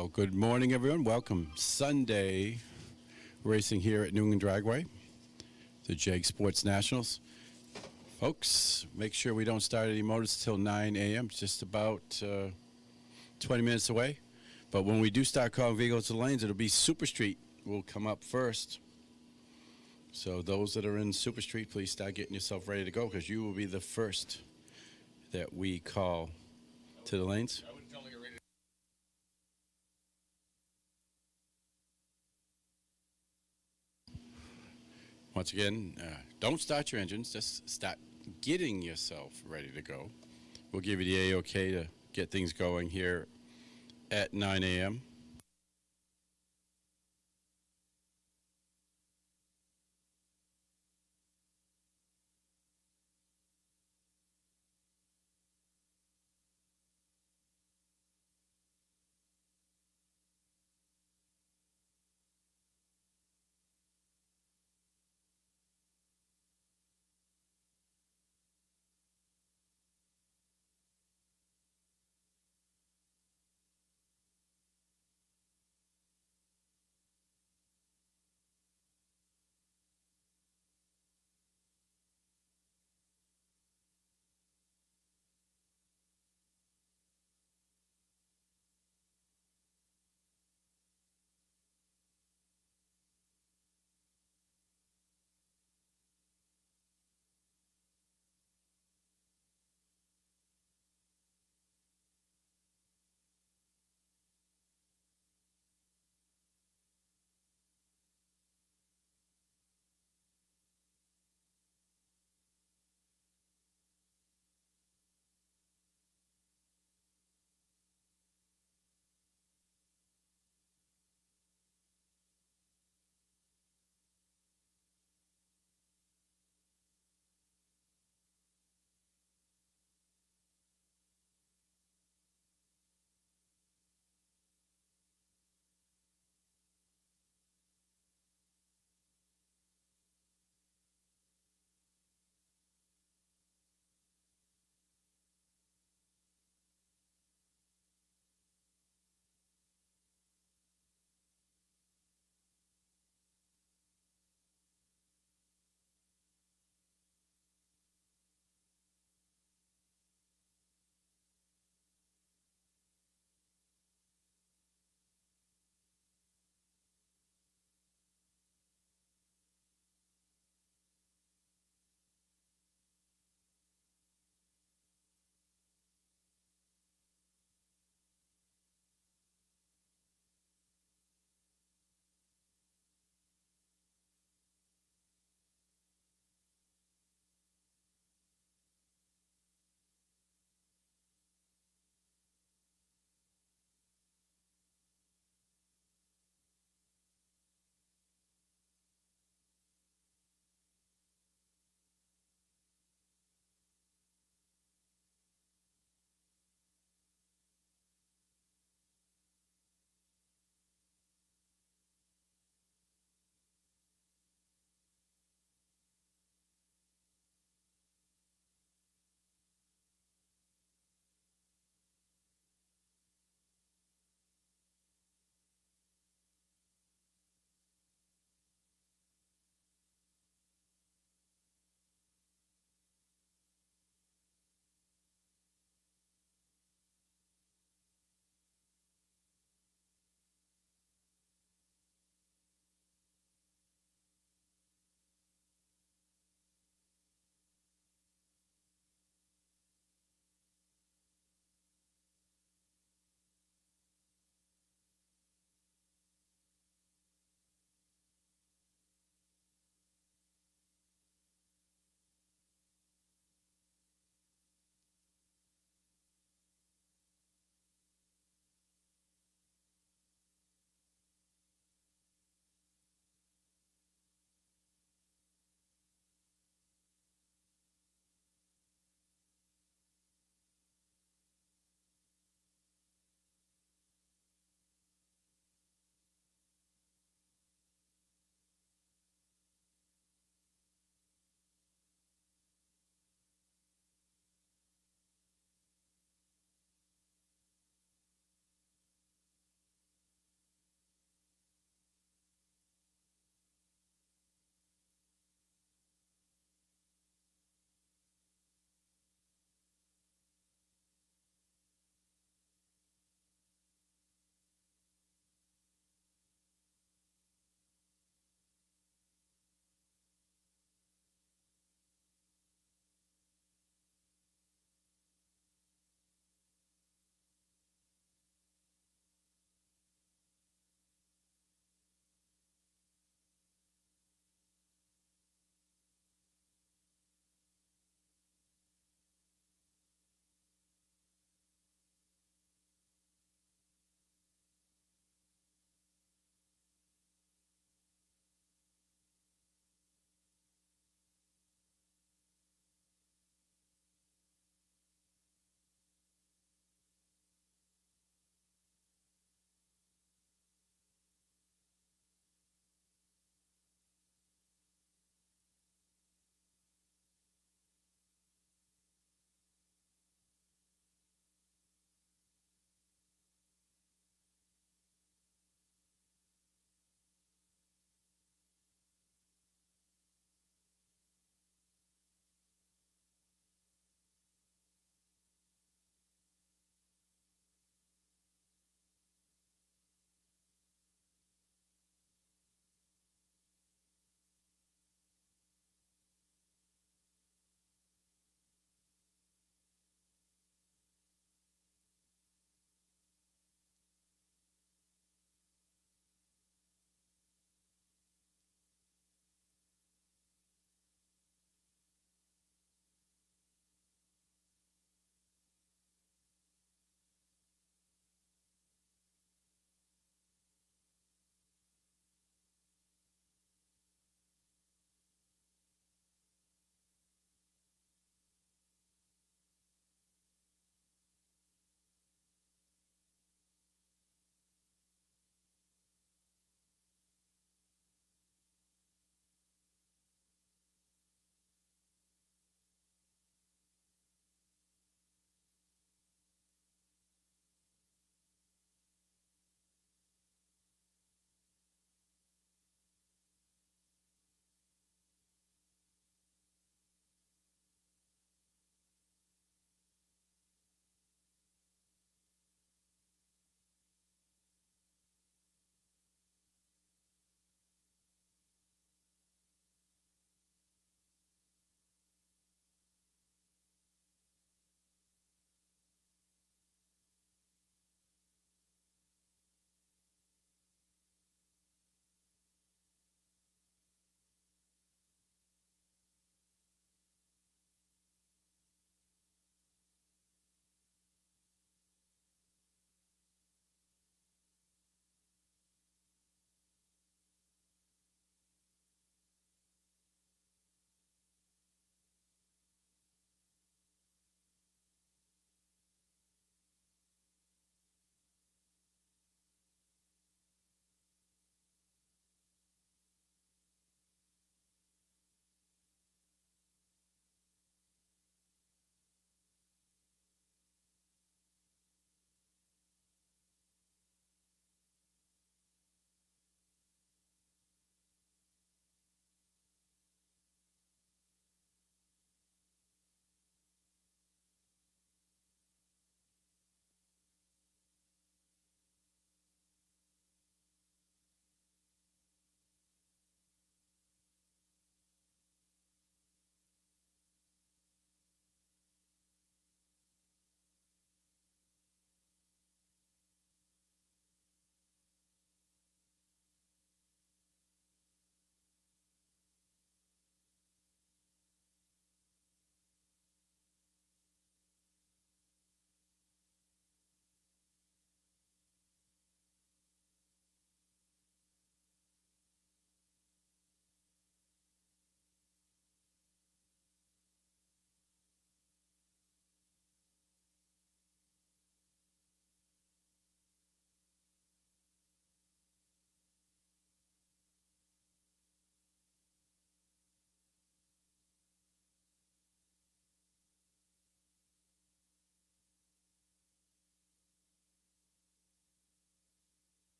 Well, good morning, everyone. Welcome. Sunday racing here at New England Dragway, the JAG Sports Nationals. Folks, make sure we don't start any motors till 9 a.m. Just about 20 minutes away. But when we do start calling vehicles to the lanes, it'll be Super Street will come up first. So those that are in Super Street, please start getting yourself ready to go because you will be the first that we call to the lanes. Once again, don't start your engines. Just start getting yourself ready to go. We'll give you the A-OK to get things going here at 9 a.m.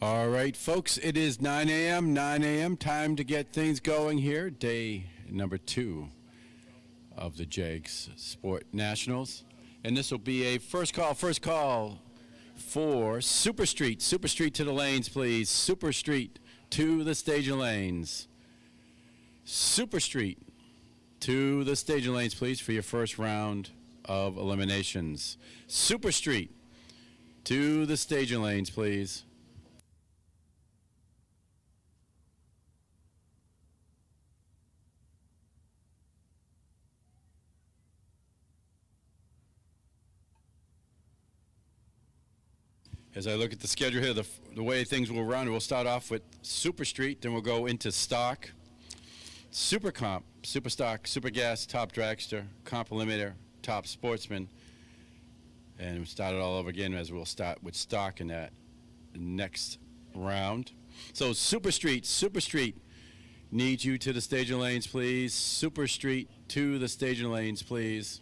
All right, folks, it is 9 a.m., 9 a.m. Time to get things going here. Day number 2 of the Jags Sport Nationals. And this will be a first call for Super Street. Super Street to the lanes, please. Super Street to the staging lanes. Super Street to the staging lanes, please, for your first round of eliminations. Super Street to the staging lanes, please. As I look at the schedule here, the way things will run, we'll start off with Super Street, then we'll go into Stock, Super Comp, Super Stock, Super Gas, Top Dragster, Comp Eliminator, Top Sportsman, and we'll start it all over again as we'll start with Stock in that next round. So Super Street needs you to the staging lanes, please. Super Street to the staging lanes, please.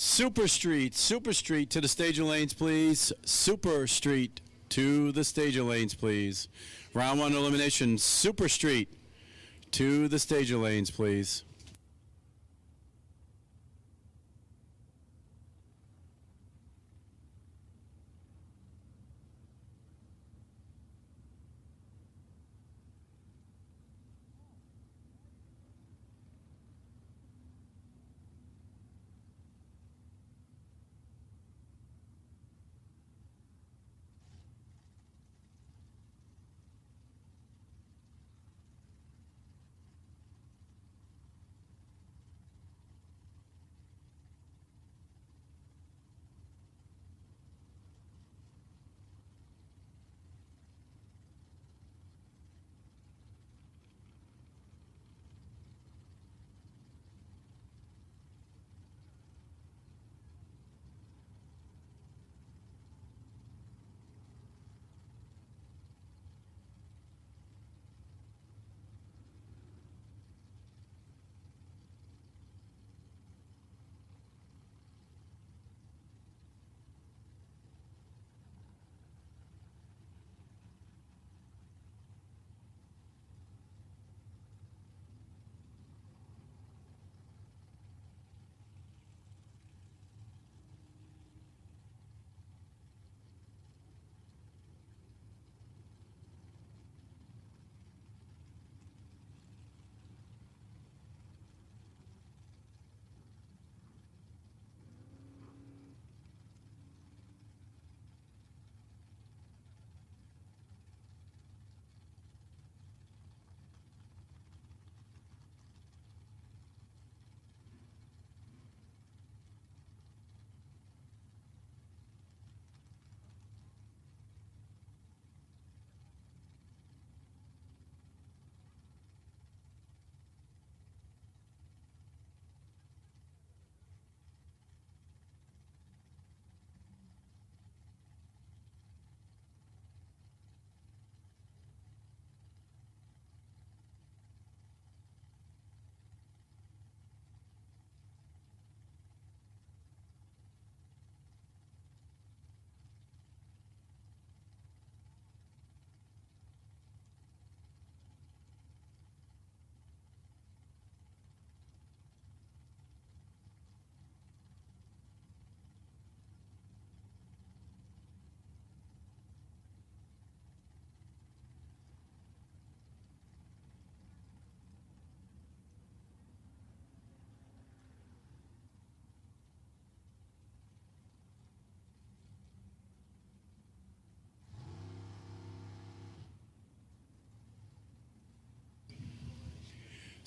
Super Street to the staging lanes, please. Super Street to the staging lanes, please. Round one elimination, Super Street to the staging lanes, please.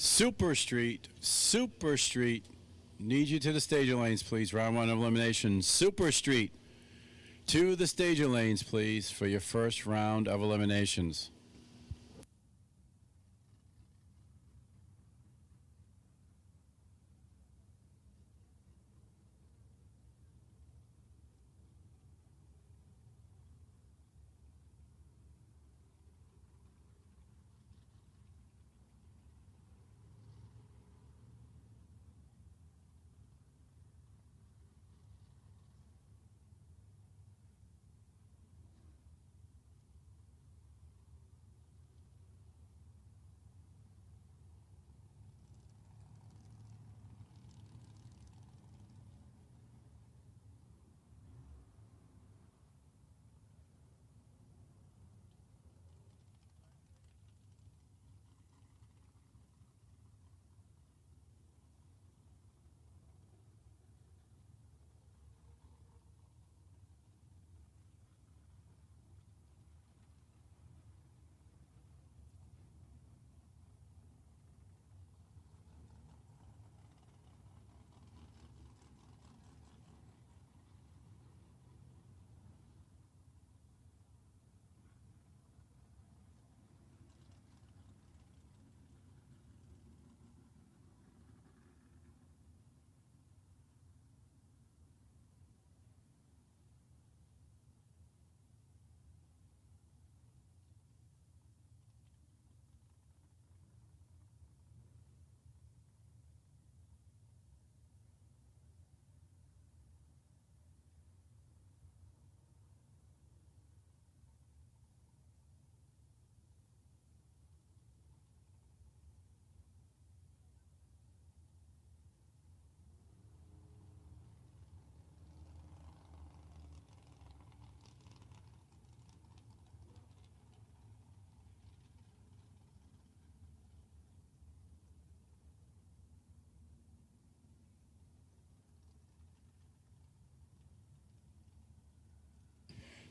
Super Street, need you to the staging lanes, please. Round one of elimination, Super Street to the staging lanes, please, for your first round of eliminations.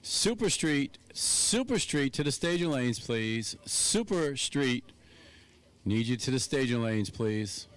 Super Street to the staging lanes, please. Super Street, need you to the staging lanes, please.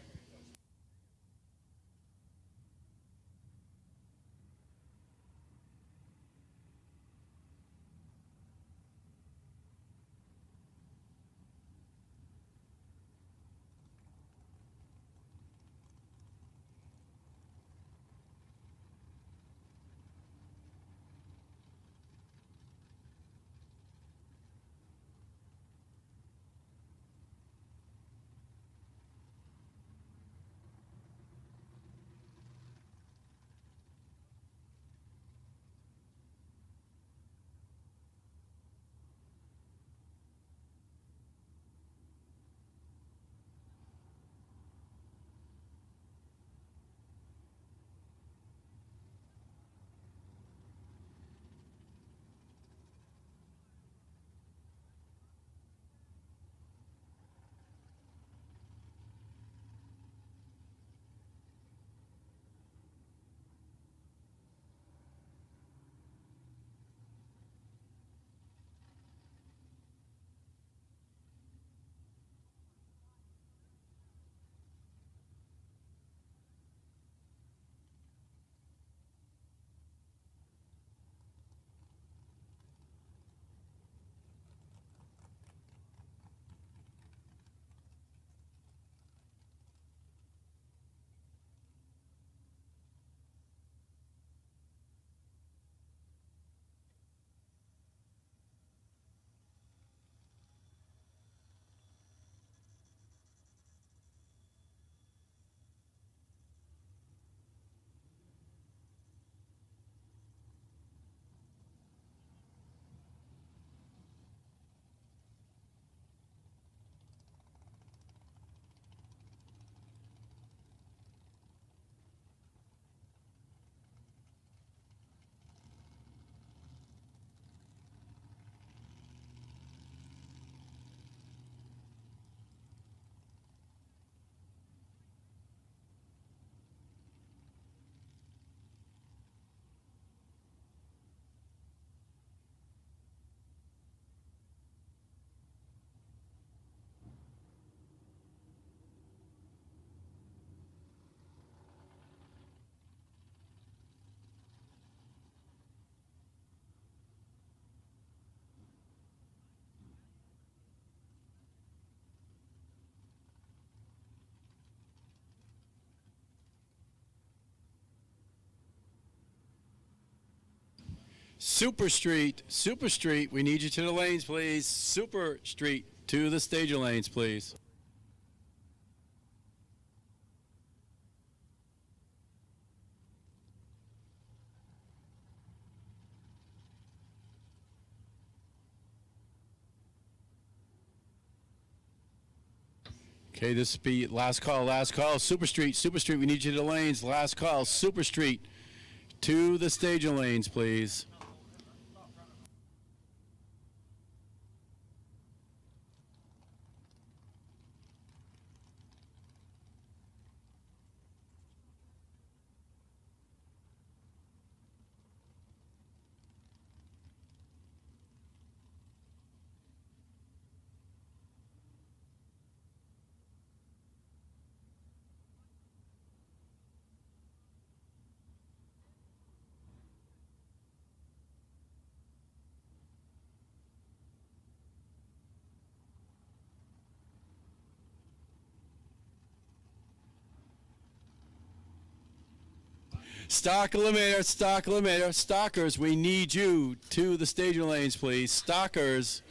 Super Street, we need you to the lanes, please. Super Street to the staging lanes, please. Okay, this will be last call. Super Street, we need you to the lanes. Last call, Super Street to the staging lanes, please. Stock eliminator, Stalkers, we need you to the staging lanes, please. Stalkers,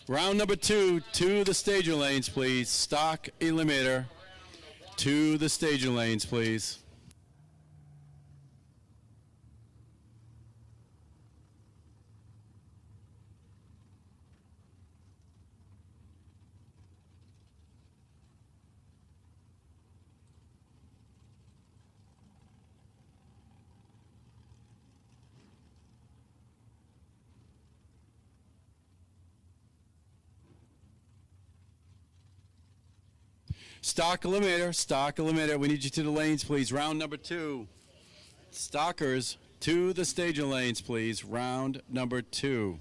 round number 2 to the staging lanes, please. Stock eliminator to the staging lanes, please. Stock eliminator, we need you to the lanes, please. Round number 2. Stalkers, To the staging lanes, please. Round number 2.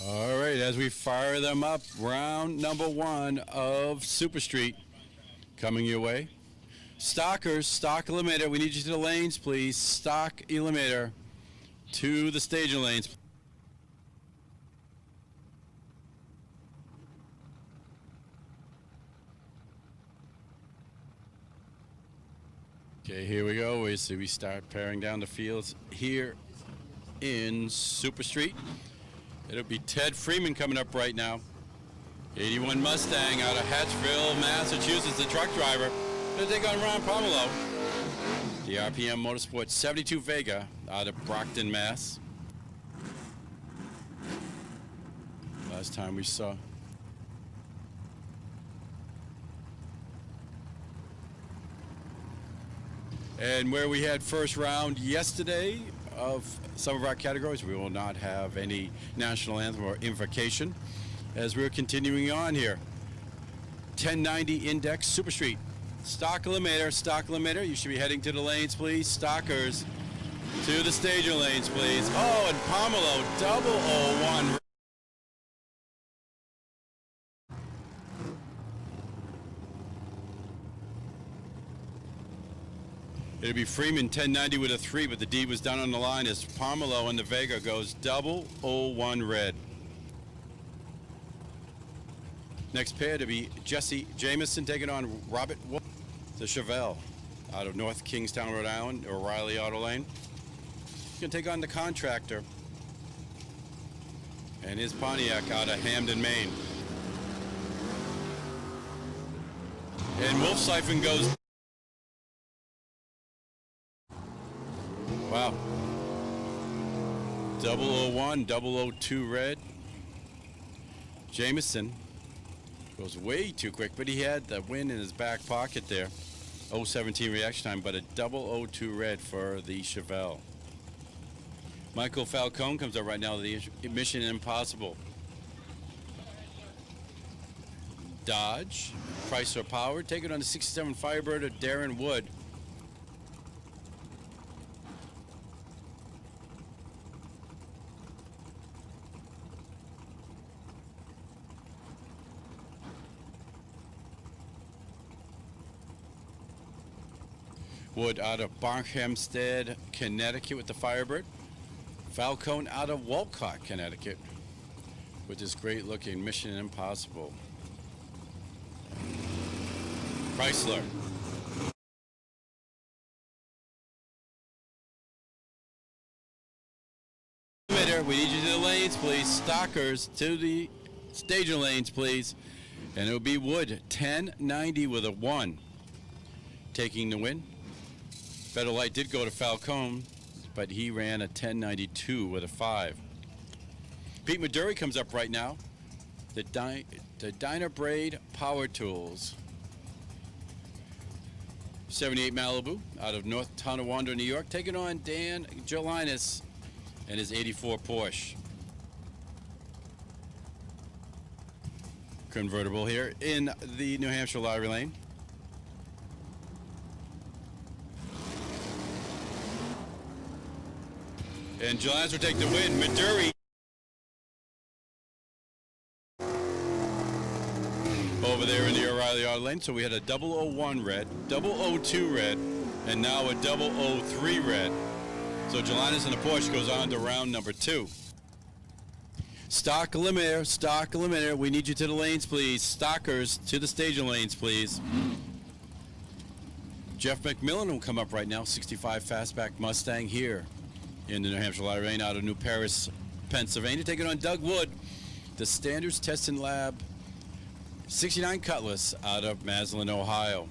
All right, as we fire them up, round number 1 of Super Street coming your way. Stockers, stock eliminator. We need you to the lanes, please. Stock eliminator to the staging lanes. Okay, here we go. We start paring down the fields here in Super Street. It'll be Ted Freeman coming up right now. 81 Mustang out of Hatchville, Massachusetts, the truck driver. Gonna take on Ron Pomelo. The RPM Motorsports 72 Vega out of Brockton, Mass. Last time we saw. And where we had first round yesterday of some of our categories, we will not have any national anthem or invocation as we're continuing on here. 1090 Index Super Street. Stock eliminator. You should be heading to the lanes, please. Stockers to the staging lanes, please. Oh, and Pomelo 001. It'll be Freeman 1090 with a 3, but the D was down on the line as Pomelo and the Vega goes 001 red. Next pair to be Jesse Jameson taking on Robert Wolf, the Chevelle out of North Kingstown, Rhode Island, O'Reilly Auto Lane. He's going to take on the Contractor and his Pontiac out of Hamden, Maine. And Wolf Siphon goes. Wow. 001, 002 red. Jameson goes way too quick, but he had the win in his back pocket there. 017 reaction time, but a 002 red for the Chevelle. Michael Falcone comes up right now, the Mission Impossible. Dodge, Chrysler Power, taking on the 67 Firebird of Darren Wood. Wood out of Barkhamsted, Connecticut with the Firebird. Falcone out of Walcott, Connecticut with this great looking Mission Impossible. Chrysler. We need you to the lanes, please. Stockers to the staging lanes, please. And it'll be Wood 1090 with a 1 taking the win. Better light did go to Falcone, but he ran a 1092 with a 5. Pete Maduri comes up right now. The Dyna Braid Power Tools. 78 Malibu out of North Tonawanda, New York, taking on Dan Jelinas and his 84 Porsche. Convertible here in the New Hampshire lottery lane. And Giants will take the win. Maduri over there in the O'Reilly Auto Lane. So we had a 001 red, 002 red, and now a 003 red. So Jelinas and the Porsche goes on to round number 2. Stock eliminator. We need you to the lanes, please. Stockers to the staging lanes, please. Jeff McMillan will come up right now. 65 fastback Mustang here in the New Hampshire Lottery Lane out of New Paris, Pennsylvania. Taking on Doug Wood, the Standards Testing Lab 69 Cutlass out of Massillon, Ohio.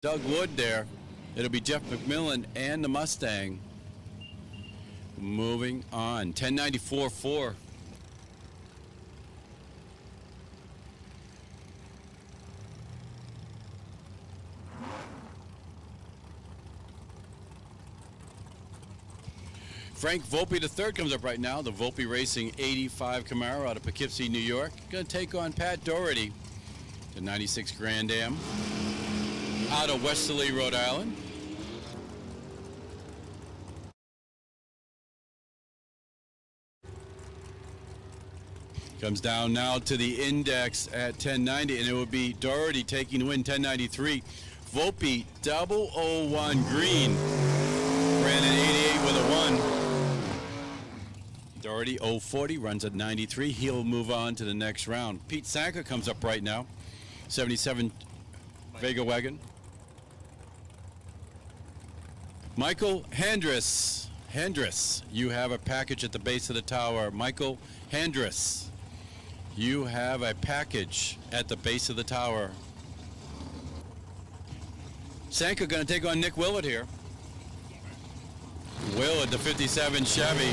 Doug Wood there. It'll be Jeff McMillan and the Mustang. Moving on. 1094.4. Frank Volpe III comes up right now. The Volpe Racing 85 Camaro out of Poughkeepsie, New York. Going to take on Pat Doherty, the 96 Grand Am out of Westerly, Rhode Island. Comes down now to the index at 1090, and it will be Doherty taking the win, 1093. Volpe 001 green ran an 88 with a 1. Doherty 040 runs at 93. He'll move on to the next round. Pete Sanka comes up right now, 77 Vega wagon. Michael Handress, you have a package at the base of the tower. Michael Handress, you have a package at the base of the tower. Sanka going to take on Nick Willett here. Willett, the 57 Chevy.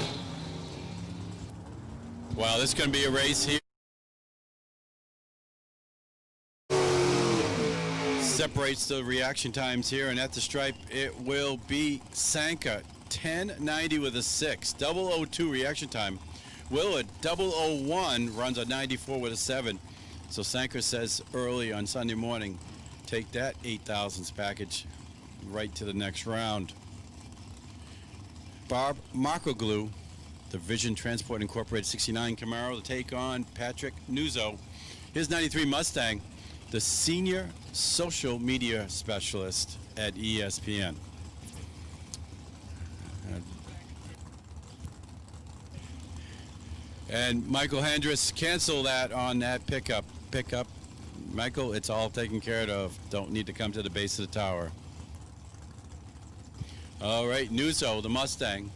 Wow, this is going to be a race here. Separates the reaction times here, and at the stripe it will be Sanka 1090 with a 6, 002 reaction time. Willett 001 runs a 94 with a 7. So Sanka says early on Sunday morning, take that 8,000s package right to the next round. Bob Marcoglou, the Vision Transport Incorporated 69 Camaro, to take on Patrick Nuzzo, his 93 Mustang, the senior social media specialist at ESPN. And Michael Handress, cancel that on that pickup. Michael, it's all taken care of. Don't need to come to the base of the tower. All right, Nuzzo, the Mustang.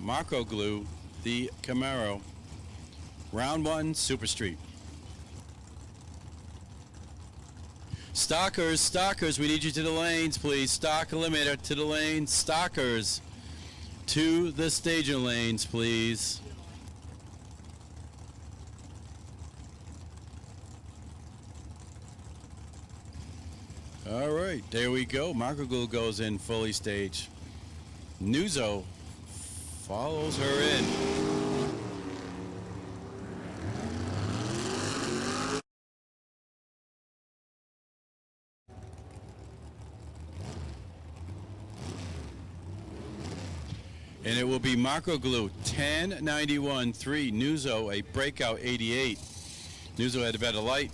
Marcoglou, the Camaro. Round 1, Super Street. Stockers, we need you to the lanes, please. Stock eliminator to the lanes. Stockers to the staging lanes, please. All right, there we go. Marcoglou goes in fully staged. Nuzzo follows her in. And it will be Marcoglou 1091.3. Nuzzo a breakout 88. Nuzzo had a better light,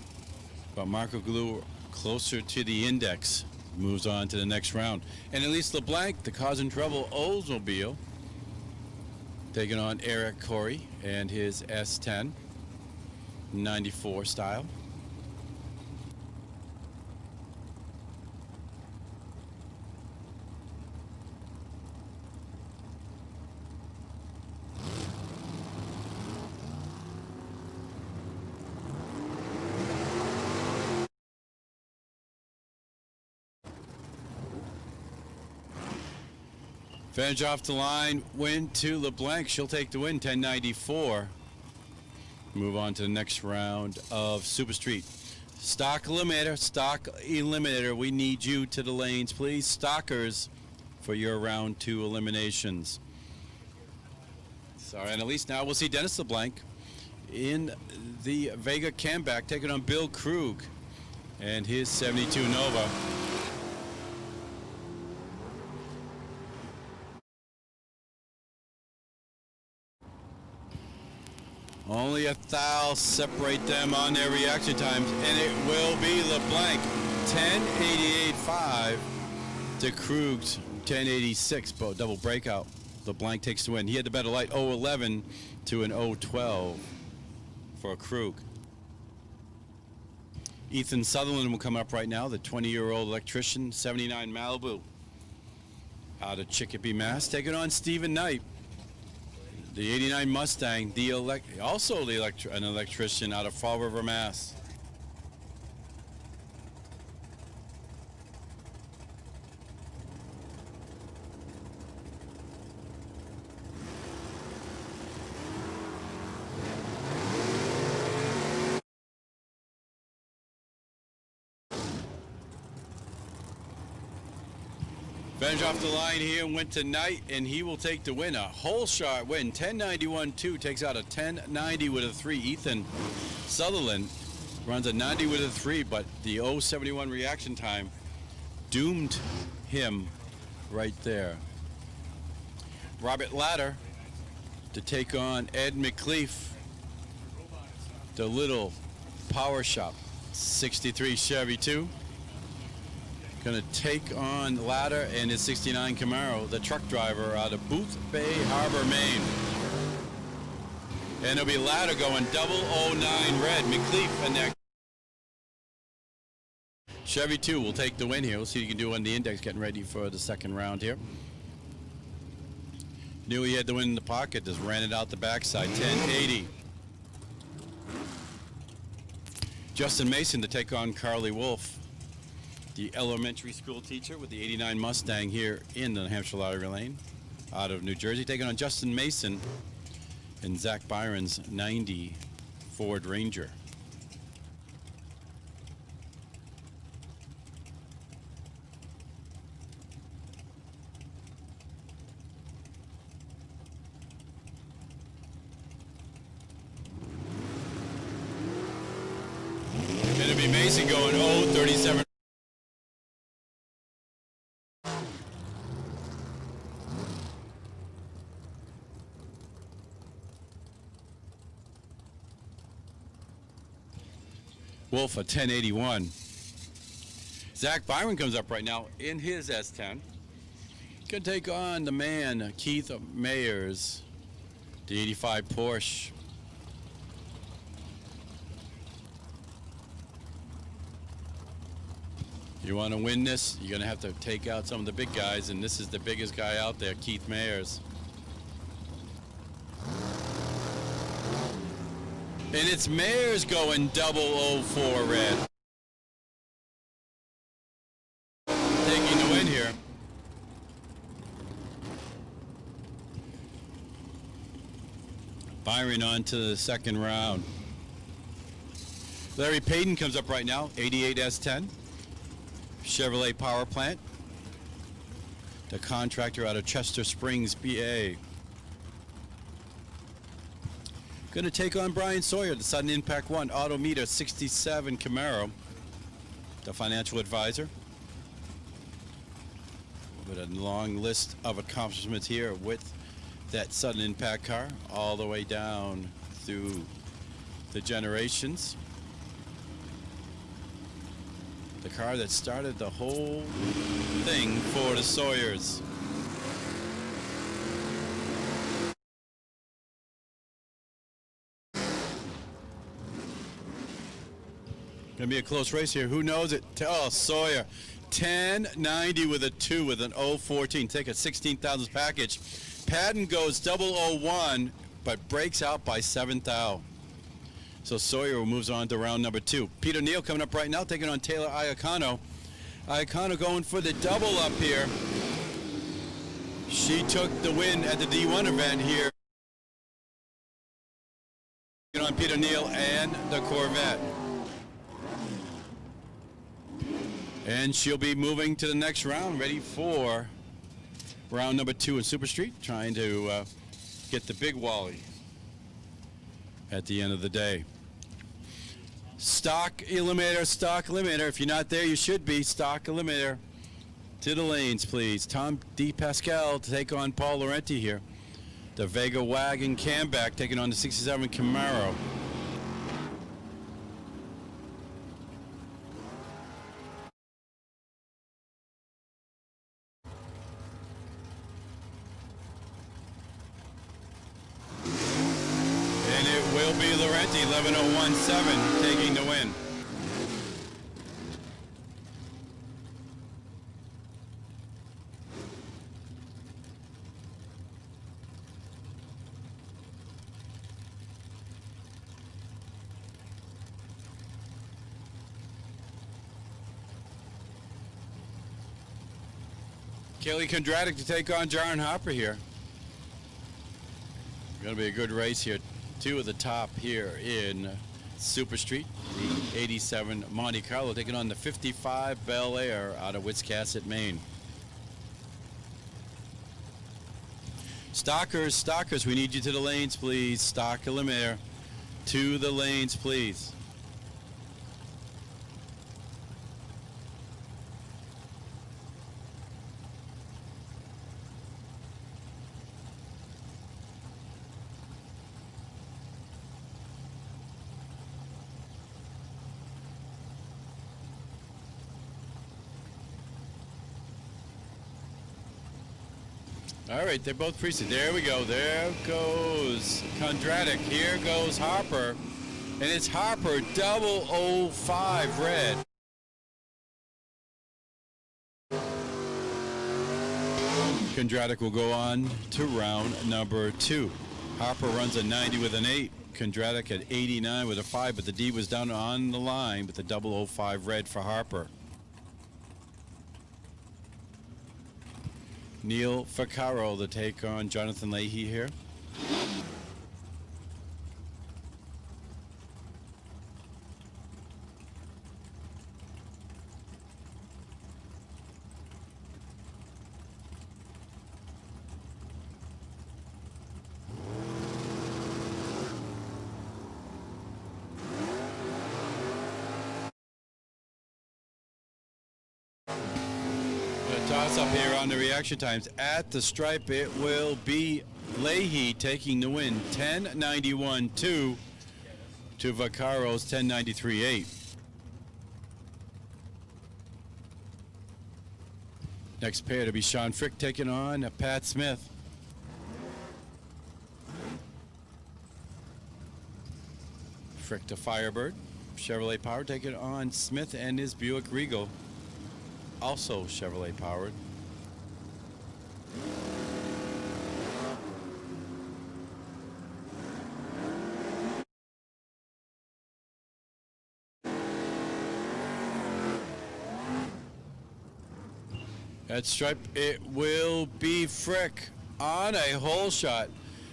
but Marcoglou closer to the index. Moves on to the next round. And Elise LeBlanc, the Cause and Trouble Oldsmobile, taking on Eric Corey and his S10 94 style. Advantage off the line, win to LeBlanc. She'll take the win, 10.94. Move on to the next round of Super Street. Stock eliminator. We need you to the lanes, please. Stockers for your round 2 eliminations. Sorry, and at least now we'll see Dennis LeBlanc in the Vega Camback taking on Bill Krug and his 72 Nova. Only a thou separate them on their reaction times, and it will be LeBlanc 10.88.5 to Krug's 10.86, but double breakout. LeBlanc takes the win. He had the better light, 0.11 to an 0.12 for Krug. Ethan Sutherland will come up right now, the 20-year-old electrician, 79 Malibu, out of Chicopee, Mass, taking on Stephen Knight. The 89 Mustang, an electrician out of Fall River, Mass. Advantage off the line here went to Knight, and he will take the win. A hole shot win. 10.91.2 takes out a 10.90 with a 3. Ethan Sutherland runs a 90 with a 3, but the 0.71 reaction time doomed him right there. Robert Ladder to take on Ed McLeaf, the little power shop 63 Chevy 2. Going to take on Ladder and his 69 Camaro, the truck driver out of Booth Bay Harbor, Maine. And it'll be Ladder going 009 red. McLeaf and that Chevy 2 will take the win here. We'll see what he can do on the index, getting ready for the second round here. Knew he had the win in the pocket, just ran it out the backside, 10.80. Justin Mason to take on Carly Wolf, the elementary school teacher with the 89 Mustang here in the New Hampshire Lottery Lane out of New Jersey, taking on Justin Mason and Zach Byron's 90 Ford Ranger. And it'll be Mason going 0.37. Wolf a 10.81. Zach Byron comes up right now in his S10. Gonna take on the man, Keith Mayers, the 85 Porsche. You want to win this, you're gonna have to take out some of the big guys, and this is the biggest guy out there, Keith Mayers. And it's Mayers going 004 red. Taking the win here. Byron on to the second round. Larry Payton comes up right now, 88 S10. Chevrolet power plant. The contractor out of Chester Springs, PA. Going to take on Brian Sawyer, the Sudden Impact 1 Autometer 67 Camaro, the financial advisor. With a long list of accomplishments here with that Sudden Impact car, all the way down through the generations. The car that started the whole thing for the Sawyers. Gonna be a close race here. Who knows it? Oh, Sawyer. 10.90 with a 2 with an 014. Take a 16,000 package. Patton goes 001, but breaks out by 7 thou. So Sawyer moves on to round number 2. Peter Neal coming up right now, taking on Taylor Iacano. Iacano going for the double up here. She took the win at the D1 event here on Peter Neal and the Corvette. And she'll be moving to the next round, ready for round number 2 in Super Street, trying to get the big Wally at the end of the day. Stock eliminator, stock eliminator. If you're not there, you should be. Stock eliminator. To the lanes, please. Tom D. Pascal to take on Paul Laurenti here. The Vega Wagon Camback taking on the 67 Camaro. And it will be Laurenti, 11:01.7, taking the win. Kelly Kondratic to take on Jaron Harper here. Going to be a good race here. 2 at the top here in Super Street. The 87 Monte Carlo taking on the 55 Bel Air out of Wiscasset, Maine. Stockers, we need you to the lanes, please. Stock eliminator. To the lanes, please. All right, they're both preset. There we go. There goes Kondratic. Here goes Harper. And it's Harper 005 red. Kondratic will go on to round number 2. Harper runs a 90 with an 8. Kondratic at 89 with a 5, but the D was down on the line with the 005 red for Harper. Neil Vaccaro to take on Jonathan Leahy here. Toss up here on the reaction times. At the stripe, it will be Leahy taking the win. 10:91.2 to Vaccaro's 10:93.8. Next pair to be Sean Frick taking on Pat Smith. Frick to Firebird. Chevrolet Power taking on Smith and his Buick Regal. Also Chevrolet powered. At stripe, it will be Frick on a hole shot.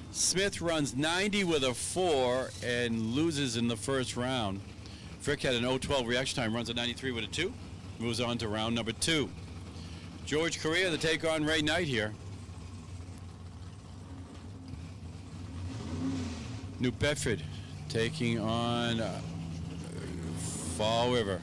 Smith runs 90 with a 4 and loses in the first round. Frick had an 012 reaction time, runs a 93 with a 2. Moves on to round number 2. George Correa to take on Ray Knight here. New Bedford taking on Fall River.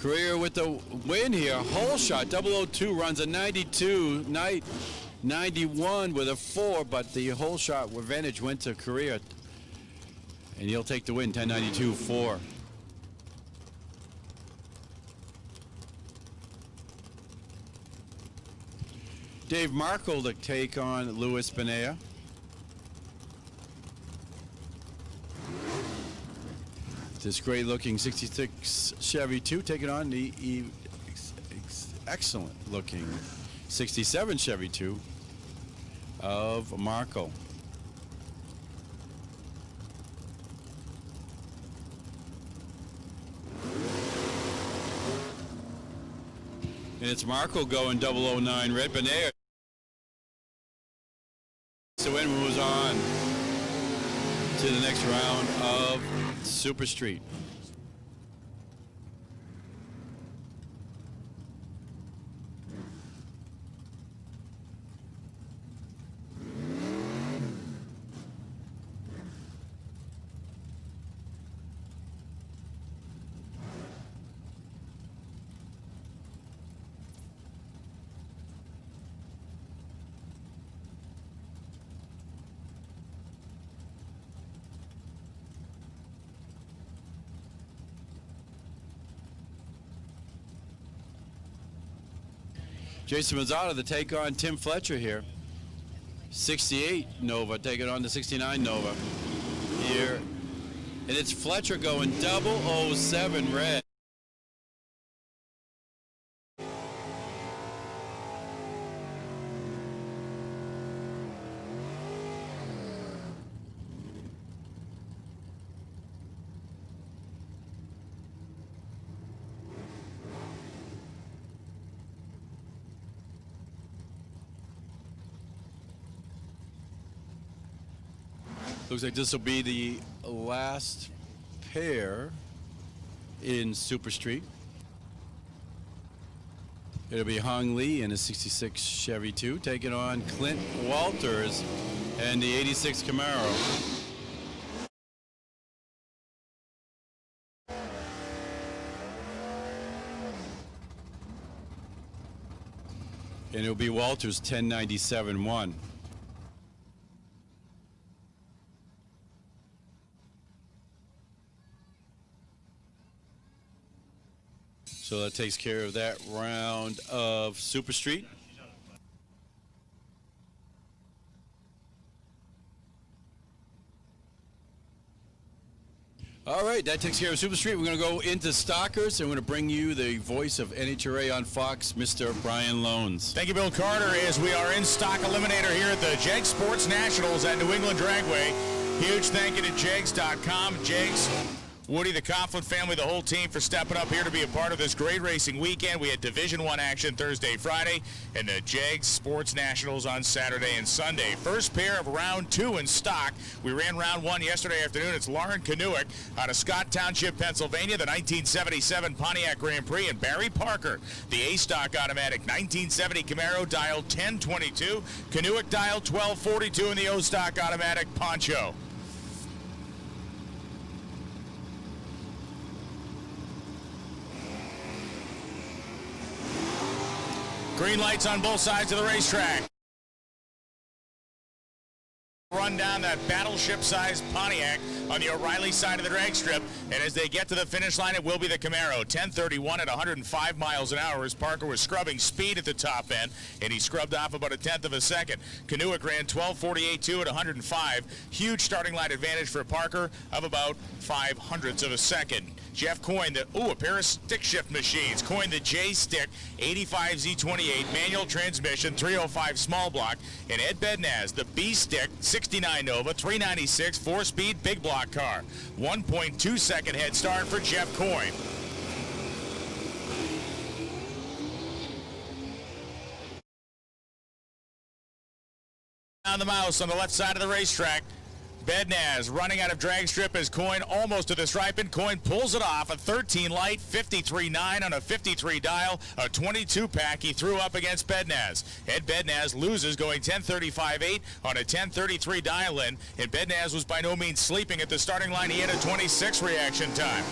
Correa with the win here. Hole shot, 002 runs a 92. Knight 91 with a 4, but the hole shot advantage went to Correa. And he'll take the win, 10:92.4. Dave Markle to take on Louis Benea. This great looking 66 Chevy 2 taking on the excellent looking 67 Chevy 2 of Markle. And it's Marco going 009 red Benair. So it moves on to the next round of Super Street. Jason Mazzata to take on Tim Fletcher here. 68 Nova taking on the 69 Nova here. And it's Fletcher going 007 red. Looks like this will be the last pair in Super Street. It'll be Hong Lee in a 66 Chevy 2 taking on Clint Walters and the 86 Camaro. And it'll be Walters 1097-1. So that takes care of that round of Super Street. All right, that takes care of Super Street. We're going to go into Stockers, and we're going to bring you the voice of NHRA on Fox, Mr. Brian Loans. Thank you, Bill Carter, as we are in Stock Eliminator here at the JEGS Sports Nationals at New England Dragway. Huge thank you to JEGS.com. JEGS, Woody, the Coughlin family, the whole team for stepping up here to be a part of this great racing weekend. We had Division I action Thursday, Friday, and the JEGS Sports Nationals on Saturday and Sunday. First pair of round 2 in stock. We ran round 1 yesterday afternoon. It's Lauren Kanuick out of Scott Township, Pennsylvania, the 1977 Pontiac Grand Prix, and Barry Parker, the A-Stock Automatic 1970 Camaro, dial 1022. Kanuick dial 1242 in the O-Stock Automatic Poncho. Green lights on both sides of the racetrack. Run down that battleship-sized Pontiac on the O'Reilly side of the drag strip, and as they get to the finish line, it will be the Camaro. 10:31 at 105 miles an hour as Parker was scrubbing speed at the top end, and he scrubbed off about a tenth of a second. Kanuick ran 12:48.2 at 105. Huge starting line advantage for Parker of about 0.05 of a second. Jeff coined a pair of stick shift machines. Coined the J-Stick 85 Z28 manual transmission 305 small block, and Ed Bednaz the B-Stick 69 Nova 396 4-speed big block car. 1.2 second head start for Jeff Coyne. On the mouse on the left side of the racetrack. Bednaz running out of drag strip as Coyne almost to the stripe, and Coyne pulls it off. A 13 light, 53.9 on a 53 dial, a 22 pack he threw up against Bednaz. Ed Bednaz loses going 10:35.8 on a 10:33 dial in, and Bednaz was by no means sleeping at the starting line. He had a 26 reaction time.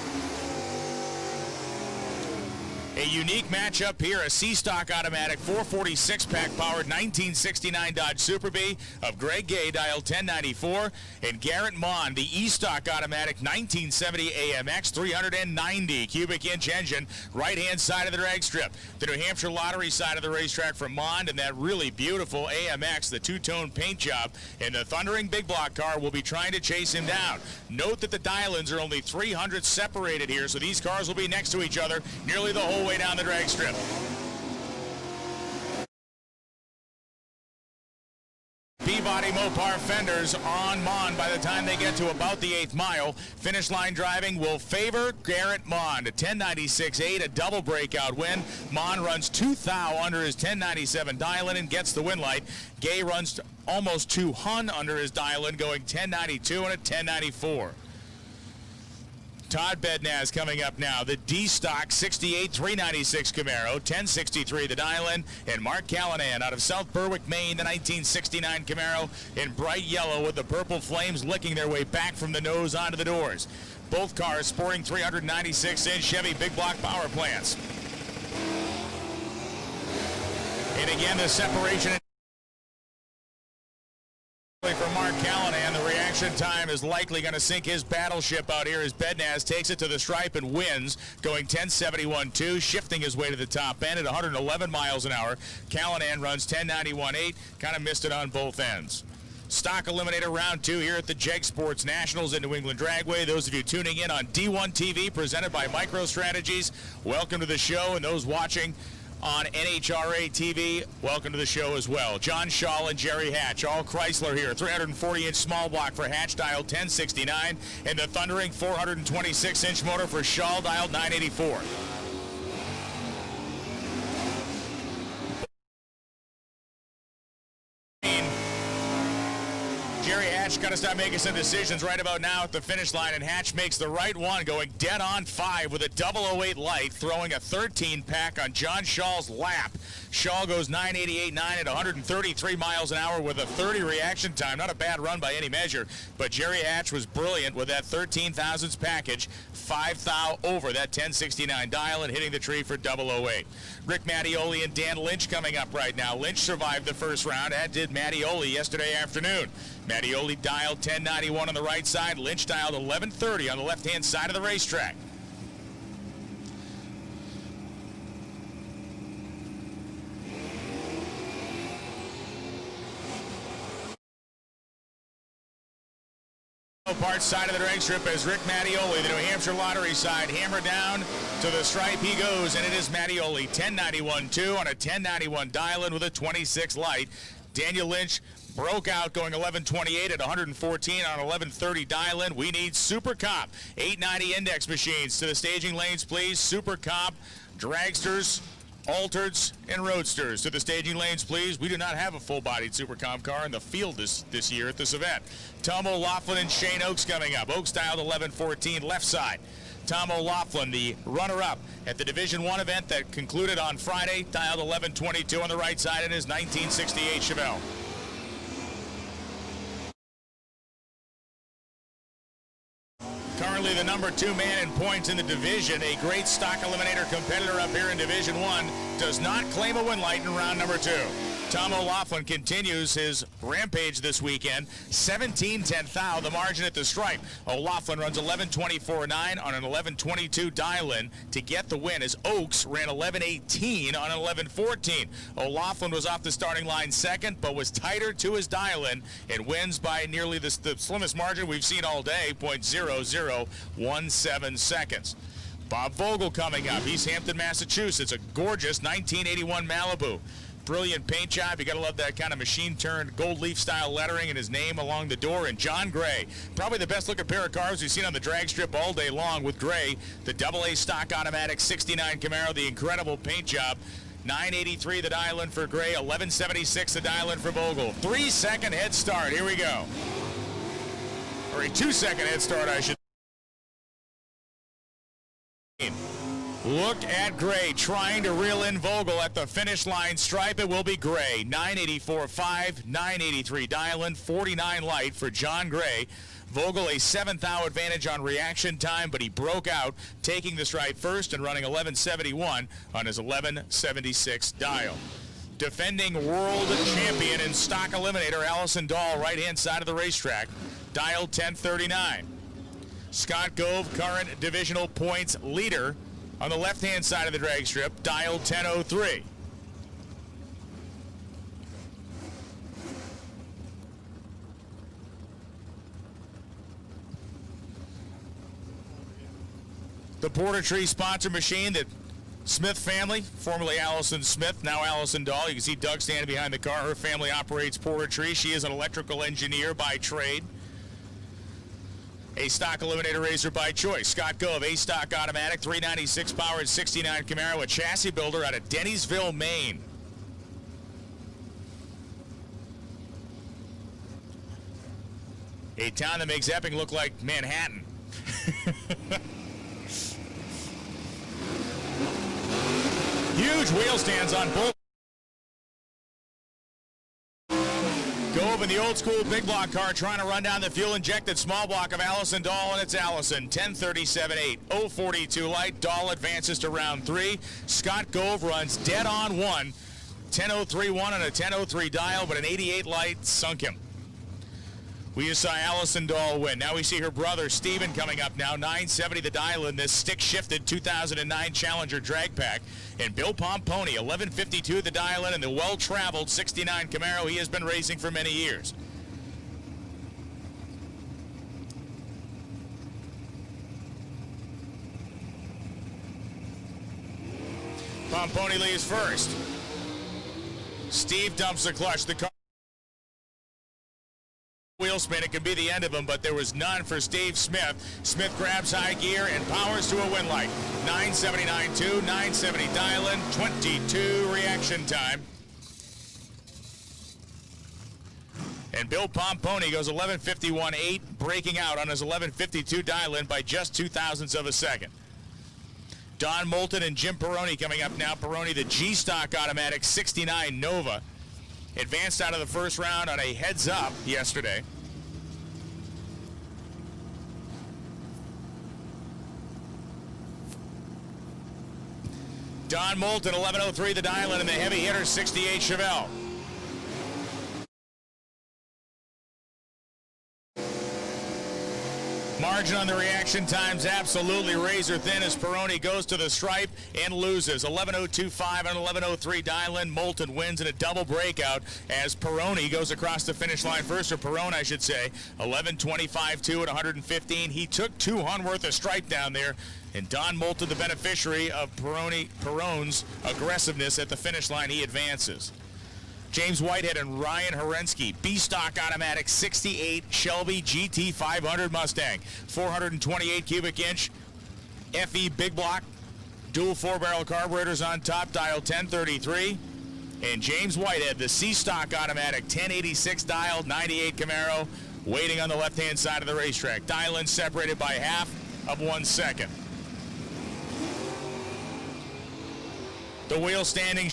A unique matchup here, a C-Stock Automatic 446 pack powered 1969 Dodge Super Bee of Greg Gay, dial 1094, and Garrett Mond, the E-Stock Automatic 1970 AMX 390 cubic inch engine, right-hand side of the drag strip. The New Hampshire Lottery side of the racetrack for Mond, and that really beautiful AMX, the two-tone paint job, and the thundering big block car will be trying to chase him down. Note that the dial-ins are only 300 separated here, so these cars will be next to each other nearly the whole way down the drag strip. Peabody body Mopar fenders on Mond by the time they get to about the 8th mile. Finish line driving will favor Garrett Mond. A 10.96.8, a double breakout win. Mond runs 2 thou under his 10.97 dial-in and gets the win light. Gay runs almost 2 hun under his dial-in, going 10.92 and a 10.94. Todd Bednaz coming up now. The D-Stock 68 396 Camaro, 1063 the dial-in, and Mark Callanan out of South Berwick, Maine, the 1969 Camaro in bright yellow with the purple flames licking their way back from the nose onto the doors. Both cars sporting 396-inch Chevy big block power plants. And again, the separation for Mark Callanan. The reaction time is likely going to sink his battleship out here as Bednaz takes it to the stripe and wins, going 10.71.2, shifting his way to the top end at 111 miles an hour. Callanan runs 10.91.8, kind of missed it on both ends. Stock Eliminator Round 2 here at the JEG Sports Nationals in New England Dragway. Those of you tuning in on D1TV, presented by MicroStrategies, welcome to the show, and those watching on NHRA TV, welcome to the show as well. John Shaw and Jerry Hatch, all Chrysler here. 340-inch small block for Hatch, dialed 1069, and the thundering 426-inch motor for Shaw, dialed 984. Jerry Hatch got to start making some decisions right about now at the finish line, and Hatch makes the right one, going dead on 5 with a 008 light, throwing a 13 pack on John Shaw's lap. Shaw goes 988.9 at 133 miles an hour with a 30 reaction time. Not a bad run by any measure, but Jerry Hatch was brilliant with that 13 thousandths package, 5 thou over that 1069 dial and hitting the tree for 008. Rick Mattioli and Dan Lynch coming up right now. Lynch survived the first round, as did Mattioli yesterday afternoon. Mattioli dialed 1091 on the right side. Lynch dialed 1130 on the left-hand side of the racetrack. Part side of the drag strip as Rick Mattioli, the New Hampshire Lottery side, hammer down to the stripe he goes, and it is Mattioli 1091.2 on a 1091 dial-in with a 26 light. Daniel Lynch broke out going 1128 at 114 on 1130 dial-in. We need Super Cop 890 index machines to the staging lanes, please. Super Cop, dragsters, Altereds, and Roadsters to the staging lanes, please. We do not have a full-bodied Super Comp car in the field this year at this event. Tom O'Loughlin and Shane Oaks coming up. Oaks dialed 1114 left side. Tom O'Loughlin, the runner-up at the Division I event that concluded on Friday, dialed 1122 on the right side in his 1968 Chevelle. Currently the number 2 man in points in the division, a great stock eliminator competitor up here in Division I, does not claim a win light in round number 2. Tom O'Loughlin continues his rampage this weekend. 17/10 thou, the margin at the stripe. O'Loughlin runs 11:24.9 on an 11:22 dial-in to get the win, as Oaks ran 11:18 on an 11:14. O'Loughlin was off the starting line second, but was tighter to his dial-in and wins by nearly the slimmest margin we've seen all day, 0.0017 seconds. Bob Vogel coming up. East Hampton, Massachusetts, a gorgeous 1981 Malibu. Brilliant paint job. You got to love that kind of machine-turned gold leaf style lettering and his name along the door. And John Gray, probably the best looking pair of cars we've seen on the drag strip all day long with Gray. The AA stock automatic 69 Camaro, the incredible paint job. 983 the dial-in for Gray, 1176 the dial-in for Vogel. 3-second head start. Here we go. Or a 2-second head start, I should. Look at Gray trying to reel in Vogel at the finish line stripe. It will be Gray. 984.5, 983 dial-in, 49 light for John Gray. Vogel a 7th thou advantage on reaction time, but he broke out, taking the stripe first and running 1171 on his 1176 dial. Defending world champion in stock eliminator, Allison Dahl, right-hand side of the racetrack, dialed 1039. Scott Gove, current divisional points leader, on the left-hand side of the drag strip, dialed 1003. The Porter Tree sponsor machine that Smith family, formerly Allison Smith, now Allison Dahl. You can see Doug standing behind the car. Her family operates Portree. She is an electrical engineer by trade. A stock eliminator racer by choice. Scott Gove, A stock automatic, 396 powered 69 Camaro, a chassis builder out of Dennisville, Maine. A town that makes Epping look like Manhattan. Huge wheel stands on both. Gove in the old school big block car trying to run down the fuel injected small block of Allison Dahl, and it's Allison. 10:37.8, 0:42 light. Dahl advances to round 3. Scott Gove runs dead on 1. 10:03.1 and a 10:03 dial, but an 88 light sunk him. We just saw Allison Dahl win. Now we see her brother Steven coming up now. 970 the dial in this stick-shifted 2009 Challenger drag pack. And Bill Pomponi, 1152 the dial in the well-traveled 69 Camaro. He has been racing for many years. Pomponi leaves first. Steve dumps the clutch. The car wheel spin, it could be the end of him, but there was none for Steve Smith. Smith grabs high gear and powers to a win light. 979.2, 970 dial-in, 22 reaction time. And Bill Pomponi goes 11:51.8, breaking out on his 11:52 dial-in by just 0.02 of a second. Don Moulton and Jim Perrone coming up now. Perrone, the G-Stock automatic 69 Nova. Advanced out of the first round on a heads-up yesterday. Don Moulton, 11:03 the dial-in, and the heavy hitter 68 Chevelle. Margin on the reaction times absolutely razor thin as Perrone goes to the stripe and loses. 11:02.5 and 11:03 dial-in. Moulton wins in a double breakout as Perrone goes across the finish line first, or Perrone I should say. 11:25.2 at 115. He took 200 worth of stripe down there, and Don Moulton, the beneficiary of Perrone's aggressiveness at the finish line, he advances. James Whitehead and Ryan Herensky, B-Stock automatic 68 Shelby GT 500 Mustang, 428 cubic inch FE big block, dual 4-barrel carburetors on top, dial 1033. And James Whitehead, the C-Stock automatic 1086 dial 98 Camaro, waiting on the left-hand side of the racetrack. Dial-in separated by half of 1 second. The wheel standing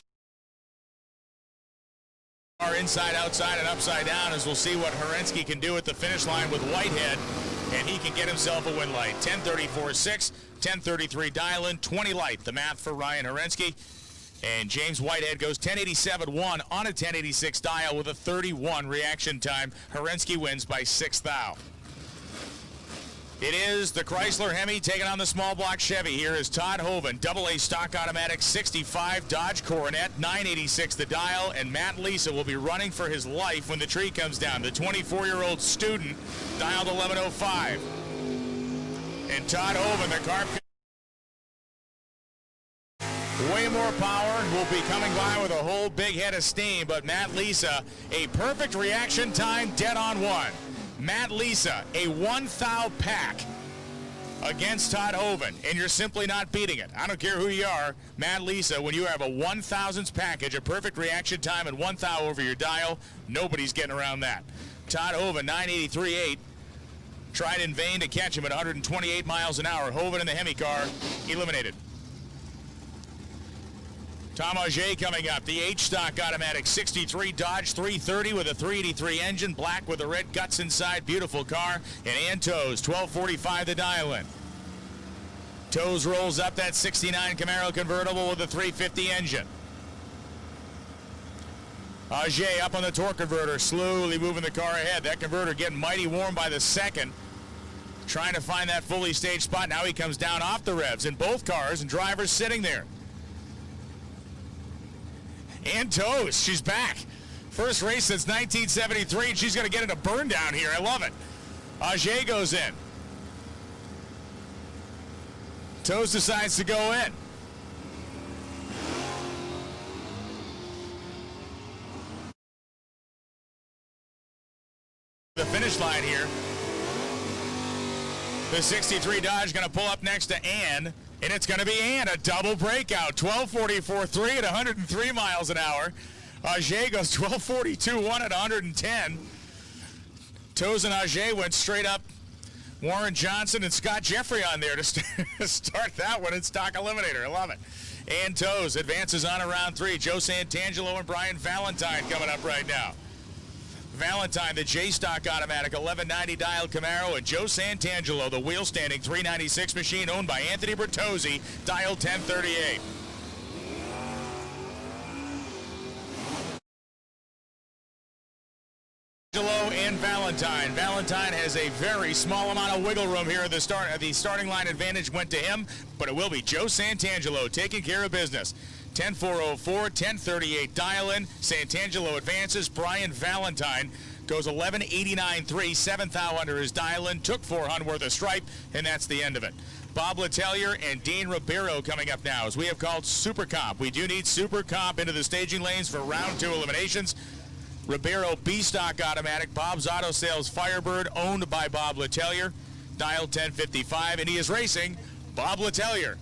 are inside, outside, and upside down, as we'll see what Herensky can do at the finish line with Whitehead, and he can get himself a win light. 10:34.6, 10:33 dial-in, 20 light, the math for Ryan Herensky. And James Whitehead goes 10:87.1 on a 10:86 dial with a 31 reaction time. Herensky wins by 6 thou. It is the Chrysler Hemi taking on the small block Chevy. Here is Todd Hoven, AA stock automatic 65 Dodge Coronet, 986 the dial, and Matt Lisa will be running for his life when the tree comes down. The 24-year-old student dialed 1105. And Todd Hoven, the car way more power, will be coming by with a whole big head of steam, but Matt Lisa, a perfect reaction time, dead on 1. Matt Lisa, a 1 thou pack against Todd Hoven, and you're simply not beating it. I don't care who you are. Matt Lisa, when you have a 1,000th package, a perfect reaction time and 1 thou over your dial, nobody's getting around that. Todd Hoven, 983.8, tried in vain to catch him at 128 miles an hour. Hoven in the Hemi car, eliminated. Tom Auger coming up, the H-Stock automatic 63 Dodge 330 with a 383 engine, black with the red guts inside, beautiful car. And Ann Toes, 12:45 the dial-in. Toes rolls up that 69 Camaro convertible with a 350 engine. Auger up on the torque converter, slowly moving the car ahead. That converter getting mighty warm by the second, trying to find that fully staged spot. Now he comes down off the revs in both cars, and drivers sitting there. And Toes, she's back. First race since 1973, and she's going to get into burn down here. I love it. Auger goes in. Toes decides to go in. The 63 Dodge going to pull up next to Ann, and it's going to be Ann, a double breakout. 12:44.3 at 103 miles an hour. Ajay goes 12:42.1 at 110. Toes and Ajay went straight up. Warren Johnson and Scott Jeffrey on there to start that one in stock eliminator. I love it. And Toes advances on around 3. Joe Santangelo and Brian Valentine coming up right now. Valentine, the J-Stock automatic 1190 dialed Camaro, and Joe Santangelo, the wheel standing 396 machine owned by Anthony Bertozzi, dialed 1038. And Valentine. Valentine has a very small amount of wiggle room here at the start. The starting line advantage went to him, but it will be Joe Santangelo taking care of business. 10:404, 10:38 dial-in. Santangelo advances. Brian Valentine goes 11:89.3, 7th thou under his dial-in. Took 400 worth of stripe, and that's the end of it. Bob Letelier and Dean Ribeiro coming up now, as we have called Super Comp. We do need Super Comp into the staging lanes for round 2 eliminations. Ribeiro B-Stock automatic, Bob's Auto Sales Firebird, owned by Bob Letelier, dialed 1055, and he is racing Bob Letelier.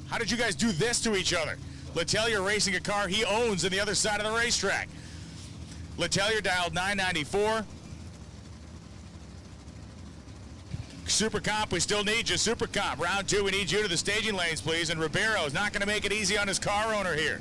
How did you guys do this to each other? Letelier racing a car he owns on the other side of the racetrack. Letelier dialed 994. Super Comp, we still need you. Super Comp, round 2, we need you to the staging lanes, please. And Ribeiro is not going to make it easy on his car owner here.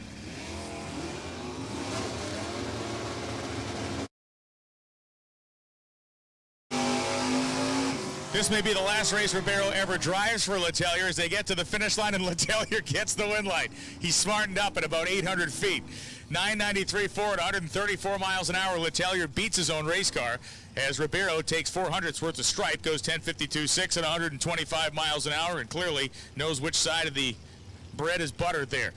This may be the last race Ribeiro ever drives for Letelier as they get to the finish line and Letelier gets the win light. He's smartened up at about 800 feet. 993.4 at 134 miles an hour. Letelier beats his own race car as Ribeiro takes 400ths worth of stripe, goes 10:52.6 at 125 miles an hour, and clearly knows which side of the bread is buttered there.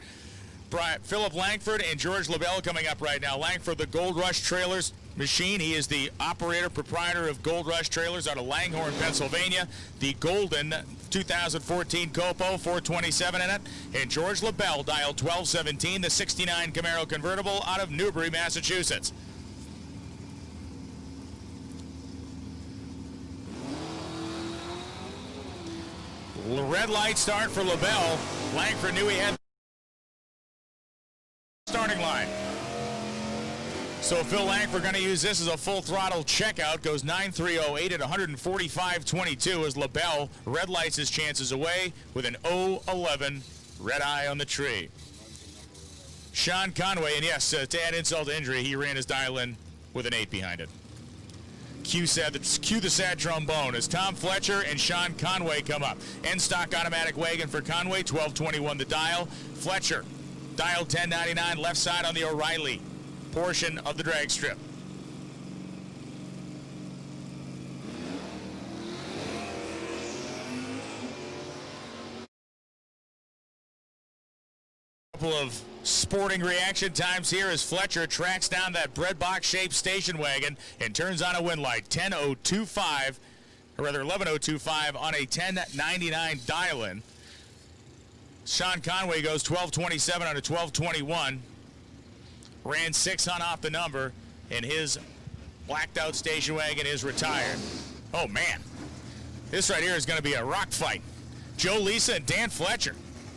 Philip Langford and George LaBelle coming up right now. Langford, the Gold Rush Trailers machine. He is the operator, proprietor of Gold Rush Trailers out of Langhorne, Pennsylvania. The golden 2014 Copo, 427 in it. And George LaBelle, dial 1217, the 69 Camaro convertible out of Newbury, Massachusetts. Red light start for LaBelle. Langford knew he had starting line. So Phil Langford going to use this as a full throttle checkout. Goes 9:308 at 145.22 as LaBelle red lights his chances away with an 011 red eye on the tree. Sean Conway, and yes, to add insult to injury, he ran his dial in with an 8 behind it. Cue the sad trombone as Tom Fletcher and Sean Conway come up. End stock automatic wagon for Conway, 1221 the dial. Fletcher, dial 1099, left side on the O'Reilly portion of the drag strip. Couple of sporting reaction times here as Fletcher tracks down that breadbox shaped station wagon and turns on a win light. 10:025, or rather 11:025 on a 1099 dial-in. Sean Conway goes 12:27 on a 12:21. Ran 600 off the number, and his blacked out station wagon is retired. Oh man, this right here is going to be a rock fight. Joe Lisa and Dan Fletcher,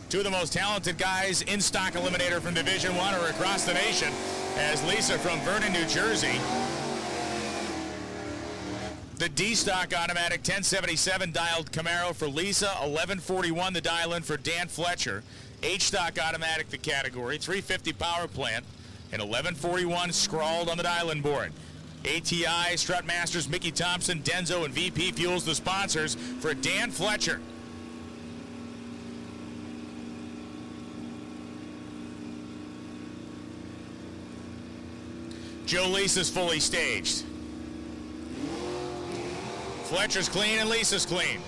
two of the most talented guys in stock eliminator from Division I or across the nation, as Lisa from Vernon, New Jersey. The D-Stock automatic 1077 dialed Camaro for Lisa, 1141 the dial-in for Dan Fletcher. H-Stock automatic the category, 350 power plant, and 1141 scrawled on the dial-in board. ATI, Strutmasters, Mickey Thompson, Denzo, and VP Fuels the sponsors for Dan Fletcher. Joe Lisa's fully staged. Fletcher's clean and Lisa's clean.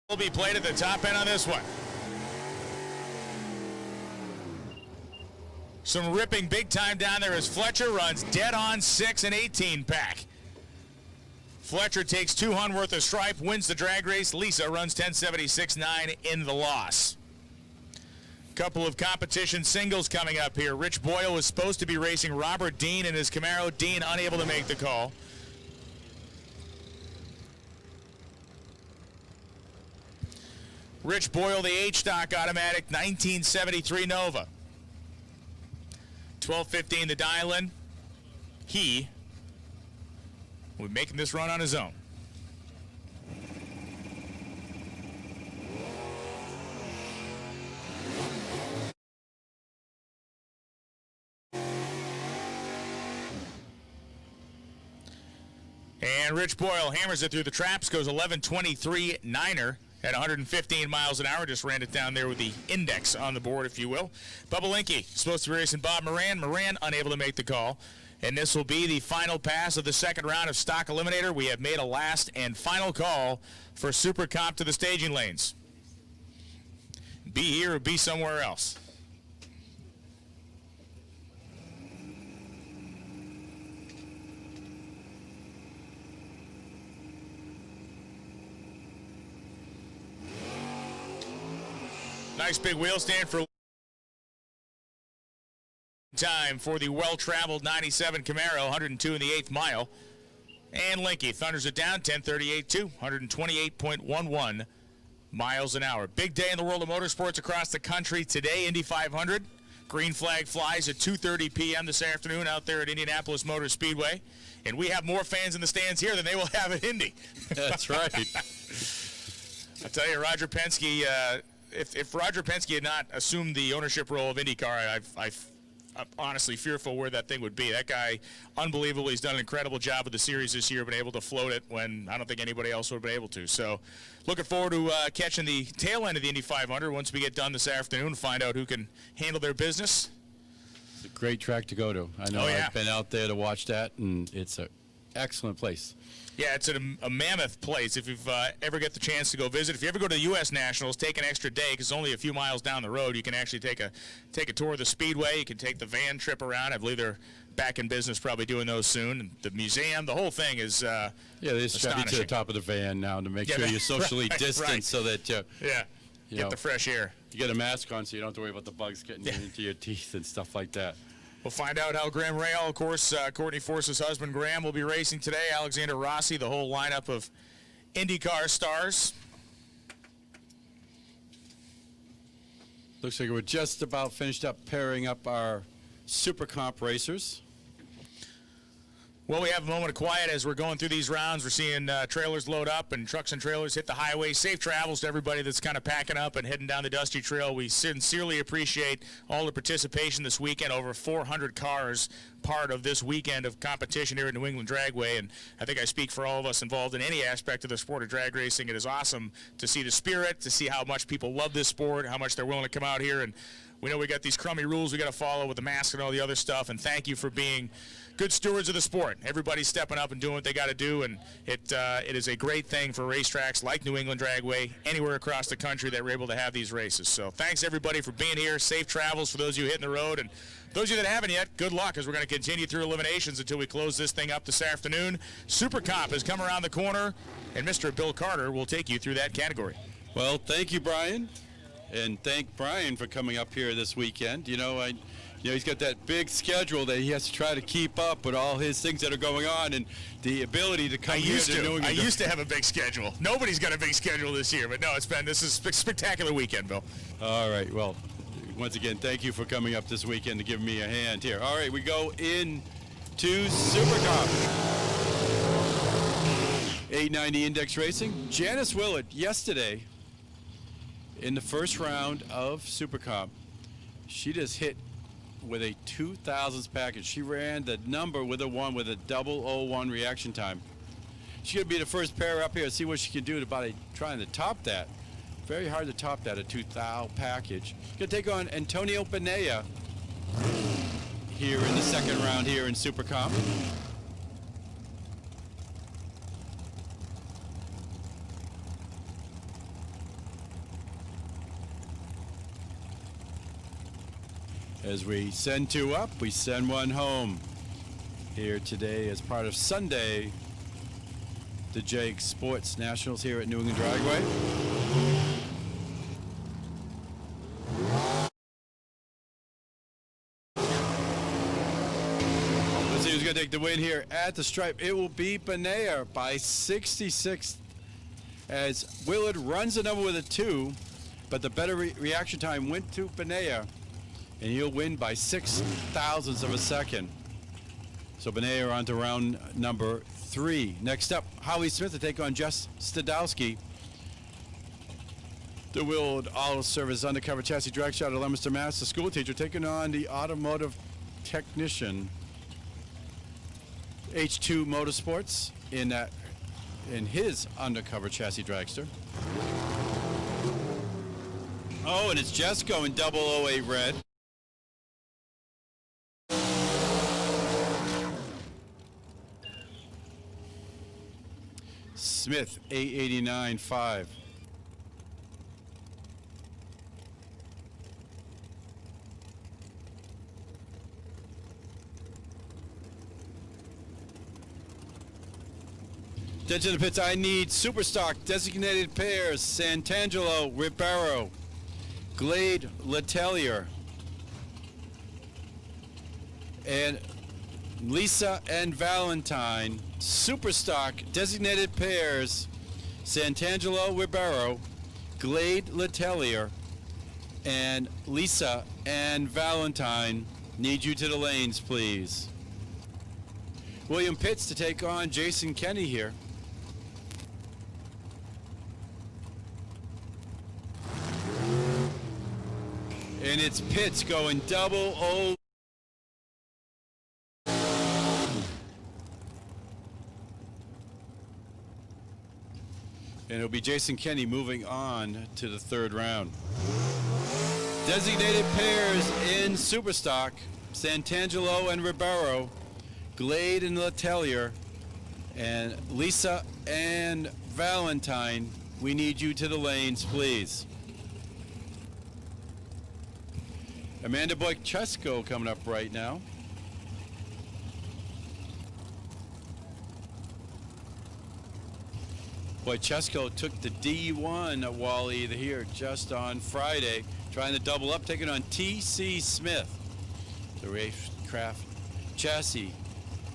Will be played at the top end on this one. Some ripping big time down there as Fletcher runs dead on 6 and 18 pack. Fletcher takes 200 worth of stripe, wins the drag race. Lisa runs 1076.9 in the loss. Couple of competition singles coming up here. Rich Boyle was supposed to be racing Robert Dean in his Camaro. Dean unable to make the call. Rich Boyle, the H-Stock Automatic 1973 Nova. 12:15 the dial-in. He will be making this run on his own. And Rich Boyle hammers it through the traps, goes 11:23 niner at 115 miles an hour. Just ran it down there with the index on the board, if you will. Bubba Linke supposed to be racing Bob Moran. Moran unable to make the call. And this will be the final pass of the second round of Stock Eliminator. We have made a last and final call for Super Comp to the staging lanes. Be here or be somewhere else. Nice big wheel stand for time for the well-traveled 97 Camaro, 102 in the 8th mile. And Linke thunders it down, 10:38.2, 128.11 miles an hour. Big day in the world of motorsports across the country today. Indy 500. Green flag flies at 2:30 p.m. this afternoon out there at Indianapolis Motor Speedway. And we have more fans in the stands here than they will have at Indy. That's right. I tell you, Roger Penske, if Roger Penske had not assumed the ownership role of IndyCar, I'm honestly fearful where that thing would be. That guy, unbelievably, has done an incredible job with the series this year, been able to float it when I don't think anybody else would have been able to. So looking forward to catching the tail end of the Indy 500 once we get done this afternoon, find out who can handle their business. It's a great track to go to. I know. Oh, yeah. I've been out there to watch that, and it's an excellent place. Yeah, it's a mammoth place. If you've ever get the chance to go visit, if you ever go to the U.S. Nationals, take an extra day because it's only a few miles down the road. You can actually take a tour of the Speedway. You can take the van trip around. I believe they're back in business, probably doing those soon. And the museum, the whole thing is yeah, they strap you to the top of the van now to make sure you're socially distanced so that you get the fresh air. You get a mask on so you don't have to worry about the bugs getting into your teeth and stuff like that. We'll find out how Graham Rahal, of course, Courtney Force's husband Graham, will be racing today. Alexander Rossi, the whole lineup of IndyCar stars. Looks like we're just about finished up pairing up our Super Comp racers. Well, we have a moment of quiet as we're going through these rounds. We're seeing trailers load up and trucks and trailers hit the highway. Safe travels to everybody that's kind of packing up and heading down the dusty trail. We sincerely appreciate all the participation this weekend. Over 400 cars part of this weekend of competition here at New England Dragway, and I think I speak for all of us involved in any aspect of the sport of drag racing. It is awesome to see the spirit, to see how much people love this sport, how much they're willing to come out here. And we know we got these crummy rules we got to follow with the mask and all the other stuff, and thank you for being good stewards of the sport. Everybody's stepping up and doing what they got to do, and it is a great thing for racetracks like New England Dragway, anywhere across the country that we're able to have these races. So thanks, everybody, for being here. Safe travels for those of you hitting the road, and those of you that haven't yet, good luck, as we're going to continue through eliminations until we close this thing up this afternoon. Super Comp has come around the corner, and Mr. Bill Carter will take you through that category. Well, thank you, Brian, and thank Brian for coming up here this weekend. You know, he's got that big schedule that he has to try to keep up with all his things that are going on, and the ability to come here to New England. I used to have a big schedule. Nobody's got a big schedule this year, but no, this is a spectacular weekend, Bill. All right, well, once again, thank you for coming up this weekend to give me a hand here. All right, we go into Super Comp. 890 Index Racing. Janice Willard, yesterday, in the first round of Super Comp, she just hit with a 2000s package. She ran the number with a 1 with a 001 reaction time. She's going to be the first pair up here to see what she can do about trying to top that. Very hard to top that, a 2000 package. Going to take on Antonio Pineda here in the second round here in Super Comp. As we send two up, we send one home here today as part of Sunday, the JAG Sports Nationals here at New England Dragway. Let's see who's going to take the win here at the stripe. It will be Benayer by 66 as Willard runs the number with a 2. but the better reaction time went to Benea, and he'll win by 0.06 of a second. So Benea on to round number 3. Next up, Howie Smith to take on Jess Stadowski. The Willard Auto Service undercover chassis drag shot of Leominster, Mass. The school teacher taking on the automotive technician. H2 Motorsports in his undercover chassis dragster. Oh, and it's Jess going 008 red. Smith 889.5. Dead to the pits, I need super stock designated pairs. Santangelo, Ribeiro, Glade, Letelier, and Lisa and Valentine. Super stock designated pairs. Santangelo, Ribeiro, Glade, Letelier, and Lisa and Valentine. Need you to the lanes, please. William Pitts to take on Jason Kenny here. And it's Pitts going 00. And it'll be Jason Kenny moving on to the 3rd round. Designated pairs in Superstock, Santangelo and Ribeiro, Glade and Letelier, and Lisa and Valentine. We need you to the lanes, please. Amanda Boychesko coming up right now. Boychesko took the D1 at Wally here just on Friday, trying to double up, taking on T.C. Smith, the Racecraft chassis,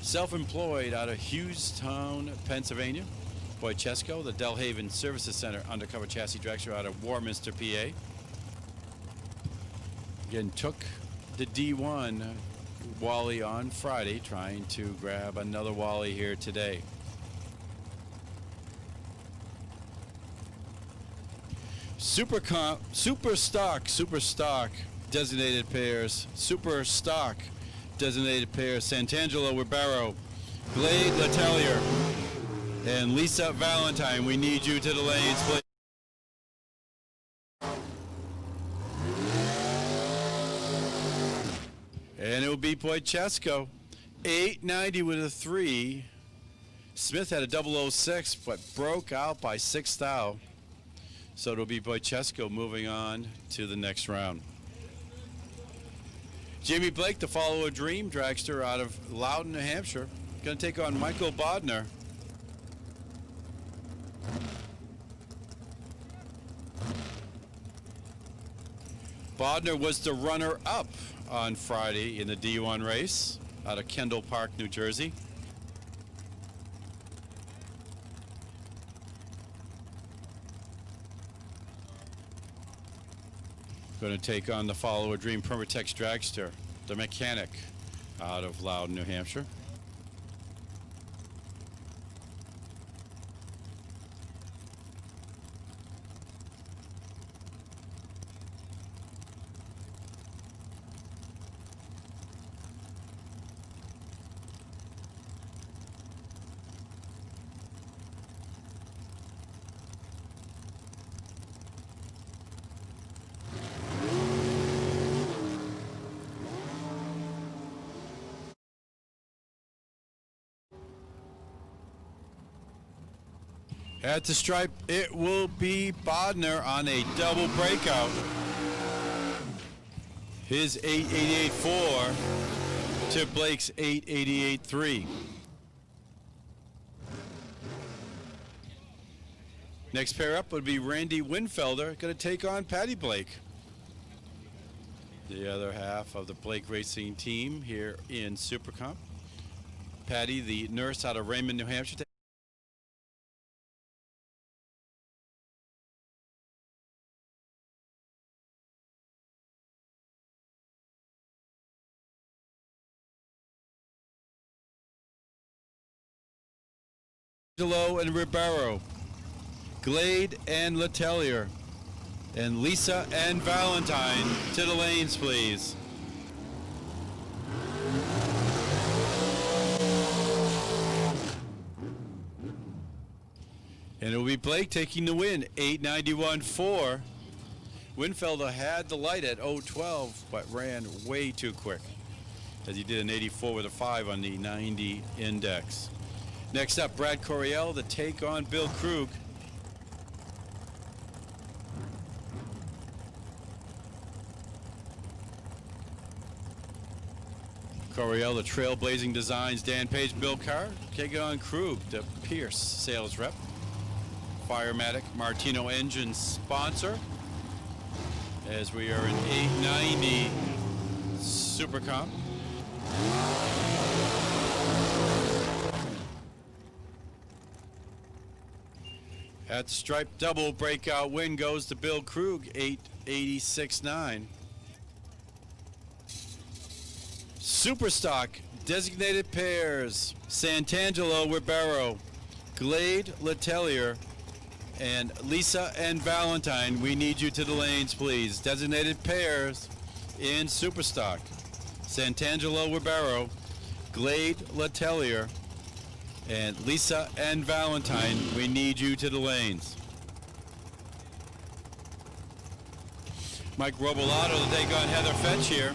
self-employed out of Hughestown, Pennsylvania. Boychesko, the Delhaven Services Center undercover chassis dragster out of Warminster, PA. Again, took the D1 Wally on Friday, trying to grab another Wally here today. Super stock designated pairs. Super stock designated pairs. Santangelo, Ribeiro, Glade, Letelier, and Lisa Valentine. We need you to the lanes, please. And it will be Boychesko, 890 with a 3. Smith had a 006, but broke out by 6 thou. So it'll be Boychesko moving on to the next round. Jamie Blake, the Follow a Dream dragster out of Loudon, New Hampshire, going to take on Michael Bodner. Bodner was the runner-up on Friday in the D1 race out of Kendall Park, New Jersey. Going to take on the Follow a Dream Permatex dragster, the Mechanic out of Loudon, New Hampshire. At the stripe, it will be Bodner on a double breakout. His 888.4 to Blake's 888.3. Next pair up would be Randy Winfelder, going to take on Patty Blake. The other half of the Blake Racing team here in Super Comp. Patty, the nurse out of Raymond, New Hampshire. Angelo and Ribeiro, Glade and Letelier, and Lisa and Valentine to the lanes, please. And it will be Blake taking the win, 891.4. Winfelder had the light at 012, but ran way too quick, as he did an 84 with a 5 on the 90 index. Next up, Brad Coryell to take on Bill Krug. Coryell, the Trailblazing Designs, Dan Page, Bill Carr, taking on Krug, the Pierce sales rep. Firematic Martino engine sponsor, as we are in 890 Supercomp. At Stripe double breakout win goes to Bill Krug, 886.9. Superstock designated pairs, Santangelo Ribeiro, Glade Letelier, and Lisa and Valentine. We need you to the lanes, please. Designated pairs in Superstock, Santangelo Ribeiro, Glade Letelier, and Lisa and Valentine. We need you to the lanes. Mike Robolato to take on Heather Fetch here.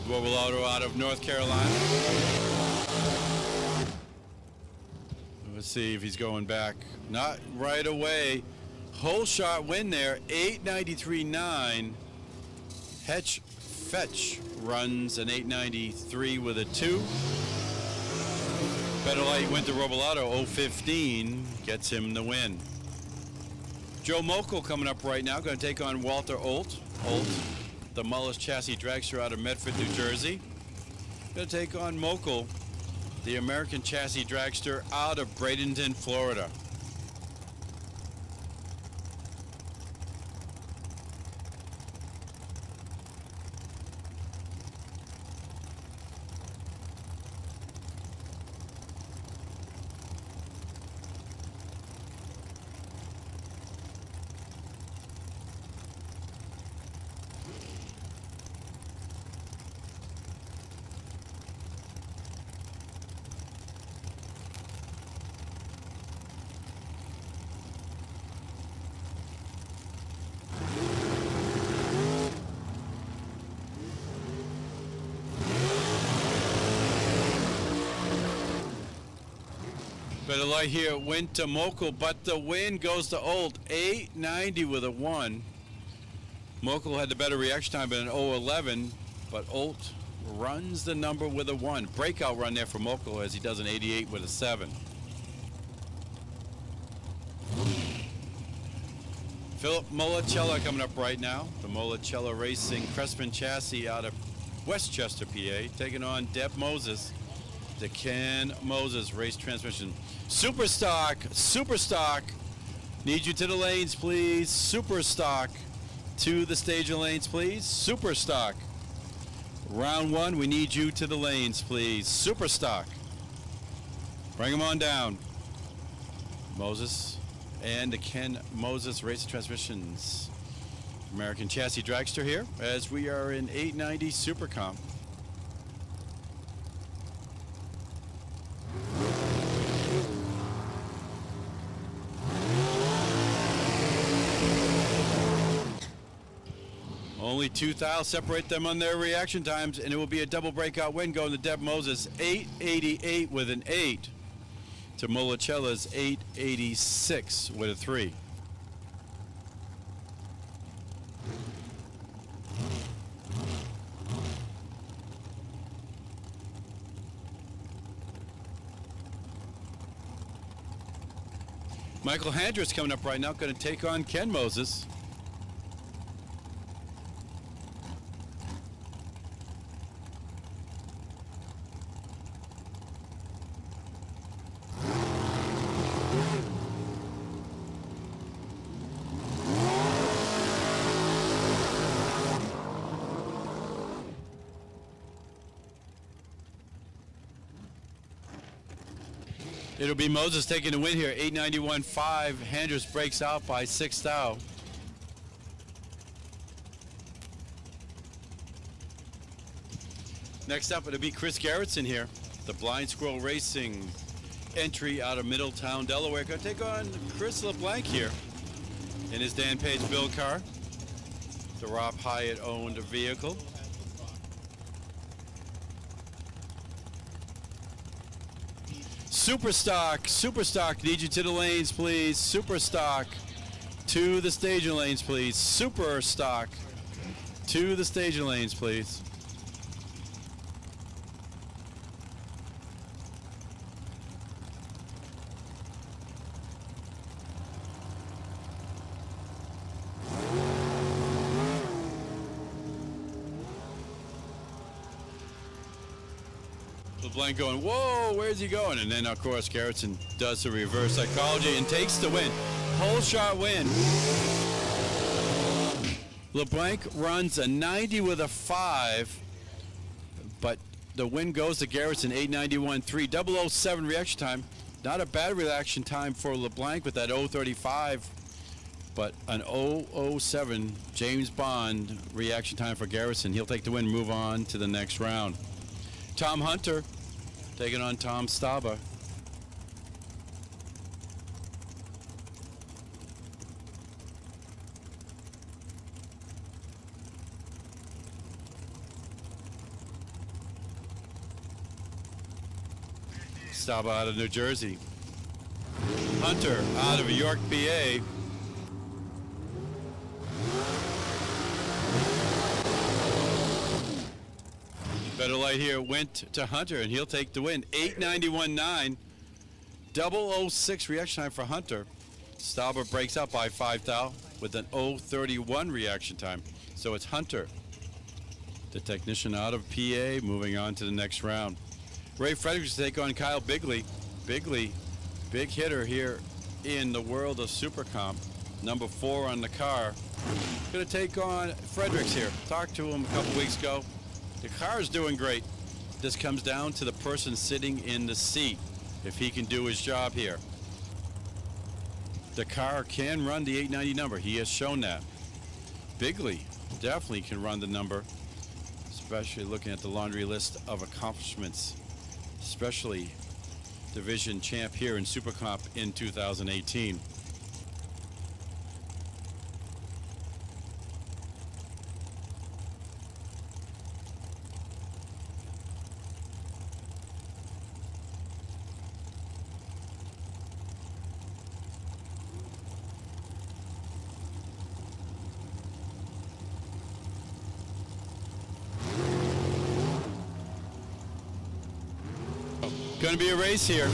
Robolato out of North Carolina. Let's see if he's going back. Not right away. Whole shot win there, 893.9. Fetch runs an 893 with a 2. Better Light went to Robolato, 015, gets him the win. Joe Mokel coming up right now, going to take on Walter Olt. Olt, the Mullis chassis dragster out of Medford, New Jersey. Going to take on Mokel, the American chassis dragster out of Bradenton, Florida. Better Light here went to Mokel, but the win goes to Olt, 890 with a 1. Mokel had the better reaction time, but an 011, but Olt runs the number with a 1. Breakout run there for Mokel as he does an 88 with a 7. Philip Mollicella coming up right now. The Mollicella Racing Crespin chassis out of Westchester, PA, taking on Deb Moses. The Ken Moses race transmission. Superstock. Need you to the lanes, please. Superstock to the stage lanes, please. Superstock. Round 1, we need you to the lanes, please. Superstock. Bring them on down. Moses and the Ken Moses race transmissions. American chassis dragster here as we are in 890 Supercomp. Only 2 thou separate them on their reaction times, and it will be a double breakout win going to Deb Moses, 888 with an 8 to Mollicella's 886 with a 3. Michael Handris coming up right now, going to take on Ken Moses. It'll be Moses taking the win here. 891.5. Handers breaks out by 6 thou. Next up, it'll be Chris Garrettson here. The Blind Squirrel Racing entry out of Middletown, Delaware. Going to take on Chris LeBlanc here in his Dan Page build car. The Rob Hyatt owned vehicle. Super stock, need you to the lanes, please. Super stock, to the staging lanes, please. Super stock, to the staging lanes, please. LeBlanc going, whoa, where's he going? And then, of course, Garrettson does the reverse psychology and takes the win. Whole shot win. LeBlanc runs a 90 with a 5, but the win goes to Garrettson, 891.3. 007 reaction time. Not a bad reaction time for LeBlanc with that 035, but an 007 James Bond reaction time for Garrettson. He'll take the win, move on to the next round. Tom Hunter taking on Tom Staba. Staba out of New Jersey. Hunter out of York, PA. Better light here went to Hunter, and he'll take the win. 891.9. 006 reaction time for Hunter. Stauber breaks out by 5 thou with an 031 reaction time. So it's Hunter, the technician out of PA, moving on to the next round. Ray Fredericks to take on Kyle Bigley. Bigley, big hitter here in the world of Super Comp. Number 4 on the car. Going to take on Fredericks here. Talked to him a couple weeks ago. The car is doing great. This comes down to the person sitting in the seat, if he can do his job here. The car can run the 890 number. He has shown that. Bigley definitely can run the number, especially looking at the laundry list of accomplishments, especially division champ here in Super Comp in 2018. Going to be a race here.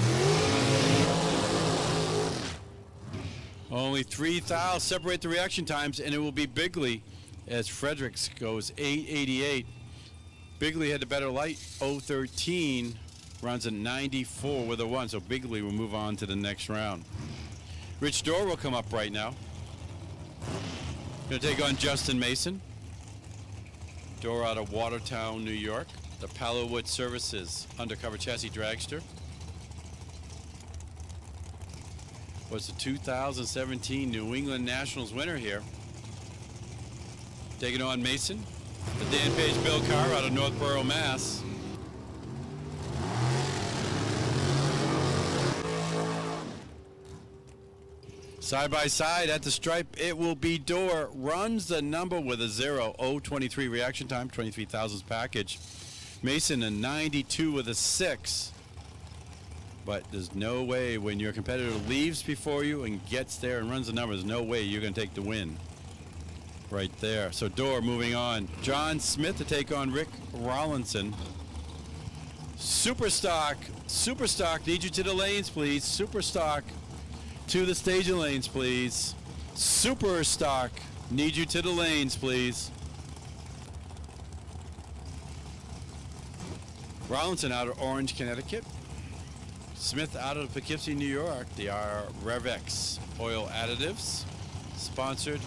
Only 3 thou separate the reaction times, and it will be Bigley as Fredericks goes 888. Bigley had the better light, 013, runs a 94 with a 1, so Bigley will move on to the next round. Rich Dorr will come up right now. Going to take on Justin Mason. Dorr out of Watertown, New York. The Palowood Services undercover chassis dragster. Was the 2017 New England Nationals winner here. Taking on Mason, the Dan Page build car out of Northborough, Mass. Side by side at the stripe, it will be Dorr. Runs the number with a 0.023 reaction time, 23 thousandths package. Mason a 92 with a 6. But there's no way when your competitor leaves before you and gets there and runs the number, there's no way you're going to take the win. Right there. So Dorr moving on. John Smith to take on Rick Rollinson. Super stock, need you to the lanes, please. Super stock, to the staging lanes, please. Super stock, need you to the lanes, please. Rollinson out of Orange, Connecticut. Smith out of Poughkeepsie, New York. They are Revex Oil Additives. Sponsored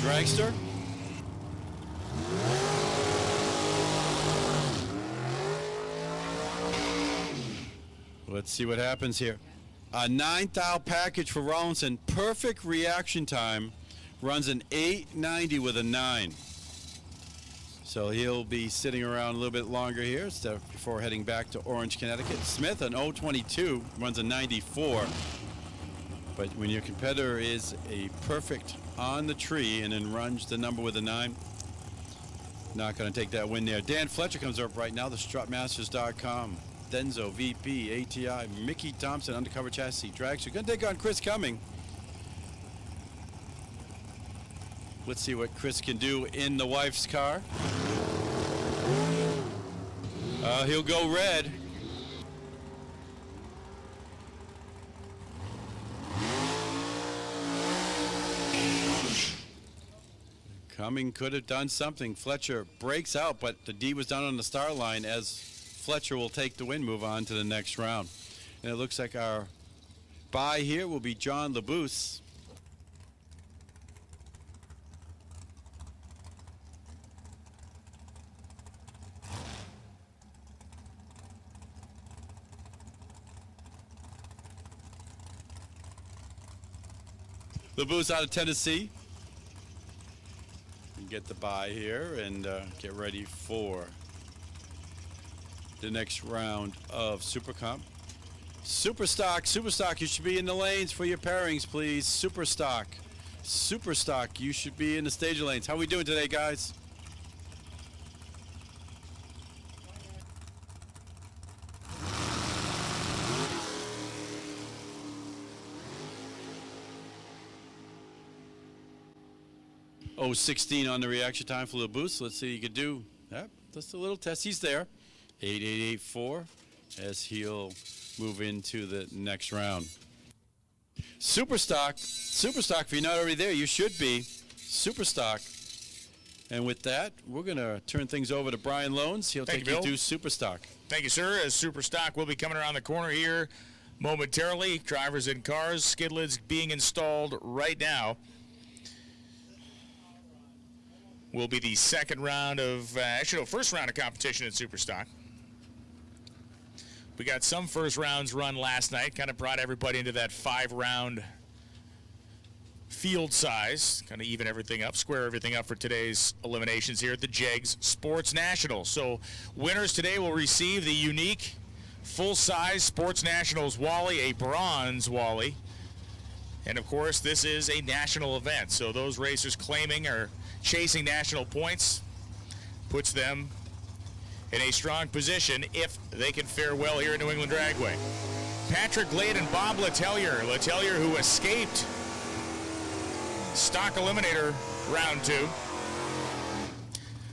dragster. Let's see what happens here. A 9th package for Rollinson. Perfect reaction time. Runs an 890 with a 9. So he'll be sitting around a little bit longer here before heading back to Orange, Connecticut. Smith, an 022, runs a 94. But when your competitor is a perfect on the tree and then runs the number with a 9, not going to take that win there. Dan Fletcher comes up right now, the strutmasters.com. Denzo, VP, ATI, Mickey Thompson, undercover chassis, drags. You're going to take on Chris Cumming. Let's see what Chris can do in the wife's car. He'll go red. Cumming could have done something. Fletcher breaks out, but the D was down on the start line as Fletcher will take the win, move on to the next round. And it looks like our bye here will be John Labuse. Labuse out of Tennessee. Get the bye here and get ready for the next round of Super Comp. Superstock, you should be in the lanes for your pairings, please. Superstock, you should be in the stage lanes. How are we doing today, guys? Oh, 16 on the reaction time for Labuse. Let's see what you could do. Yep, just a little test. He's there. 8884 as he'll move into the next round. Superstock, if you're not already there, you should be. Superstock. And with that, we're going to turn things over to Brian Loans. He'll take you through Superstock. Thank you, sir. As Superstock will be coming around the corner here momentarily. Drivers in cars, skid lids being installed right now. Will be the second round of, first round of competition in Superstock. We got some first rounds run last night, kind of brought everybody into that 5-round field size, kind of even everything up, square everything up for today's eliminations here at the JEGS Sports Nationals. So winners today will receive the unique full-size Sports Nationals Wally, a bronze Wally. And of course, this is a national event, so those racers claiming or chasing national points puts them in a strong position if they can fare well here at New England Dragway. Patrick Glade and Bob Letelier who escaped stock eliminator round 2,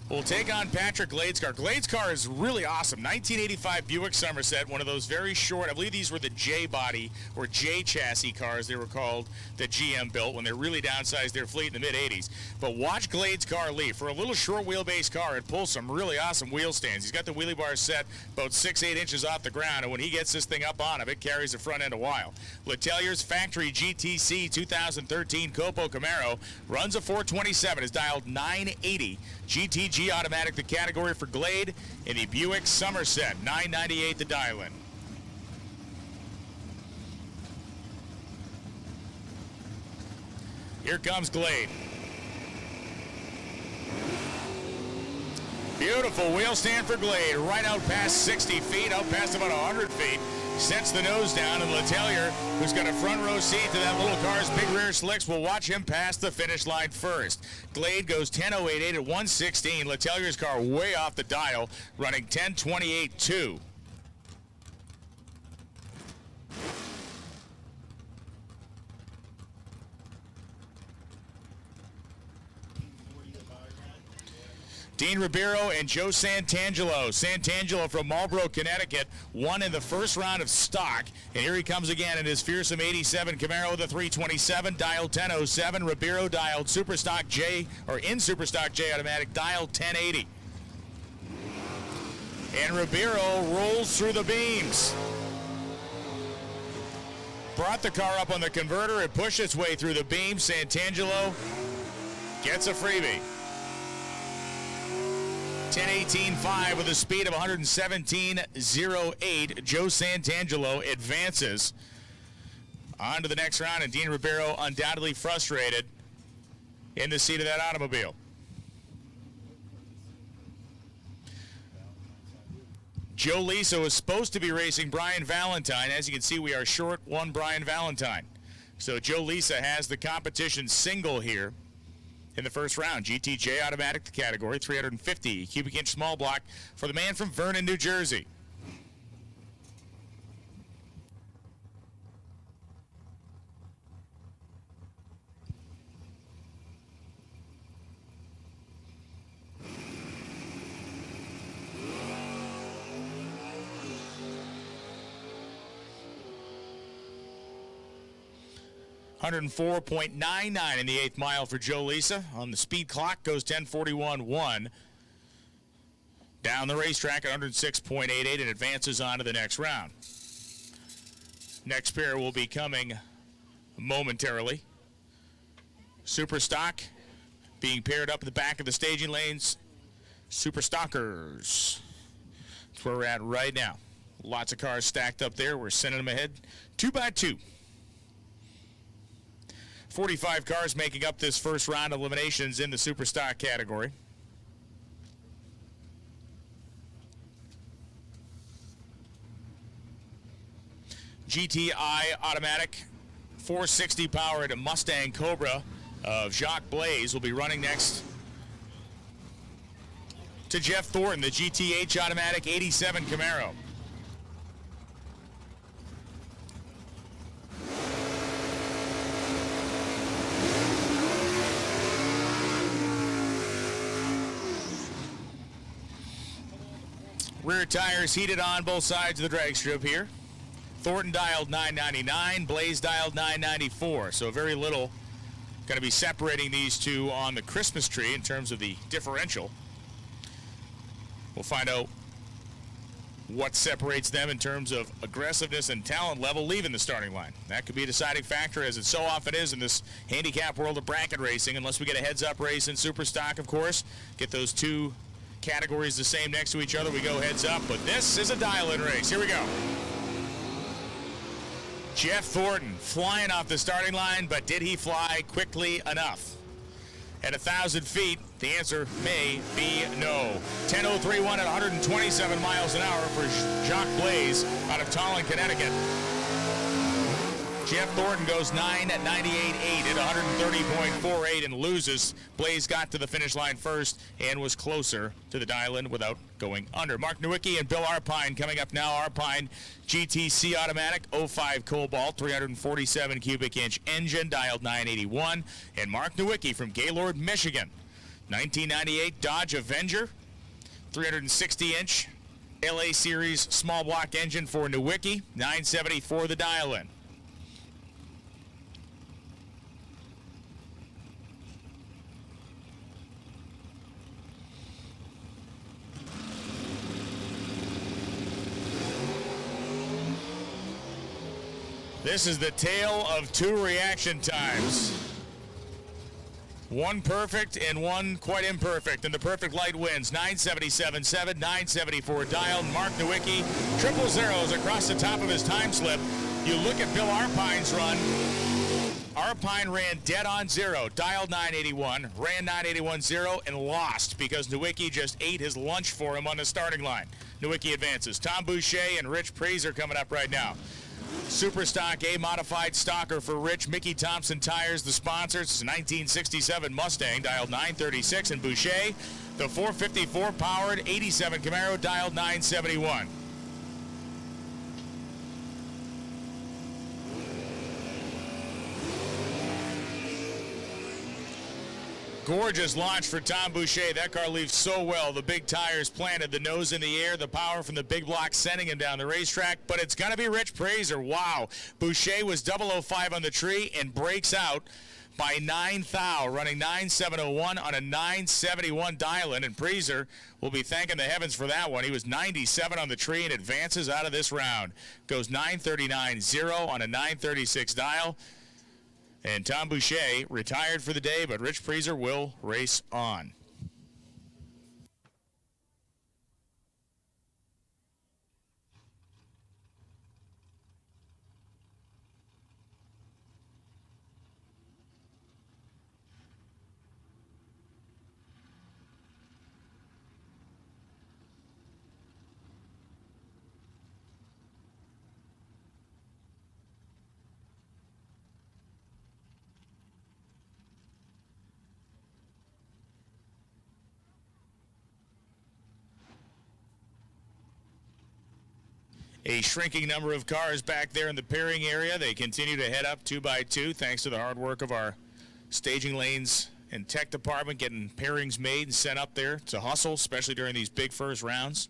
will take on Patrick Glade's car. Glade's car is really awesome. 1985 Buick Somerset, one of those very short, I believe these were the J body or J chassis cars they were called, that GM built when they really downsized their fleet in the mid-80s. But watch Glade's car leave. For a little short wheelbase car, it pulls some really awesome wheel stands. He's got the wheelie bar set about 6-8 inches off the ground, and when he gets this thing up on him, it carries the front end a while. Letelier's factory GTC 2013 Copo Camaro runs a 427, is dialed 980. GTG automatic, the category for Glade, in the Buick Somerset, 998 the dial-in. Here comes Glade. Beautiful wheel stand for Glade, right out past 60 feet, out past about 100 feet. Sets the nose down, and Letelier, who's got a front row seat to that little car's big rear slicks, will watch him pass the finish line first. Glade goes 10.088 at 116. Letelier's car way off the dial, running 10.28.2. Dean Ribeiro and Joe Santangelo. Santangelo from Marlboro, Connecticut, won in the first round of stock. And here he comes again in his fearsome 87 Camaro with a 327, dialed 1007. Ribeiro dialed Superstock J, or in Superstock J automatic, dialed 1080. And Ribeiro rolls through the beams. Brought the car up on the converter. It pushed its way through the beams. Santangelo gets a freebie. 10:18.5 with a speed of 117.08. Joe Santangelo advances on to the next round, and Dean Ribeiro undoubtedly frustrated in the seat of that automobile. Joe Lisa was supposed to be racing Brian Valentine. As you can see, we are short one Brian Valentine. So Joe Lisa has the competition single here in the first round. GTJ automatic category, 350 cubic inch small block for the man from Vernon, New Jersey. .99 in the 8th mile for Joe Lisa. On the speed clock goes 10:41.1. Down the racetrack at 106.88 and advances on to the next round. Next pair will be coming momentarily. Super Stock being paired up in the back of the staging lanes. Super Stockers. That's where we're at right now. Lots of cars stacked up there. We're sending them ahead 2 by 2. 45 cars making up this first round of eliminations in the Super Stock category. GTI automatic 460 powered Mustang Cobra of Jacques Blaze will be running next to Jeff Thornton, the GTH automatic 87 Camaro. Rear tires heated on both sides of the drag strip here. Thornton dialed 999, Blaze dialed 994, so very little going to be separating these two on the Christmas tree in terms of the differential. We'll find out what separates them in terms of aggressiveness and talent level leaving the starting line. That could be a deciding factor, as it so often is in this handicap world of bracket racing, unless we get a heads-up race in Super Stock, of course. Get those two categories the same next to each other, we go heads up, but this is a dial-in race. Here we go. Jeff Thornton flying off the starting line, but did he fly quickly enough? At 1,000 feet, the answer may be no. 10:03.1 at 127 miles an hour for Jacques Blaze out of Tallinn, Connecticut. Jeff Thornton goes 9 at 98.8 at 130.48 and loses. Blaze got to the finish line first and was closer to the dial-in without going under. Mark Nowicki and Bill Arpine coming up now. Arpine GTC automatic 05 Cobalt 347 cubic inch engine, dialed 981. And Mark Nowicki from Gaylord, Michigan, 1998 Dodge Avenger 360 inch LA Series small block engine for Nowicki, 970 for the dial-in. This is the tale of two reaction times. One perfect and one quite imperfect, and the perfect light wins. 977.7, 974 dialed. Mark Nowicki, triple zeros across the top of his time slip. You look at Bill Arpine's run. Arpine ran dead on zero, dialed 981, ran 981.0, and lost because Nowicki just ate his lunch for him on the starting line. Nowicki advances. Tom Boucher and Rich Prees are coming up right now. Super Stock A modified stocker for Rich. Mickey Thompson Tires, the sponsors. It's a 1967 Mustang, dialed 936, and Boucher, the 454 powered 87 Camaro, dialed 971. Gorgeous launch for Tom Boucher. That car leaves so well. The big tires planted, the nose in the air, the power from the big block sending him down the racetrack. But it's going to be Rich Praiser. Wow. Boucher was 005 on the tree and breaks out by 9 thou, running 9.701 on a 9.71 dial-in. And Praiser will be thanking the heavens for that one. He was 97 on the tree and advances out of this round. Goes 9.39.0 on a 9.36 dial. And Tom Boucher retired for the day, but Rich Praiser will race on. a shrinking number of cars back there in the pairing area. They continue to head up 2 by 2 thanks to the hard work of our staging lanes and tech department getting pairings made and sent up there. It's a hustle, especially during these big first rounds.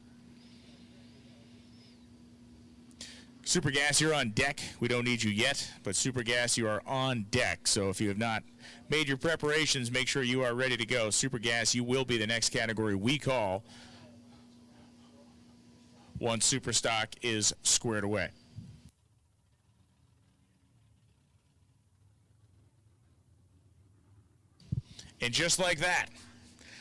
Super Gas, you're on deck. We don't need you yet, but Super Gas, you are on deck. So if you have not made your preparations, make sure you are ready to go. Super Gas, you will be the next category we call once Super Stock is squared away. And just like that,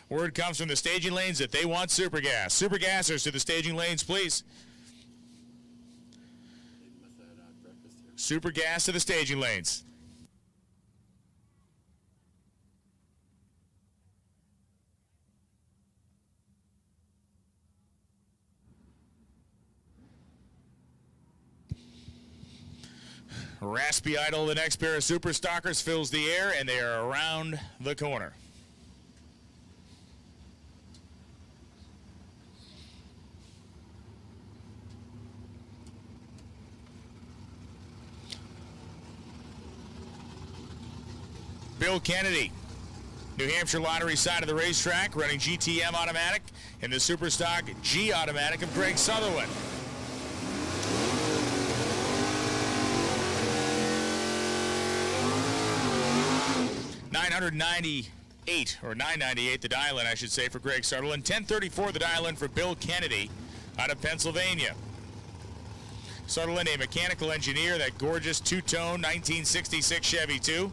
word comes from the staging lanes that they want Super Gas. Super Gassers to the staging lanes, please. Super Gas to the staging lanes. Raspy Idol, the next pair of Super Stockers, fills the air, and they are around the corner. Bill Kennedy, New Hampshire Lottery side of the racetrack, running GTM automatic and the Superstock G automatic of Greg Sutherland. $998 or $998 the dial-in, I should say, for Greg Sutherland. $1034 the dial-in for Bill Kennedy out of Pennsylvania. Sutherland, a mechanical engineer, that gorgeous two-tone 1966 Chevy 2.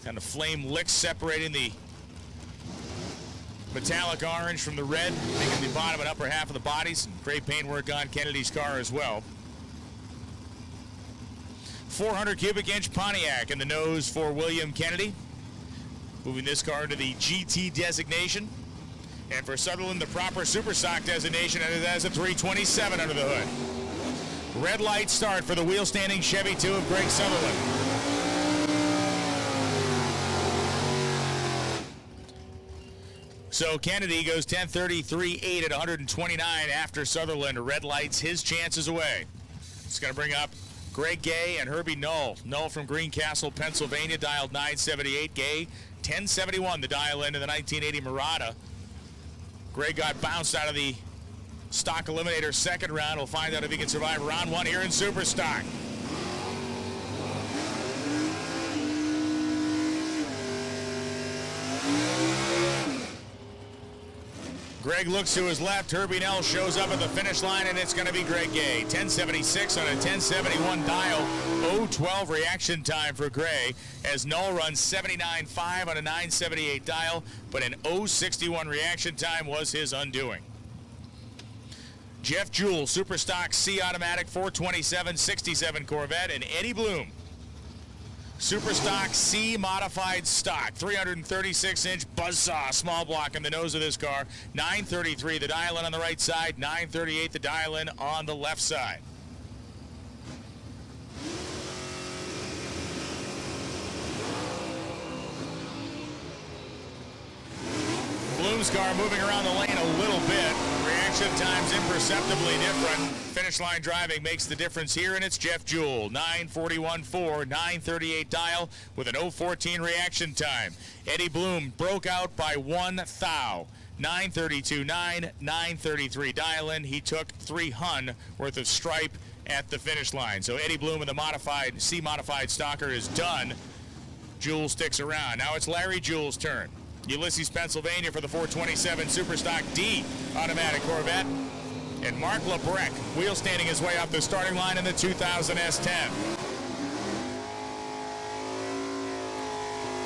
Kind of flame licks separating the metallic orange from the red, making the bottom and upper half of the bodies. And great paintwork on Kennedy's car as well. 400 cubic inch Pontiac in the nose for William Kennedy. Moving this car to the GT designation. And for Sutherland, the proper Super Stock designation, and it has a 327 under the hood. Red light start for the wheel standing Chevy 2 of Greg Sutherland. So Kennedy goes 10:33.8 at 129 after Sutherland red lights his chances away. It's going to bring up Greg Gay and Herbie Null. Null from Greencastle, Pennsylvania, dialed 978. Gay, 1071, the dial into the 1980 Murata. Greg got bounced out of the stock eliminator second round. We'll find out if he can survive round one here in Super Stock. Greg looks to his left. Herbie Nell shows up at the finish line, and it's going to be Greg Gay. 1076 on a 1071 dial. 012 reaction time for Gray as Null runs 79.5 on a 978 dial, but an 061 reaction time was his undoing. Jeff Jewell, Super Stock C automatic 427-67 Corvette, and Eddie Bloom, Super Stock C modified stock, 336-inch buzzsaw small block in the nose of this car. 933 the dial-in on the right side, 938 the dial-in on the left side. Bloom's car moving around the lane a little bit. Reaction times imperceptibly different. Finish line driving makes the difference here, and it's Jeff Jewell. 941.4, 938 dial with an 014 reaction time. Eddie Bloom broke out by 1 thou. 932.9, 933 dial in. He took 3 hun worth of stripe at the finish line. So Eddie Bloom in the modified C modified stalker is done. Jewell sticks around. Now it's Larry Jewell's turn. Ulysses, Pennsylvania for the 427 Super Stock D automatic Corvette. And Mark Lebrecht wheel standing his way up the starting line in the 2000 S10.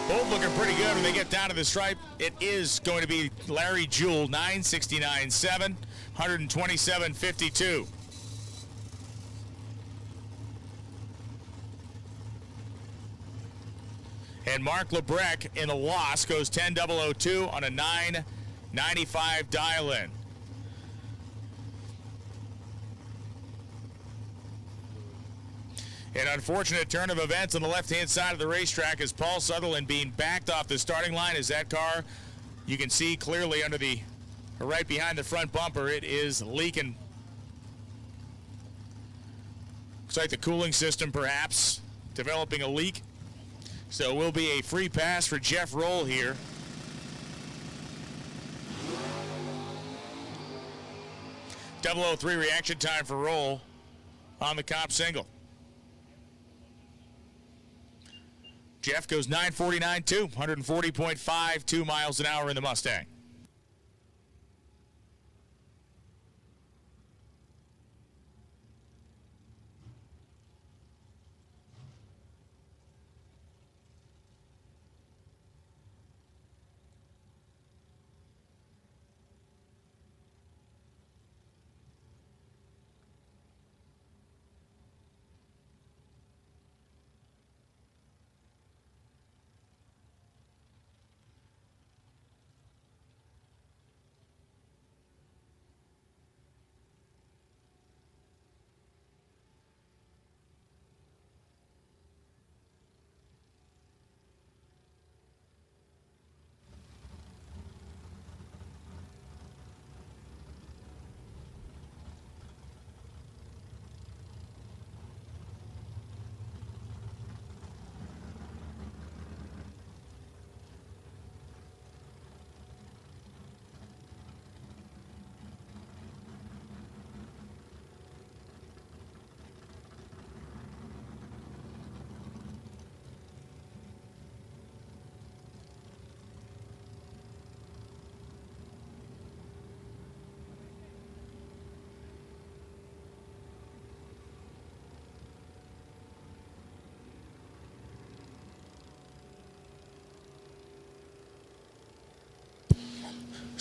Both looking pretty good when they get down to the stripe. It is going to be Larry Jewell, 969.7, 127.52. And Mark Lebrecht in the loss goes 10.002 on a 995 dial-in. An unfortunate turn of events on the left-hand side of the racetrack is Paul Sutherland being backed off the starting line as that car, you can see clearly under the, right behind the front bumper, it is leaking Looks like the cooling system perhaps developing a leak. So it will be a free pass for Jeff Roll here. .003 reaction time for Roll on the comp single. Jeff goes 9:49.2, 140.52 miles an hour in the Mustang.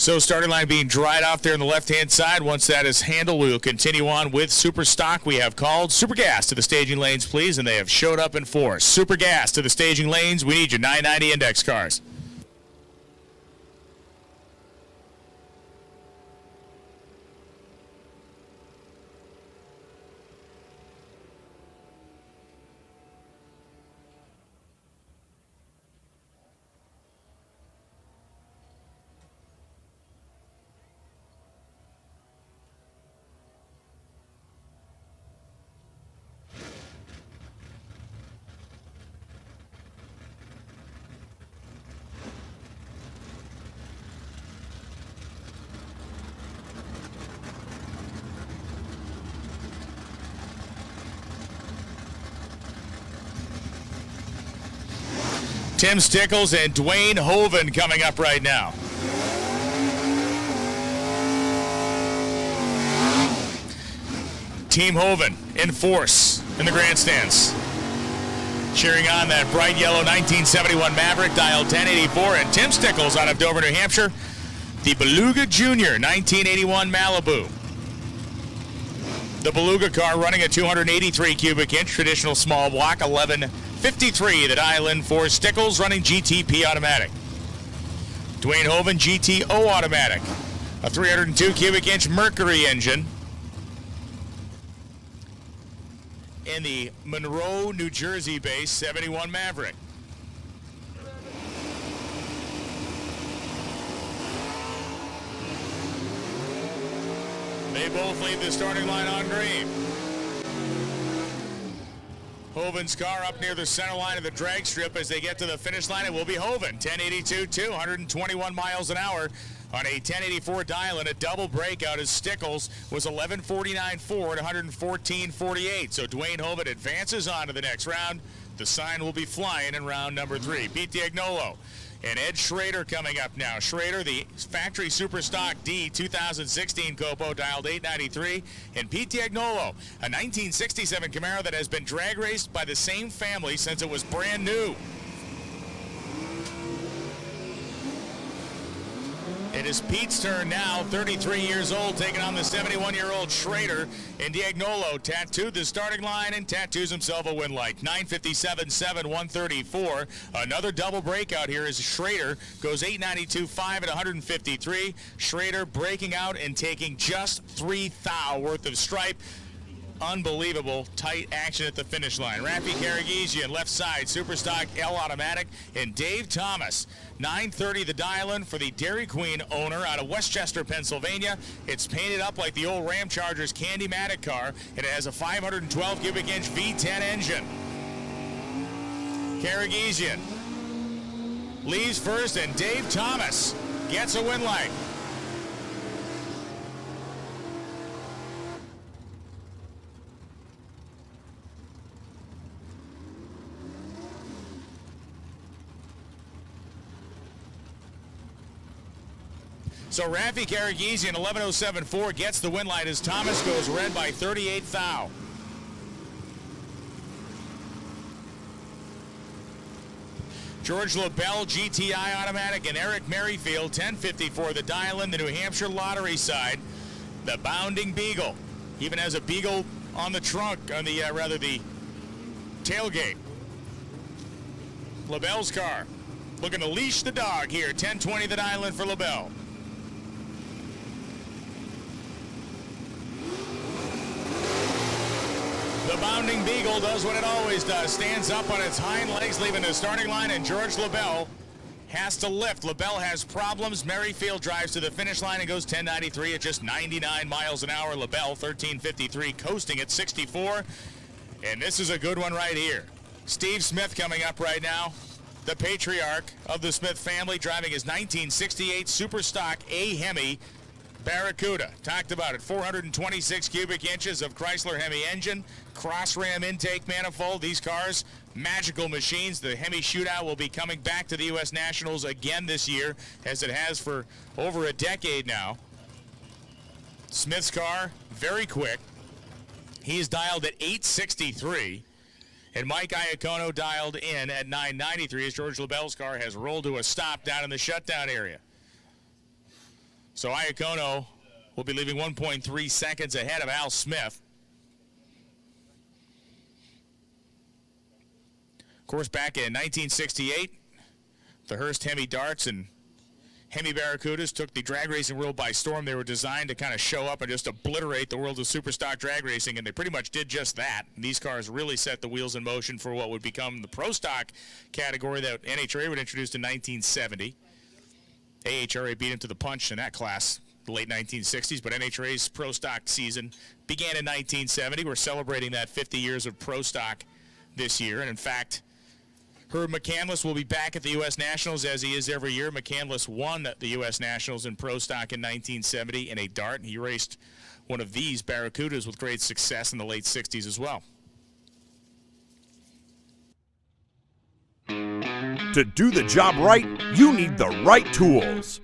So starting line being dried off there on the left-hand side. Once that is handled, we will continue on with Super Stock. We have called Super Gas to the staging lanes, please, and they have showed up in force. Super Gas to the staging lanes. We need your 990 index cars. Tim Stickles and Dwayne Hoven coming up right now. Team Hoven in force in the grandstands. Cheering on that bright yellow 1971 Maverick, dial 1084, and Tim Stickles out of Dover, New Hampshire. The Beluga Junior 1981 Malibu. The Beluga car running a 283 cubic inch traditional small block, 1153. The dial in for Stickles running GTP automatic. Dwayne Hoven GTO automatic, a 302 cubic inch Mercury engine. In the Monroe, New Jersey based 71 Maverick. They both leave the starting line on green. Hoven's car up near the center line of the drag strip. As they get to the finish line, it will be Hoven. 1082.2, 121 miles an hour on a 1084 dial, and a double breakout as Stickles was 1149.4 at 114.48. So Dwayne Hoven advances on to the next round. The sign will be flying in round number 3. Pete Diagnolo and Ed Schrader coming up now. Schrader, the factory super stock D 2016 Copo, dialed 893. And Pete Diagnolo, a 1967 Camaro that has been drag raced by the same family since it was brand new. It is Pete's turn now, 33 years old, taking on the 71-year-old Schrader. And Diagnolo tattooed the starting line and tattoos himself a win like 957.7, 134. Another double breakout here as Schrader goes 892.5 at 153. Schrader breaking out and taking just 3 thou worth of stripe. unbelievable tight action at the finish line. Rafi Karagizian, left side, Superstock L Automatic, and Dave Thomas. 9:30 the dial-in for the Dairy Queen owner out of Westchester, Pennsylvania. It's painted up like the old Ram Chargers Candy-Matic car, and it has a 512 cubic inch V10 engine. Karagizian leaves first, and Dave Thomas gets a win light. So Rafi Karagizian, 11:07.4, gets the win light as Thomas goes red by 38 thou. George LaBelle, GTI Automatic, and Eric Merrifield, 10:54 the dial-in, the New Hampshire Lottery side. The Bounding Beagle even has a beagle on the trunk, on the the tailgate. LaBelle's car looking to leash the dog here. 10:20 the dial-in for LaBelle. The Bounding Beagle does what it always does, stands up on its hind legs, leaving the starting line, and George LaBelle has to lift. LaBelle has problems. Merrifield drives to the finish line and goes 10:93 at just 99 miles an hour. LaBelle, 13:53, coasting at 64. And this is a good one right here. Steve Smith coming up right now, the patriarch of the Smith family, driving his 1968 Superstock A Hemi Barracuda. Talked about it. 426 cubic inches of Chrysler Hemi engine, cross ram intake manifold. These cars, magical machines. The Hemi Shootout will be coming back to the U.S. Nationals again this year, as it has for over a decade now. Smith's car, very quick. He's dialed at 863. And Mike Iacono dialed in at 993 as George LaBelle's car has rolled to a stop down in the shutdown area. So Iacono will be leaving 1.3 seconds ahead of Al Smith. Of course, back in 1968, the Hurst Hemi Darts and Hemi Barracudas took the drag racing world by storm. They were designed to kind of show up and just obliterate the world of superstock drag racing, and they pretty much did just that. These cars really set the wheels in motion for what would become the pro stock category that NHRA would introduce in 1970. AHRA beat him to the punch in that class the late 1960s, but NHRA's pro stock season began in 1970. We're celebrating that 50 years of pro stock this year, and in fact, Herb McCandless will be back at the U.S. Nationals as he is every year. McCandless won the U.S. Nationals in pro stock in 1970 in a dart. He raced one of these Barracudas with great success in the late 60s as well. To do the job right, you need the right tools.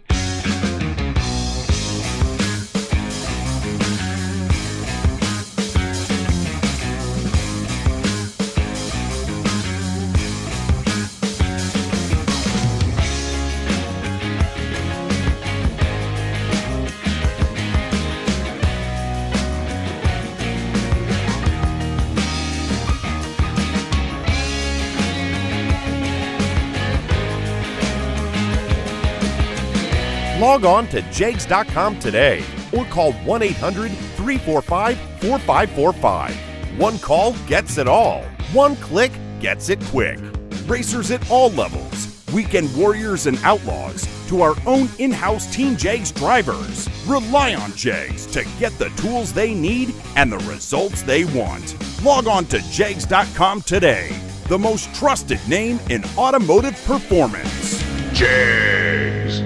Log on to jegs.com today or call 1-800-345-4545. One call gets it all. One click gets it quick. Racers at all levels, weekend warriors and outlaws, to our own in-house Team Jegs drivers. Rely on Jegs to get the tools they need and the results they want. Log on to jegs.com today, the most trusted name in automotive performance. Jegs.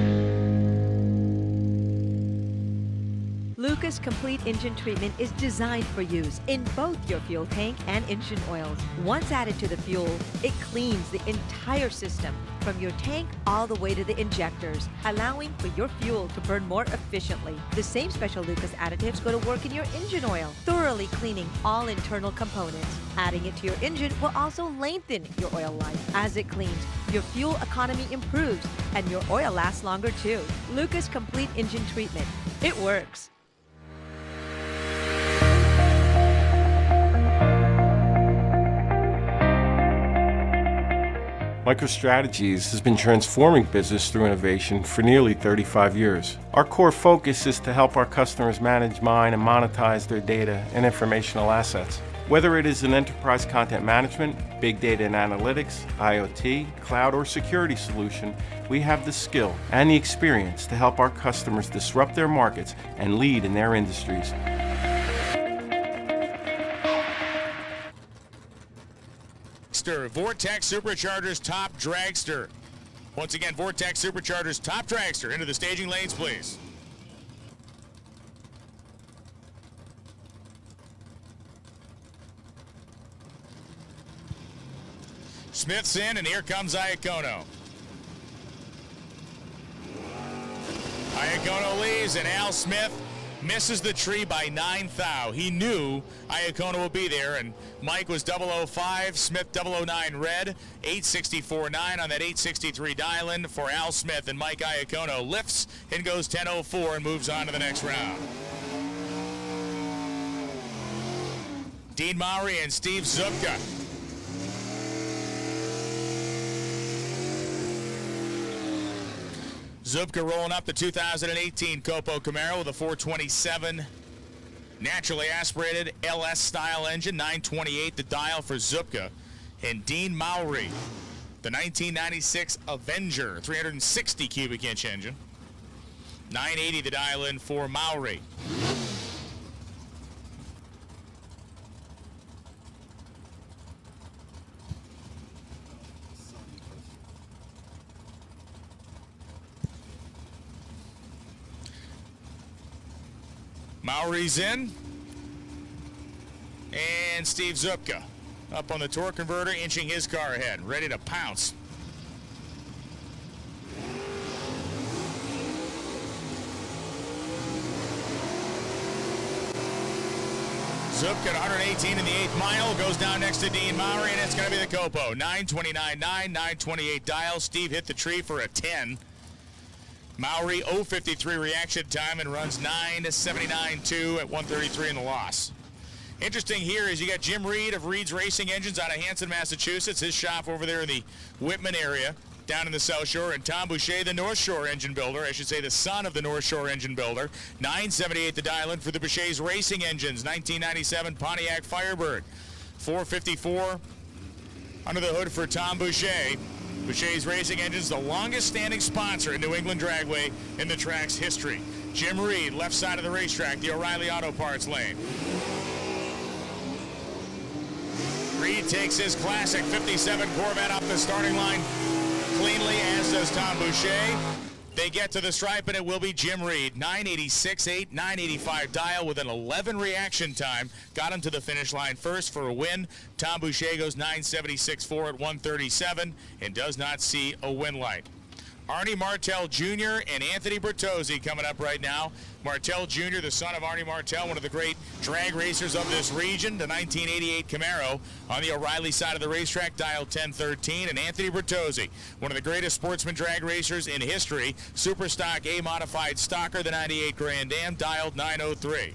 Lucas Complete Engine Treatment is designed for use in both your fuel tank and engine oils. Once added to the fuel, it cleans the entire system from your tank all the way to the injectors, allowing for your fuel to burn more efficiently. The same special Lucas additives go to work in your engine oil, thoroughly cleaning all internal components. Adding it to your engine will also lengthen your oil life. As it cleans, your fuel economy improves and your oil lasts longer too. Lucas Complete Engine Treatment. It works. MicroStrategies has been transforming business through innovation for nearly 35 years. Our core focus is to help our customers manage, mine, and monetize their data and informational assets. Whether it is an enterprise content management, big data and analytics, IoT, cloud, or security solution, we have the skill and the experience to help our customers disrupt their markets and lead in their industries. Vortex Superchargers top dragster. Once again, Vortex Superchargers top dragster. Into the staging lanes, please. Smith's in, and here comes Iacono. Iacono leaves, and Al Smith misses the tree by 9 thou. He knew Iacono would be there, and Mike was 005, Smith 009 red, 864.9 on that 863 dial-in for Al Smith, and Mike Iacono lifts and goes 10:04 and moves on to the next round. Dean Mowry and Steve Zupka. Zupka rolling up the 2018 Copo Camaro with a 427 naturally aspirated LS style engine, 928 the dial for Zupka. And Dean Mowry, the 1996 Avenger, 360 cubic inch engine, 980 the dial in for Mowry. Mowry's in, and Steve Zupka up on the torque converter, inching his car ahead, ready to pounce. Zupka at 118 in the 8th mile, goes down next to Dean Mowry, and it's going to be the Copo. 929.9, 928 dial. Steve hit the tree for a 10. Mowry 0.53 reaction time and runs 9.79.2 at 133 in the loss. Interesting here is you got Jim Reed of Reed's Racing Engines out of Hanson, Massachusetts, his shop over there in the Whitman area down in the South Shore, and Tom Boucher, the North Shore engine builder, I should say the son of the North Shore engine builder. 9.78 the dial-in for the Boucher's Racing Engines, 1997 Pontiac Firebird. 4.54 under the hood for Tom Boucher. Boucher's Racing Engines, the longest standing sponsor in New England Dragway in the track's history. Jim Reed, left side of the racetrack, the O'Reilly Auto Parts lane. Reed takes his classic 57 Corvette up the starting line cleanly, as does Tom Boucher. They get to the stripe, and it will be Jim Reed. 986.8, 985 dial with an 11 reaction time. Got him to the finish line first for a win. Tom Boucher goes 976.4 at 137 and does not see a win light. Arnie Martell Jr. and Anthony Bertozzi coming up right now. Martell Jr., the son of Arnie Martell, one of the great drag racers of this region, the 1988 Camaro on the O'Reilly side of the racetrack, dialed 1013. And Anthony Bertozzi, one of the greatest sportsman drag racers in history, super stock A-modified stocker, the 98 Grand Am, dialed 903.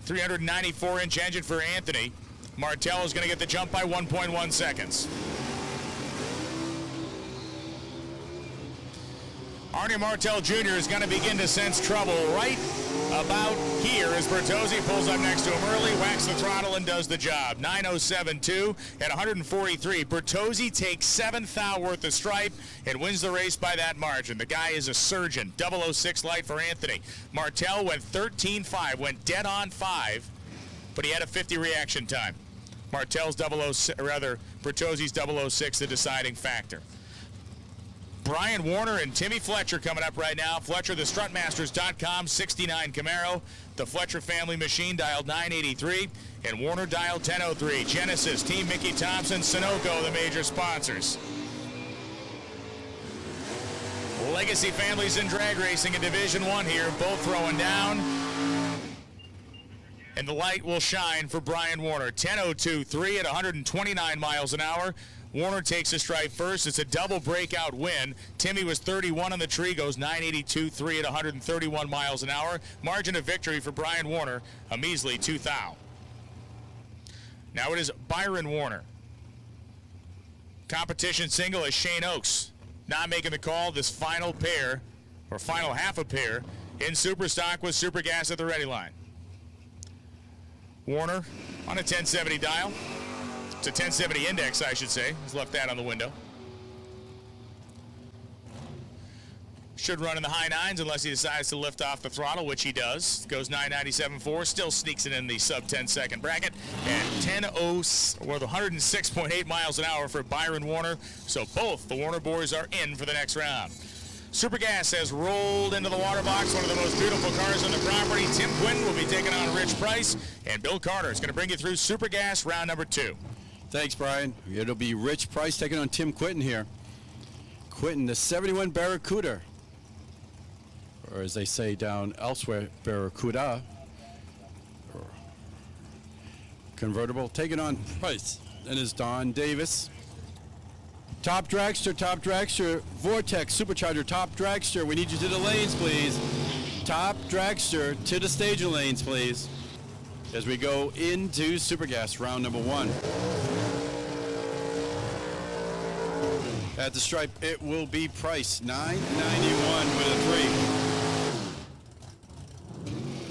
394-inch engine for Anthony. Martell is going to get the jump by 1.1 seconds. Arnie Martell Jr. is going to begin to sense trouble right about here as Bertozzi pulls up next to him early, whacks the throttle, and does the job. 907.2 at 143. Bertozzi takes 7 thou worth of stripe and wins the race by that margin. The guy is a surgeon. 006 light for Anthony. Martell went 13.5, went dead on 5, but he had a 50 reaction time. Martell's Bertozzi's 006 the deciding factor. Brian Warner and Timmy Fletcher coming up right now. Fletcher, the strutmasters.com 69 Camaro. The Fletcher family machine dialed 983, and Warner dialed 1003. Genesis, Team Mickey Thompson, Sunoco, the major sponsors. Legacy families in drag racing in Division 1 here, both throwing down. And the light will shine for Brian Warner. 10:02.3 at 129 miles an hour. Warner takes a stripe first. It's a double breakout win. Timmy was 31 on the tree, goes 982.3 at 131 miles an hour. Margin of victory for Brian Warner, a measly 2 thou. Now it is Byron Warner. competition single is Shane Oakes. Not making the call this final pair, or final half a pair, in super stock with super gas at the ready line. Warner on a 1070 dial. It's a 1070 index, I should say. He's left that on the window. Should run in the high nines unless he decides to lift off the throttle, which he does. Goes 997.4, still sneaks it in the sub 10 second bracket. And 106.8 miles an hour for Byron Warner. So both the Warner boys are in for the next round. Super Gas has rolled into the water box, one of the most beautiful cars on the property. Tim Quinn will be taking on Rich Price, and Bill Carter is going to bring you through Super Gas round number 2. Thanks, Brian. It'll be Rich Price taking on Tim Quinton here. Quinton, the 71 Barracuda, or as they say down elsewhere, Barracuda, convertible, taking on Price. Then is Don Davis. Top dragster, Vortex, Supercharger, top dragster. We need you to the lanes, please. Top dragster to the staging lanes, please. As we go into Super Gas, round number 1. At the stripe, it will be Price, 991 with a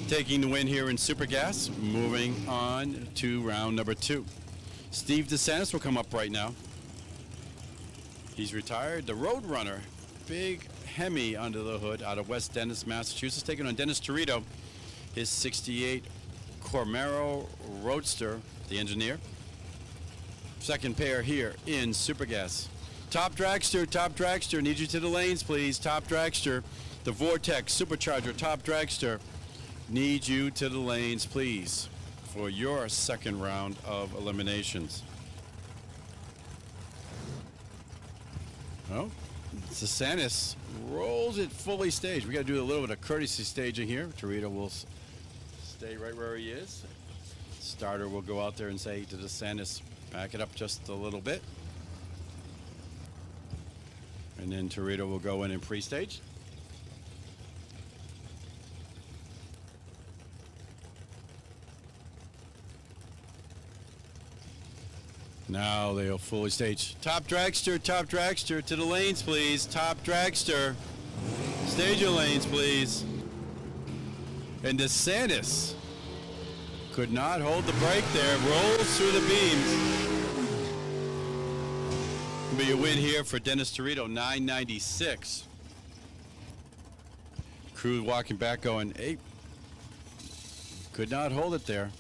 3. Taking the win here in Super Gas. Moving on to round number 2. Steve DeSantis will come up right now. He's retired. The Roadrunner, big Hemi under the hood out of West Dennis, Massachusetts, taking on Dennis Torito, his 68 Camaro Roadster, the engineer. Second pair here in Super Gas. Top dragster, need you to the lanes, please. Top dragster, the Vortex Supercharger, top dragster, need you to the lanes, please, for your second round of eliminations. Oh, DeSantis rolls it fully staged. We got to do a little bit of courtesy staging here. Torito will stay right where he is. Starter will go out there and say to DeSantis, back it up just a little bit. And then Torito will go in and pre-stage. Now they'll fully stage. Top dragster to the lanes, please. Top dragster. Stage your lanes, please. And DeSantis could not hold the brake there. Rolls through the beams. Be a win here for Dennis Torito, 996. Crew walking back going, hey, could not hold it there.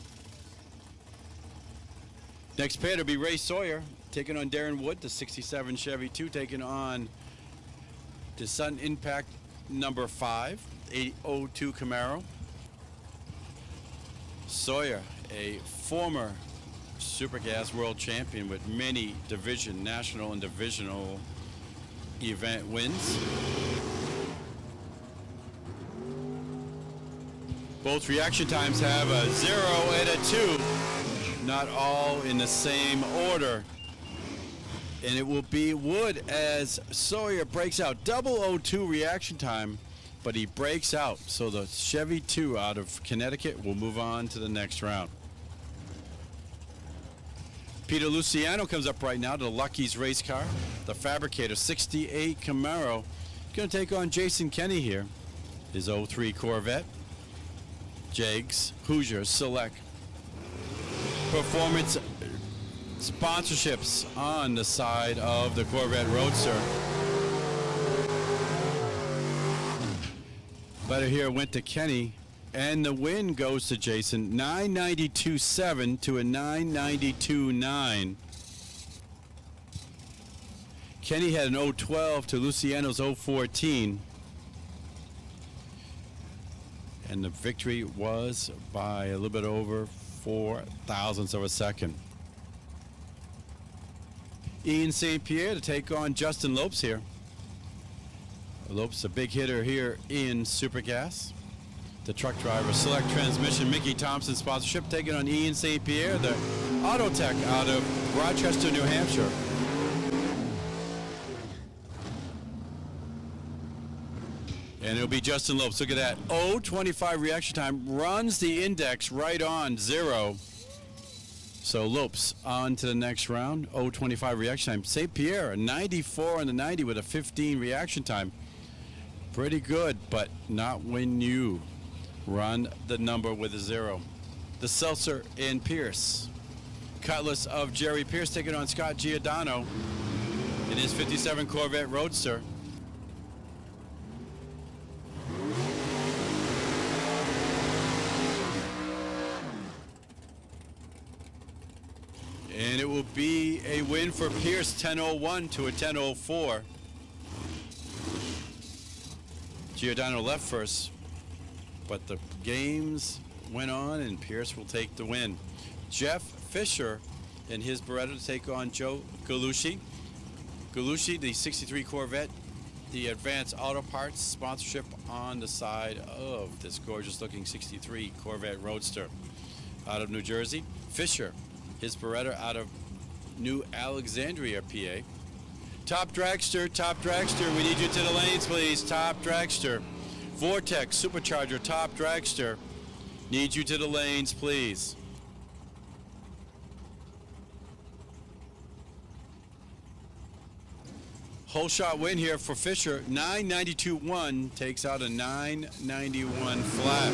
Next pair to be Ray Sawyer taking on Darren Wood, the 67 Chevy 2, taking on the Sun Impact number 5, 802 Camaro. Sawyer, a former Super Gas world champion with many national and divisional event wins. Both reaction times have a 0 and a 2. Not all in the same order. And it will be Wood as Sawyer breaks out. 002 reaction time, but he breaks out. So the Chevy 2 out of Connecticut will move on to the next round. Peter Luciano comes up right now to the Lucky's race car. The Fabricator 68 Camaro. Going to take on Jason Kenny here. His 03 Corvette. Jags, Hoosier, Select. Performance sponsorships on the side of the Corvette Roadster. Better here went to Kenny, and the win goes to Jason, 992.7 to a 992.9. Kenny had an 012 to Luciano's 014. And the victory was by a little bit over 4 thousandths of a second. Ian St. Pierre to take on Justin Lopes here. Lopes a big hitter here in Super Gas. The truck driver, Select Transmission, Mickey Thompson sponsorship, taking on Ian St. Pierre, the Auto Tech out of Rochester, New Hampshire. And it'll be Justin Lopes. Look at that. 0.25 reaction time. Runs the index right on 0. So Lopes on to the next round. 0.25 reaction time. St. Pierre, a 94 on the 90 with a 15 reaction time. Pretty good, but not when you run the number with a 0. The Seltzer and Pierce. Cutlass of Jerry Pierce taking on Scott Giordano in his 57 Corvette Roadster. And it will be a win for Pierce, 10.01 to a 10.04. Giordano left first, but the games went on and Pierce will take the win. Jeff Fisher and his Beretta to take on Joe Galucci. Galucci, the 63 Corvette, the Advanced Auto Parts sponsorship on the side of this gorgeous looking 63 Corvette Roadster out of New Jersey. Fisher, his Beretta out of New Alexandria, PA. Top Dragster, we need you to the lanes, please. Top Dragster. Vortex, Supercharger, Top Dragster. Need you to the lanes, please. Whole shot win here for Fisher. 992.1 takes out a 991 flat.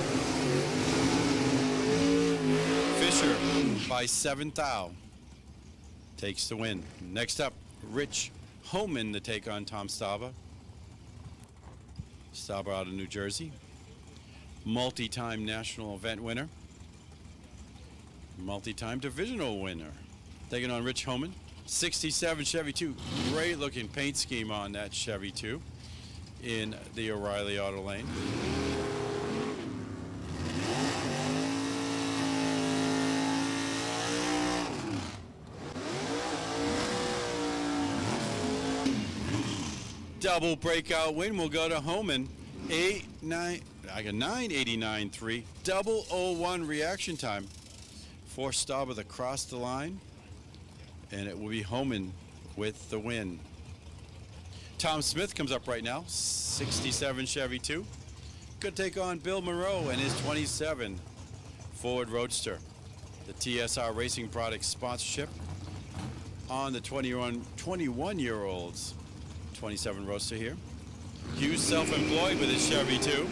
Fisher by 7 thou takes the win. Next up, Rich Homan to take on Tom Staba. Staba out of New Jersey. Multi-time national event winner. Multi-time divisional winner. Taking on Rich Homan. 67 Chevy 2. Great looking paint scheme on that Chevy 2 in the O'Reilly Auto Lane. Double breakout win will go to Homan. 989.3. Double 01 reaction time for Stauber to cross the line. And it will be Homan with the win. Tom Smith comes up right now. 67 Chevy 2. Going to take on Bill Moreau and his 27 Ford Roadster. The TSR Racing Products sponsorship on the 21-year-olds. 27 Roadster here. Hughes self-employed with his Chevy 2.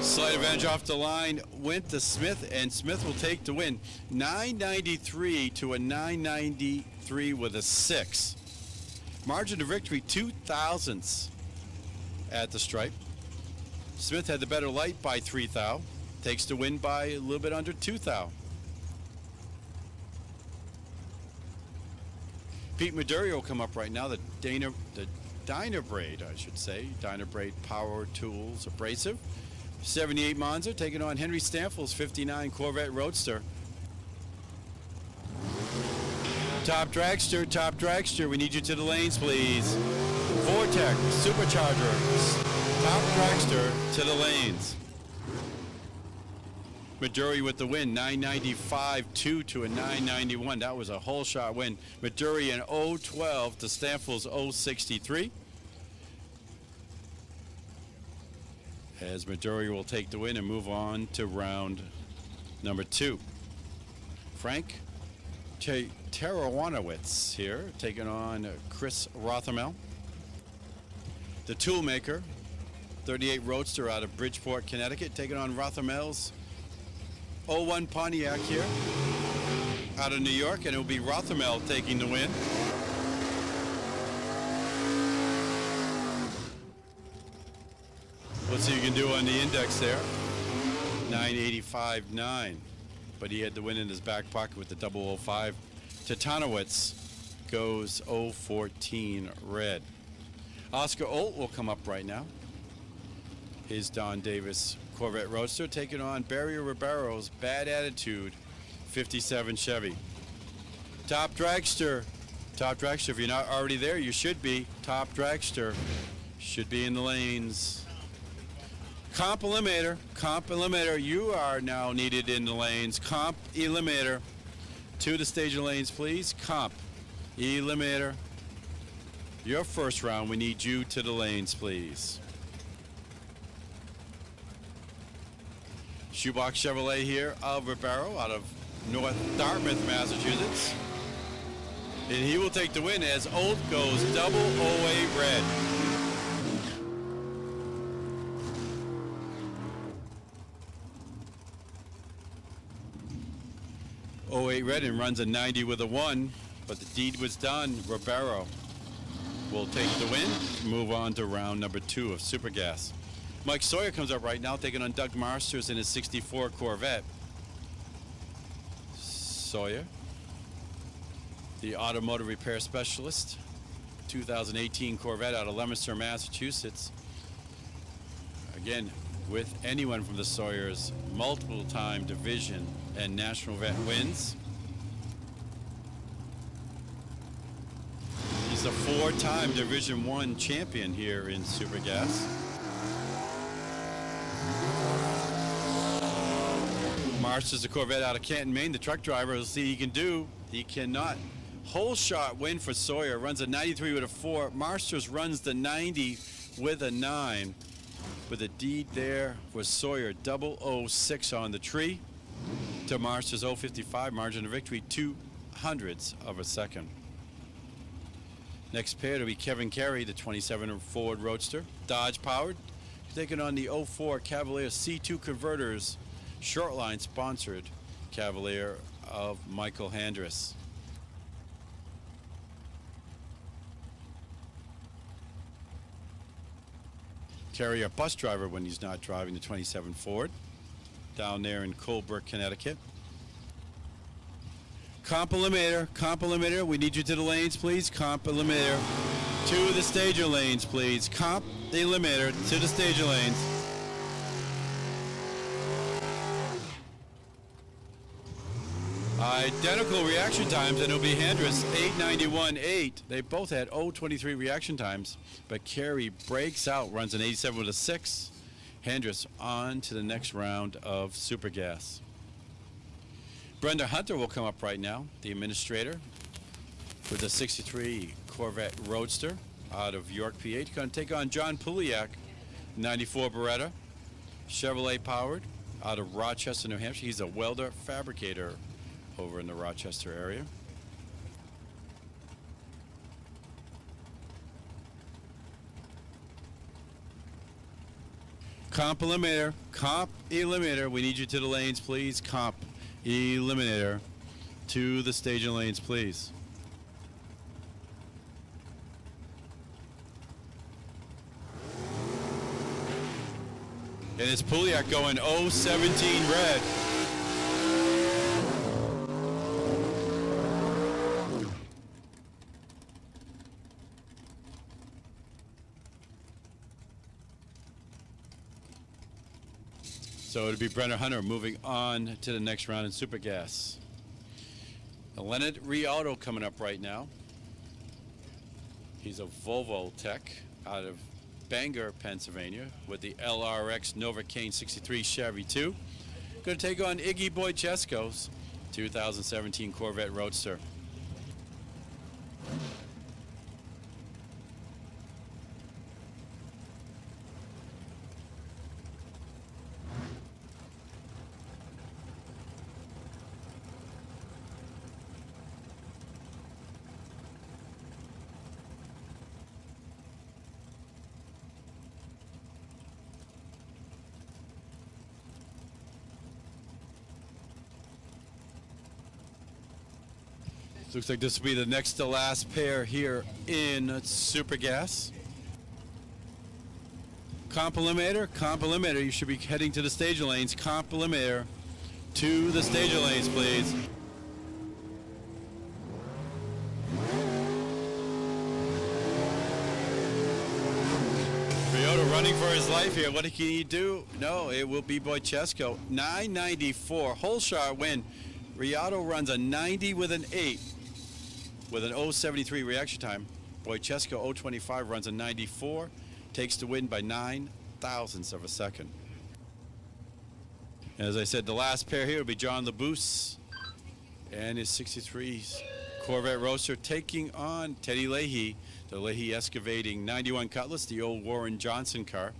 Slight advantage off the line went to Smith, and Smith will take the win. 993 to a 993 with a 6. Margin of victory 2 thousandths at the stripe. Smith had the better light by 3 thou. Takes the win by a little bit under 2 thou. Pete Maduri will come up right now. The Dynabrade, I should say. Dynabrade Power Tools Abrasive. 78 Monza taking on Henry Stanfield's 59 Corvette Roadster. Top Dragster, we need you to the lanes, please. Vortex, Supercharger, Top Dragster to the lanes. Maduri with the win, 995.2 to a 991. That was a whole shot win. Maduri in 012 to Stanfield's 063. As Maduri will take the win and move on to round number 2. Frank Tarawanowitz here, taking on Chris Rothermel. The Toolmaker, 38 Roadster out of Bridgeport, Connecticut, taking on Rothermel's 01 Pontiac here out of New York, and it will be Rothermel taking the win. Let's see what you can do on the index there. 985.9. But he had the win in his back pocket with the 005. Titanowitz goes 014 red. Oscar Olt will come up right now. His Don Davis Corvette Roadster taking on Barry Ribeiro's Bad Attitude 57 Chevy. Top Dragster. If you're not already there, you should be. Top Dragster should be in the lanes. Comp Eliminator, you are now needed in the lanes. Comp Eliminator, to the stage lanes, please. Comp Eliminator, your first round, we need you to the lanes, please. Shoebox Chevrolet here of Ribeiro out of North Dartmouth, Massachusetts. And he will take the win as Old goes double 08 red. '08 red and runs a 90 with a 1, but the deed was done. Ribeiro will take the win, move on to round number 2 of Super Gas. Mike Sawyer comes up right now, taking on Doug Marsters in his 64 Corvette. Sawyer, the automotive repair specialist, 2018 Corvette out of Leominster, Massachusetts. Again, with anyone from the Sawyers, multiple-time division and national vet wins. He's a 4-time Division I champion here in Super Gas. Marsters a Corvette out of Canton, Maine. The truck driver will see he can do. He cannot. Whole shot win for Sawyer. Runs a 93 with a 4. Marsters runs the 90 with a 9. With a deed there was Sawyer 006 on the tree. To Marsters 055. Margin of victory 0.02 of a second. Next pair to be Kevin Carey, the 27 Ford Roadster, Dodge powered, taking on the 04 Cavalier C2 Converters, Shortline sponsored Cavalier of Michael Handress. Carey a bus driver when he's not driving the 27 Ford, down there in Colebrook, Connecticut. Comp eliminator, we need you to the lanes, please. Comp eliminator to the stager lanes, please. Comp eliminator to the stager lanes. Identical reaction times, and it'll be Handress 891.8. They both had 0.23 reaction times, but Carey breaks out, runs an 87 with a 6. Handress on to the next round of Super Gas. Brenda Hunter will come up right now, the administrator, with the 63 Corvette Roadster out of York, PA. Going to take on John Puliak, 94 Beretta, Chevrolet powered, out of Rochester, New Hampshire. He's a welder fabricator over in the Rochester area. Comp eliminator, we need you to the lanes, please. Comp eliminator to the staging lanes, please. And it's Puliak going 017 red. So it'll be Brenner Hunter moving on to the next round in Super Gas. Leonard Rialto coming up right now. He's a Volvo tech out of Bangor, Pennsylvania, with the LRX Novocaine 63 Chevy 2. Going to take on Iggy Boychesko's 2017 Corvette Roadster. Looks like this will be the next to last pair here in Super Gas. Comp eliminator, you should be heading to the stage lanes. Comp eliminator to the stage lanes, please. Ryota running for his life here. What can he do? No, it will be Boychesko. 994, whole shot win. Rialto runs a 90 with an 8. With an 0.73 reaction time. Boychesko 0.25 runs a 94, takes the win by 9 thousandths of a second. As I said, the last pair here will be John LeBouse and his 63 Corvette Roadster taking on Teddy Leahy, the Leahy excavating 91 Cutlass, the old Warren Johnson car.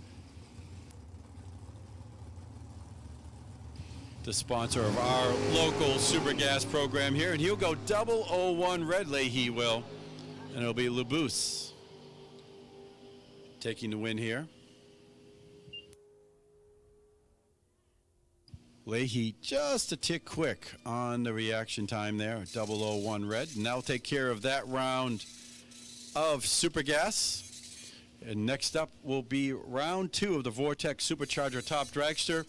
the sponsor of our local super gas program here, and he'll go 001 red Leahy will, and it'll be Labus taking the win here. Leahy just a tick quick on the reaction time there, 001 red, and that'll take care of that round of super gas. And next up will be round 2 of the Vortex Supercharger Top Dragster.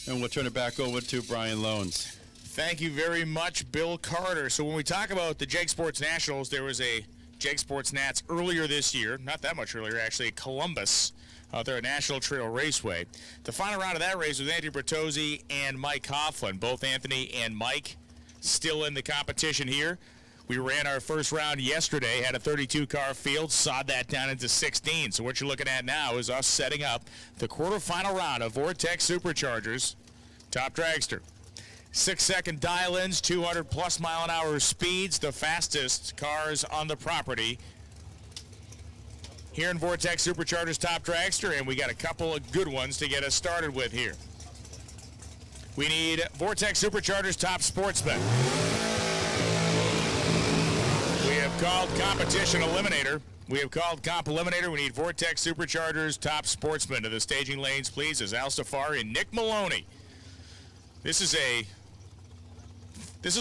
And we'll turn it back over to Brian Loans. Thank you very much, Bill Carter. So when we talk about the JEG Sports Nationals, there was a JEG Sports Nats earlier this year, not that much earlier actually, Columbus, out there at National Trail Raceway. The final round of that race was Anthony Bertozzi and Mike Coughlin. Both Anthony and Mike still in the competition here. We ran our first round yesterday, had a 32-car field, sawed that down into 16. So what you're looking at now is us setting up the quarterfinal round of Vortex Superchargers Top Dragster. 6-second dial-ins, 200-plus mile-an-hour speeds, the fastest cars on the property here in Vortex Superchargers Top Dragster, and we got a couple of good ones to get us started with here. We need Vortex Superchargers Top Sportsman. We have called Competition Eliminator. We have called Comp Eliminator. We need Vortex Superchargers Top Sportsman to the staging lanes, please, as Al Safari and Nick Maloney. This is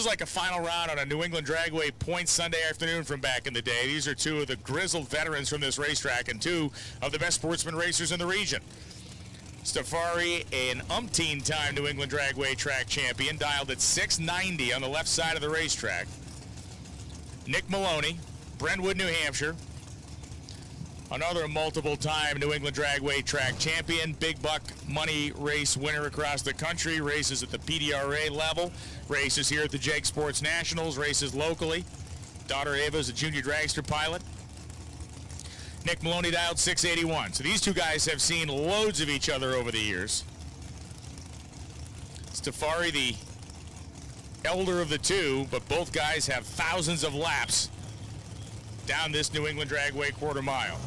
like a final round on a New England Dragway point Sunday afternoon from back in the day. These are two of the grizzled veterans from this racetrack and two of the best sportsman racers in the region. Safari, an umpteen-time New England Dragway track champion, dialed at 690 on the left side of the racetrack. Nick Maloney, Brentwood, New Hampshire, another multiple-time New England Dragway track champion, big buck money race winner across the country, races at the PDRA level, races here at the JEG Sports Nationals, races locally. Daughter Ava is a junior dragster pilot. Nick Maloney dialed 681. So these two guys have seen loads of each other over the years. Safari, the elder of the two, but both guys have thousands of laps down this New England Dragway quarter mile.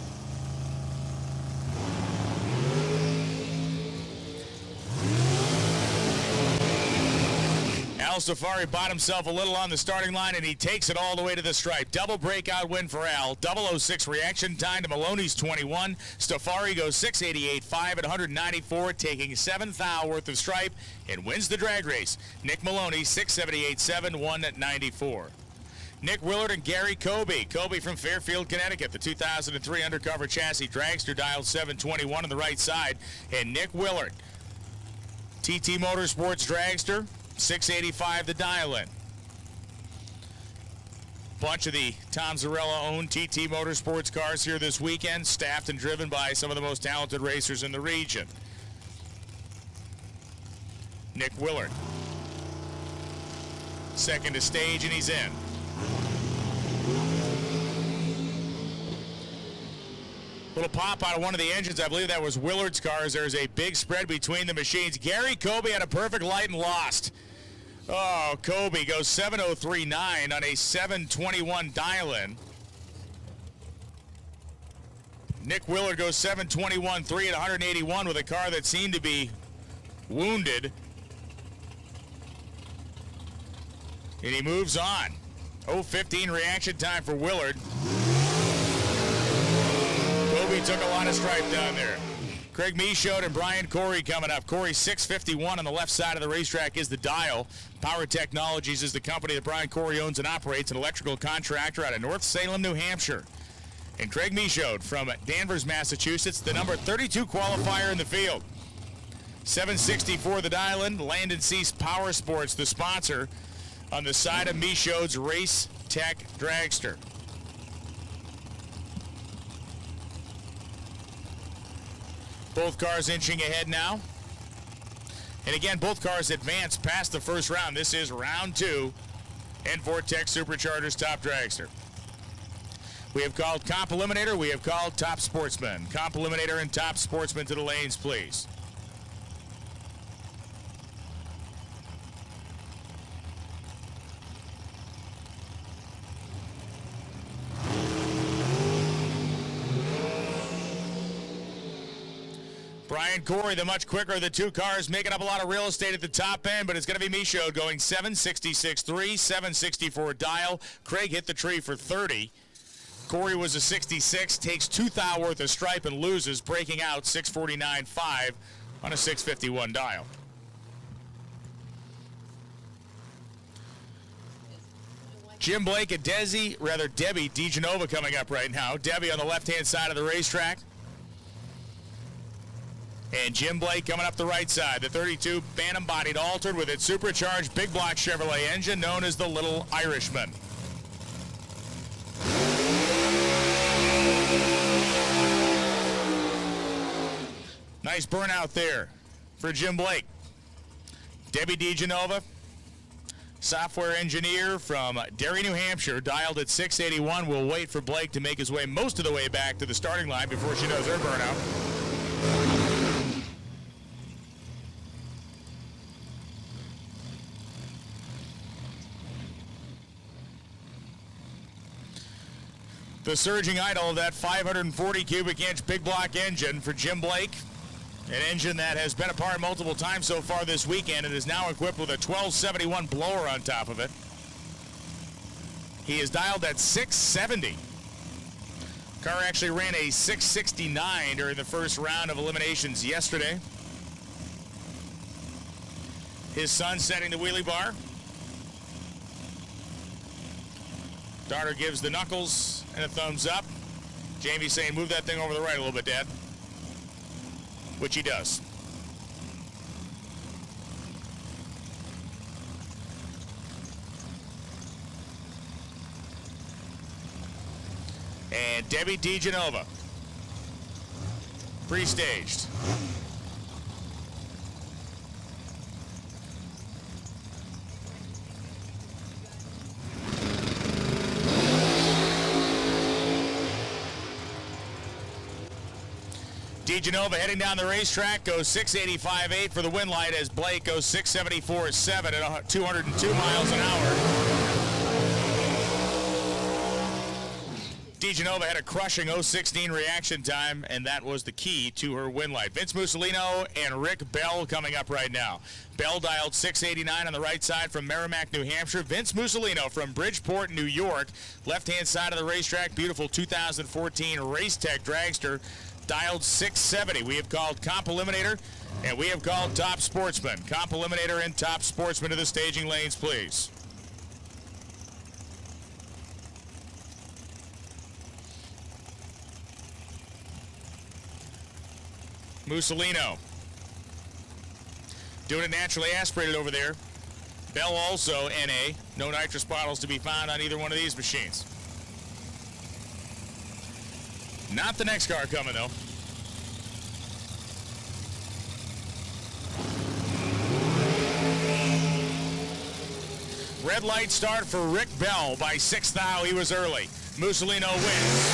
Al Safari bought himself a little on the starting line, and he takes it all the way to the stripe. Double breakout win for Al. 006 reaction time to Maloney's 21. Safari goes 688.5 at 194, taking 7 thou worth of stripe, and wins the drag race. Nick Maloney, 678.7, 194. Nick Willard and Gary Kobe. Kobe from Fairfield, Connecticut. The 2003 undercover chassis dragster dialed 721 on the right side. And Nick Willard, TT Motorsports dragster, 685 the dial-in. Bunch of the Tom Zarella-owned TT Motorsports cars here this weekend, staffed and driven by some of the most talented racers in the region. Nick Willard, second to stage, and he's in. Little pop out of one of the engines. I believe that was Willard's cars. There's a big spread between the machines. Gary Kobe had a perfect light and lost. Oh, Kobe goes 7:03.9 on a 7:21 dial-in. Nick Willard goes 7:21.3 at 181 with a car that seemed to be wounded. And he moves on. 0:15 reaction time for Willard. Kobe took a lot of stripe down there. Craig Michaud and Brian Corey coming up. Corey 651 on the left side of the racetrack is the dial. Power Technologies is the company that Brian Corey owns and operates, an electrical contractor out of North Salem, New Hampshire. And Craig Michaud from Danvers, Massachusetts, the number 32 qualifier in the field. 764 the dial-in. Landon Cease Power Sports, the sponsor on the side of Michaud's Race Tech Dragster. Both cars inching ahead now. And again, both cars advance past the first round. This is round 2 in Vortex Superchargers Top Dragster. We have called Comp Eliminator. We have called Top Sportsman. Comp Eliminator and Top Sportsman to the lanes, please. Brian Corey, the much quicker of the two cars, making up a lot of real estate at the top end, but it's going to be Michaud going 766.3, 764 dial. Craig hit the tree for 30. Corey was a 66, takes 2 thou worth of stripe and loses, breaking out 649.5 on a 651 dial. Jim Blake and Debbie DeGenova coming up right now. Debbie on the left-hand side of the racetrack. And Jim Blake coming up the right side. The 32 Bantam-bodied altered with its supercharged big block Chevrolet engine known as the Little Irishman. Nice burnout there for Jim Blake. Debbie DeGenova, software engineer from Derry, New Hampshire, dialed at 681. We'll wait for Blake to make his way most of the way back to the starting line before she does her burnout. The surging idol of that 540 cubic inch big block engine for Jim Blake. An engine that has been apart multiple times so far this weekend and is now equipped with a 1271 blower on top of it. He is dialed at 670. Car actually ran a 669 during the first round of eliminations yesterday. His son setting the wheelie bar. Darter gives the knuckles and a thumbs up. Jamie's saying, move that thing over the right a little bit, Dad. Which he does. And Debbie DeGenova, pre-staged. DeGenova heading down the racetrack goes 685.8 for the win light as Blake goes 674.7 at 202 miles an hour. DeGenova had a crushing 016 reaction time, and that was the key to her win light. Vince Mussolino and Rick Bell coming up right now. Bell dialed 689 on the right side from Merrimack, New Hampshire. Vince Mussolino from Bridgeport, New York. Left-hand side of the racetrack, beautiful 2014 Race Tech dragster. Dialed 670. We have called Comp Eliminator, and we have called Top Sportsman. Comp Eliminator and Top Sportsman to the staging lanes, please. Mussolino doing it naturally aspirated over there. Bell also NA. No nitrous bottles to be found on either one of these machines. Not the next car coming, though. Red light start for Rick Bell by 6 thou. He was early. Mussolino wins.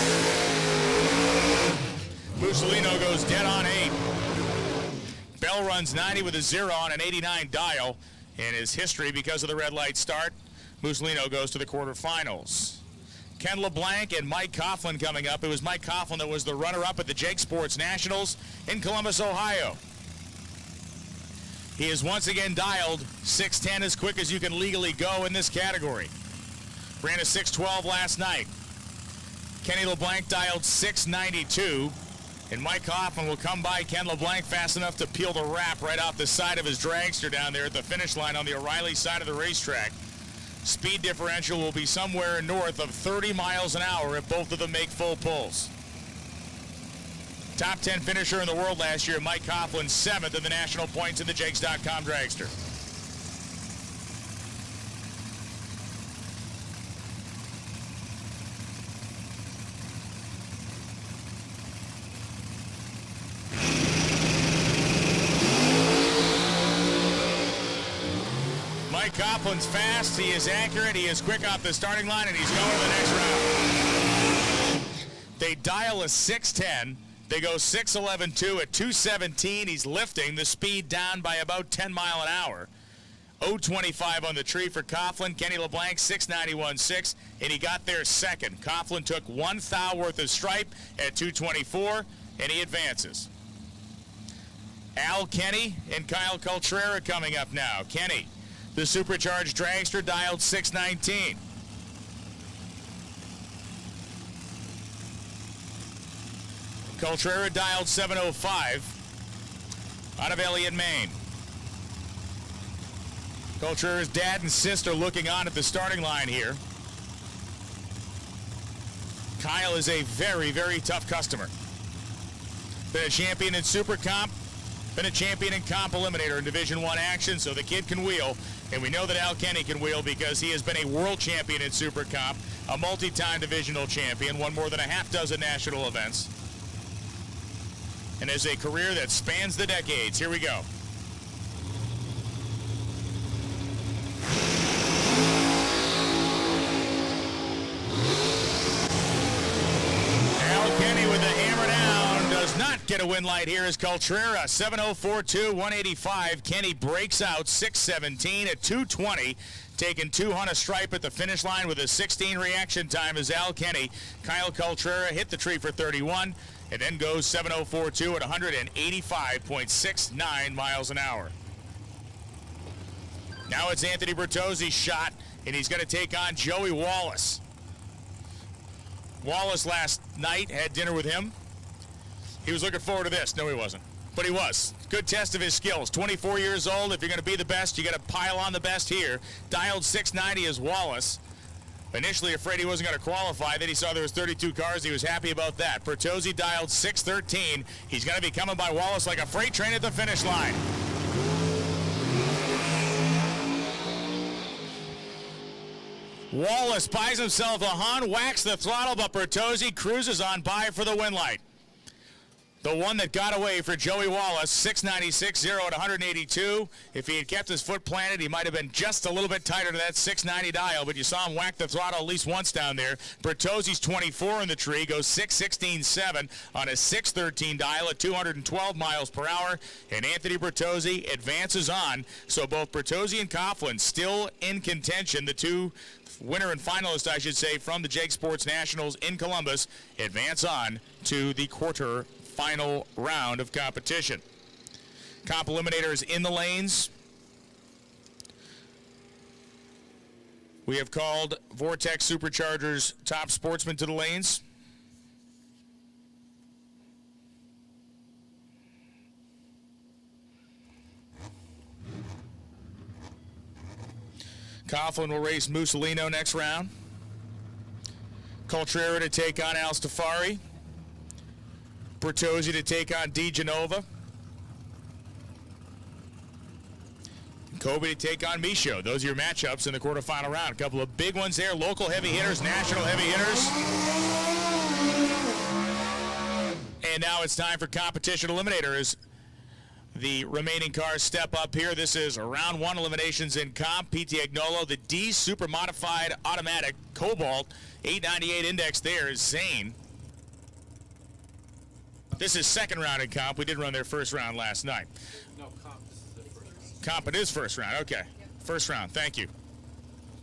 Mussolino goes dead on 8. Bell runs 90 with a 0 on an 89 dial. In his history, because of the red light start, Mussolino goes to the quarterfinals. Ken LeBlanc and Mike Coughlin coming up. It was Mike Coughlin that was the runner-up at the Jake Sports Nationals in Columbus, Ohio. He is once again dialed 610, as quick as you can legally go in this category. Ran a 612 last night. Kenny LeBlanc dialed 692, and Mike Coughlin will come by Ken LeBlanc fast enough to peel the wrap right off the side of his dragster down there at the finish line on the O'Reilly side of the racetrack. Speed differential will be somewhere north of 30 miles an hour if both of them make full pulls. Top 10 finisher in the world last year, Mike Coughlin, 7th in the national points in the Jakes.com dragster. Mike Coughlin's fast, he is accurate, he is quick off the starting line, and he's going to the next round. They dial a 610. They go 611.2 at 217. He's lifting the speed down by about 10 mile an hour. 025 on the tree for Coughlin. Kenny LeBlanc 691.6, and he got there second. Coughlin took 1 thou worth of stripe at 224, and he advances. Al Kenny and Kyle Coltrera coming up now. Kenny, the supercharged dragster, dialed 619. Coltrera dialed 705 out of Elliott, Maine. Coltrera's dad and sister looking on at the starting line here. Kyle is a very, very tough customer. Been a champion in Super Comp, been a champion in Comp Eliminator in Division I action, so the kid can wheel. And we know that Al Kenny can wheel because he has been a world champion in Super Comp, a multi-time divisional champion, won more than a half dozen national events, and has a career that spans the decades. Here we go. Al Kenny with the hammer down does not get a win light here as Coltrera, 7:04.2, 185. Kenny breaks out 6:17 at 2:20, taking 200 stripe at the finish line with a 16 reaction time as Al Kenny. Kyle Coltrera hit the tree for 31 and then goes 7:04.2 at 185.69 miles an hour. Now it's Anthony Bertozzi's shot, and he's going to take on Joey Wallace. Wallace last night had dinner with him. He was looking forward to this. No, he wasn't. But he was. Good test of his skills. 24 years old. If you're going to be the best, you got to pile on the best here. Dialed 690 is Wallace. Initially afraid he wasn't going to qualify. Then he saw there was 32 cars. He was happy about that. Bertozzi dialed 613. He's going to be coming by Wallace like a freight train at the finish line. Wallace buys himself a Hun, whacks the throttle, but Bertozzi cruises on by for the win light. The one that got away for Joey Wallace, 696.0 at 182. If he had kept his foot planted, he might have been just a little bit tighter to that 690 dial, but you saw him whack the throttle at least once down there. Bertozzi's 24 in the tree, goes 616.7 on a 613 dial at 212 miles per hour, and Anthony Bertozzi advances on. So both Bertozzi and Coughlin still in contention. The two winner and finalist, I should say, from the Jake Sports Nationals in Columbus advance on to the quarter-final round of competition. Comp Eliminators in the lanes. We have called Vortex Superchargers top sportsmen to the lanes. Coughlin will race Mussolino next round. Coltrera to take on Al Stafari. Bertozzi to take on Di Genova. Kobe to take on Michaud. Those are your matchups in the quarterfinal round. A couple of big ones there. Local heavy hitters, national heavy hitters. And now it's time for competition eliminators. The remaining cars step up here. This is round one eliminations in comp. P.T. Agnolo, the D Super Modified Automatic Cobalt, 898 index there is Zane. This is second round in comp. We did run their first round last night. No, comp, this is the first. Comp, it is first round. Okay. First round. Thank you.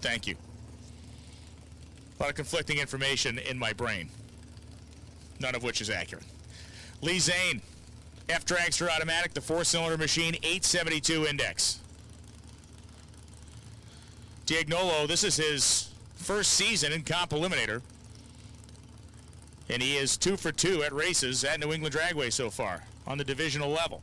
Thank you. A lot of conflicting information in my brain, none of which is accurate. Lee Zane. F-Dragster Automatic, the four-cylinder machine, 872 index. Diagnolo, this is his first season in Comp Eliminator. And he is 2 for 2 at races at New England Dragway so far on the divisional level.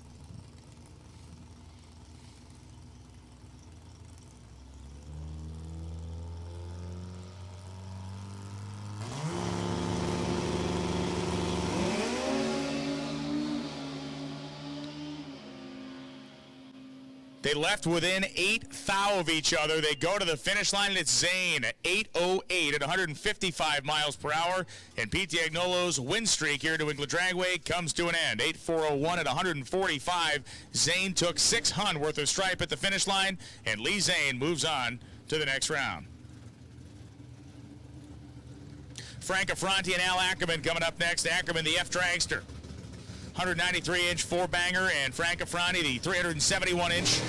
They left within 8 thou of each other. They go to the finish line, and it's Zane at 8:08 at 155 miles per hour. And Pete Diagnolo's win streak here at New England Dragway comes to an end. 8:401 at 145. Zane took 6 Hun worth of stripe at the finish line, and Lee Zane moves on to the next round. Frank Affronti and Al Ackerman coming up next. Ackerman, the F-Dragster. 193-inch four-banger, and Frank Affronti, the 371-inch.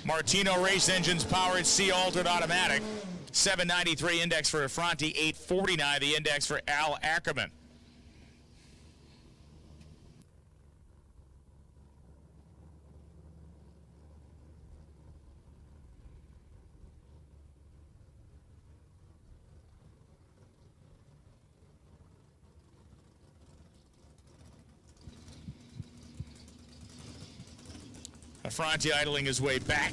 Martino Race Engines powered C-altered automatic. 793 index for Affronti, 849 the index for Al Ackerman. Affronti idling his way back.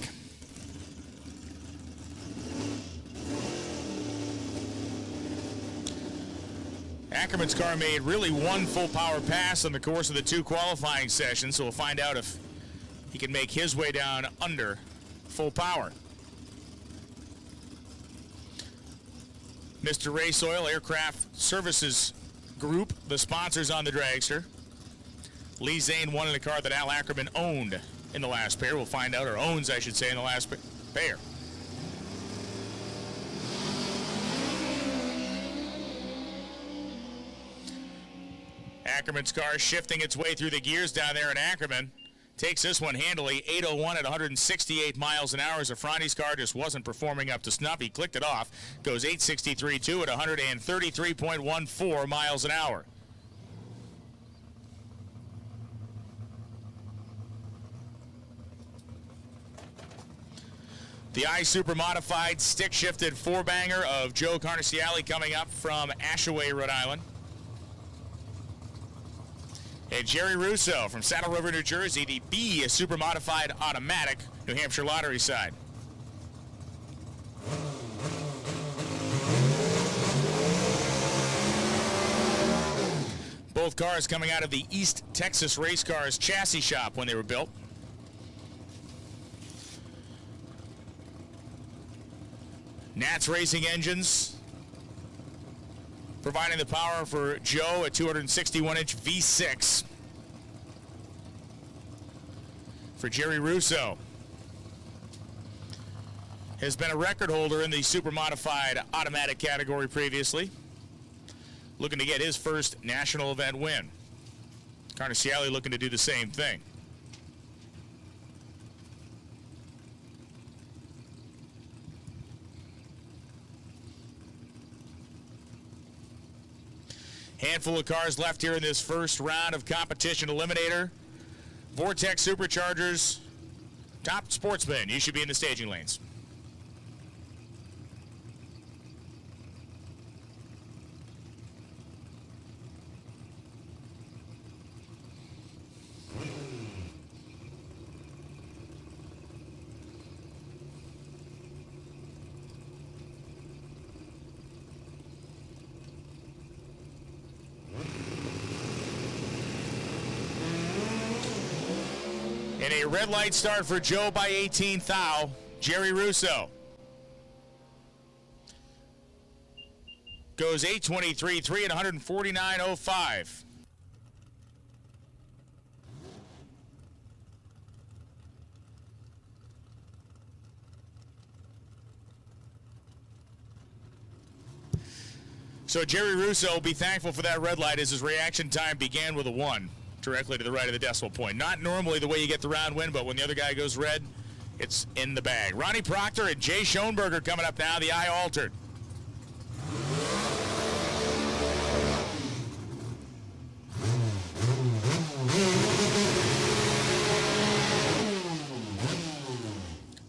Ackerman's car made really one full power pass on the course of the 2 qualifying sessions, so we'll find out if he can make his way down under full power. Mr. Race Oil Aircraft Services Group, the sponsors on the dragster. Lee Zane won in a car that Al Ackerman owned in the last pair. We'll find out, or owns, I should say, in the last pair. Ackerman's car shifting its way through the gears down there, and Ackerman takes this one handily, 801 at 168 miles an hour, as Affronti's car just wasn't performing up to snuff. He clicked it off, goes 863.2 at 133.14 miles an hour. The I-Super modified stick-shifted 4-banger of Joe Carniciali coming up from Ashaway, Rhode Island. And Jerry Russo from Saddle River, New Jersey, the B Super Modified Automatic, New Hampshire Lottery side. Both cars coming out of the East Texas Race Cars chassis shop when they were built. Nats Racing Engines providing the power for Joe, a 261-inch V6. For Jerry Russo, has been a record holder in the super modified automatic category previously, looking to get his first national event win. Carniciali looking to do the same thing. Handful of cars left here in this first round of competition eliminator. Vortex Superchargers, top sportsmen. You should be in the staging lanes. And a red light start for Joe by 18th thou, Jerry Russo. Goes 8:23.3 at 149.05. So Jerry Russo will be thankful for that red light as his reaction time began with a 1. Directly to the right of the decimal point. Not normally the way you get the round win, but when the other guy goes red, it's in the bag. Ronnie Proctor and Jay Schoenberger coming up now, the eye altered.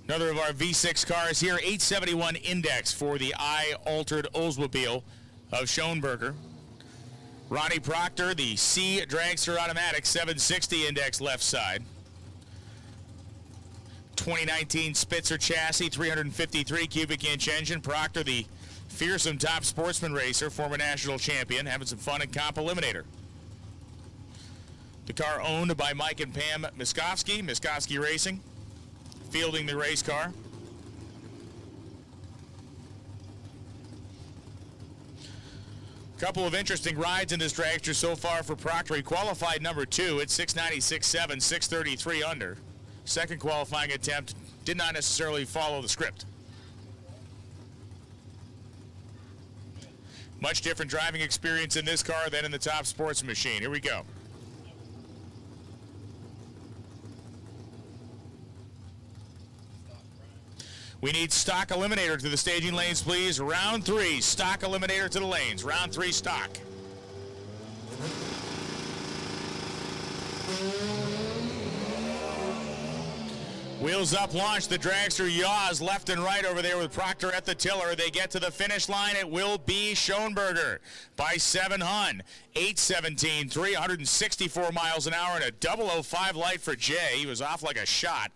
Another of our V6 cars here, 871 index for the eye altered Oldsmobile of Schoenberger. Ronnie Proctor, the C Dragster Automatic, 760 index left side. 2019 Spitzer chassis, 353 cubic inch engine. Proctor, the fearsome top sportsman racer, former national champion, having some fun in Comp Eliminator. The car owned by Mike and Pam Miskovsky Racing, fielding the race car. Couple of interesting rides in this dragster so far for Proctor. He qualified number 2 at 696.7, 633 under. Second qualifying attempt did not necessarily follow the script. Much different driving experience in this car than in the top sports machine. Here we go. We need stock eliminator to the staging lanes, please. Round 3, stock eliminator to the lanes. Round 3, stock. Wheels up, launch. The dragster yaws left and right over there with Proctor at the tiller. They get to the finish line. It will be Schoenberger by 7 hun. 8:17, 364 miles an hour, and a 005 light for Jay. He was off like a shot.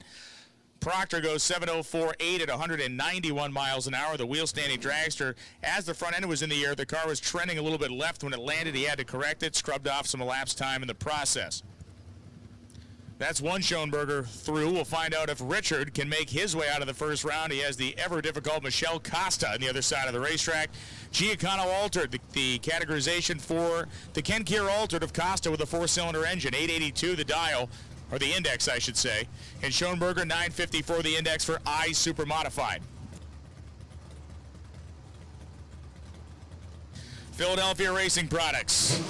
Proctor goes 7:04.8 at 191 miles an hour. The wheel-standing dragster, as the front end was in the air, the car was trending a little bit left when it landed. He had to correct it, scrubbed off some elapsed time in the process. That's one Schoenberger through. We'll find out if Richard can make his way out of the first round. He has the ever-difficult Michelle Costa on the other side of the racetrack. Giacomo altered the categorization for the Ken Kier altered of Costa with a 4-cylinder engine. 882 the dial, or the index, I should say. And Schoenberger 954 the index for I Super Modified. Philadelphia Racing Products.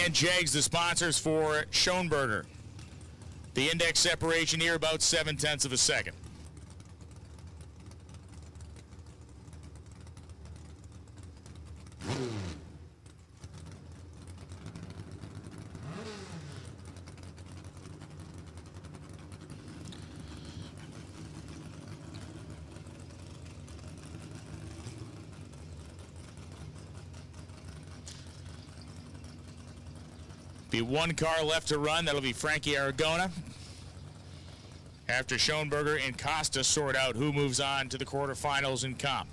And Jags, the sponsors for Schoenberger. The index separation here about 0.7 of a second. Be one car left to run. That'll be Frankie Aragona. After Schoenberger and Costa sort out who moves on to the quarterfinals in comp.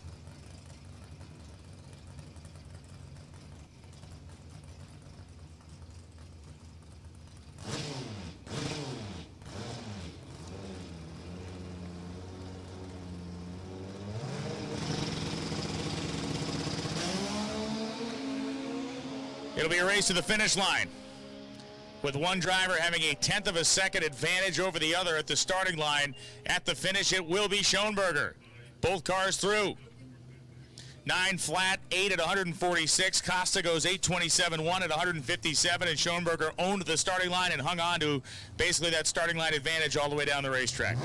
It'll be a race to the finish line, with one driver having a 1/10 of a second advantage over the other at the starting line. At the finish, it will be Schoenberger. Both cars through. 9 flat, 8 at 146. Costa goes 8:27.1 at 157, and Schoenberger owned the starting line and hung on to basically that starting line advantage all the way down the racetrack.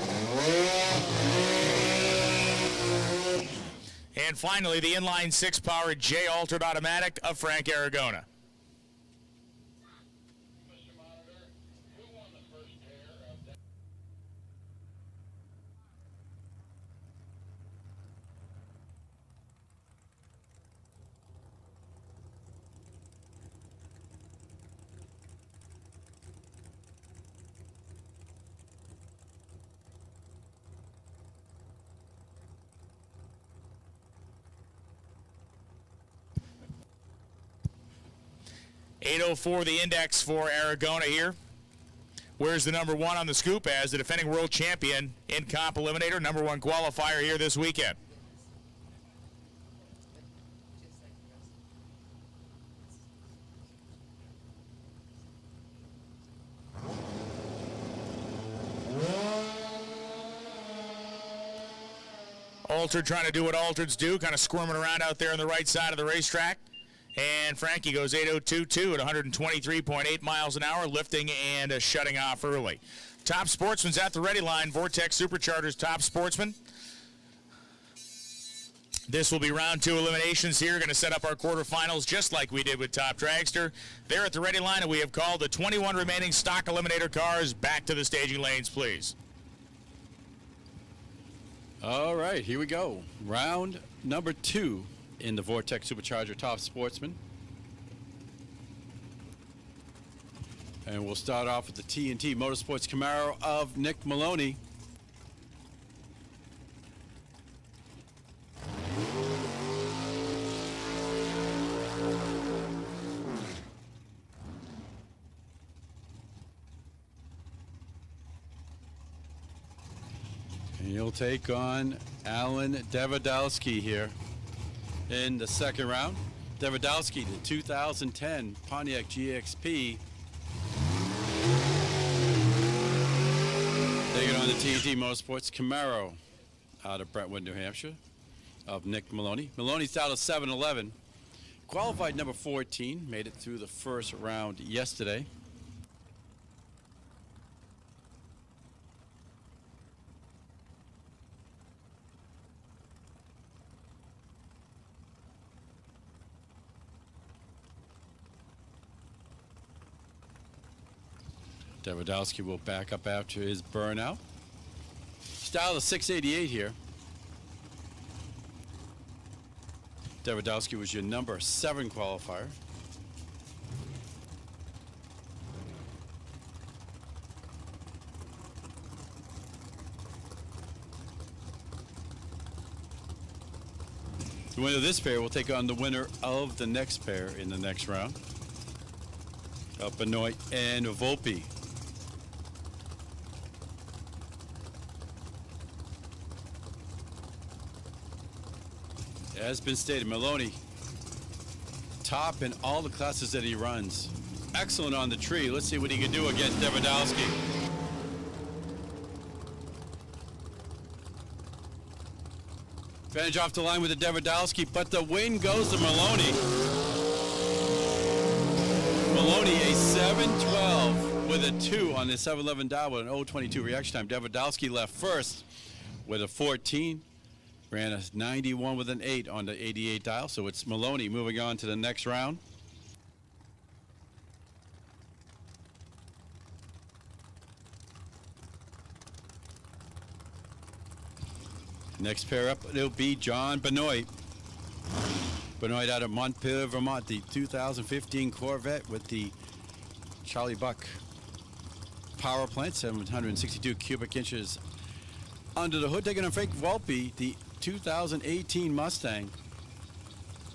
And finally, the inline 6-power J altered automatic of Frank Aragona. .804 the index for Aragona here. Where's the number 1 on the scoop as the defending world champion in comp eliminator, number 1 qualifier here this weekend. Altered trying to do what Altereds do, kind of squirming around out there on the right side of the racetrack. And Frankie goes 8:02.2 at 123.8 miles an hour, lifting and shutting off early. Top Sportsman's at the ready line. Vortex Superchargers Top Sportsman. This will be round 2 eliminations here. Going to set up our quarterfinals just like we did with Top Dragster. They're at the ready line, and we have called the 21 remaining stock eliminator cars back to the staging lanes, please. All right, here we go. Round number 2 in the Vortex Supercharger Top Sportsman. And we'll start off with the TNT Motorsports Camaro of Nick Maloney. And he'll take on Alan Davidowski here in the second round. Davidowski, the 2010 Pontiac GXP. Taking on the TNT Motorsports Camaro out of Brentwood, New Hampshire, of Nick Maloney. Maloney's out of 7-11. Qualified number 14, made it through the first round yesterday. Davidowski will back up after his burnout. Style of 688 here. Davidowski was your number 7 qualifier. The winner of this pair will take on the winner of the next pair in the next round. Benoit and Volpe. As been stated, Maloney, top in all the classes that he runs. Excellent on the tree. Let's see what he can do against Davidowski. Advantage off the line with the Davidowski, but the win goes to Maloney. Maloney a 7-12 with a 2 on the 7-11 dial with an 0.22 reaction time. Davidowski left first with a 14. Ran a 91 with an 8 on the 88 dial, so it's Maloney moving on to the next round. Next pair up, it'll be John Benoit. Benoit out of Montpelier, Vermont, the 2015 Corvette with the Charlie Buck power plant, 762 cubic inches under the hood. Taking on Frank Volpe, the 2018 Mustang,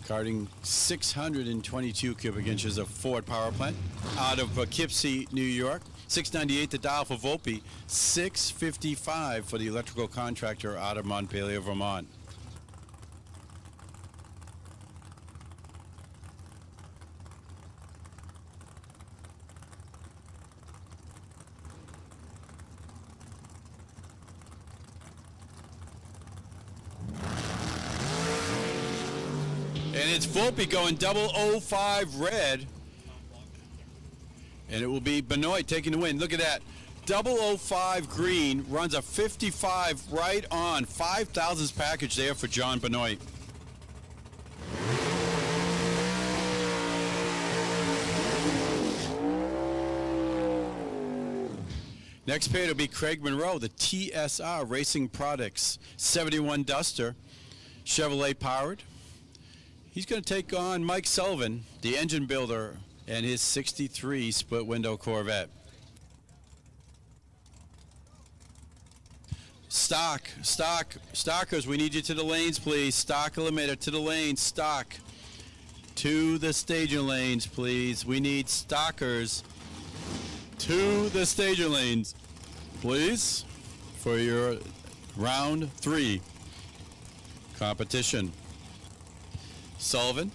carting 622 cubic inches of Ford power plant out of Poughkeepsie, New York. 698 the dial for Volpe, 655 for the electrical contractor out of Montpelier, Vermont. And it's Volpe going 005 red. And it will be Benoit taking the win. Look at that. 005 green runs a 55 right on. 5 thousandths package there for John Benoit. Next pair will be Craig Monroe, the TSR Racing Products 71 Duster, Chevrolet powered. He's going to take on Mike Sullivan, the engine builder, and his 63 split window Corvette. Stockers, we need you to the lanes, please. Stock limiter to the lanes, stock. To the staging lanes, please. We need stockers to the staging lanes, please, for your round 3 competition. Sullivan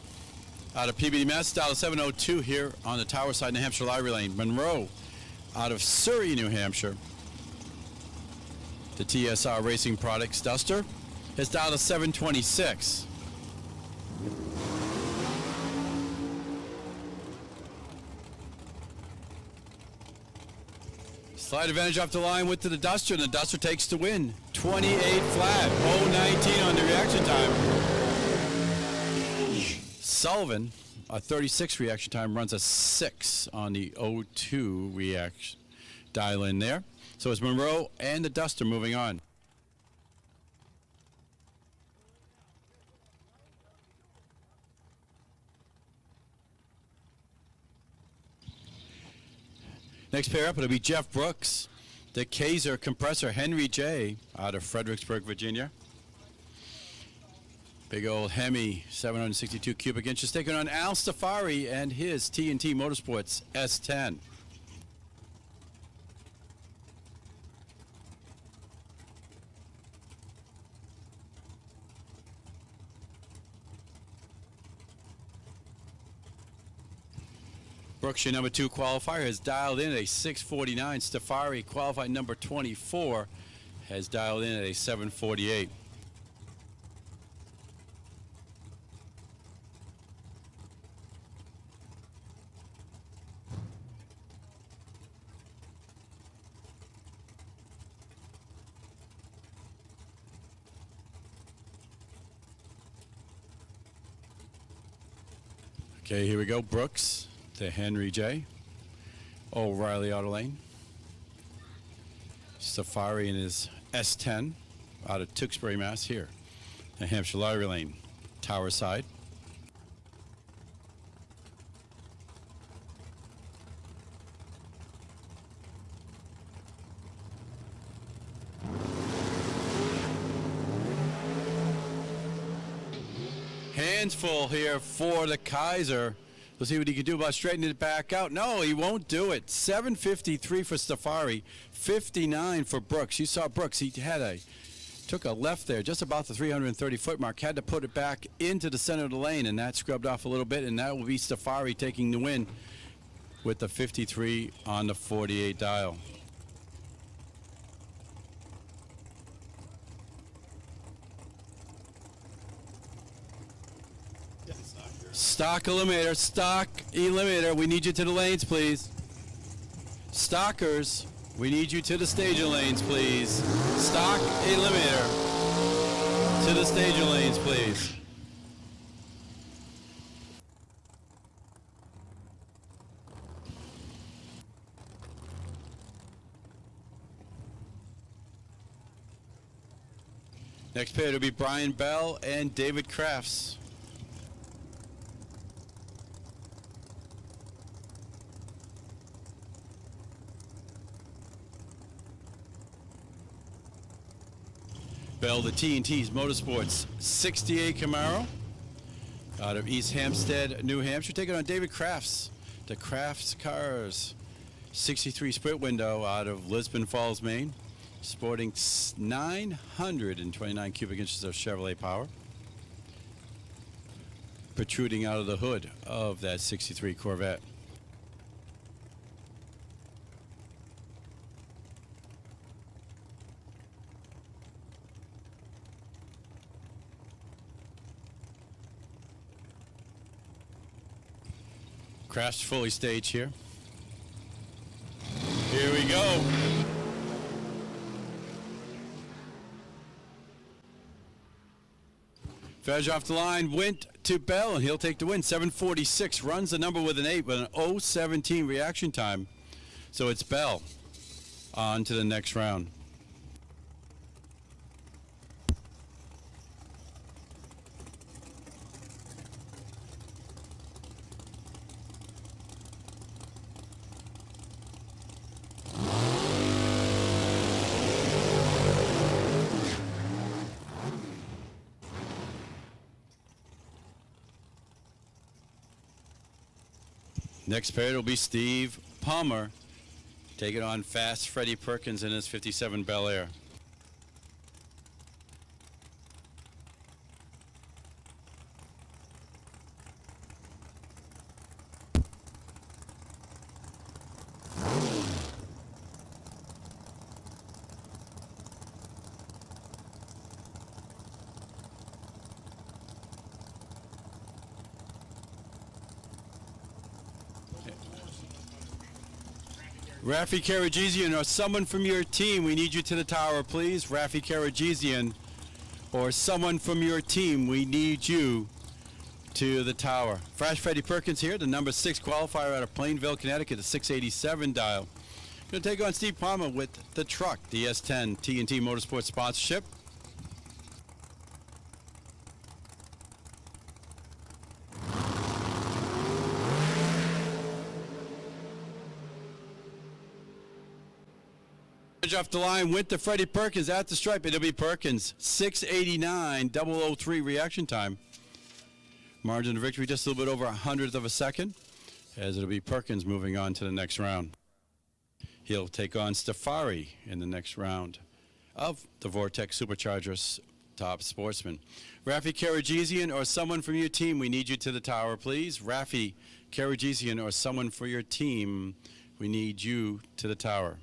out of PBD Mass, style 702 here on the Tower Side, New Hampshire Library Lane. Monroe out of Surrey, New Hampshire. The TSR Racing Products Duster has dialed a 726. Slight advantage off the line with the Duster, and the Duster takes the win. 28 flat, 019 on the reaction time. Sullivan, a 36 reaction time, runs a 6 on the 02 reaction dial in there. So it's Monroe and the Duster moving on. Next pair up, it'll be Jeff Brooks, the Kaiser compressor, Henry J. out of Fredericksburg, Virginia. Big old Hemi, 762 cubic inches, taking on Al Stafari and his T&T Motorsports S10. Brooks, your number 2 qualifier, has dialed in a 649. Stafari, qualified number 24, has dialed in at a 748. Okay, here we go. Brooks to Henry J. O'Reilly Auto Lane. Safari in his S10 out of Tewksbury, Mass. Here, New Hampshire Lottery Lane, Tower side. Hands full here for the Kaiser. We'll see what he can do about straightening it back out. No, he won't do it. 753 for Safari, 59 for Brooks. You saw Brooks. He took a left there, just about the 330-foot mark. Had to put it back into the center of the lane, and that scrubbed off a little bit, and that will be Safari taking the win with the 53 on the 48 dial. Stock eliminator, we need you to the lanes, please. Stockers, we need you to the staging lanes, please. Stock eliminator, to the staging lanes, please. Next pair will be Brian Bell and David Crafts. Bell, the T&T's Motorsports 68 Camaro out of East Hampstead, New Hampshire, taking on David Crafts, the Crafts Cars 63 split window out of Lisbon Falls, Maine, sporting 929 cubic inches of Chevrolet power, protruding out of the hood of that 63 Corvette. Crafts fully staged here. Here we go. Fedge off the line, went to Bell, and he'll take the win. 746, runs the number with an 8 with an 017 reaction time. So it's Bell on to the next round. Next pair will be Steve Palmer taking on Fast Freddie Perkins in his 57 Bel Air. Rafi Karagizian or someone from your team, we need you to the tower, please. Rafi Karagizian or someone from your team, we need you to the tower. Fast Freddie Perkins here, the number 6 qualifier out of Plainville, Connecticut, the 687 dial. Going to take on Steve Palmer with the truck, the S10 T&T Motorsports sponsorship. Off the line, went to Freddie Perkins at the stripe. It'll be Perkins, 689, 003 reaction time. Margin of victory just a little bit over 100th of a second, as it'll be Perkins moving on to the next round. He'll take on Safari in the next round of the Vortex Superchargers Top Sportsman. Rafi Karagizian or someone from your team, we need you to the tower, please. Rafi Karagizian or someone for your team, we need you to the tower.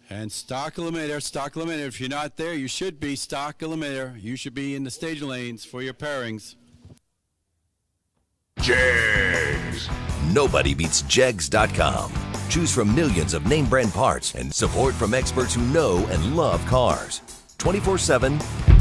And stock eliminator, if you're not there, you should be stock eliminator. You should be in the stage lanes for your pairings. Jegs. Nobody beats Jegs.com. Choose from millions of name brand parts and support from experts who know and love cars. 24/7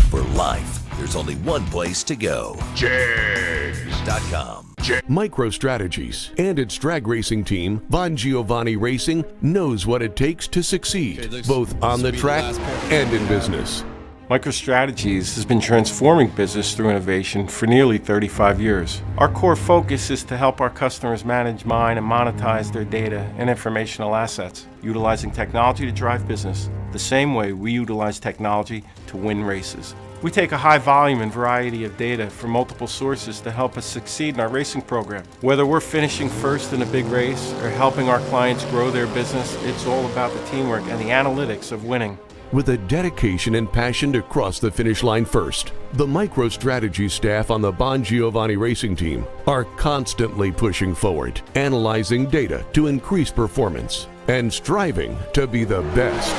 for life. There's only one place to go. Jegs.com. MicroStrategies and its drag racing team, Von Giovanni Racing, knows what it takes to succeed, both on the track and in business. MicroStrategies has been transforming business through innovation for nearly 35 years. Our core focus is to help our customers manage, mine, and monetize their data and informational assets, utilizing technology to drive business the same way we utilize technology to win races. We take a high volume and variety of data from multiple sources to help us succeed in our racing program. Whether we're finishing first in a big race or helping our clients grow their business, it's all about the teamwork and the analytics of winning. With a dedication and passion to cross the finish line first, the MicroStrategy staff on the Bon Giovanni Racing team are constantly pushing forward, analyzing data to increase performance, and striving to be the best.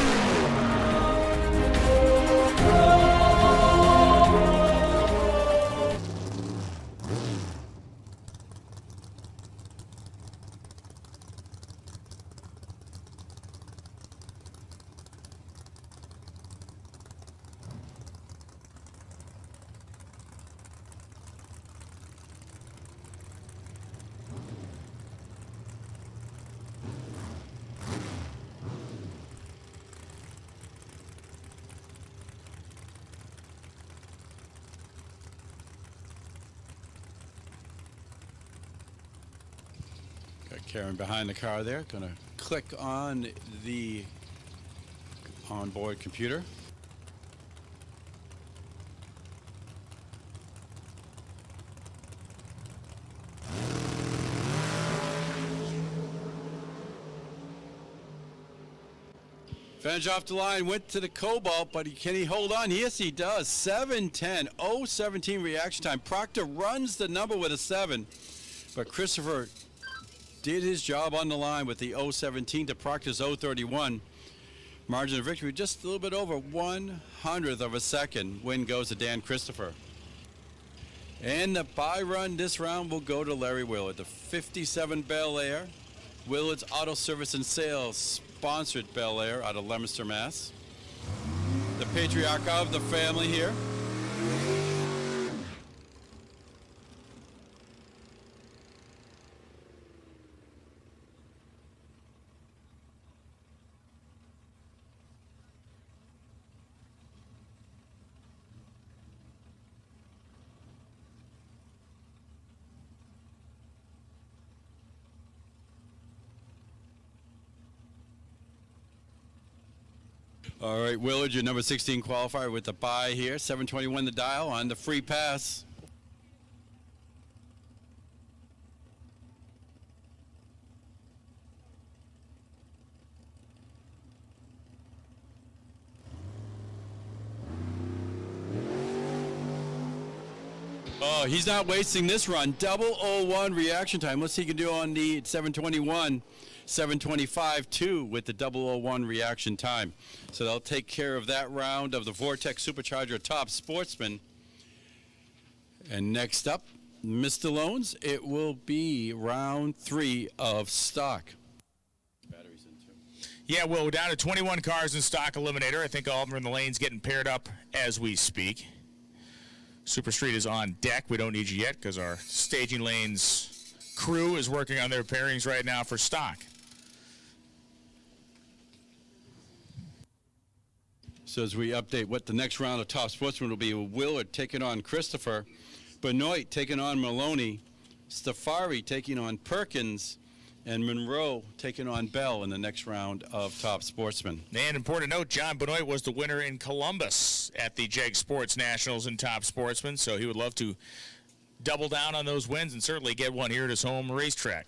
Got Karen behind the car there. Gonna click on the onboard computer. Finish off the line, went to the Cobalt, but can he hold on? Yes, he does. 7:10, 0:17 reaction time. Proctor runs the number with a 7, but Christopher did his job on the line with the 0:17 to Proctor's 0:31. Margin of victory just a little bit over 1/100th of a second. Win goes to Dan Christopher. And the bye run this round will go to Larry Willard. The 57 Bel Air. Willard's Auto Service and Sales sponsored Bel Air out of Leominster, Mass. The patriarch of the family here. All right, Willard, your number 16 qualifier with the bye here. 7:21 the dial on the free pass. Oh, he's not wasting this run. 0:01 reaction time. Let's see what he can do on the 7:21. 7:25-2 with the 0:01 reaction time. So they'll take care of that round of the Vortex Supercharger Top Sportsman. And next up, Mr. Loans, it will be round 3 of stock. Batteries in too. Yeah, well, we're down to 21 cars in stock eliminator. I think all of them are in the lanes getting paired up as we speak. Super Street is on deck. We don't need you yet because our staging lanes crew is working on their pairings right now for stock. So as we update what the next round of Top Sportsman will be, Willard taking on Christopher, Benoit taking on Maloney, Stafari taking on Perkins, and Monroe taking on Bell in the next round of Top Sportsman. And important to note, John Benoit was the winner in Columbus at the Jeg Sports Nationals in Top Sportsman, so he would love to double down on those wins and certainly get one here at his home racetrack.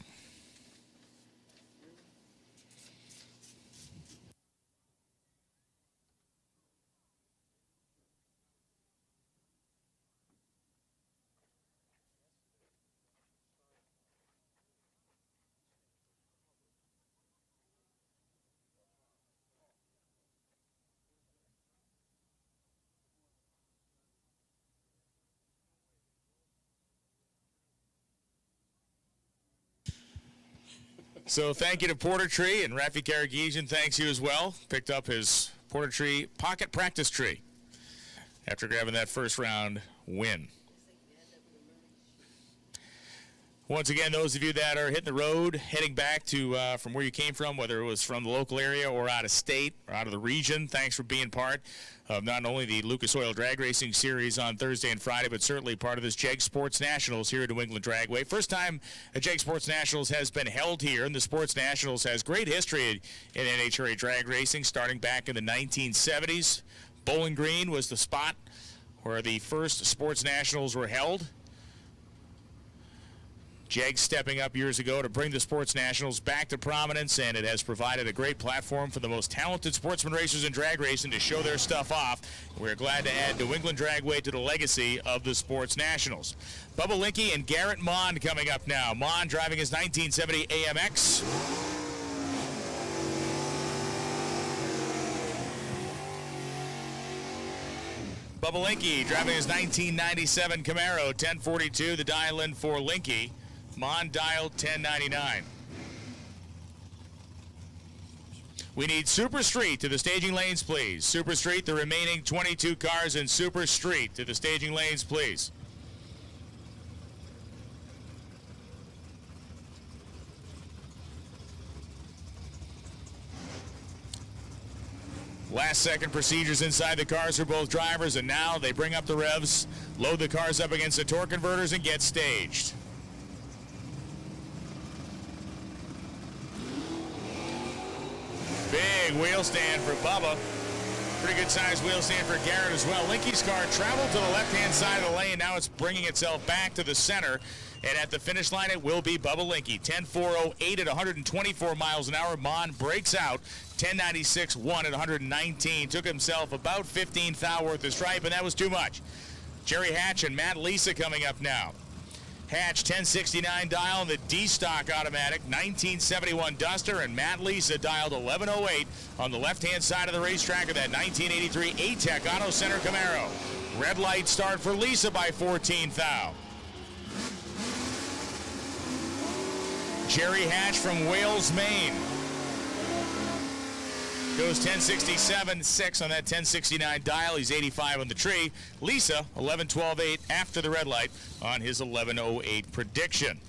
So thank you to Porter Tree, and Rafi Karagizian thanks you as well. Picked up his Porter Tree pocket practice tree after grabbing that first round win. Once again, those of you that are hitting the road, heading back to from where you came from, whether it was from the local area or out of state or out of the region, thanks for being part of not only the Lucas Oil Drag Racing Series on Thursday and Friday, but certainly part of this JEG Sports Nationals here at New England Dragway. First time a JEG Sports Nationals has been held here, and the Sports Nationals has great history in NHRA drag racing, starting back in the 1970s. Bowling Green was the spot where the first Sports Nationals were held. JEG stepping up years ago to bring the Sports Nationals back to prominence, and it has provided a great platform for the most talented sportsman racers in drag racing to show their stuff off. We're glad to add New England Dragway to the legacy of the Sports Nationals. Bubba Linke and Garrett Mond coming up now. Mond driving his 1970 AMX. Bubba Linke driving his 1997 Camaro 1042, the dial-in for Linke. Mond dialed 1099. We need Super Street to the staging lanes, please. Super Street, the remaining 22 cars in Super Street to the staging lanes, please. Last second procedures inside the cars for both drivers, and now they bring up the revs, load the cars up against the torque converters, and get staged. Big wheel stand for Bubba. Pretty good sized wheel stand for Garrett as well. Linke's car traveled to the left-hand side of the lane. Now it's bringing itself back to the center. And at the finish line, it will be Bubba Linke. 10.408 at 124 miles an hour. Mond breaks out. 10.96.1 at 119. Took himself about 15 thou worth of stripe, and that was too much. Jerry Hatch and Matt Lisa coming up now. Hatch 1069 dial in the D-Stock automatic 1971 Duster, and Matt Lisa dialed 1108 on the left-hand side of the racetrack of that 1983 A-Tech Auto Center Camaro. Red light start for Lisa by 14 thou. Jerry Hatch from Wales, Maine. Goes 1067.6 on that 1069 dial. He's 85 on the tree. Lisa, 1112.8 after the red light on his 1108 prediction.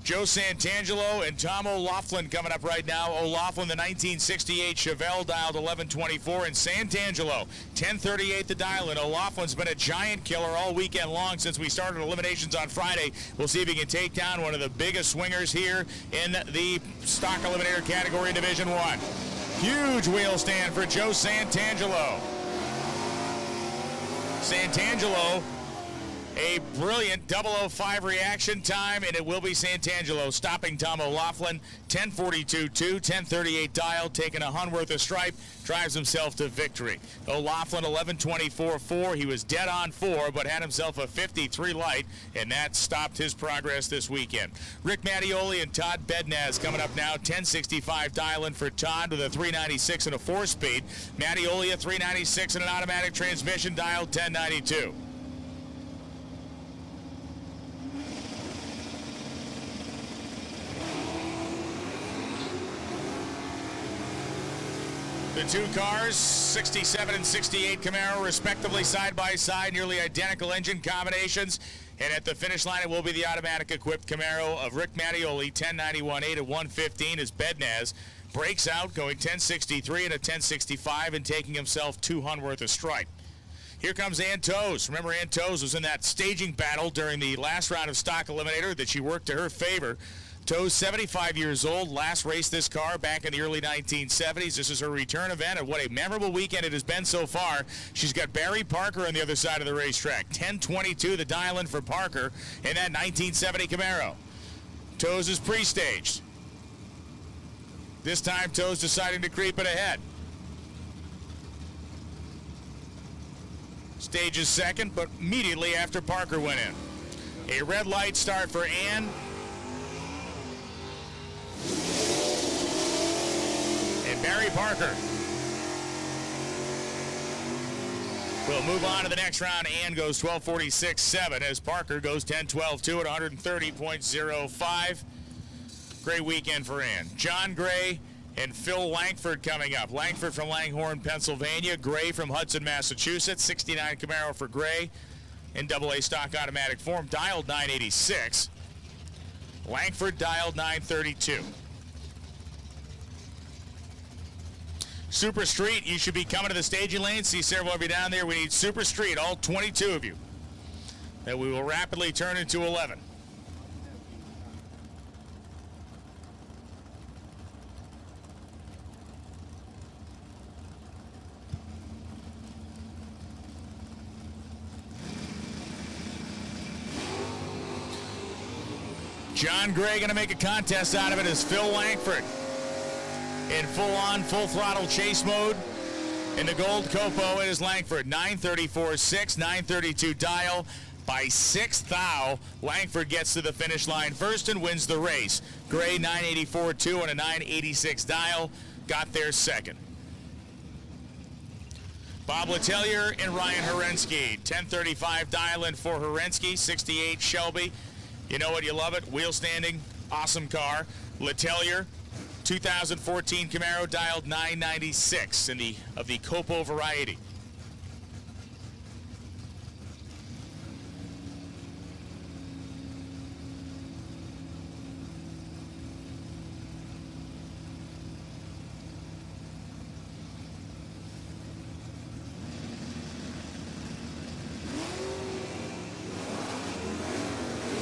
Joe Santangelo and Tom O'Loughlin coming up right now. O'Loughlin, the 1968 Chevelle, dialed 1124, and Santangelo, 1038 the dial, and O'Loughlin's been a giant killer all weekend long since we started eliminations on Friday. We'll see if he can take down one of the biggest swingers here in the stock eliminator category in Division 1. Huge wheel stand for Joe Santangelo. Santangelo, a brilliant 005 reaction time, and it will be Santangelo stopping Tom O'Loughlin. 1042.2, 1038 dial, taking a hun worth of stripe, drives himself to victory. O'Loughlin 1124.4. He was dead on 4, but had himself a 53 light, and that stopped his progress this weekend. Rick Mattioli and Todd Bednaz coming up now. 1065 dial in for Todd with a 396 and a 4-speed. Mattioli a 396 and an automatic transmission, dial 1092. The two cars, 67 and 68 Camaro, respectively, side by side, nearly identical engine combinations. And at the finish line, it will be the automatic-equipped Camaro of Rick Mattioli, 1091.8 at 115, as Bednaz breaks out, going 1063 and a 1065 and taking himself 200 worth of stripe. Here comes Ann Toes. Remember, Ann Toes was in that staging battle during the last round of Stock Eliminator that she worked to her favor. Toes, 75 years old, last raced this car back in the early 1970s. This is her return event, and what a memorable weekend it has been so far. She's got Barry Parker on the other side of the racetrack. 1022 the dial-in for Parker in that 1970 Camaro. Toes is pre-staged. This time, Toes deciding to creep it ahead. Stage is second, but immediately after Parker went in. A red light start for Ann. And Barry Parker. We'll move on to the next round. Ann goes 12:46.7 as Parker goes 10:12.2 at 130.05. Great weekend for Ann. John Gray and Phil Langford coming up. Langford from Langhorne, Pennsylvania. Gray from Hudson, Massachusetts. 69 Camaro for Gray in AA stock automatic form. Dialed 986. Langford dialed 932. Super Street, you should be coming to the staging lane. See several of you down there. We need Super Street, all 22 of you. That we will rapidly turn into 11. John Gray going to make a contest out of it as Phil Langford in full-on, full-throttle chase mode. In the gold Copo, it is Langford. 934.6, 932 dial. By 6th thou, Langford gets to the finish line first and wins the race. Gray 984.2 on a 986 dial. Got there second. Bob Letelier and Ryan Herensky. 1035 dial in for Herensky. 68 Shelby. You know what, you love it. Wheel standing, awesome car. Letelier, 2014 Camaro, dialed 996 in the Copo variety.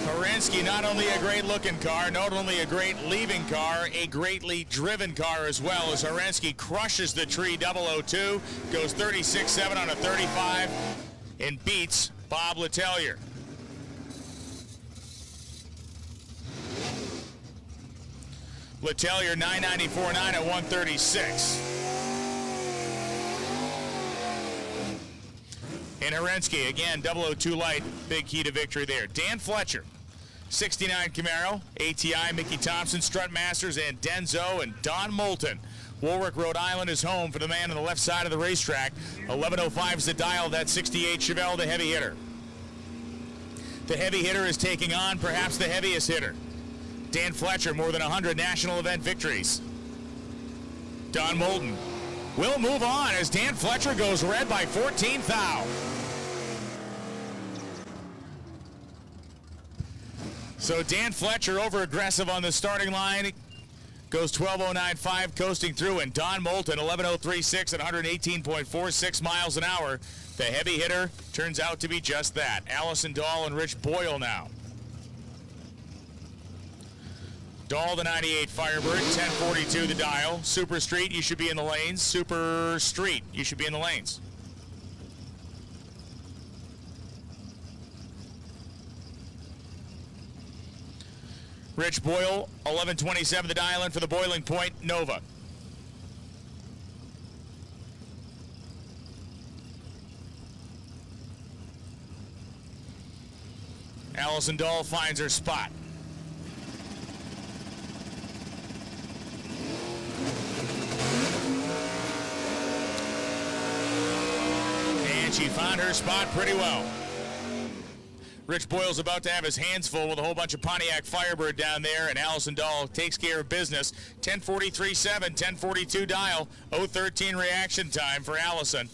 Herensky, not only a great looking car, not only a great leaving car, a greatly driven car as well, as Herensky crushes the tree 002, goes 36.7 on a 35, and beats Bob Letelier. Letelier 994.9 at 136. And Herensky, again, 002 light, big key to victory there. Dan Fletcher, 69 Camaro, ATI, Mickey Thompson, Strut Masters, and Denzo, and Don Moulton. Warwick, Rhode Island is home for the man on the left side of the racetrack. 1105 is the dial, that 68 Chevelle, the heavy hitter. The heavy hitter is taking on perhaps the heaviest hitter. Dan Fletcher, more than 100 national event victories. Don Moulton will move on as Dan Fletcher goes red by 14th thou. So Dan Fletcher over aggressive on the starting line. Goes 12.095 coasting through, and Don Moulton 11.036 at 118.46 miles an hour. The heavy hitter turns out to be just that. Allison Dahl and Rich Boyle now. Dahl, the 98 Firebird, 1042 the dial. Super Street, you should be in the lanes. Super Street, you should be in the lanes. Rich Boyle, 1127 the dial in for the Boiling Point Nova. Allison Dahl finds her spot. And she found her spot pretty well. Rich Boyle's about to have his hands full with a whole bunch of Pontiac Firebird down there, and Allison Dahl takes care of business. 1043.7, 1042 dial, 013 reaction time for Allison.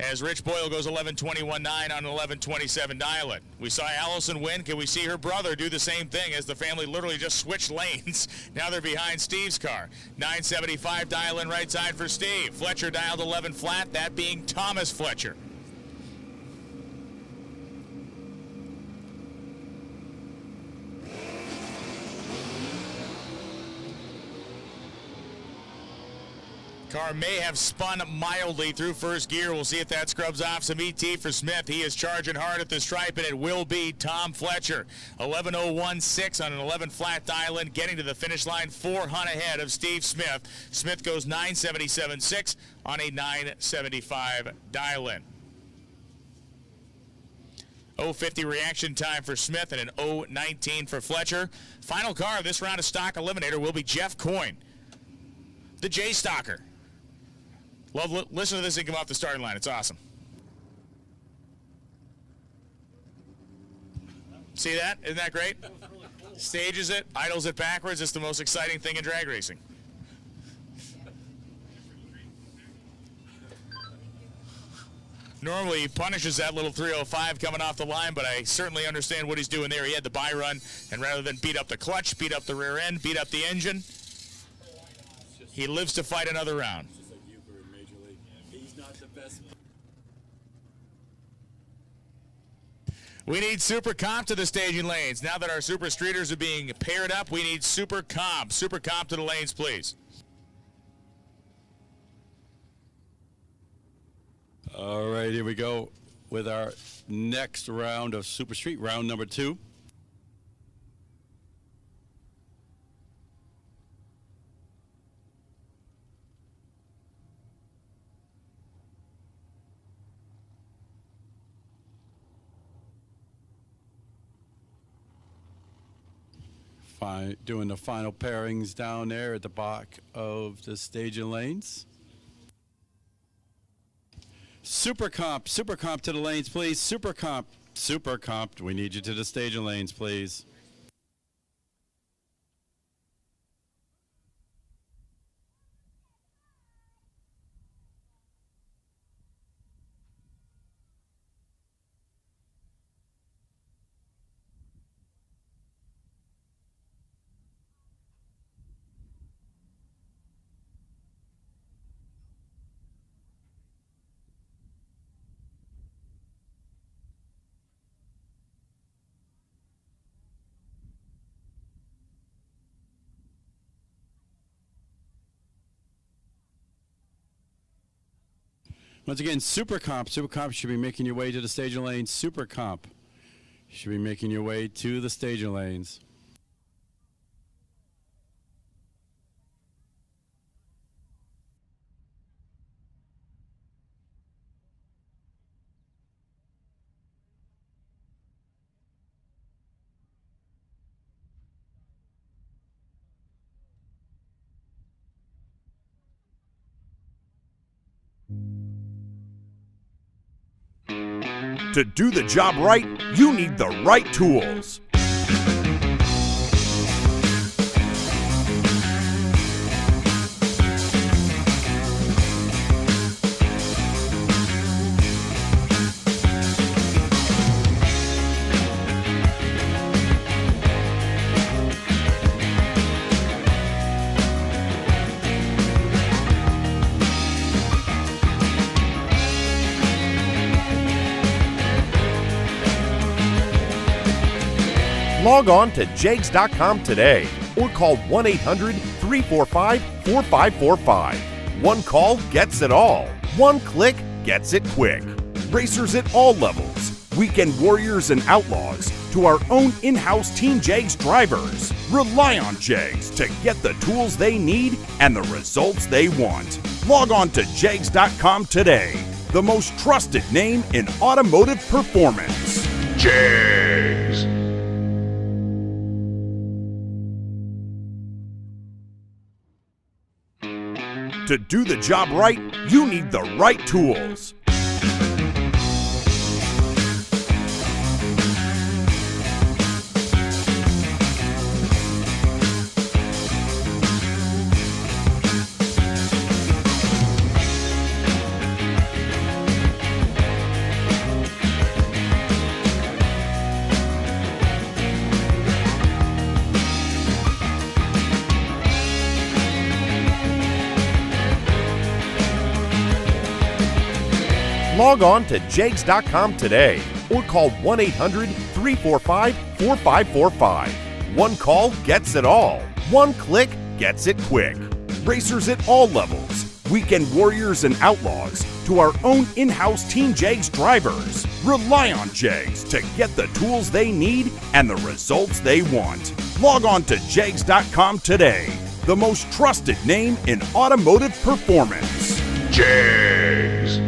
As Rich Boyle goes 1121.9 on an 1127 dial it. We saw Allison win. Can we see her brother do the same thing as the family literally just switched lanes? Now they're behind Steve's car. 975 dial in right side for Steve. Fletcher dialed 11 flat, that being Thomas Fletcher. Car may have spun mildly through first gear. We'll see if that scrubs off some ET for Smith. He is charging hard at the stripe, and it will be Tom Fletcher. 11.016 on an 11 flat dial in, getting to the finish line 4 hunt ahead of Steve Smith. Smith goes 977.6 on a 975 dial in. 050 reaction time for Smith and an 019 for Fletcher. Final car of this round of stock eliminator will be Jeff Coyne, the J-Stalker. Listen to this thing come off the starting line. It's awesome. See that? Isn't that great? Stages it, idles it backwards. It's the most exciting thing in drag racing. Normally he punishes that little 305 coming off the line, but I certainly understand what he's doing there. He had the buy run, and rather than beat up the clutch, beat up the rear end, beat up the engine, he lives to fight another round. We need super comp to the staging lanes. Now that our super streeters are being paired up, we need super comp. Super comp to the lanes, please. All right, here we go with our next round of Super Street, round number 2. Doing the final pairings down there at the back of the staging lanes. Super comp to the lanes, please. Super comp, we need you to the staging lanes, please. Once again, super comp should be making your way to the staging lanes. Super comp should be making your way to the staging lanes. To do the job right, you need the right tools. Log on to jegs.com today or call 1-800-345-4545. One call gets it all. One click gets it quick. Racers at all levels, weekend warriors and outlaws, to our own in-house Team Jegs drivers. Rely on Jegs to get the tools they need and the results they want. Log on to jegs.com today, the most trusted name in automotive performance. Jegs. To do the job right, you need the right tools. Log on to jegs.com today or call 1-800-345-4545. One call gets it all. One click gets it quick. Racers at all levels, weekend warriors and outlaws, to our own in-house Team Jegs drivers. Rely on Jegs to get the tools they need and the results they want. Log on to jegs.com today, the most trusted name in automotive performance. Jegs.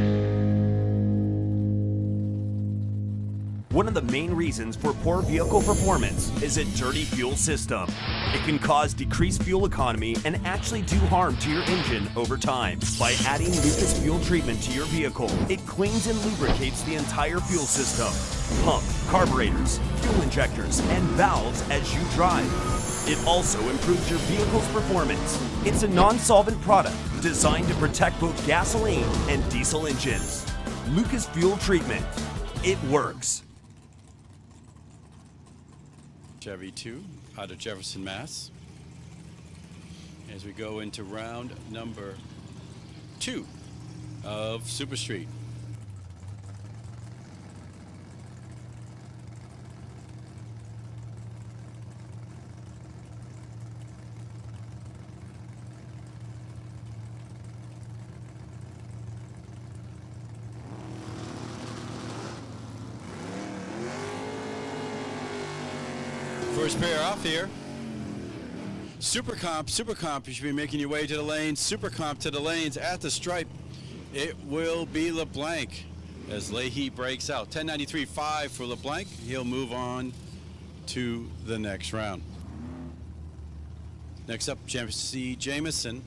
One of the main reasons for poor vehicle performance is a dirty fuel system. It can cause decreased fuel economy and actually do harm to your engine over time. By adding Lucas Fuel Treatment to your vehicle, it cleans and lubricates the entire fuel system, pump, carburetors, fuel injectors, and valves as you drive. It also improves your vehicle's performance. It's a non-solvent product designed to protect both gasoline and diesel engines. Lucas Fuel Treatment. It works. Chevy 2 out of Jefferson, Mass. As we go into round number 2 of Super Street. First pair off here. Super comp, you should be making your way to the lanes. Super comp to the lanes at the stripe. It will be LeBlanc as Leahy breaks out. 10.93.5 for LeBlanc. He'll move on to the next round. Next up, C. Jameson,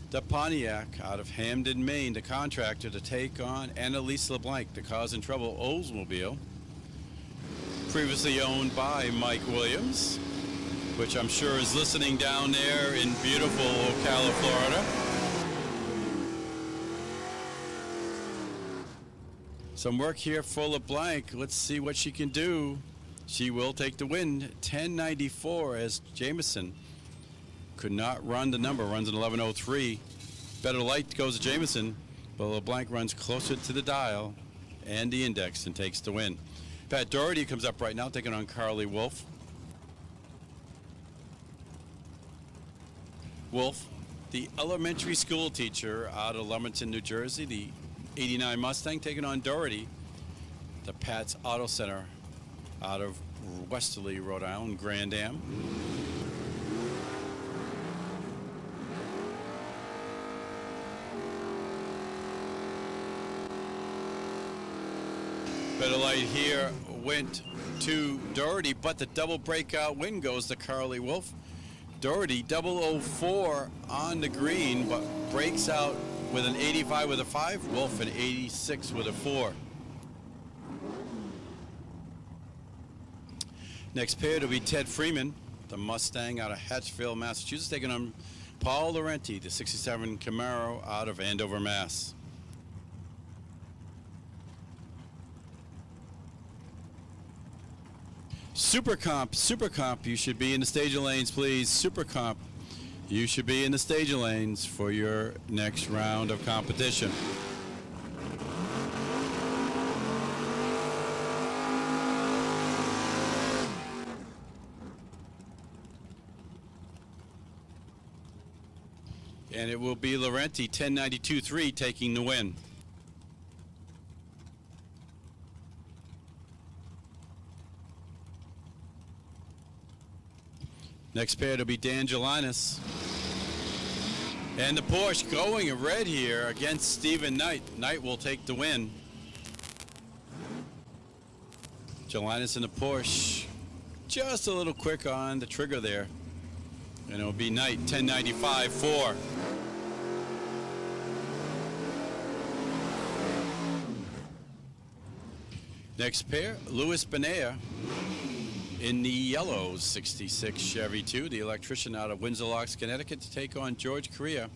the Pontiac out of Hamden, Maine, the contractor to take on Annalise LeBlanc, the Cause and Trouble Oldsmobile. Previously owned by Mike Williams, which I'm sure is listening down there in beautiful Ocala, Florida. Some work here for LeBlanc. Let's see what she can do. She will take the win. 10.94 as Jameson could not run the number, runs an 11.03. Better light goes to Jameson, but LeBlanc runs closer to the dial and the index and takes the win. Pat Doherty comes up right now, taking on Carly Wolf. Wolf, the elementary school teacher out of Lumberton, New Jersey, the 89 Mustang, taking on Doherty, the Pat's Auto Center out of Westerly, Rhode Island, Grand Am. Better light here went to Doherty, but the double breakout win goes to Carly Wolf. Doherty 004 on the green, but breaks out with an 85 with a 5. Wolf an 86 with a 4. Next pair to be Ted Freeman, the Mustang out of Hatchville, Massachusetts, taking on Paul Laurenti, the 67 Camaro out of Andover, Mass. Super comp, you should be in the staging lanes, please. Super comp, you should be in the staging lanes for your next round of competition. And it will be Laurenti, 10.92.3, taking the win. Next pair to be Dan Gelinas. And the Porsche going in red here against Stephen Knight. Knight will take the win. Gelinas in the Porsche. Just a little quick on the trigger there. And it'll be Knight, 10.95.4. Next pair, Louis Benea. In the yellow 66 Chevy 2, the electrician out of Windsor Locks, Connecticut, to take on George Correa,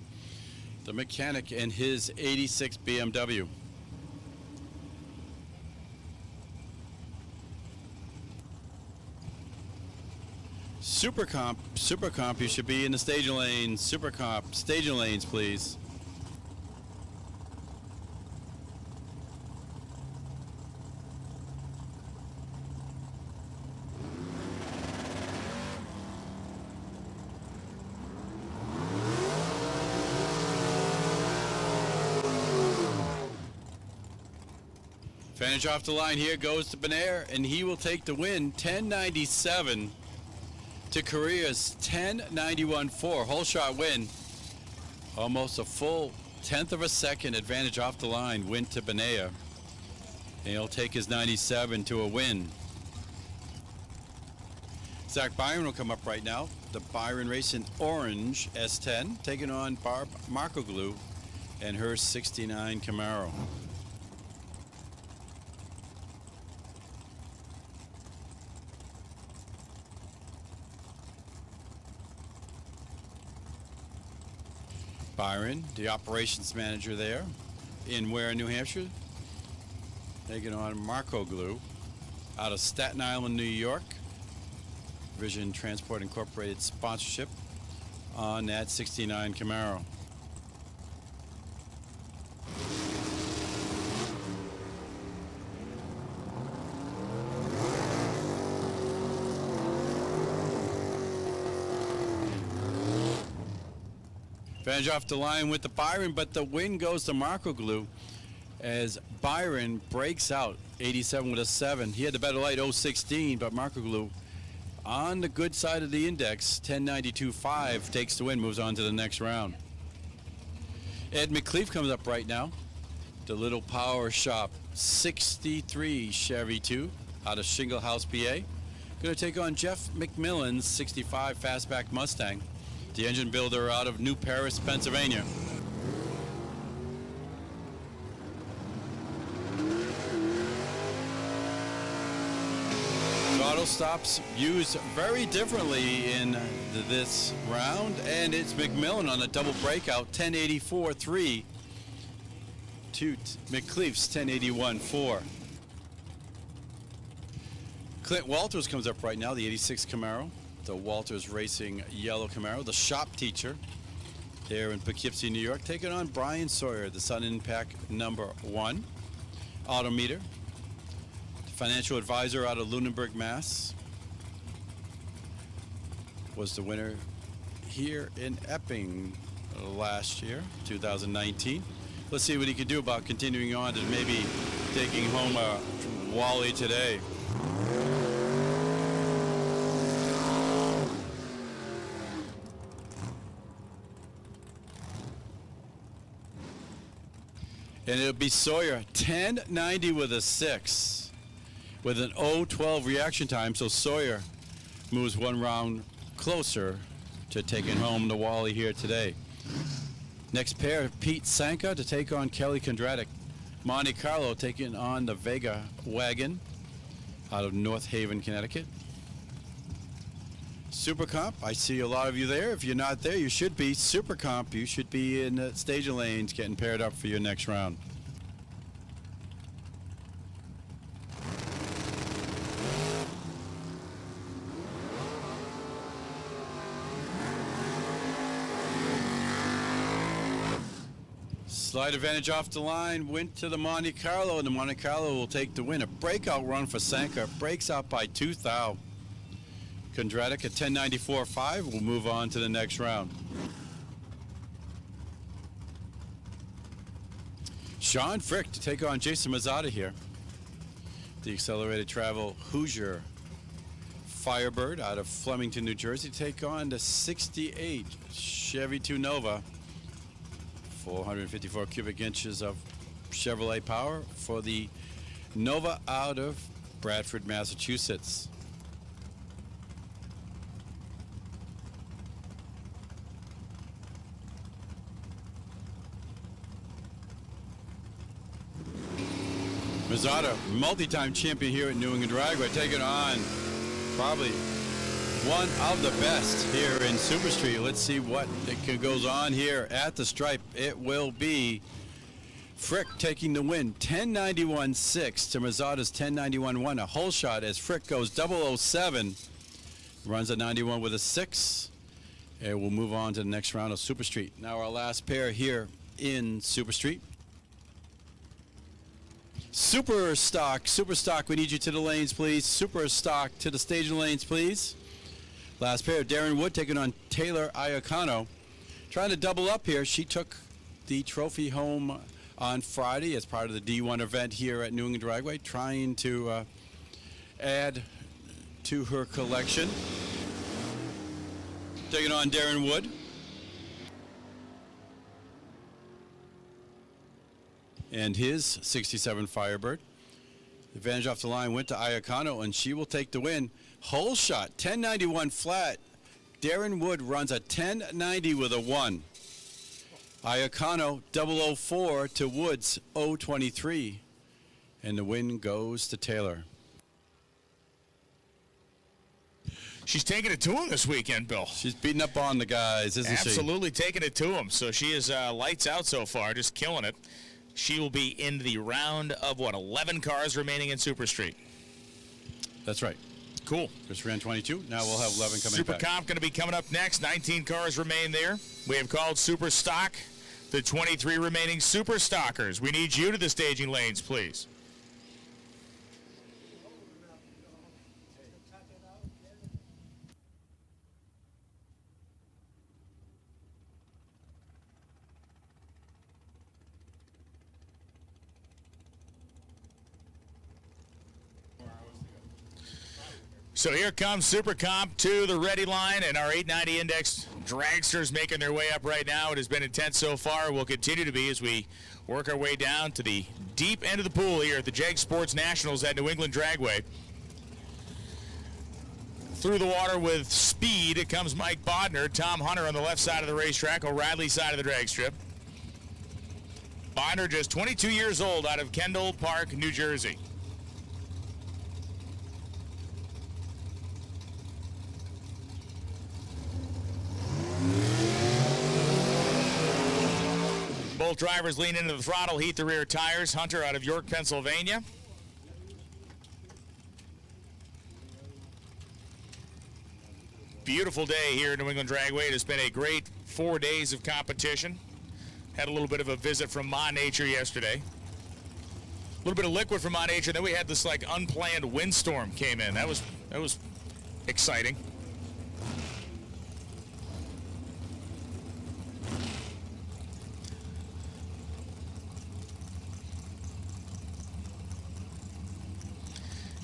the mechanic, in his 86 BMW. Super comp, you should be in the staging lanes. Super comp, staging lanes, please. Finish off the line here goes to Benair, and he will take the win. 10.97 to Korea's 10.91.4. Whole shot win. Almost a full tenth of a second advantage off the line. Win to Benair. And he'll take his 97 to a win. Zach Byron will come up right now. The Byron Racing Orange S10 taking on Barb Markoglu and her 69 Camaro. Byron, the operations manager there in Ware, New Hampshire, taking on Markoglu out of Staten Island, New York. Vision Transport Incorporated sponsorship on that 69 Camaro. Advantage off the line with the Byron, but the win goes to Markoglu as Byron breaks out 87 with a 7. He had the better light 016, but Markoglu on the good side of the index, 1092.5, takes the win, moves on to the next round. Ed McCleave comes up right now. The Little Power Shop 63 Chevy 2 out of Shingle House, PA. Going to take on Jeff McMillan's 65 Fastback Mustang, the engine builder out of New Paris, Pennsylvania. Auto stops used very differently in this round, and it's McMillan on a double breakout, 1084.3 to McCleave's 1081.4. Clint Walters comes up right now, the 86 Camaro, the Walters Racing yellow Camaro, the shop teacher there in Poughkeepsie, New York, taking on Brian Sawyer, the Sun Impact #1 Autometer. Financial advisor out of Lunenburg, Mass. Was the winner here in Epping last year, 2019. Let's see what he can do about continuing on and maybe taking home a Wally today. And it'll be Sawyer, 1090 with a 6. With an 0:12 reaction time, so Sawyer moves one round closer to taking home the Wally here today. Next pair, Pete Sanka to take on Kelly Kondratic. Monte Carlo taking on the Vega wagon out of North Haven, Connecticut. Super Comp, I see a lot of you there. If you're not there, you should be. Super Comp, you should be in the staging lanes getting paired up for your next round. Slight advantage off the line, went to the Monte Carlo, and the Monte Carlo will take the win. A breakout run for Sanka, breaks out by 2 thou. Kondratic at 1094.5 will move on to the next round. Sean Frick to take on Jason Mazzata here. The Accelerated Travel Hoosier Firebird out of Flemington, New Jersey, to take on the 68 Chevy 2 Nova. 454 cubic inches of Chevrolet power for the Nova out of Bradford, Massachusetts. Mazzata, multi-time champion here at New England Dragway, taking on probably one of the best here in Super Street. Let's see what goes on here at the stripe. It will be Frick taking the win, 1091.6 to Mazzata's 1091.1. A whole shot as Frick goes 007, runs a 91 with a 6, and we'll move on to the next round of Super Street. Now our last pair here in Super Street. Super Stock, we need you to the lanes, please. Super Stock to the staging lanes, please. Last pair, Darren Wood taking on Taylor Iacano. Trying to double up here. She took the trophy home on Friday as part of the D1 event here at New England Dragway, trying to add to her collection. Taking on Darren Wood. And his 67 Firebird. Advantage off the line went to Iacano, and she will take the win. Hole shot, 1091 flat. Darren Wood runs a 1090 with a 1. Iacano 004 to Woods 023. And the win goes to Taylor. She's taking it to him this weekend, Bill. She's beating up on the guys, isn't she? Absolutely taking it to him. So she is lights out so far, just killing it. She will be in the round of, 11 cars remaining in Super Street. That's right. Cool. Just ran 22. Now we'll have 11 coming Super back. Comp going to be coming up next. 19 cars remain there. We have called Super Stock the 23 remaining Super Stockers. We need you to the staging lanes, please. So here comes Super Comp to the ready line, and our 890 index dragsters making their way up right now. It has been intense so far. Will continue to be as we work our way down to the deep end of the pool here at the JEG Sports Nationals at New England Dragway. Through the water with speed comes Mike Bodner. Tom Hunter on the left side of the racetrack, O'Reilly side of the drag strip. Bodner just 22 years old, out of Kendall Park, New Jersey. Both drivers lean into the throttle, heat the rear tires. Hunter out of York, Pennsylvania. Beautiful day here at New England Dragway. It has been a great 4 days of competition. Had a little bit of a visit from Ma Nature yesterday. A little bit of liquid from Ma Nature. Then we had this like unplanned windstorm came in. That was exciting.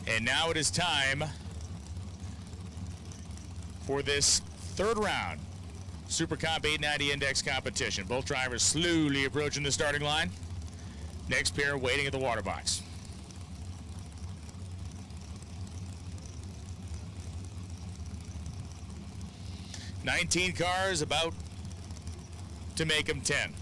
And now it is time for this third round Super Comp 890 Index competition. Both drivers slowly approaching the starting line. Next pair waiting at the water box. "19 cars about to make them 10.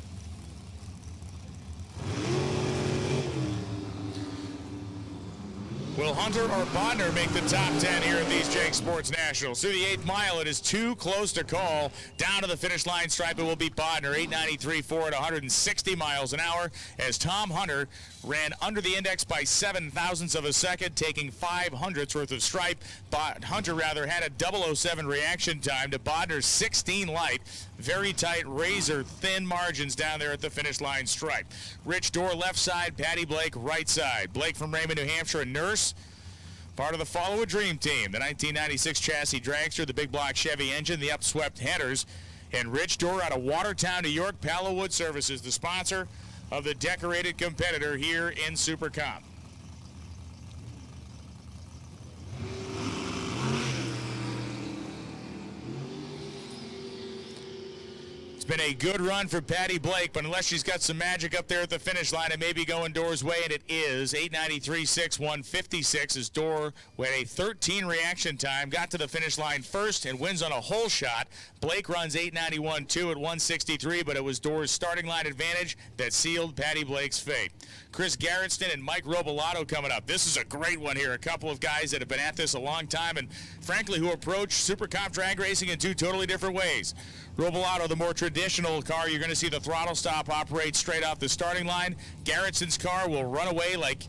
Will Hunter or Bodner make the top 10 here at these JEG Sports Nationals? Through the 8th mile, it is too close to call. Down to the finish line stripe, it will be Bodner, 893.4 at 160 miles an hour, as Tom Hunter ran under the index by 7 thousandths of a second, taking 500ths worth of stripe. Hunter had a 007 reaction time to Bodner's 16 light. Very tight, razor-thin margins down there at the finish line stripe. Rich Dorr left side, Patty Blake right side. Blake from Raymond, New Hampshire, a nurse. Part of the Follow a Dream team, the 1996 chassis dragster, the big block Chevy engine, the upswept headers. And Rich Dorr out of Watertown, New York, Palo Wood Services, the sponsor of the decorated competitor here in Super Comp. It's been a good run for Patty Blake, but unless she's got some magic up there at the finish line, it may be going Dorr's way, and it is. 893.6, 156 as Dorr with a 13 reaction time, got to the finish line first and wins on a hole shot. Blake runs 891.2 at 163, but it was Dorr's starting line advantage that sealed Patty Blake's fate. Chris Garretson and Mike Robolato coming up. This is a great one here. A couple of guys that have been at this a long time and, frankly, who approach Super Comp drag racing in two totally different ways. Robolato, the more traditional car, you're going to see the throttle stop operate straight off the starting line. Garretson's car will run away like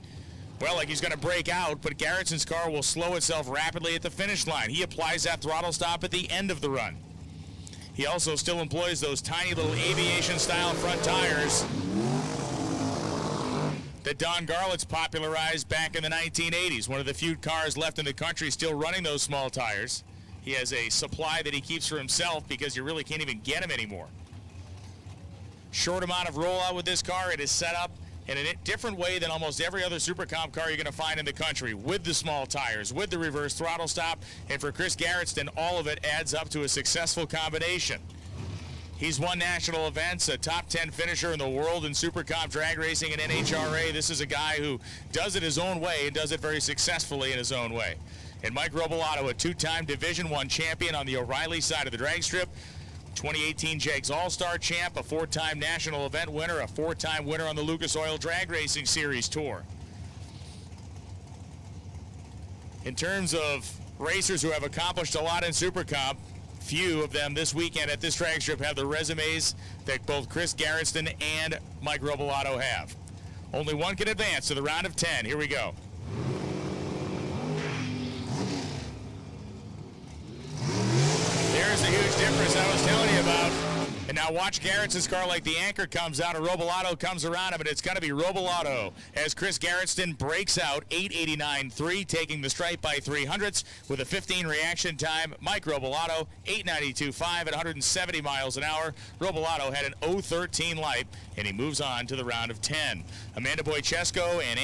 he's going to break out, but Garretson's car will slow itself rapidly at the finish line. He applies that throttle stop at the end of the run. He also still employs those tiny little aviation-style front tires that Don Garlitz popularized back in the 1980s. One of the few cars left in the country still running those small tires. He has a supply that he keeps for himself because you really can't even get him anymore. Short amount of rollout with this car. It is set up in a different way than almost every other Super Comp car you're going to find in the country, with the small tires, with the reverse throttle stop, and for Chris Garretson, all of it adds up to a successful combination. He's won national events, a top 10 finisher in the world in Super Comp drag racing and NHRA. This is a guy who does it his own way and does it very successfully in his own way. And Mike Robolato, a two-time Division I champion on the O'Reilly side of the drag strip, 2018 Jegs All-Star champ, a four-time national event winner, a four-time winner on the Lucas Oil Drag Racing Series Tour. In terms of racers who have accomplished a lot in Super Comp, few of them this weekend at this drag strip have the resumes that both Chris Garretson and Mike Robolato have. Only one can advance to the round of 10. Here we go. There's the huge difference I was telling you about. And now watch Garrettson's car like the anchor comes out and Robolato comes around him, and it's going to be Robolato as Chris Garretson breaks out 8:89.3, taking the stripe by 300ths with a 15 reaction time. Mike Robolato 8:92.5 at 170 miles an hour. Robolato had an 0:13 light, and he moves on to the round of 10. Amanda Boychesko and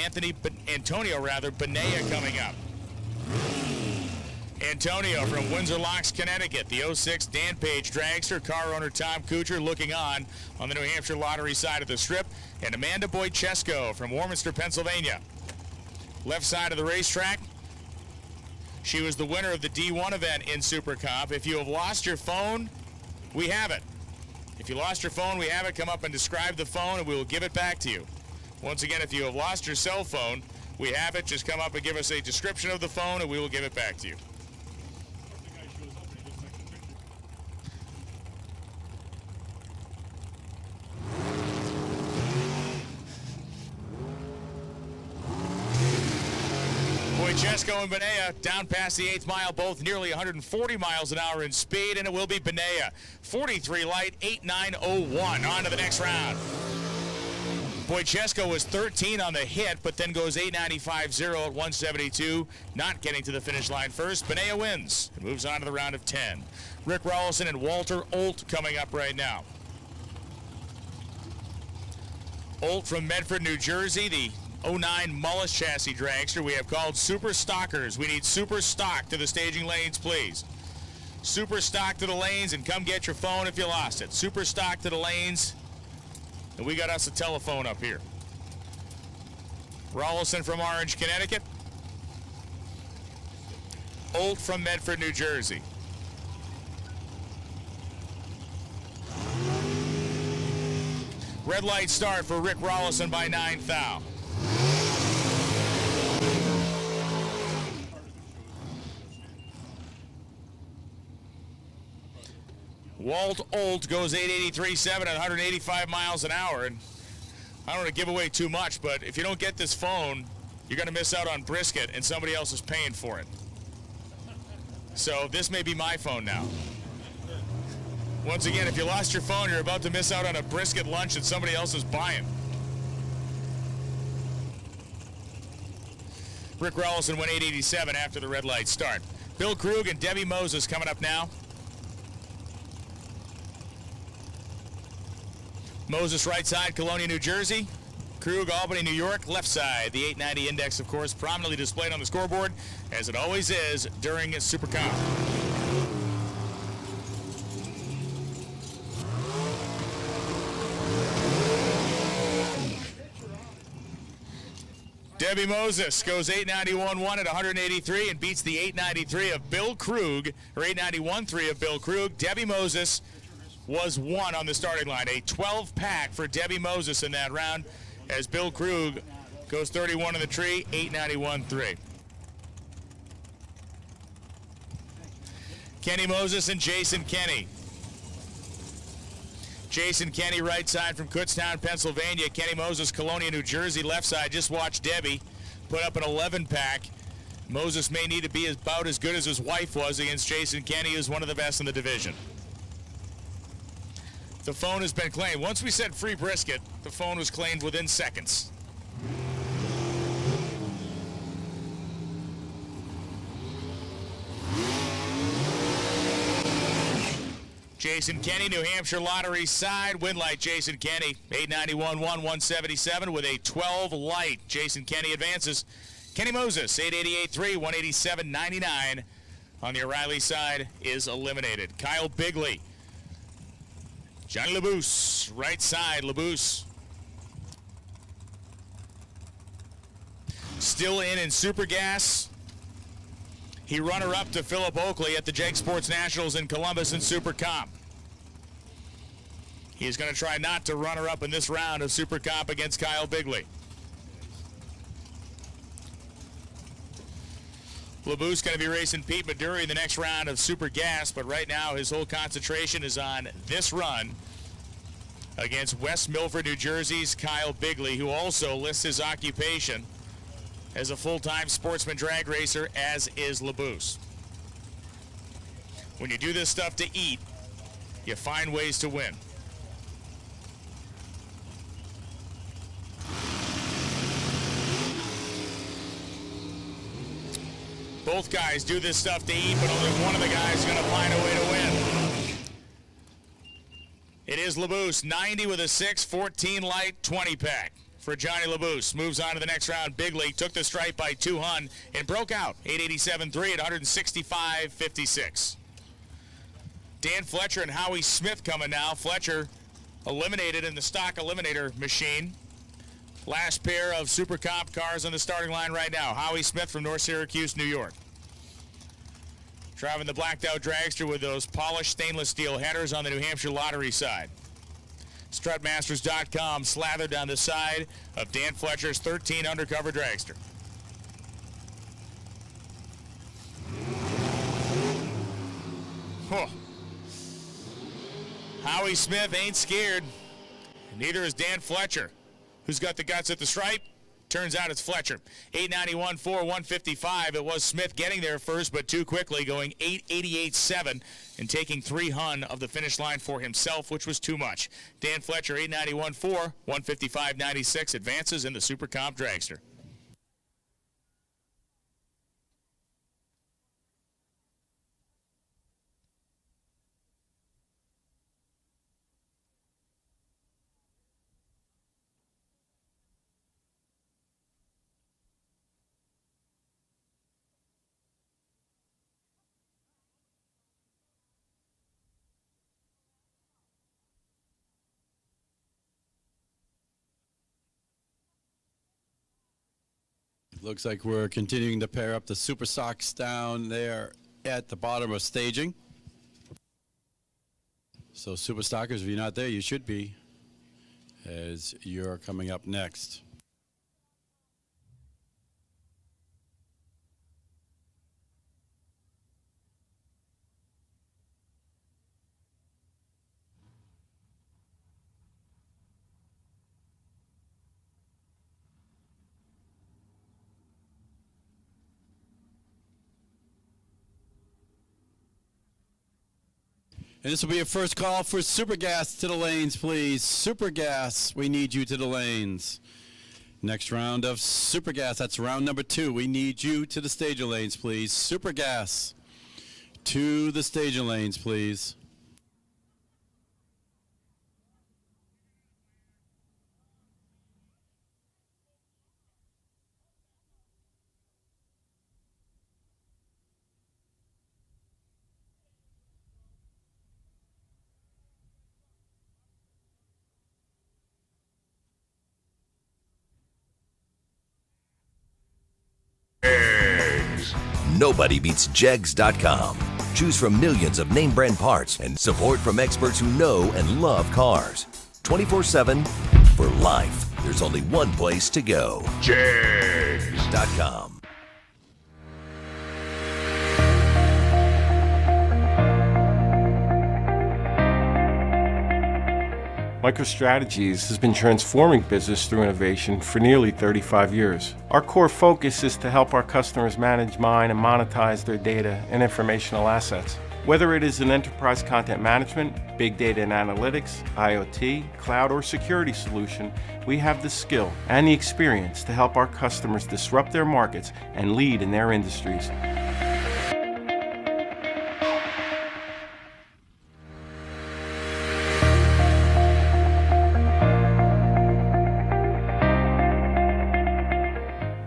Antonio Benea coming up. Antonio from Windsor Locks, Connecticut, the 06 Dan Page dragster, car owner Tom Kuchar looking on the New Hampshire Lottery side of the strip, and Amanda Boychesko from Warminster, Pennsylvania. Left side of the racetrack, she was the winner of the D1 event in Super Comp. If you have lost your phone, we have it. If you lost your phone, we have it. Come up and describe the phone, and we will give it back to you. Once again, if you have lost your cell phone, we have it. Just come up and give us a description of the phone, and we will give it back to you. Boychesko and Benea down past the 8th mile, both nearly 140 miles an hour in speed, and it will be Benea. 43 light, 8:9.01. On to the next round. Boychesko was 13 on the hit, but then goes 8:95.0 at 172, not getting to the finish line first. Benea wins and moves on to the round of 10. Rick Rawlson and Walter Olt coming up right now. Olt from Medford, New Jersey, the 09 Mullis chassis dragster we have called Super Stockers. We need super stock to the staging lanes, please. Super stock to the lanes, and come get your phone if you lost it. Super stock to the lanes, and we got us a telephone up here. Rawlson from Orange, Connecticut. Olt from Medford, New Jersey. Red light start for Rick Rawlson by 9 thou. Walt Olt goes 8:83.7 at 185 miles an hour. And I don't want to give away too much, but if you don't get this phone, you're going to miss out on brisket, and somebody else is paying for it. So this may be my phone now. Once again, if you lost your phone, you're about to miss out on a brisket lunch that somebody else is buying. Rick Rawlson went 8:87 after the red light start. Bill Krug and Debbie Moses coming up now. Moses right side, Colonia, New Jersey. Krug, Albany, New York, left side. The 890 index, of course, prominently displayed on the scoreboard, as it always is during Super Comp. Debbie Moses goes 891.1 at 183 and beats the 893 of Bill Krug, or 891.3 of Bill Krug. Debbie Moses was one on the starting line. A 12-pack for Debbie Moses in that round, as Bill Krug goes 31 in the tree, 891.3. Kenny Moses and Jason Kenny. Jason Kenny right side from Kutztown, Pennsylvania. Kenny Moses, Colonia, New Jersey, left side. Just watch Debbie put up an 11-pack. Moses may need to be about as good as his wife was against Jason Kenny, who's one of the best in the division. The phone has been claimed. Once we said free brisket, the phone was claimed within seconds. Jason Kenny, New Hampshire Lottery side. Win light, Jason Kenny. 891.1, 177 with a 12 light. Jason Kenny advances. Kenny Moses, 888.3, 187.99 on the O'Reilly side is eliminated. Kyle Bigley Johnny LaBouse, right side, LaBouse. Still in Super Gas. He runner-up to Philip Oakley at the JEG Sports Nationals in Columbus in Super Comp. He's going to try not to runner-up in this round of Super Comp against Kyle Bigley. LaBouse going to be racing Pete Maduri in the next round of Super Gas, but right now his whole concentration is on this run against West Milford, New Jersey's Kyle Bigley, who also lists his occupation as a full-time sportsman drag racer, as is LaBouse. When you do this stuff to eat, you find ways to win. Both guys do this stuff to eat, but only one of the guys is going to find a way to win. It is LaBouse, 90 with a 6, 14 light, 20 pack for Johnny LaBouse. Moves on to the next round. Bigley took the stripe by 200 and broke out 887.3 at 165.56. Dan Fletcher and Howie Smith coming now. Fletcher eliminated in the stock eliminator machine. Last pair of Super Comp cars on the starting line right now. Howie Smith from North Syracuse, New York. Driving the blacked out dragster with those polished stainless steel headers on the New Hampshire lottery side. Strutmasters.com slathered down the side of Dan Fletcher's 13 undercover dragster. Huh. Howie Smith ain't scared. Neither is Dan Fletcher. Who's got the guts at the stripe? Turns out it's Fletcher. 891.4, 155. It was Smith getting there first, but too quickly, going 888.7 and taking 300 of the finish line for himself, which was too much. Dan Fletcher, 891.4, 155.96, advances in the Super Comp dragster. Looks like we're continuing to pair up the Super Sox down there at the bottom of staging. So Super Stockers, if you're not there, you should be, as you're coming up next. And this will be your first call for Super Gas to the lanes, please. Super Gas, we need you to the lanes. Next round of Super Gas, that's round number 2. We need you to the staging lanes, please. Super Gas to the staging lanes, please. Nobody beats Jegs.com. Choose from millions of name brand parts and support from experts who know and love cars. 24/7 for life. There's only one place to go. Jegs.com. MicroStrategies has been transforming business through innovation for nearly 35 years. Our core focus is to help our customers manage, mine, and monetize their data and informational assets. Whether it is an enterprise content management, big data and analytics, IoT, cloud, or security solution, we have the skill and the experience to help our customers disrupt their markets and lead in their industries.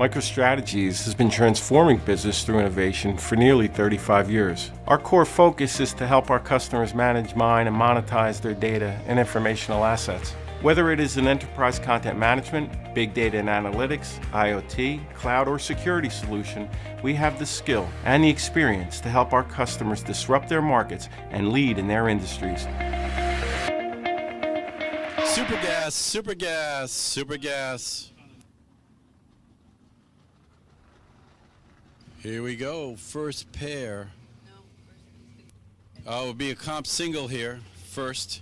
MicroStrategies has been transforming business through innovation for nearly 35 years. Our core focus is to help our customers manage, mine, and monetize their data and informational assets. Whether it is in enterprise content management, big data and analytics, IoT, cloud, or security solution, we have the skill and the experience to help our customers disrupt their markets and lead in their industries. Super gas, super gas, super gas. Here we go, first pair. Oh, it'll be a comp single here, first.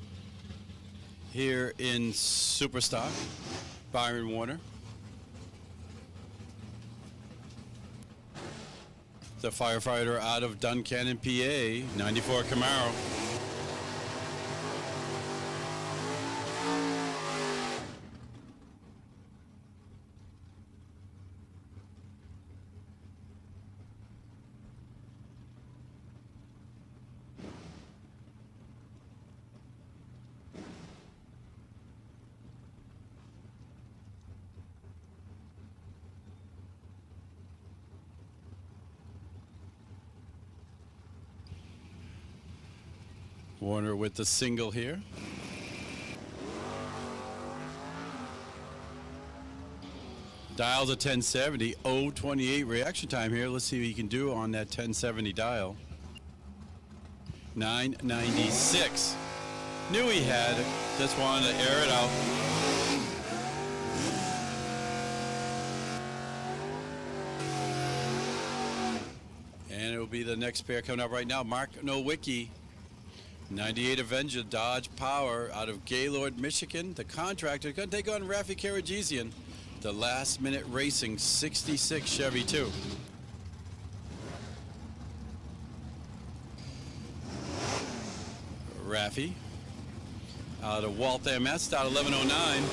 Here in Superstock, Byron Warner. The firefighter out of Duncannon, PA, 94 Camaro. Warner with the single here. Dial's a 1070, 028 reaction time here. Let's see what you can do on that 1070 dial. 996. Knew he had it, just wanted to air it out. And it will be the next pair coming up right now. Mark Nowicki. 98 Avenger Dodge Power out of Gaylord, Michigan. The contractor going to take on Rafi Karagizian. The Last Minute Racing 66 Chevy 2. Rafi out of Waltham, Mass. Start 1109.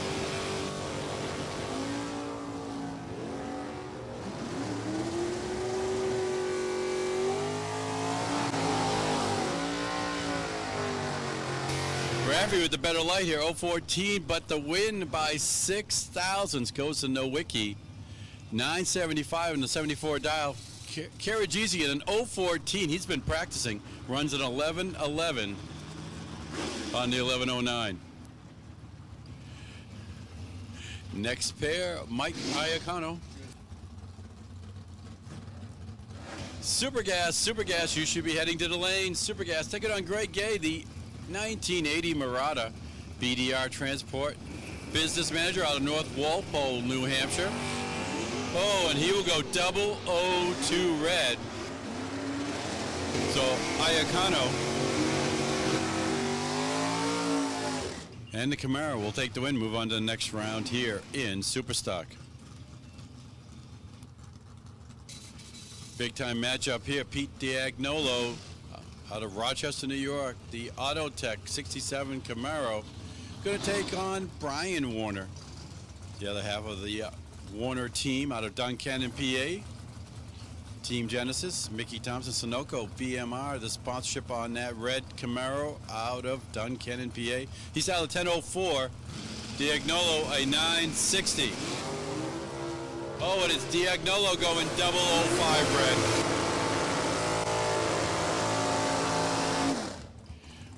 Rafi with the better light here, 014, but the win by 6 thousandths goes to Nowicki. 975 in the 74 dial. Karagizian an 014. He's been practicing. Runs an 1111 on the 1109. Next pair, Mike Iacano. Super gas, you should be heading to the lane. Super gas, take it on Greg Gay, the 1980 Murata BDR Transport business manager out of North Walpole, New Hampshire. Oh, and he will go 002 red. So Iacano and the Camaro will take the win, move on to the next round here in Superstock. Big time matchup here, Pete Diagnolo out of Rochester, New York, the Autotech 67 Camaro, going to take on Brian Warner, the other half of the Warner team out of Duncannon, PA. Team Genesis, Mickey Thompson, Sunoco, BMR, the sponsorship on that red Camaro out of Duncannon, PA. He's out of 1004, Diagnolo a 960. Oh, and it's Diagnolo going 005 red.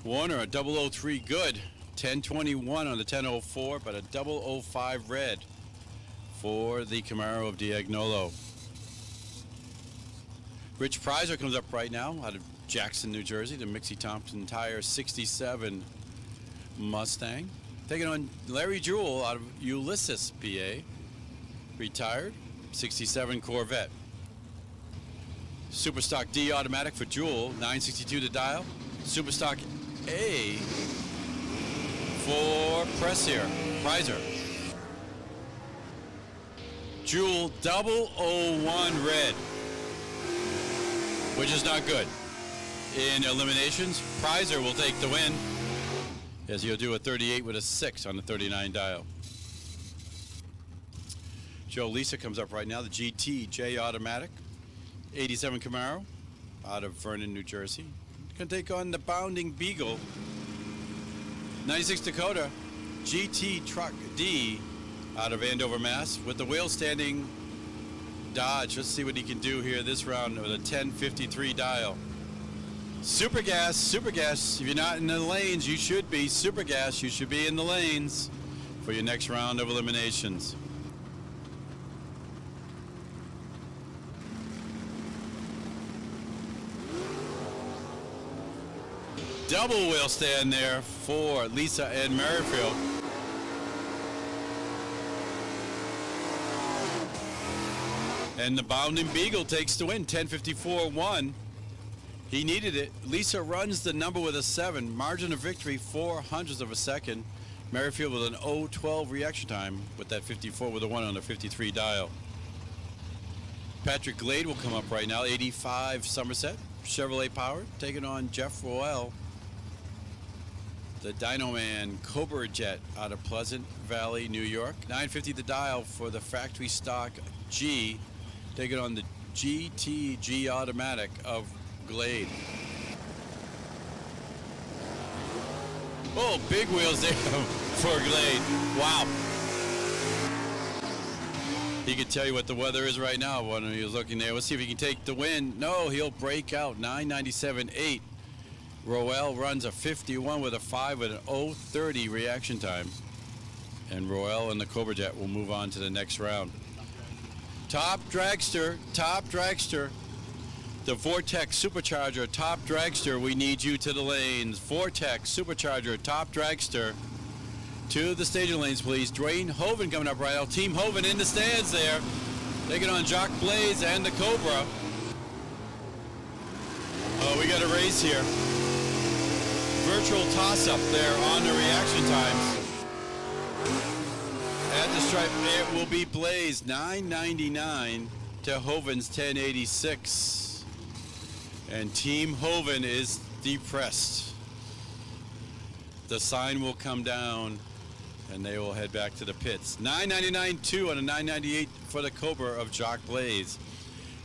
Warner, a 003 good, 1021 on the 1004, but a 005 red for the Camaro of Diagnolo. Rich Prizer comes up right now out of Jackson, New Jersey, the Mickey Thompson Tire 67 Mustang. Taking on Larry Jewell out of Ulysses, PA, retired, 67 Corvette. Superstock D automatic for Jewell, 962 to dial. Superstock A for Prizer. Jewell 001 red, which is not good. In eliminations, Prizer will take the win, as he'll do a 38 with a 6 on the 39 dial. Joe Lisa comes up right now, the GT J automatic, 87 Camaro out of Vernon, New Jersey. Going to take on the Bounding Beagle, 96 Dakota GT Truck D out of Andover, Mass. With the wheel standing Dodge. Let's see what he can do here this round with a 1053 dial. Super gas, super gas. If you're not in the lanes, you should be. Super gas, you should be in the lanes for your next round of eliminations. Double wheel stand there for Lisa and Merrifield. And the Bounding Beagle takes the win, 10:54.1. He needed it. Lisa runs the number with a 7. Margin of victory, 0.04 of a second. Merrifield with an 0:12 reaction time with that 54 with a 1 on the 53 dial. Patrick Glade will come up right now, 85 Somerset, Chevrolet powered, taking on Jeff Roel. The Dyno Man Cobra Jet out of Pleasant Valley, New York. 950 the dial for the factory stock G, taking on the GTG automatic of Glade. Oh, big wheels there for Glade. Wow. He could tell you what the weather is right now when he was looking there. Let's see if he can take the win. No, he'll break out. 997.8. Roel runs a 51 with a 5 with an 0:30 reaction time. And Roel and the Cobra Jet will move on to the next round. Top dragster, top dragster. The Vortex Supercharger, top dragster, we need you to the lanes. Vortex Supercharger, top dragster. To the staging lanes, please. Dwayne Hoven coming up right out. Team Hoven in the stands there. Taking on Jock Blaze and the Cobra. Oh, we got a race here. Virtual toss-up there on the reaction times. At the stripe, it will be Blaze 999 to Hoven's 1086. And Team Hoven is depressed. The sign will come down and they will head back to the pits. 999.2 on a 998 for the Cobra of Jock Blaze.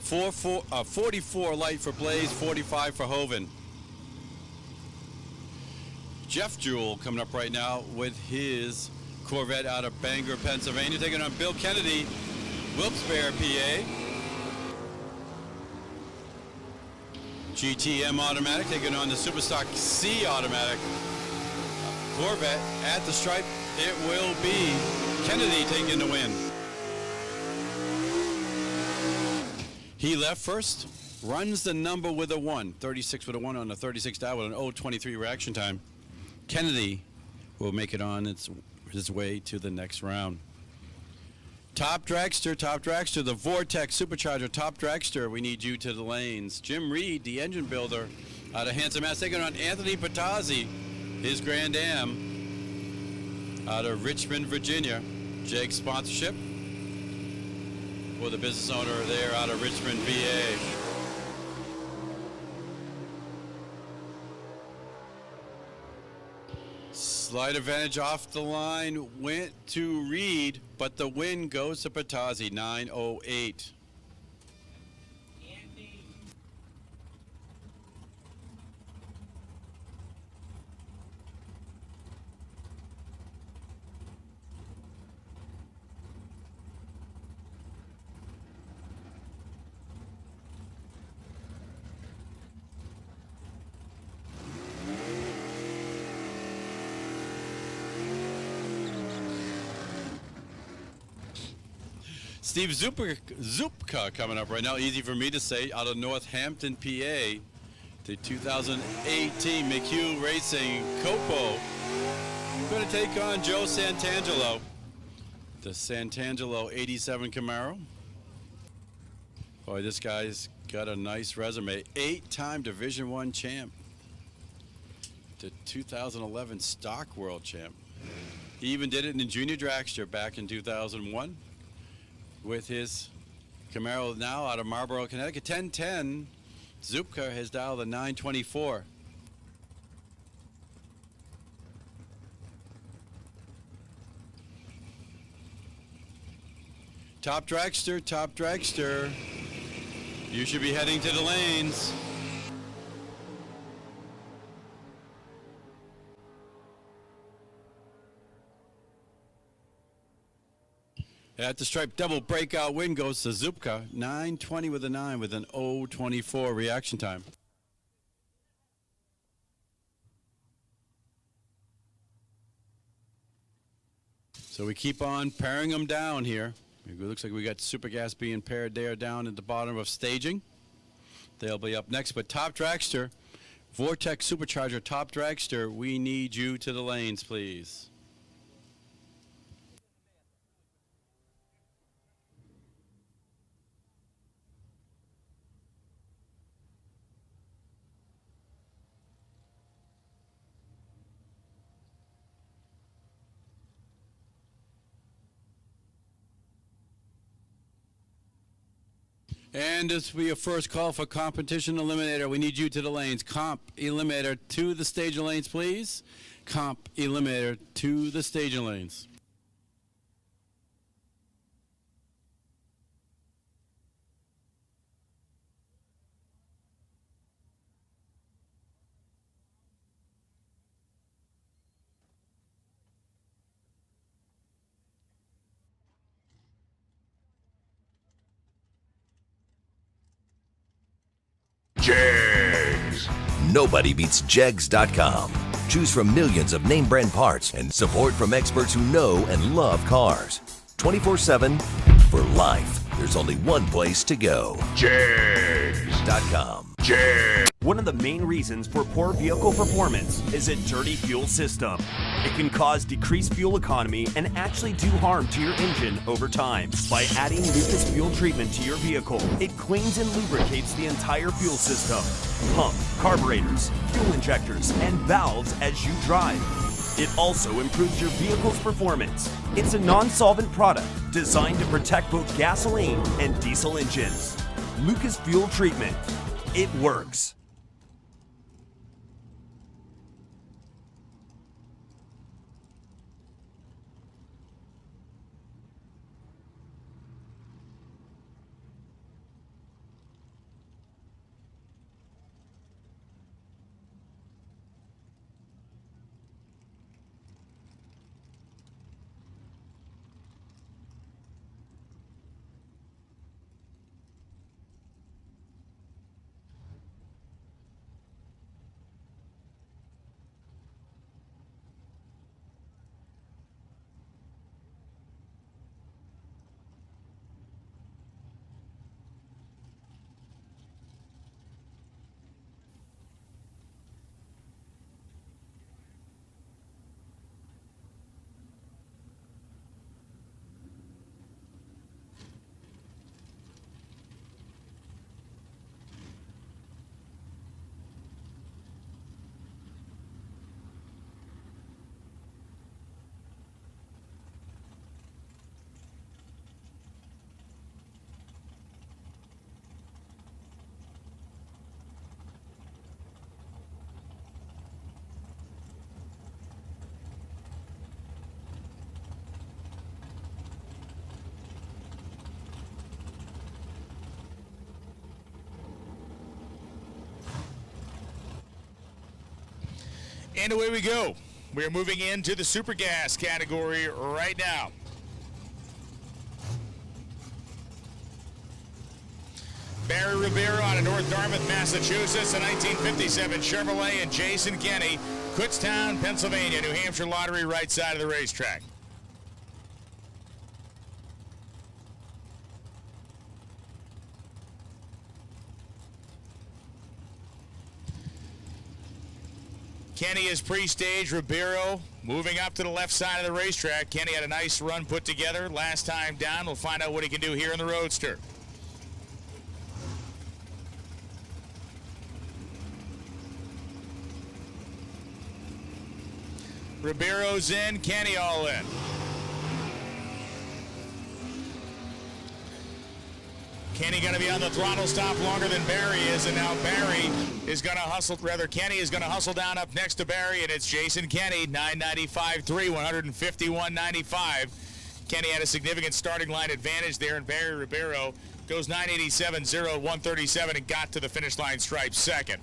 44 light for Blaze, 45 for Hoven. Jeff Jewell coming up right now with his Corvette out of Bangor, Pennsylvania, taking on Bill Kennedy, Wilkes-Barre, PA. GTM automatic taking on the Superstock C automatic. Corvette at the stripe, it will be Kennedy taking the win. He left first, runs the number with a 1, 36 with a 1 on the 36 dial with an 0:23 reaction time. Kennedy will make it on his way to the next round. Top dragster, the Vortex Supercharger, top dragster, we need you to the lanes. Jim Reed, the engine builder, out of Hanson, Mass, taking on Anthony Patazzi, his Grand Am, out of Richmond, Virginia. Jake sponsorship for the business owner there out of Richmond, VA. Slight advantage off the line went to Reed, but the win goes to Patazzi, 908. Steve Zupka coming up right now. Easy for me to say, out of Northampton, PA. The 2018 McHugh Racing Copo. Going to take on Joe Santangelo. The Santangelo 87 Camaro. Boy, this guy's got a nice resume. 8-time Division I champ. The 2011 Stock World champ. He even did it in the Junior Dragster back in 2001. With his Camaro now out of Marlboro, Connecticut. 1010. Zupka has dialed a 924. Top dragster. You should be heading to the lanes. At the stripe, double breakout win goes to Zupka. 9:20 with a 9 with an 0:24 reaction time. So we keep on paring them down here. It looks like we got Super Gas being paired there down at the bottom of staging. They'll be up next, but Top Dragster, Vortex Supercharger, Top Dragster, we need you to the lanes, please. And this will be your first call for Competition Eliminator. We need you to the lanes. Comp Eliminator to the staging lanes, please. Comp Eliminator to the staging lanes. Jegs. Nobody beats Jegs.com. Choose from millions of name brand parts and support from experts who know and love cars. 24/7 for life. There's only one place to go. Jegs.com. Jegs. One of the main reasons for poor vehicle performance is a dirty fuel system. It can cause decreased fuel economy and actually do harm to your engine over time. By adding Lucas Fuel Treatment to your vehicle, it cleans and lubricates the entire fuel system. Pump, carburetors, fuel injectors, and valves as you drive. It also improves your vehicle's performance. It's a non-solvent product designed to protect both gasoline and diesel engines. Lucas Fuel Treatment. It works. And away we go. We are moving into the Super Gas category right now. Barry Ribeiro out of North Dartmouth, Massachusetts, a 1957 Chevrolet, and Jason Kenny, Kutztown, Pennsylvania, New Hampshire Lottery, right side of the racetrack. Kenny is pre-stage. Ribeiro moving up to the left side of the racetrack. Kenny had a nice run put together last time down. We'll find out what he can do here in the Roadster. Ribeiro's in, Kenny all in. Kenny going to be on the throttle stop longer than Barry is, and now Barry is going to hustle, rather Kenny is going to hustle down up next to Barry, and it's Jason Kenny, 995.3, 151.95. Kenny had a significant starting line advantage there, and Barry Ribeiro goes 987.0, 137, and got to the finish line stripe second.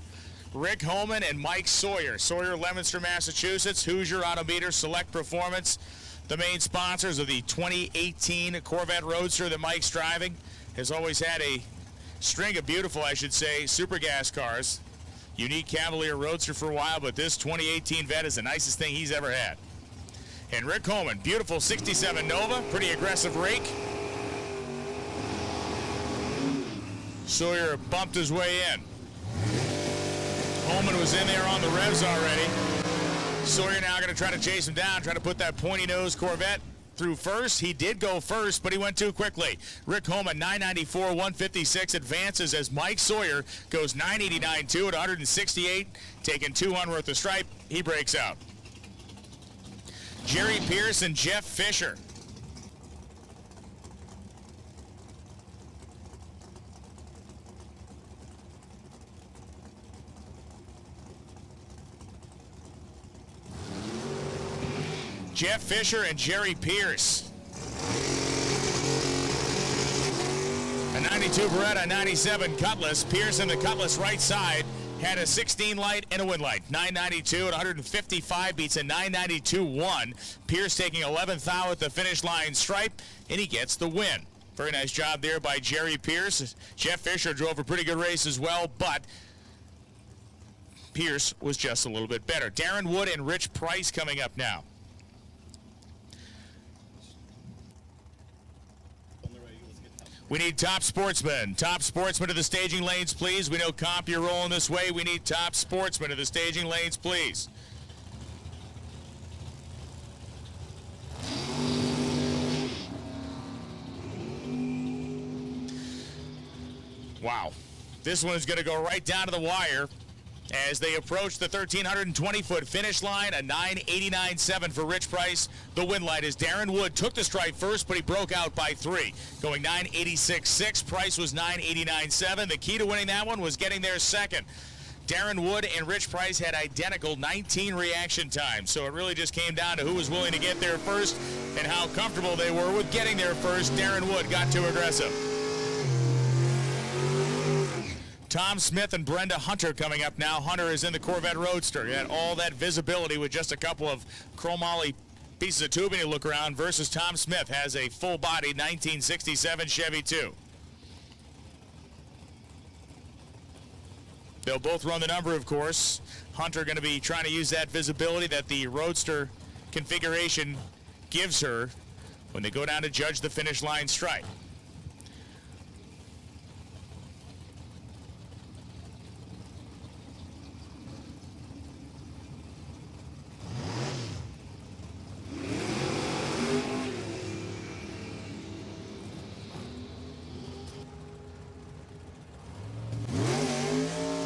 Rick Holman and Mike Sawyer. Sawyer, Leominster, Massachusetts, Hoosier Autometer, Select Performance. the main sponsors of the 2018 Corvette Roadster that Mike's driving. Has always had a string of beautiful, I should say, super gas cars. Unique Cavalier Roadster for a while, but this 2018 Vet is the nicest thing he's ever had. And Rick Holman, beautiful 67 Nova, pretty aggressive rake. Sawyer bumped his way in. Holman was in there on the revs already. Sawyer now going to try to chase him down, try to put that pointy nose Corvette through first. He did go first, but he went too quickly. Rick Holman, 994, 156, advances as Mike Sawyer goes 989.2 at 168, taking 200 worth of stripe. He breaks out. Jerry Pierce and Jeff Fisher. Jeff Fisher and Jerry Pierce. A 92 Beretta, 97 Cutlass. Pierce in the Cutlass right side had a 16 light and a wind light. 992 at 155 beats a 992.1. Pierce taking 11th out at the finish line stripe, and he gets the win. Very nice job there by Jerry Pierce. Jeff Fisher drove a pretty good race as well, but Pierce was just a little bit better. Darren Wood and Rich Price coming up now. We need top sportsmen. Top sportsmen to the staging lanes, please. We know Comp, you're rolling this way. We need top sportsmen to the staging lanes, please. Wow. This one is going to go right down to the wire as they approach the 1,320-foot finish line. A 989.7 for Rich Price. The win light is Darren Wood took the stripe first, but he broke out by 3, going 986.6. Price was 989.7. The key to winning that one was getting there second. Darren Wood and Rich Price had identical 19 reaction times, so it really just came down to who was willing to get there first and how comfortable they were with getting there first. Darren Wood got too aggressive. Tom Smith and Brenda Hunter coming up now. Hunter is in the Corvette Roadster. He had all that visibility with just a couple of chromoly pieces of tubing to look around versus Tom Smith has a full-body 1967 Chevy 2. They'll both run the number, of course. Hunter going to be trying to use that visibility that the Roadster configuration gives her when they go down to judge the finish line stripe.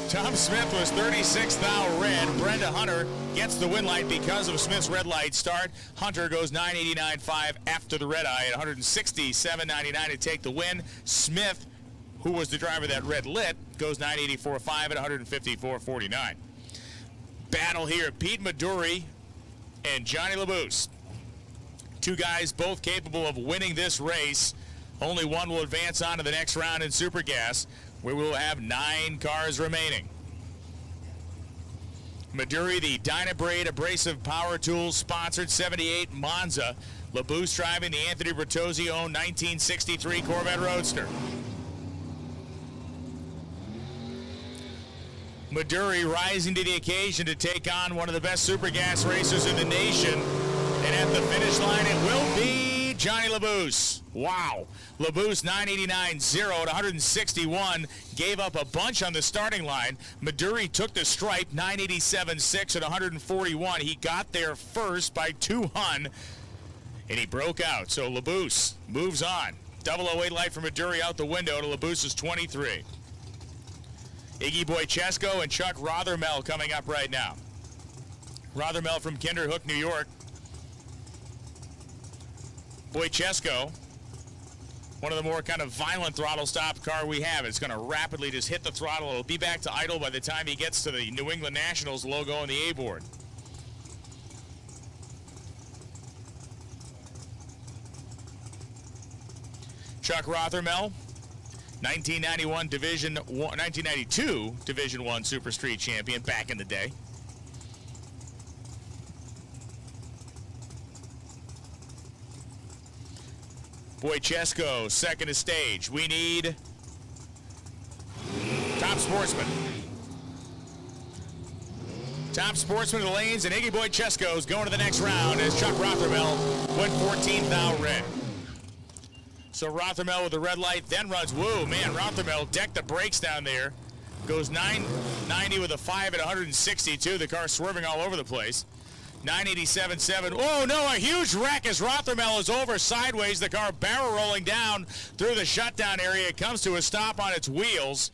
Tom Smith was 36th out red. Brenda Hunter gets the win light because of Smith's red light start. Hunter goes 989.5 after the red eye at 167.99 to take the win. Smith, who was the driver that red lit, goes 984.5 at 154.49. Battle here, Pete Maduri and Johnny LaBouse. Two guys both capable of winning this race. Only one will advance on to the next round in Super Gas, where we will have 9 cars remaining. Maduri, the Dynabrade Abrasive Power Tools sponsored 78 Monza. LaBouse driving the Anthony Bertozzi owned 1963 Corvette Roadster. Maduri rising to the occasion to take on one of the best super gas racers in the nation. And at the finish line, it will be Johnny LaBouse. Wow. LaBouse 989.0 at 161. Gave up a bunch on the starting line. Maduri took the stripe 987.6 at 141. He got there first by 2 hun, and he broke out. So LaBouse moves on. 008 light for Maduri out the window to LaBouse's 23. Iggy Boychesko and Chuck Rothermel coming up right now. Rothermel from Kinderhook, New York. Boychesko, one of the more kind of violent throttle stop car we have. It's going to rapidly just hit the throttle. It'll be back to idle by the time he gets to the New England Nationals logo on the A-board. Chuck Rothermel, 1992 Division I Super Street champion back in the day. Wojciesko, second to stage. We need Top Sportsman. Top Sportsman of the lanes, and Iggy Wojciesko is going to the next round as Chuck Rothermel went 14th out red. So Rothermel with the red light, then runs, whoa, man, Rothermel decked the brakes down there. Goes 990 with a 5 at 162. The car swerving all over the place. 987.7. Oh, no, a huge wreck as Rothermel is over sideways. The car barrel rolling down through the shutdown area. It comes to a stop on its wheels.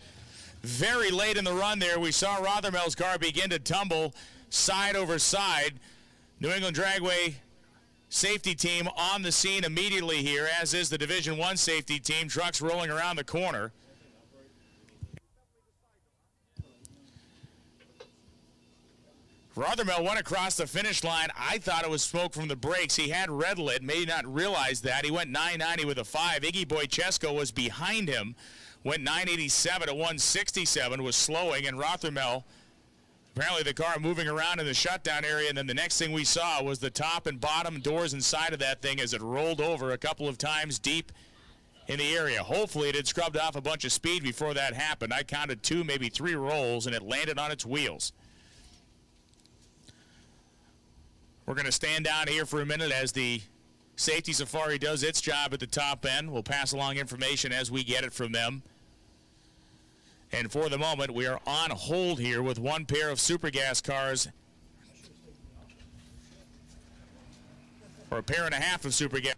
Very late in the run there, we saw Rothermel's car begin to tumble side over side. New England Dragway safety team on the scene immediately here, as is the Division I safety team. Trucks rolling around the corner. Rothermel went across the finish line. I thought it was smoke from the brakes. He had red lit, may not realize that. He went 990 with a 5. Iggy Wojciesko was behind him, went 987 to 167, was slowing, and Rothermel, apparently the car moving around in the shutdown area, and then the next thing we saw was the top and bottom doors inside of that thing as it rolled over a couple of times deep in the area. Hopefully it had scrubbed off a bunch of speed before that happened. I counted 2, maybe 3 rolls, and it landed on its wheels. We're going to stand down here for a minute as the safety safari does its job at the top end. We'll pass along information as we get it from them. And for the moment, we are on hold here with one pair of Supergas cars, or a pair and a half of Supergas.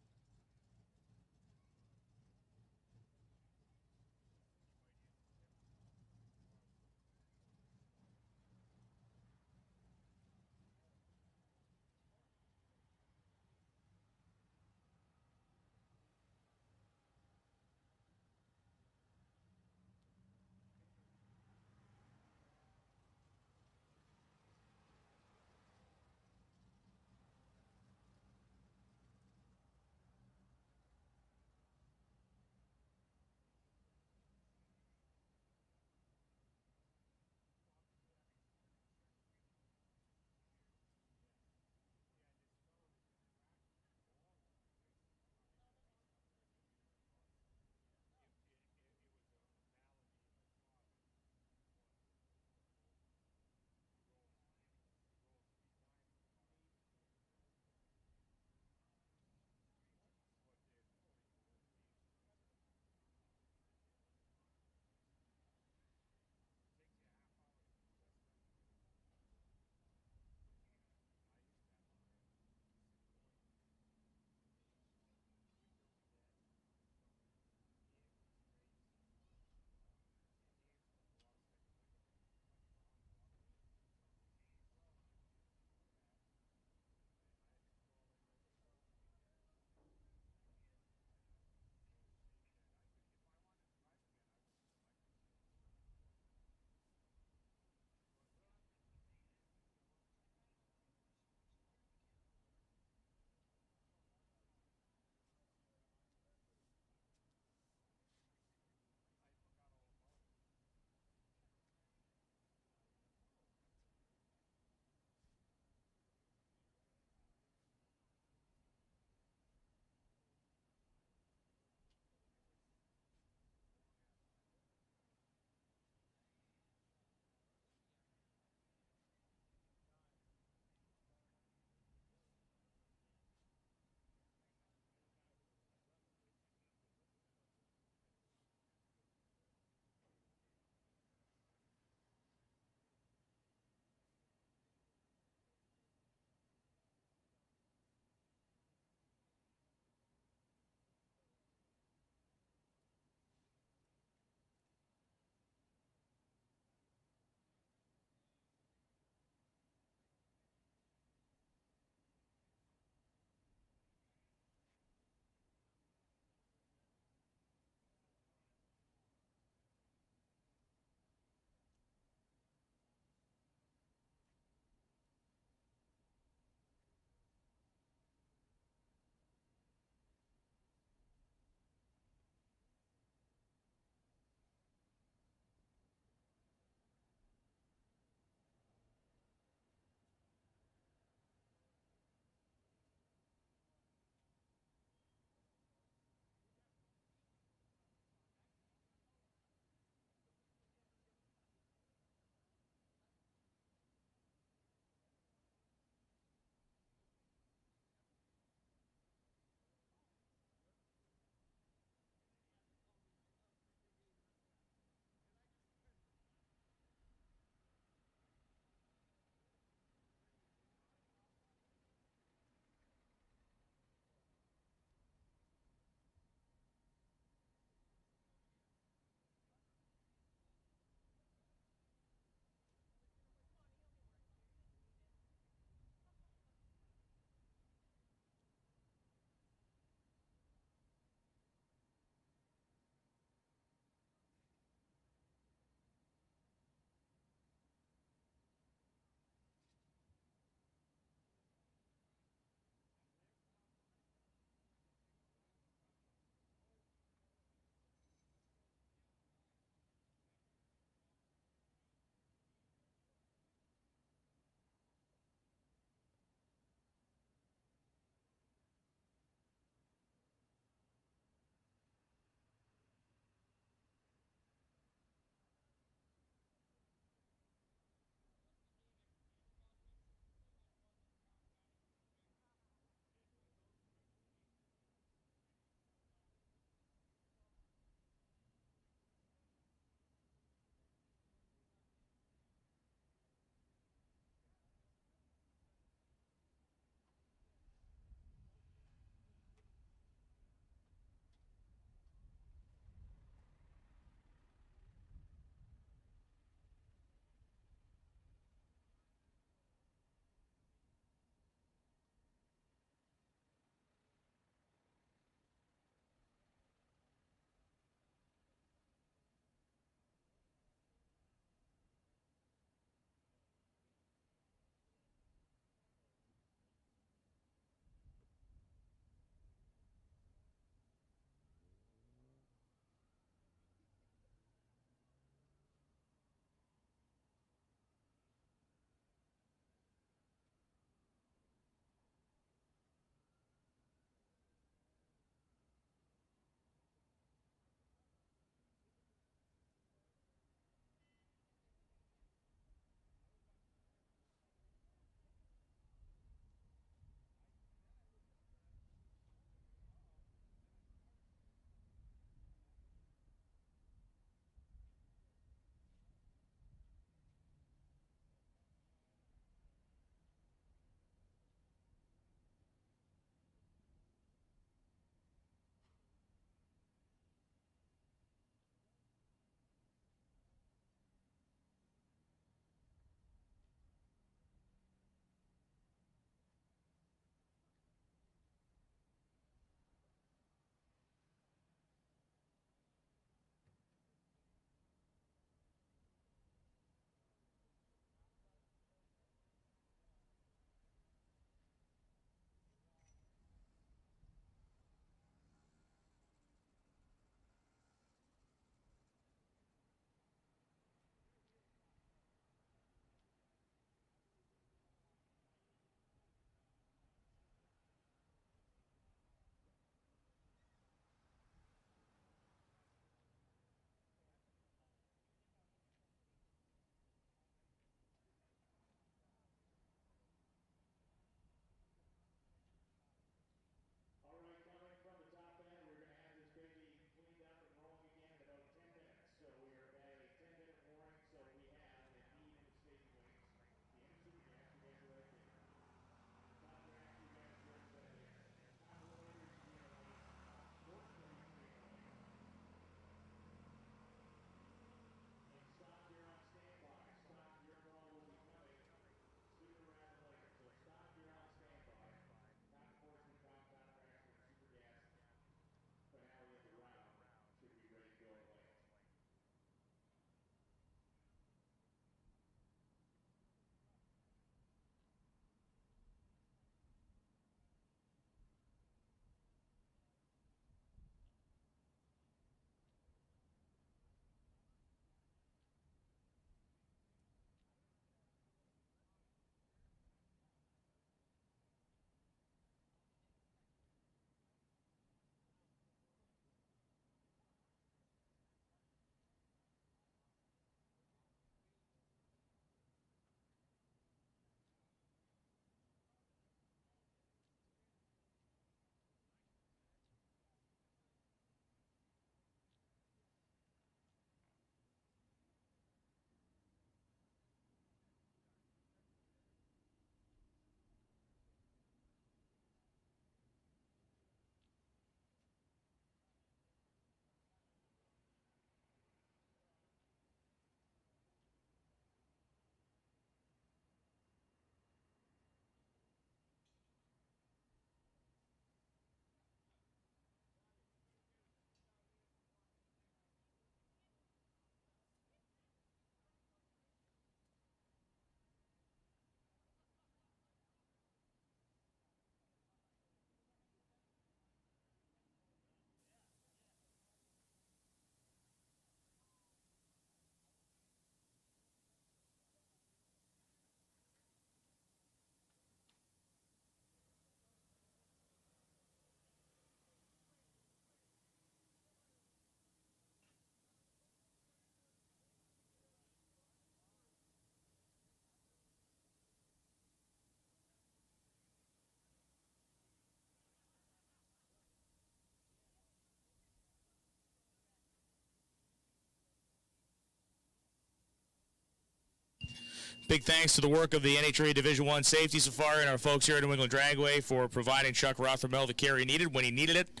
Big thanks to the work of the NHRA Division I Safety Safari and our folks here at New England Dragway for providing Chuck Rothermel the care he needed when he needed it.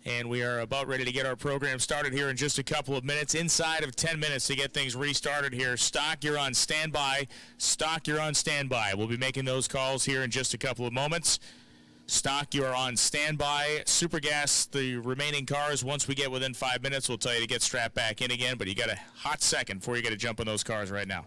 And we are about ready to get our program started here in just a couple of minutes, inside of 10 minutes to get things restarted here. Stock, you're on standby. Stock, you're on standby. We'll be making those calls here in just a couple of moments. Stock, you are on standby. Supergas, the remaining cars, once we get within 5 minutes, we'll tell you to get strapped back in again, but you got a hot second before you got to jump on those cars right now.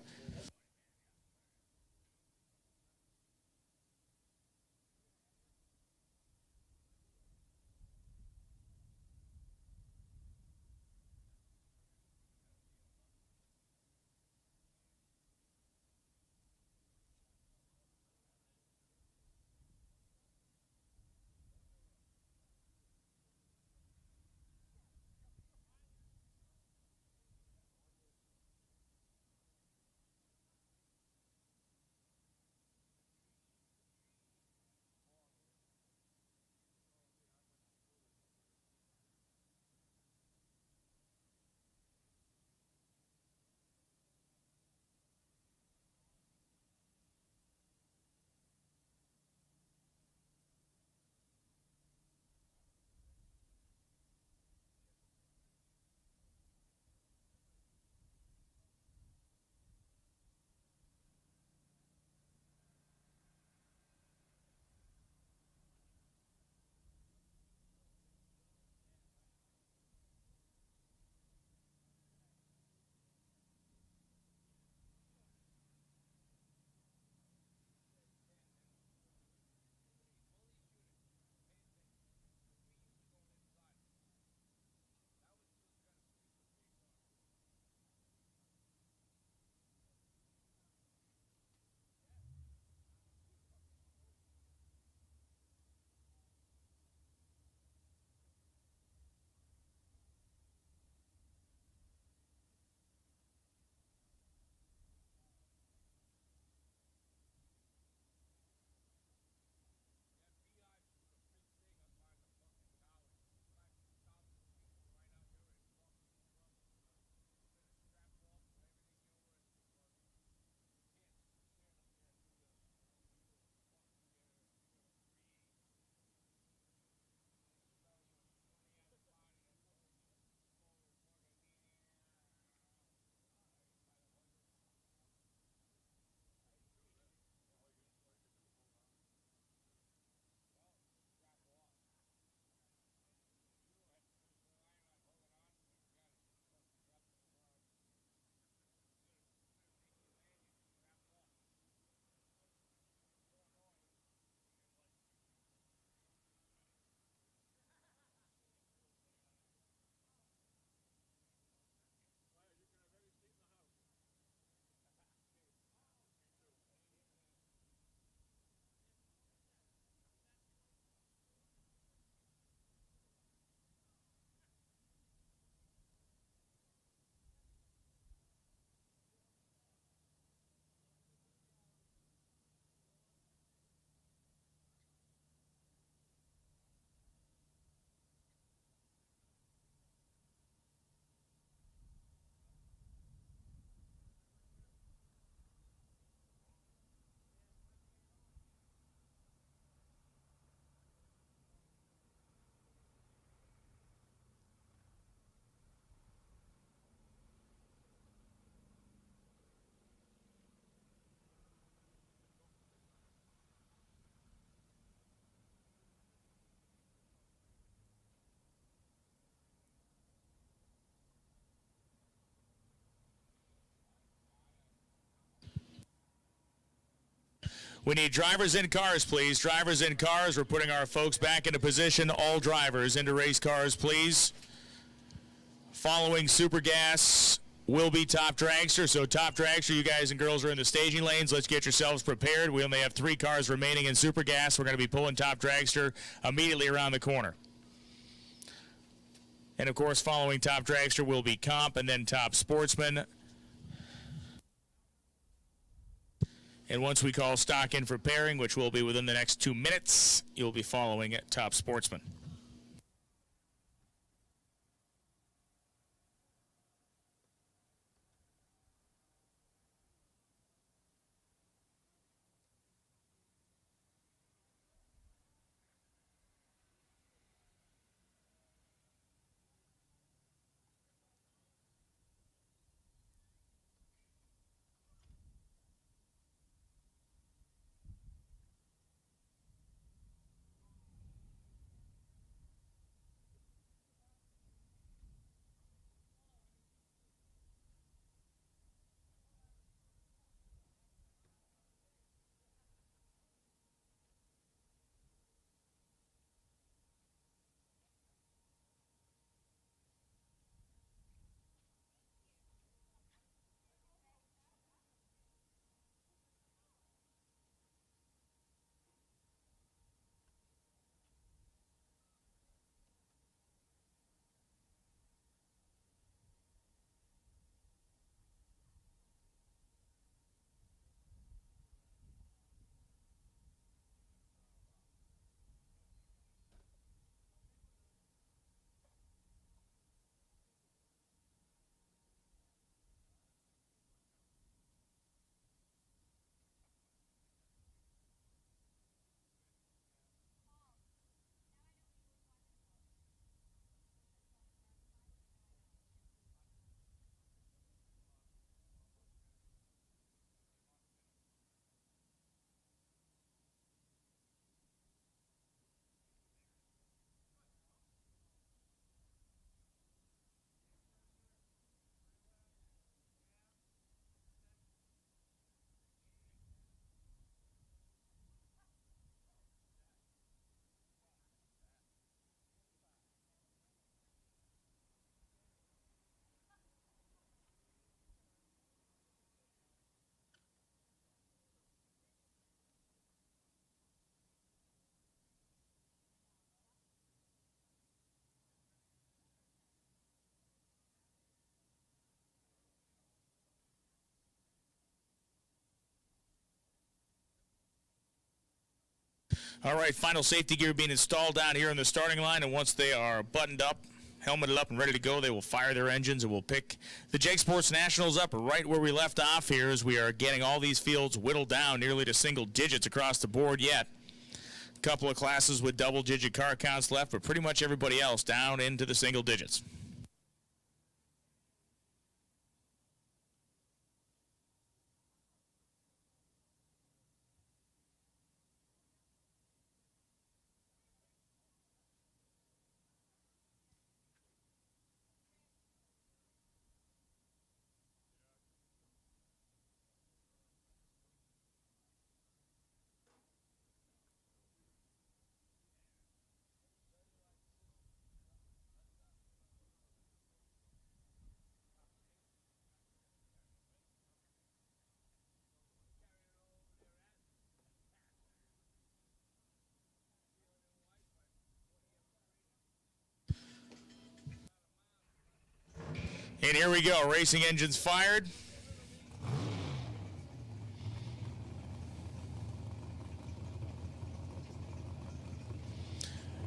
We need drivers in cars, please. Drivers in cars. We're putting our folks back into position. All drivers into race cars, please. Following Supergas will be Top Dragster. So Top Dragster, you guys and girls are in the staging lanes. Let's get yourselves prepared. We only have 3 cars remaining in Supergas. We're going to be pulling Top Dragster immediately around the corner. And, of course, following Top Dragster will be Comp and then Top Sportsman. And once we call stock in for pairing, which will be within the next 2 minutes, you'll be following Top Sportsman. All right, final safety gear being installed down here in the starting line, and once they are buttoned up, helmeted up, and ready to go, they will fire their engines, and we'll pick the JEG Sports Nationals up right where we left off here as we are getting all these fields whittled down nearly to single digits across the board yet. A couple of classes with double-digit car counts left, but pretty much everybody else down into the single digits. And here we go, racing engines fired.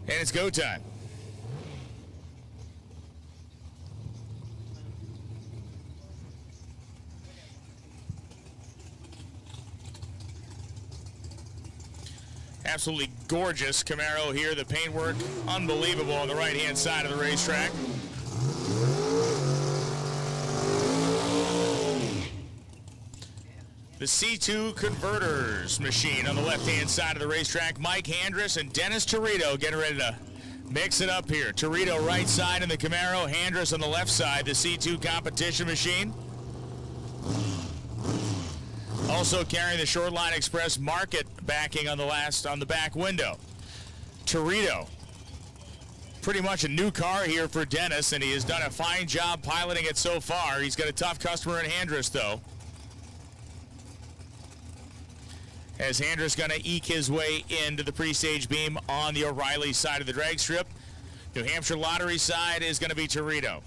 And it's go time. Absolutely gorgeous Camaro here. The paintwork, unbelievable on the right-hand side of the racetrack. The C2 converters machine on the left-hand side of the racetrack. Mike Handress and Dennis Torito getting ready to mix it up here. Torito right side in the Camaro, Handress on the left side, the C2 competition machine. Also carrying the Shortline Express market backing on the back window. Torito, pretty much a new car here for Dennis, and he has done a fine job piloting it so far. He's got a tough customer in Handress, though. As Handress going to eke his way into the pre-stage beam on the O'Reilly side of the drag strip. New Hampshire Lottery side is going to be Torito.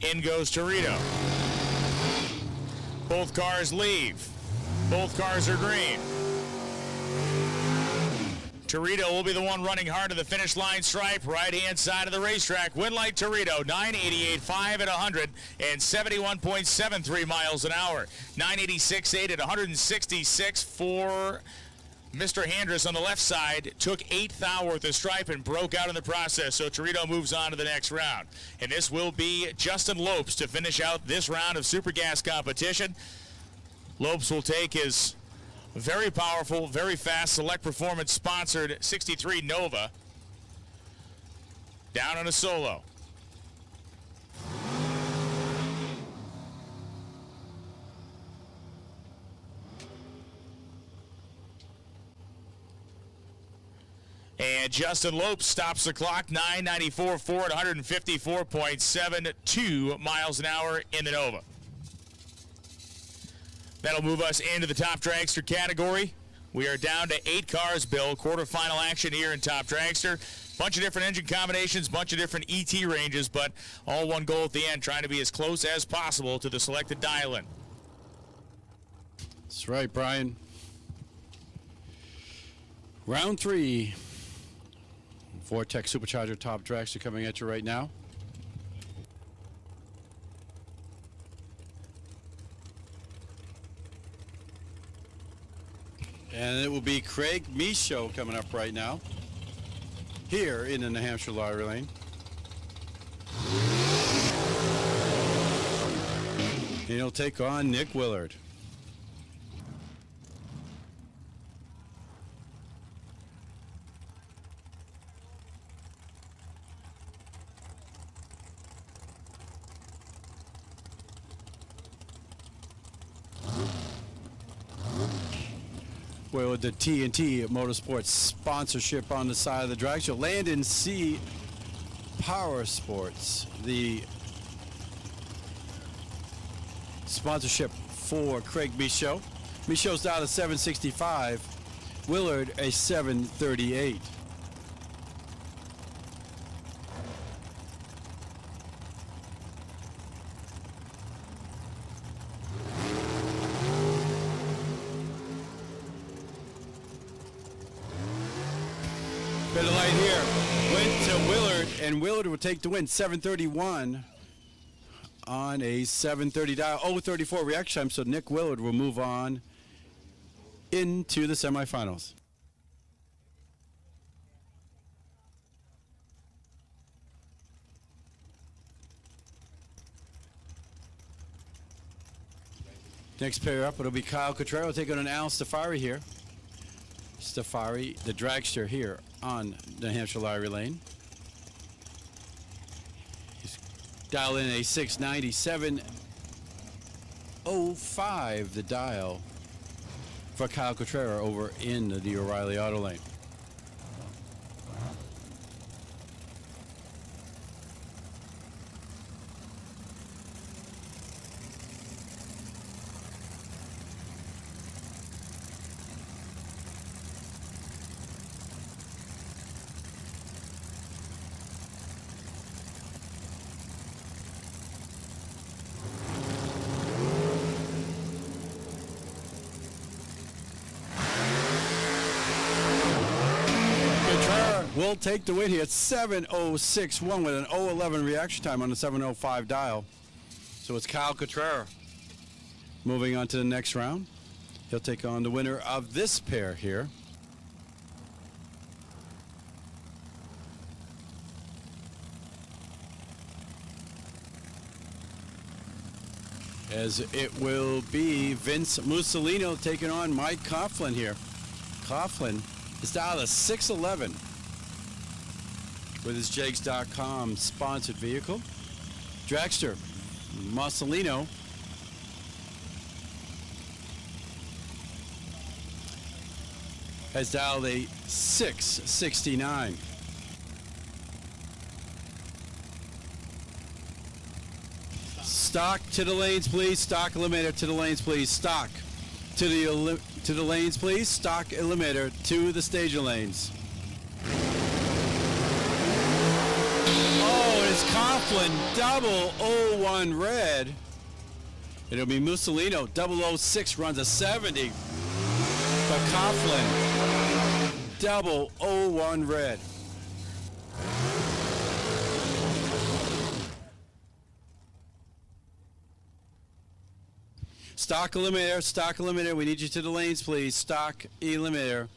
In goes Torito. Both cars leave. Both cars are green. Torito will be the one running hard to the finish line stripe, right-hand side of the racetrack. Winlight Torito, 988.5 at 100 and 71.73 miles an hour. 986.8 at 166 for Mr. Handress on the left side. Took 8th thou worth of stripe and broke out in the process, so Torito moves on to the next round. And this will be Justin Lopes to finish out this round of Super Gas competition. Lopes will take his very powerful, very fast, Select Performance sponsored 63 Nova down on a solo. And Justin Lopes stops the clock, 994.4 at 154.72 miles an hour in the Nova. That'll move us into the top dragster category. We are down to 8 cars, Bill. Quarterfinal action here in top dragster. Bunch of different engine combinations, bunch of different ET ranges, but all one goal at the end, trying to be as close as possible to the selected dial-in. That's right, Brian. Round 3. Vortex Supercharger top dragster coming at you right now. And it will be Craig Michaud coming up right now here in the New Hampshire Lottery Lane. And he'll take on Nick Willard. Well, with the TNT Motorsports sponsorship on the side of the drag show, Landon C. Power Sports, the sponsorship for Craig Michaud. Michaud's down to 765, Willard a 738. to Willard, and Willard will take the win. 7:31 on a 7:30 dial. 0:34 reaction time, so Nick Willard will move on into the semifinals. Next pair up, it'll be Kyle Cotrero taking on Al Stafari here. Stafari, the dragster here on New Hampshire Lottery Lane. He's dialed in a 697.05, the dial for Kyle Cotrero over in the O'Reilly Auto Lane. Will take the win here at 7:06.1 with an 0:11 reaction time on the 7:05 dial. So it's Kyle Cotrero moving on to the next round. He'll take on the winner of this pair here. As it will be Vince Mussolino taking on Mike Coughlin here. Coughlin is dialed a 611 with his Jegs.com sponsored vehicle. Dragster Mussolino has dialed a 669. Stock to the lanes, please. Stock eliminator to the lanes, please. Stock to the lanes, please. Stock eliminator to the staging lanes. Oh, it's Coughlin, 001 red. It'll be Mussolino, 006 runs a 70. But Coughlin, 001 red. Stock eliminator, we need you to the lanes, please. Stock eliminator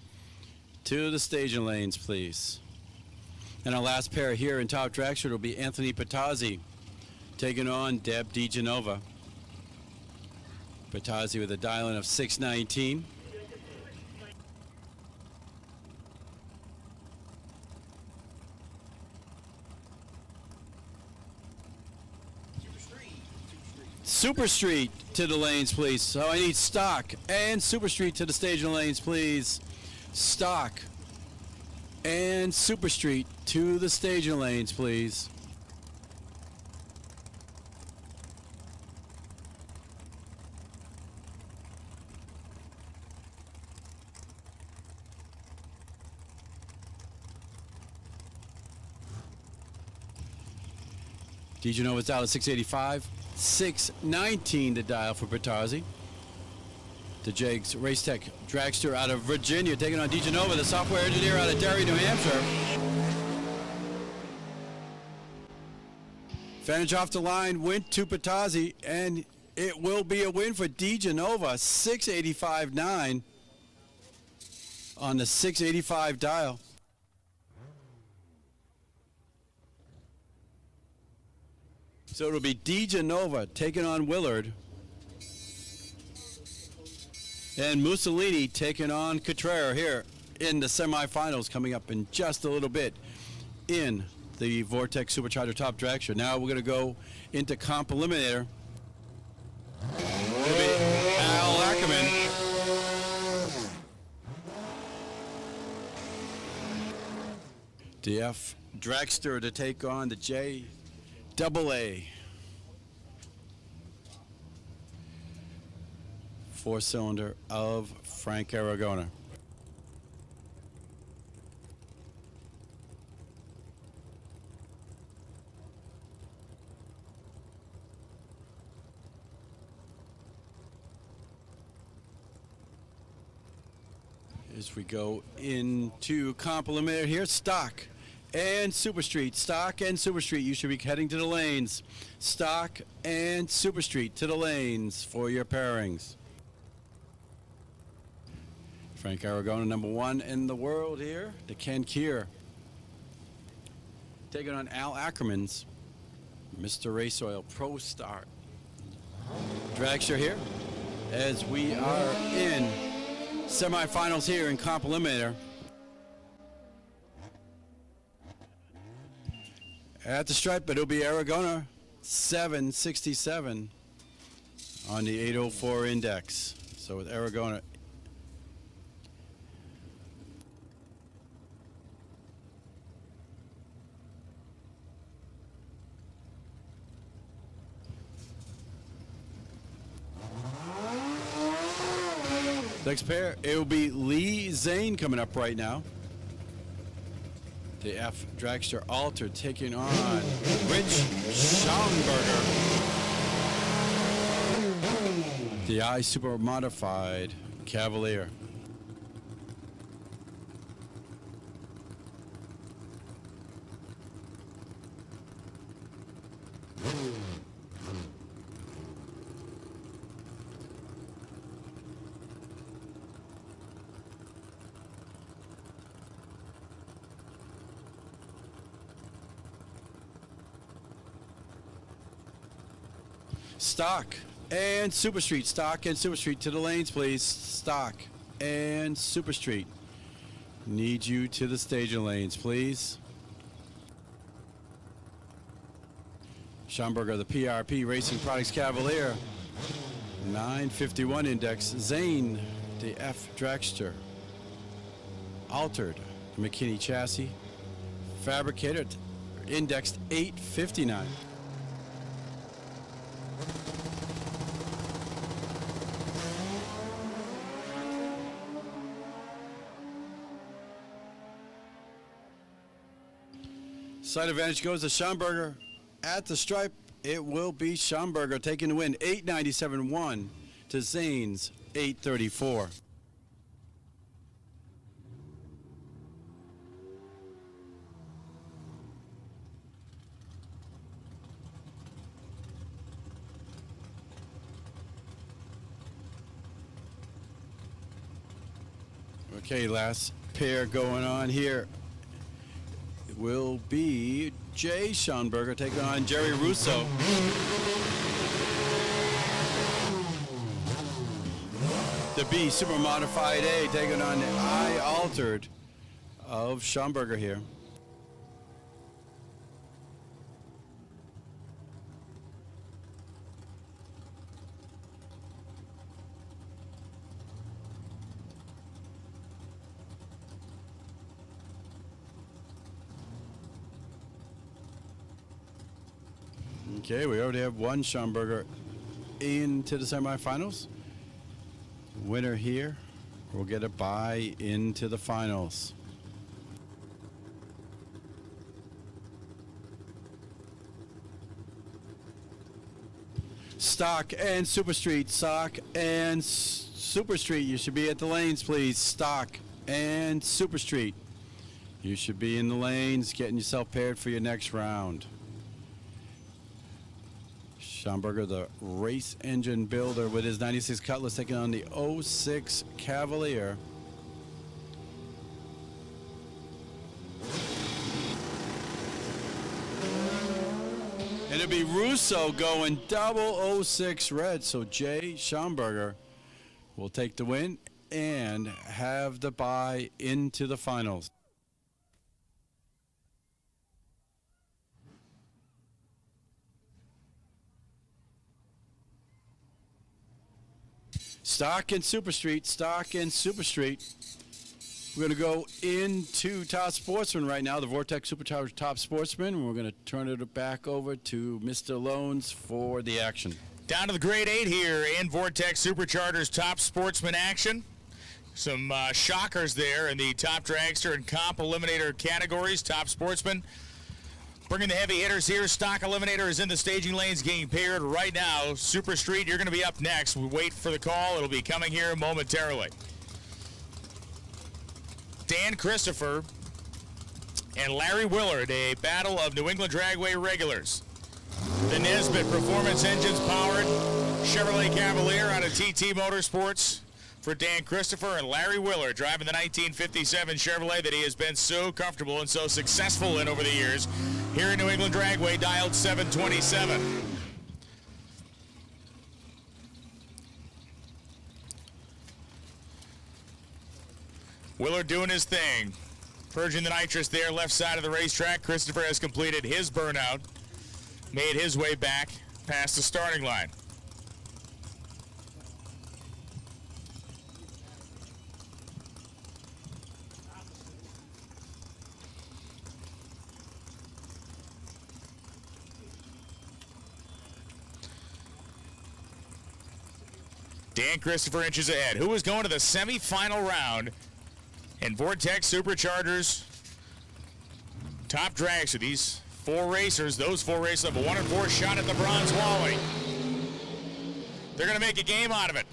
to the staging lanes, please. And our last pair here in top dragster will be Anthony Patazzi taking on Deb DiGenova. Patazzi with a dial-in of 619. Super Street to the lanes, please. So I need Stock and Super Street to the staging lanes, please. Stock and Super Street to the staging lanes, please. DiGenova's out at 685. 619 to dial for Bertazzi. The Jegs Race Tech dragster out of Virginia taking on DiGenova, the software engineer out of Derry, New Hampshire. Advantage off the line went to Bertazzi, and it will be a win for DiGenova. 685.9 on the 685 dial. So it'll be DiGenova taking on Willard. And Mussolini taking on Cotrero here in the semifinals coming up in just a little bit in the Vortex Supercharger Top Dragster. Now we're going to go into comp eliminator. It'll be Al Ackerman. DF Dragster to take on the JAA. Four-cylinder of Frank Aragona. As we go into comp eliminator here, Stock and Super Street. Stock and Super Street. You should be heading to the lanes. Stock and Super Street to the lanes for your pairings. Frank Aragona, number 1 in the world here. The Ken Kier. Taking on Al Ackerman's Mr. Race Oil Pro Start. Dragster here as we are in semifinals here in Comp Eliminator. At the stripe, it'll be Aragona 767 on the 804 index. So with Aragona. Next pair, it will be Lee Zane coming up right now. The F Dragster Alter taking on Rich Schaumburger. The I Super Modified Cavalier. Stock and Super Street. Stock and Super Street to the lanes, please. Stock and Super Street. Need you to the staging lanes, please. Schaumburger, the PRP Racing Products Cavalier. 951 index. Zane, the F Dragster. Altered, the McKinney chassis. Fabricator, indexed 859. Side advantage goes to Schaumburger. At the stripe, it will be Schaumburger taking the win. 897-1 to Zane's 834. Okay, last pair going on here. Will be Jay Schaumburger taking on Jerry Russo. The B Super Modified A taking on the I Altered of Schaumburger here. Okay, we already have one Schaumburger into the semifinals. Winner here will get a bye into the finals. Stock and Super Street. Stock and Super Street. You should be at the lanes, please. Stock and Super Street. You should be in the lanes, getting yourself paired for your next round. Schaumburger, the race engine builder, with his 96 Cutlass taking on the 06 Cavalier. And it'll be Russo going double 06 red. So Jay Schaumburger will take the win and have the bye into the finals. Stock and Super Street, Stock and Super Street. We're going to go into Top Sportsman right now, the Vortex Supercharged Top Sportsman. We're going to turn it back over to Mr. Loans for the action. Down to the grade 8 here in Vortex Superchargers Top Sportsman action. Some shockers there in the Top Dragster and Comp Eliminator categories. Top Sportsman bringing the heavy hitters here. Stock Eliminator is in the staging lanes getting paired right now. Super Street, you're going to be up next. We wait for the call. It'll be coming here momentarily. Dan Christopher and Larry Willard, a battle of New England Dragway regulars. The Nesbitt Performance Engines powered Chevrolet Cavalier out of TT Motorsports for Dan Christopher, and Larry Willard driving the 1957 Chevrolet that he has been so comfortable and so successful in over the years. Here in New England Dragway, dialed 727. Willard doing his thing, purging the nitrous there, left side of the racetrack. Christopher has completed his burnout, made his way back past the starting line. Dan Christopher inches ahead. Who is going to the semifinal round in Vortex Superchargers top drag? So these four racers, those four racers have a 1 and 4 shot at the Bronze Wally. They're going to make a game out of it.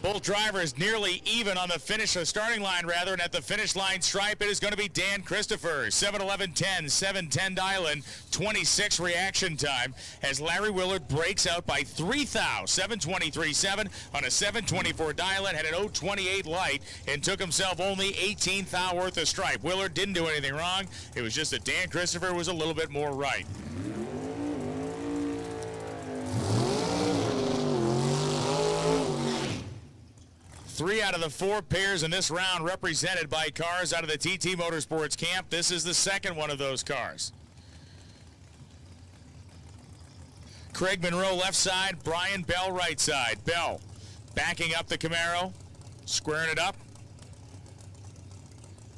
Both drivers nearly even on the starting line, and at the finish line stripe, it is going to be Dan Christopher. 7:11:10, 7:10 dial-in, 26 reaction time as Larry Willard breaks out by 3 thou, 7:23.7 on a 7:24 dial-in, had an 0:28 light, and took himself only 18 thou worth of stripe. Willard didn't do anything wrong. It was just that Dan Christopher was a little bit more right. Three out of the four pairs in this round represented by cars out of the TT Motorsports camp. This is the second one of those cars. Craig Monroe left side, Brian Bell right side. Bell backing up the Camaro, squaring it up.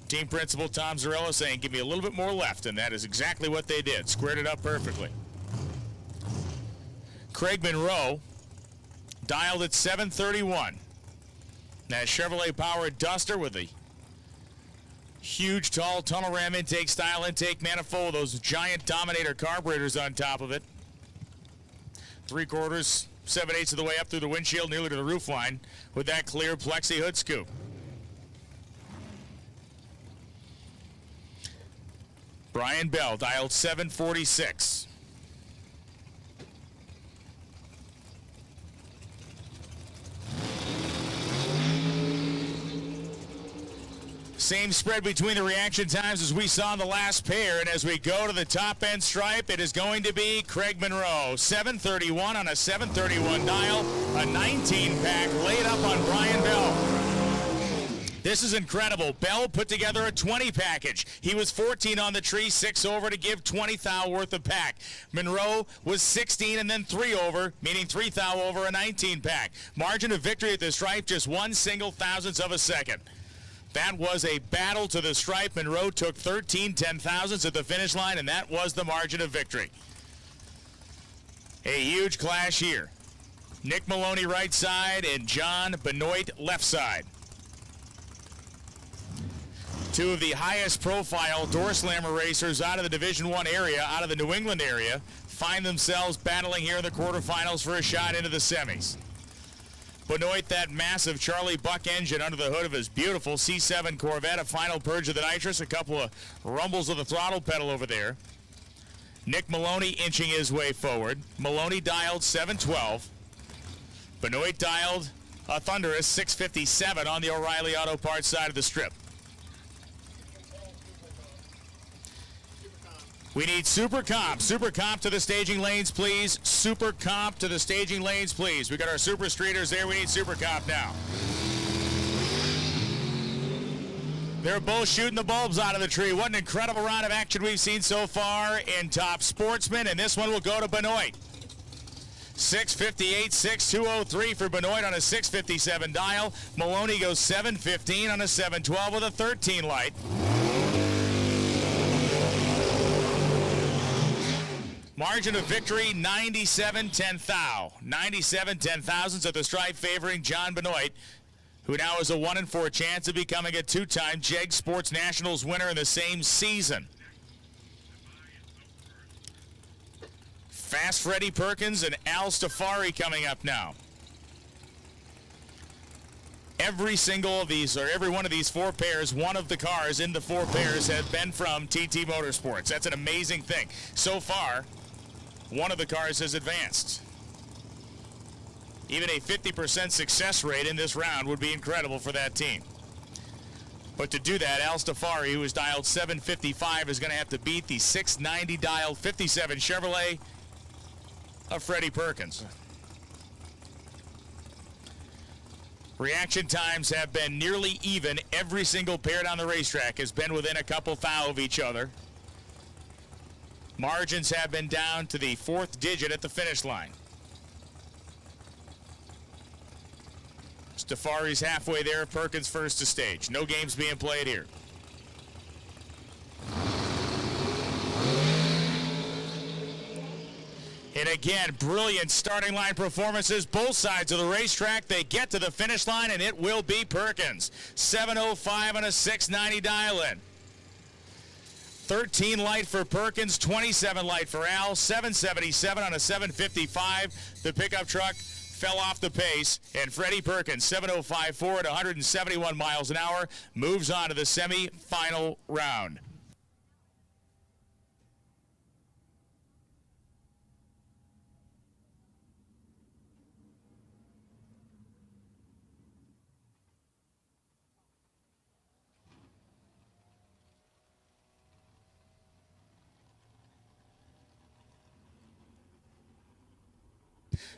Team principal Tom Zarella saying, give me a little bit more left, and that is exactly what they did. Squared it up perfectly. Craig Monroe dialed at 731. That Chevrolet-powered Duster with a huge, tall tunnel ram intake style intake manifold, those giant Dominator carburetors on top of it. 3/4, 7/8 of the way up through the windshield, nearly to the roof line, with that clear plexi hood scoop. Brian Bell dialed 746. Same spread between the reaction times as we saw in the last pair, and as we go to the top end stripe, it is going to be Craig Monroe. 731 on a 731 dial, a 19-pack laid up on Brian Bell. This is incredible. Bell put together a 20 package. He was 14 on the tree, 6 over to give 20 thou worth of pack. Monroe was 16 and then 3 over, meaning 3 thou over a 19 pack. Margin of victory at the stripe, just 1 single thousandth of a second. That was a battle to the stripe. Monroe took 13 10,000ths at the finish line, and that was the margin of victory. A huge clash here. Nick Maloney right side and John Benoit left side. Two of the highest profile door slammer racers out of the Division I area, out of the New England area, find themselves battling here in the quarterfinals for a shot into the semis. Benoit, that massive Charlie Buck engine under the hood of his beautiful C7 Corvette, a final purge of the nitrous, a couple of rumbles of the throttle pedal over there. Nick Maloney inching his way forward. Maloney dialed 712. Benoit dialed a thunderous 657 on the O'Reilly Auto Parts side of the strip. We need Super Comp. Super Comp to the staging lanes, please. Super Comp to the staging lanes, please. We got our Super Streeters there. We need Super Comp now. They're both shooting the bulbs out of the tree. What an incredible round of action we've seen so far in Top Sportsman, and this one will go to Benoit. 658, 6203 for Benoit on a 657 dial. Maloney goes 715 on a 712 with a 13 light. Margin of victory, 97 10 thou. 97 10,000ths at the stripe, favoring John Benoit, who now has a 1 in 4 chance of becoming a 2-time JEG Sports Nationals winner in the same season. Fast Freddie Perkins and Al Stafari coming up now. Every single of these, or every one of these 4 pairs, one of the cars in the 4 pairs has been from TT Motorsports. That's an amazing thing. So far, one of the cars has advanced. Even a 50% success rate in this round would be incredible for that team. But to do that, Al Stafari, who is dialed 755, is going to have to beat the 690 dialed 57 Chevrolet of Freddie Perkins. Reaction times have been nearly even. Every single pair down the racetrack has been within a couple thou of each other. Margins have been down to the 4th digit at the finish line. Stafari's halfway there. Perkins first to stage. No games being played here. And again, brilliant starting line performances. Both sides of the racetrack. They get to the finish line, and it will be Perkins. 7:05 on a 690 dial-in. 13 light for Perkins, 27 light for Al, 777 on a 755. The pickup truck fell off the pace, and Freddie Perkins, 7:05.4 at 171 miles an hour, moves on to the semi-final round.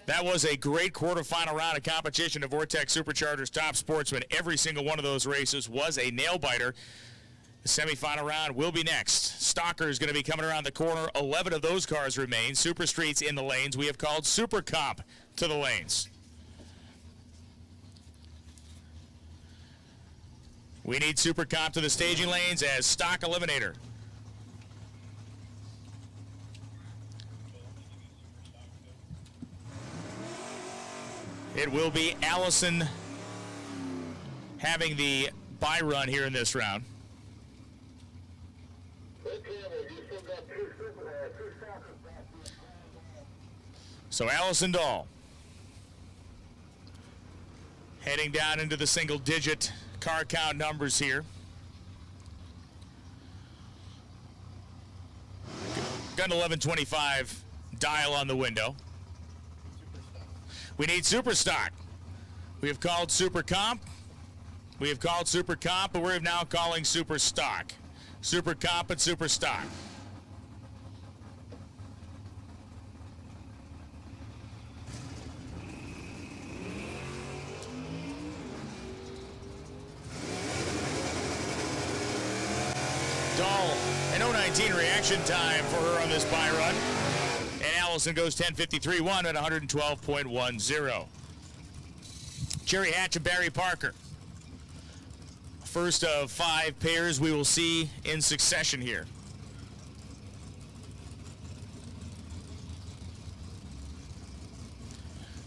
That was a great quarterfinal round of competition to Vortex Superchargers Top Sportsman. Every single one of those races was a nail-biter. The semifinal round will be next. Stalker is going to be coming around the corner. 11 of those cars remain. Super Streets in the lanes. We have called Super Comp to the lanes. We need Super Comp to the staging lanes as Stock Eliminator. It will be Allison having the bye run here in this round. So Allison Dahl heading down into the single-digit car count numbers here. Gun 1125 dial on the window. We need Super Stock. We have called Super Comp. We have called Super Comp, but we're now calling Super Stock. Super Comp and Super Stock. Dahl, an 019 reaction time for her on this buy run. And Allison goes 10:53.1 at 112.10. Jerry Hatch and Barry Parker. First of 5 pairs we will see in succession here.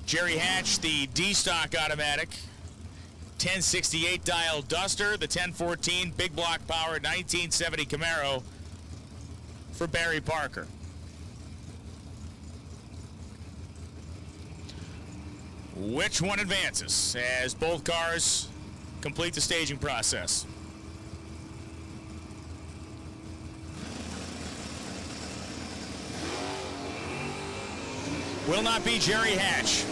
Jerry Hatch, the D-Stock automatic. 1068 dial Duster, the 1014 big block power 1970 Camaro for Barry Parker. Which one advances as both cars complete the staging process? Will not be Jerry Hatch.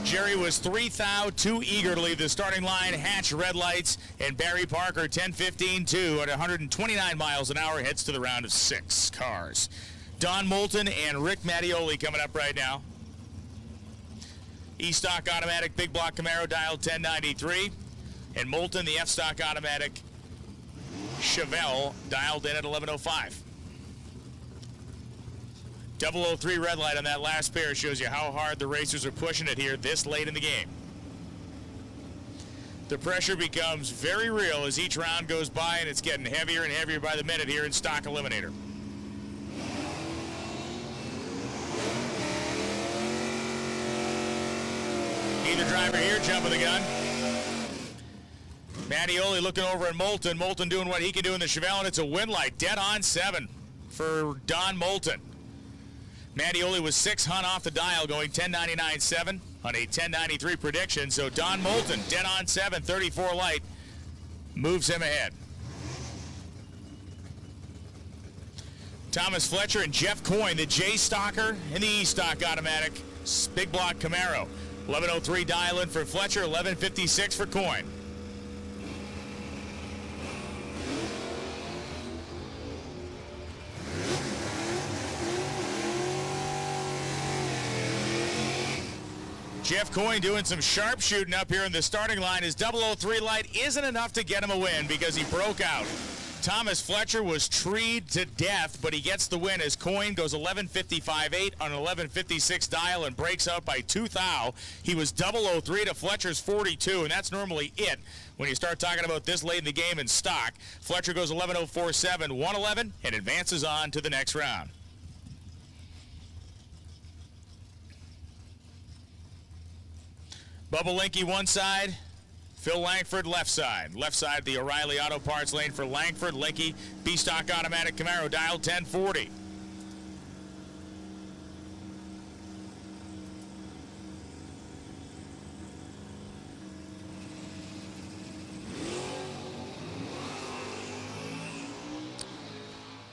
Jerry was 3 thou too eager to leave the starting line. Hatch red lights, and Barry Parker 10:15.2 at 129 miles an hour heads to the round of 6 cars. Don Moulton and Rick Mattioli coming up right now. E-Stock automatic big block Camaro dialed 1093, and Moulton the F-Stock automatic Chevelle dialed in at 1105. 003 red light on that last pair shows you how hard the racers are pushing it here this late in the game. The pressure becomes very real as each round goes by, and it's getting heavier and heavier by the minute here in Stock Eliminator. Either driver here jumping the gun. Mattioli looking over at Moulton. Moulton doing what he can do in the Chevelle, and it's a win light. Dead on 7 for Don Moulton. Mattioli was 6 hunt off the dial going 10.99.7. on a 1093 prediction. So Don Moulton, dead on 7, 34 light, moves him ahead. Thomas Fletcher and Jeff Coyne, the J Stocker and the E Stock automatic big block Camaro. 11:03 dial in for Fletcher, 11:56 for Coyne. Jeff Coyne doing some sharpshooting up here in the starting line. His 003 light isn't enough to get him a win because he broke out. Thomas Fletcher was treed to death, but he gets the win as Coyne goes 11:55.8 on an 11:56 dial and breaks out by 2 thou. He was 003 to Fletcher's 42, and that's normally it when you start talking about this late in the game in stock. Fletcher goes 11:04.7, 111, and advances on to the next round. Bubba Linky one side, Phil Langford left side. Left side, the O'Reilly Auto Parts lane for Langford. Linky, B-Stock automatic Camaro, dial 1040.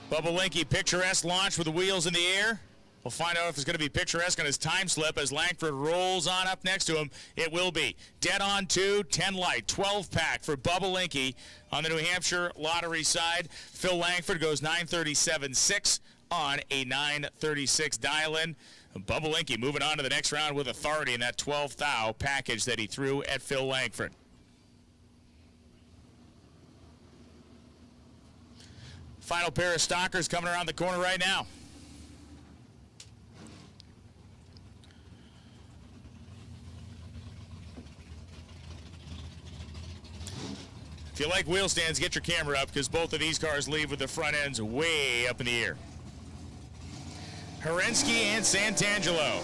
Bubba Linky, picturesque launch with the wheels in the air. We'll find out if it's going to be picturesque on his time slip as Langford rolls on up next to him. It will be. Dead on 2, 10 light, 12 pack for Bubba Linky on the New Hampshire lottery side. Phil Langford goes 937.6 on a 936 dial-in. Bubba Linky moving on to the next round with authority in that 12 thou package that he threw at Phil Langford. Final pair of stalkers coming around the corner right now. If you like wheel stands, get your camera up because both of these cars leave with the front ends way up in the air. Herensky and Santangelo.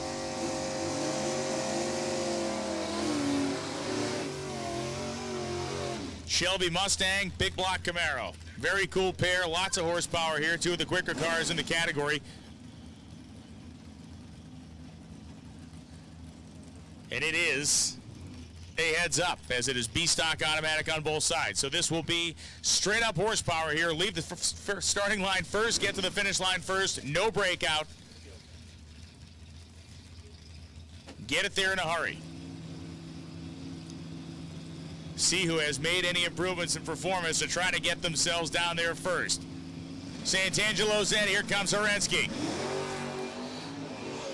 Shelby Mustang, big block Camaro. Very cool pair, lots of horsepower here. Two of the quicker cars in the category. And it is a heads up, as it is B-Stock automatic on both sides. So this will be straight up horsepower here. Leave the starting line first, get to the finish line first, no breakout. Get it there in a hurry. See who has made any improvements in performance to try to get themselves down there first. Santangelo's in, here comes Herensky.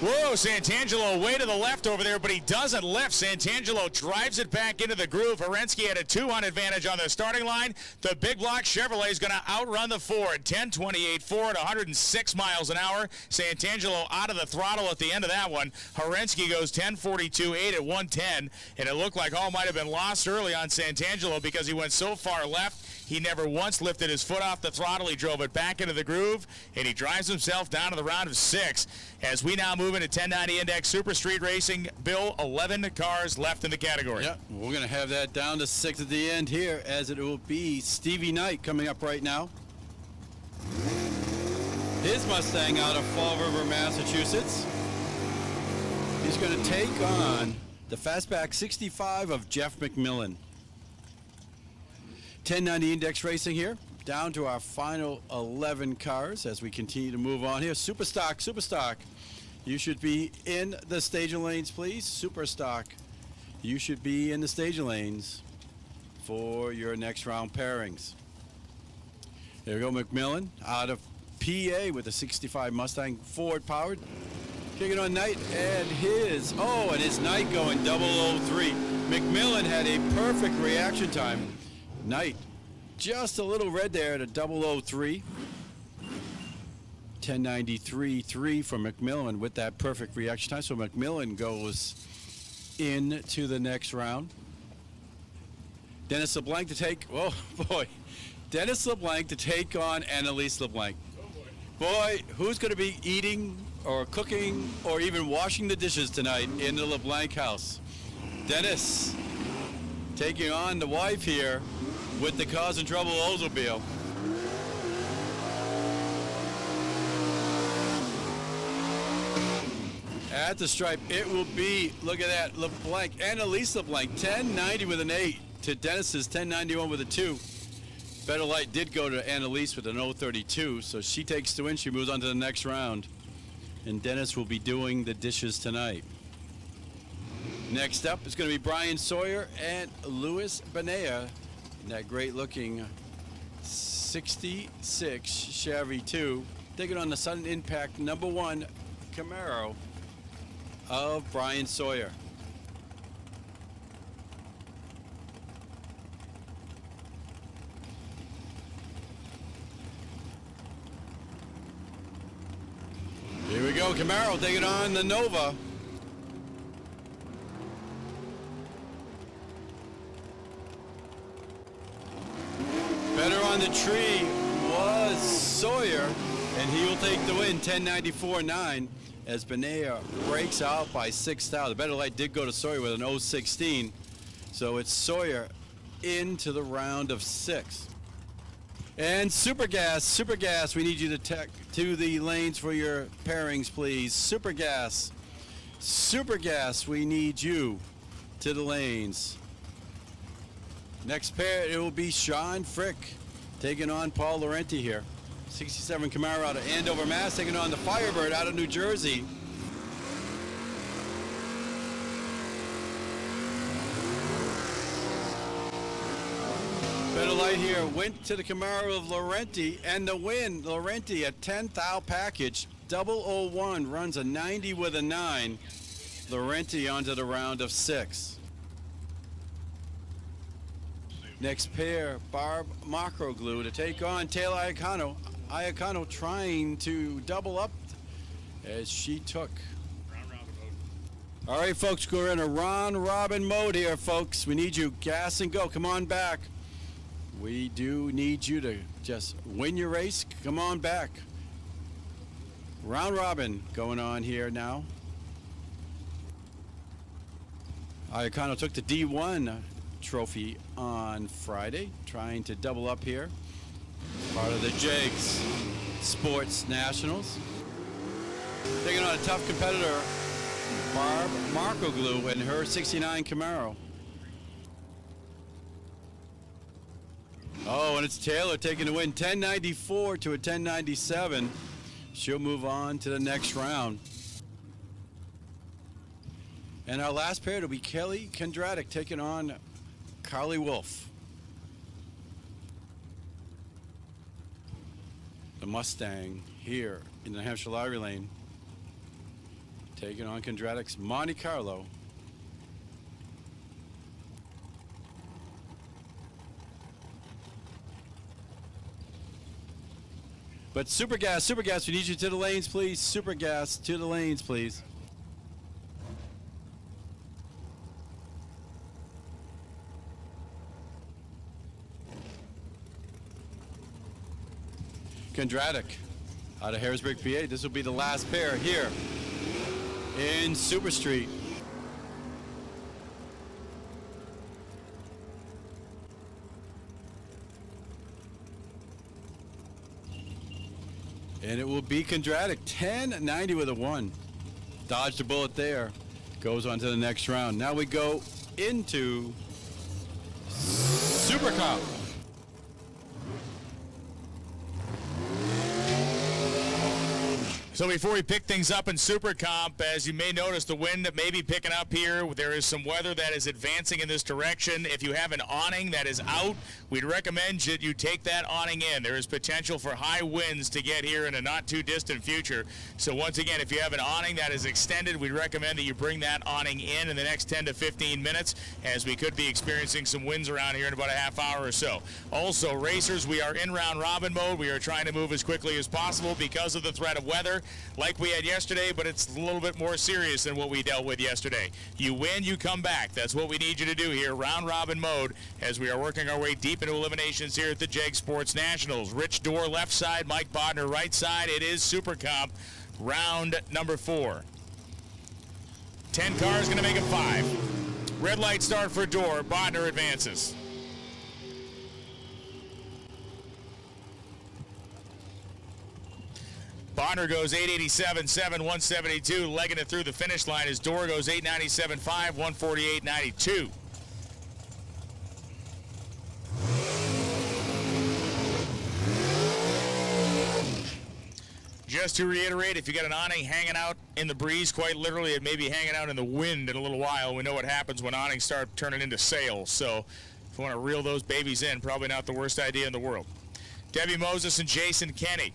Whoa, Santangelo way to the left over there, but he doesn't lift. Santangelo drives it back into the groove. Herensky had a 2-on advantage on the starting line. The big block Chevrolet is going to outrun the Ford. 10.28 at 106 miles an hour. Santangelo out of the throttle at the end of that one. Herensky goes 10.42.8 at 110, and it looked like all might have been lost early on Santangelo because he went so far left. He never once lifted his foot off the throttle. He drove it back into the groove, and he drives himself down to the round of 6. As we now move into 1090 Index Super Street Racing, Bill, 11 cars left in the category. Yeah, we're going to have that down to 6 at the end here, as it will be Stevie Knight coming up right now. His Mustang out of Fall River, Massachusetts. He's going to take on the Fastback 65 of Jeff McMillan. 1090 Index Racing here, down to our final 11 cars as we continue to move on here. Superstock. You should be in the staging lanes, please. Superstock. You should be in the staging lanes for your next round pairings. There we go, McMillan out of PA with a 65 Mustang Ford powered. Kicking on Knight and his Knight going 003. McMillan had a perfect reaction time. Knight just a little red there at a 003. 1093.3 for McMillan with that perfect reaction time. So McMillan goes into the next round. Dennis LeBlanc to take, Dennis LeBlanc to take on Annalise LeBlanc. Boy, who's going to be eating or cooking or even washing the dishes tonight in the LeBlanc house? Dennis taking on the wife here with the Causing Trouble Oldsmobile. At the stripe, it will be, look at that, LeBlanc, Annalise LeBlanc, 10.90 with an 8 to Dennis's 10.91 with a 2. Better Light did go to Annalise with an 0.32, so she takes the win. She moves on to the next round. And Dennis will be doing the dishes tonight. Next up is going to be Brian Sawyer and Louis Benea in that great-looking 66 Chevy 2, taking on the sudden impact #1 Camaro of Brian Sawyer. Here we go, Camaro taking on the Nova. Better on the tree was Sawyer, and he will take the win, 10.94.9, as Benea breaks out by 6,000. The Better Light did go to Sawyer with an 0.16, so it's Sawyer into the round of 6. And Supergas, we need you to the lanes for your pairings, please. Supergas, we need you to the lanes. Next pair, it will be Sean Frick taking on Paul Laurenti here. 67 Camaro out of Andover, Mass, taking on the Firebird out of New Jersey. Better Light here went to the Camaro of Laurenti, and the win. Laurenti, a 10,000 package, 001, runs a 90 with a 9. Laurenti onto the round of 6. Next pair, Barb Macroglue to take on Taylor Iacano. Iacano trying to double up as she took. All right, folks, we're in a round robin mode here, folks. We need you, gas and go. Come on back. We do need you to just win your race. Come on back. Round robin going on here now. Iacano took the D1 trophy on Friday, trying to double up here. Part of the Jags Sports Nationals. Taking on a tough competitor, Barb Macroglue and her 69 Camaro. Oh, and it's Taylor taking the win, 10.94 to a 10.97. She'll move on to the next round. And our last pair will be Kelly Kondratic taking on Carly Wolf. The Mustang here in the New Hampshire Lottery Lane, taking on Kondratic's Monte Carlo. But Supergas, we need you to the lanes, please. Supergas, to the lanes, please. Kondratic out of Harrisburg, PA. This will be the last pair here in Super Street. And it will be Kondratic, 10.90 with a 1. Dodged a bullet there. Goes on to the next round. Now we go into Super Cup. So before we pick things up in Super Comp, as you may notice, the wind may be picking up here. There is some weather that is advancing in this direction. If you have an awning that is out, we'd recommend that you take that awning in. There is potential for high winds to get here in a not too distant future. So once again, if you have an awning that is extended, we'd recommend that you bring that awning in the next 10 to 15 minutes, as we could be experiencing some winds around here in about a half hour or so. Also, racers, we are in round robin mode. We are trying to move as quickly as possible because of the threat of weather, like we had yesterday, but it's a little bit more serious than what we dealt with yesterday. You win, you come back. That's what we need you to do here, round robin mode, as we are working our way deep into eliminations here at the JEG Sports Nationals. Rich Dorr left side, Mike Bodner right side. It is Super Comp, round number 4. 10 cars going to make it 5. Red light start for Dorr. Bodner advances. Bonner goes 887.7, 172. Legging it through the finish line. His Door goes 897.5, 148.92. Just to reiterate, if you got an awning hanging out in the breeze, quite literally, it may be hanging out in the wind in a little while. We know what happens when awnings start turning into sails. So if you want to reel those babies in, probably not the worst idea in the world. Debbie Moses and Jason Kenny.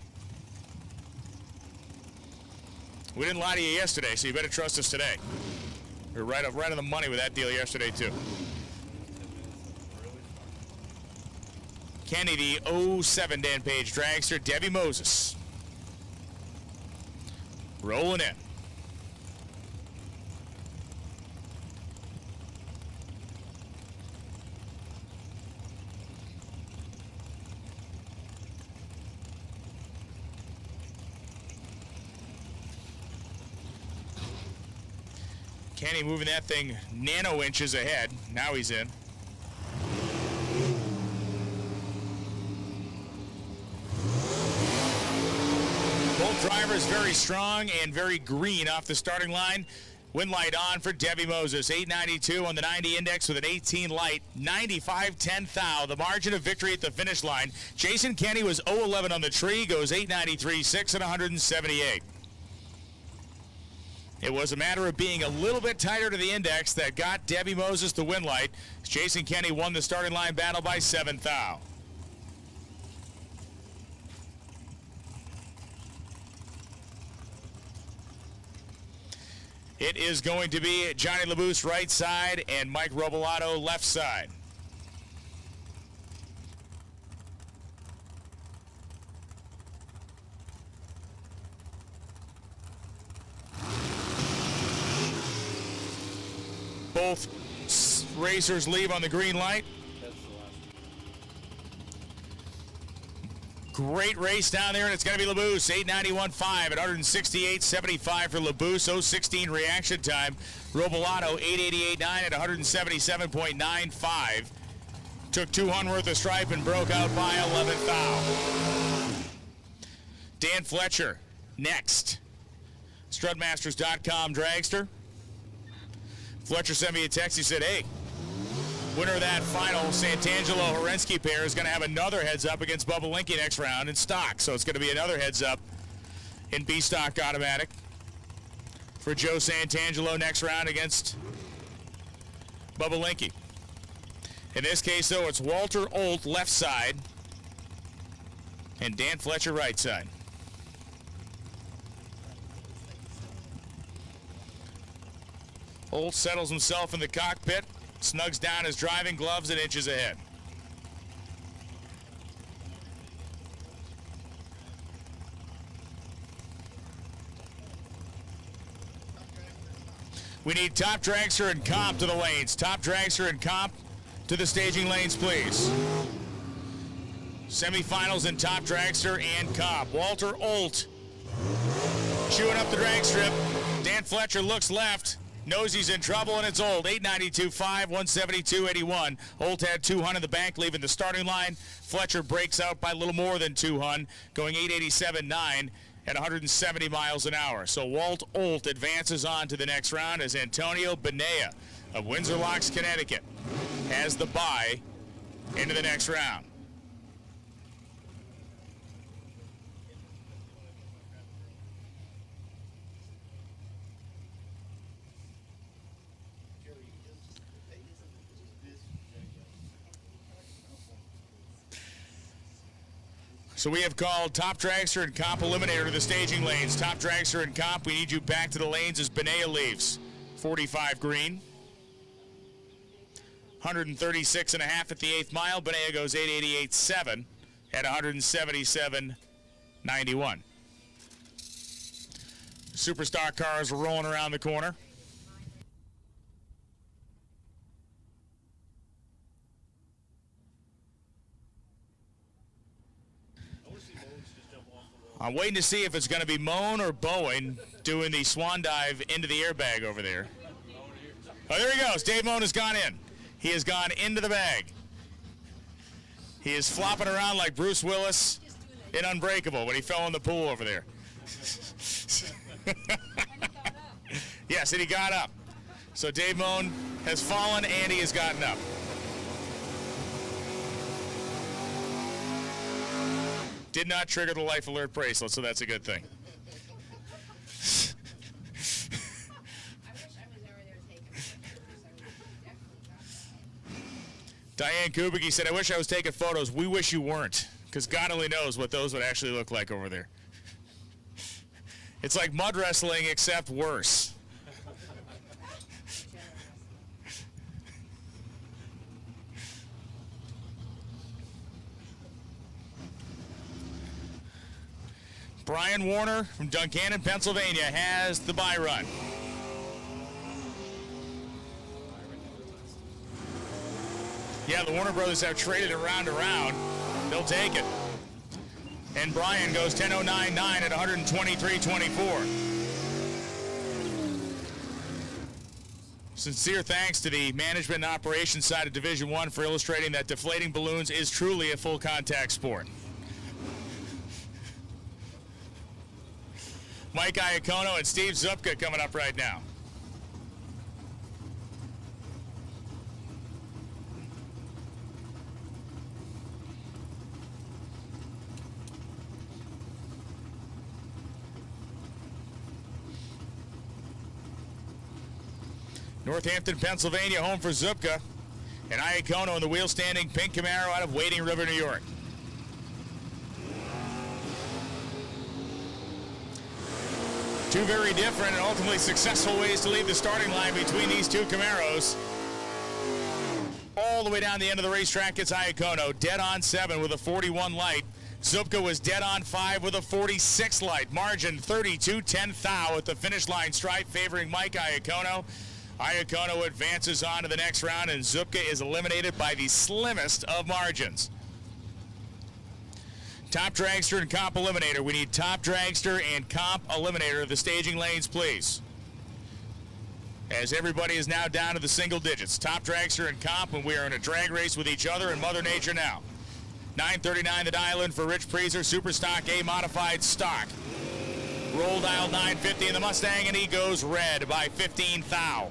We didn't lie to you yesterday, so you better trust us today. We're right on the money with that deal yesterday, too. Kenny, the 07 Dan Page dragster. Debbie Moses. Rolling in. Kenny moving that thing nano inches ahead. Now he's in. Both drivers very strong and very green off the starting line. Wind light on for Debbie Moses. 892 on the 90 index with an 18 light. 95.10 thou. The margin of victory at the finish line. Jason Kenny was 011 on the tree. Goes 893.6 and 178. It was a matter of being a little bit tighter to the index that got Debbie Moses the win light. Jason Kenny won the starting line battle by 7 thou. It is going to be Johnny LaBoosse right side and Mike Robolato left side. Both racers leave on the green light. Great race down there, and it's going to be LaBoosse. 891.5 at 168.75 for LaBoosse. 016 reaction time. Robolato 888.9 at 177.95. Took 200 worth of stripe and broke out by 11 thou. Dan Fletcher next. Strutmasters.com dragster. Fletcher sent me a text. He said, hey, winner of that final Santangelo-Horensky pair is going to have another heads-up against Bubba Linky next round in stock. So it's going to be another heads-up in B-stock automatic for Joe Santangelo next round against Bubba Linky. In this case, though, it's Walter Olt left side and Dan Fletcher right side. Olt settles himself in the cockpit, snugs down his driving gloves and inches ahead. We need Top Dragster and Comp to the lanes. Top Dragster and Comp to the staging lanes, please. Semifinals in Top Dragster and Comp. Walter Olt chewing up the drag strip. Dan Fletcher looks left. Knows he's in trouble, and it's Olt. 892.5, 172.81. Olt had 200 in the bank, leaving the starting line. Fletcher breaks out by a little more than 200, going 887.9 at 170 miles an hour. So Walt Olt advances on to the next round as Antonio Benea of Windsor Locks, Connecticut, has the bye into the next round. So we have called Top Dragster and Comp Eliminator to the staging lanes. Top Dragster and Comp, we need you back to the lanes as Benea leaves. 45 green. 136.5 at the 8th mile. Benea goes 888.7 at 177.91. Superstar cars are rolling around the corner. I'm waiting to see if it's going to be Moan or Bowen doing the swan dive into the airbag over there. Oh, there he goes. Dave Moan has gone in. He has gone into the bag. He is flopping around like Bruce Willis in Unbreakable when he fell in the pool over there. Yes, and he got up. So Dave Moan has fallen and he has gotten up. Did not trigger the life alert bracelet, so that's a good thing. Diane Kubicki said, I wish I was taking photos. We wish you weren't, because God only knows what those would actually look like over there. It's like mud wrestling, except worse. Brian Warner from Duncannon, Pennsylvania has the bye run. Yeah, the Warner brothers have traded it round to round. They'll take it. And Brian goes 10:09.9 at 123.24. Sincere thanks to the management and operations side of Division I for illustrating that deflating balloons is truly a full contact sport. Mike Iacono and Steve Zupka coming up right now. Northampton, Pennsylvania, home for Zupka. And Iacono in the wheel-standing pink Camaro out of Wading River, New York. Two very different and ultimately successful ways to leave the starting line between these two Camaros. All the way down the end of the racetrack, it's Iacono, dead on 7 with a 41 light. Zupka was dead on 5 with a 46 light. Margin 32-10 thou at the finish line stripe, favoring Mike Iacono. Iacono advances on to the next round, and Zupka is eliminated by the slimmest of margins. Top dragster and comp eliminator. We need top dragster and comp eliminator. The staging lanes, please. As everybody is now down to the single digits. Top dragster and comp, and we are in a drag race with each other and Mother Nature now. 939 the dial in for Rich Preezer, Super Stock A modified stock. Roll dial 950 in the Mustang, and he goes red by 15 thou.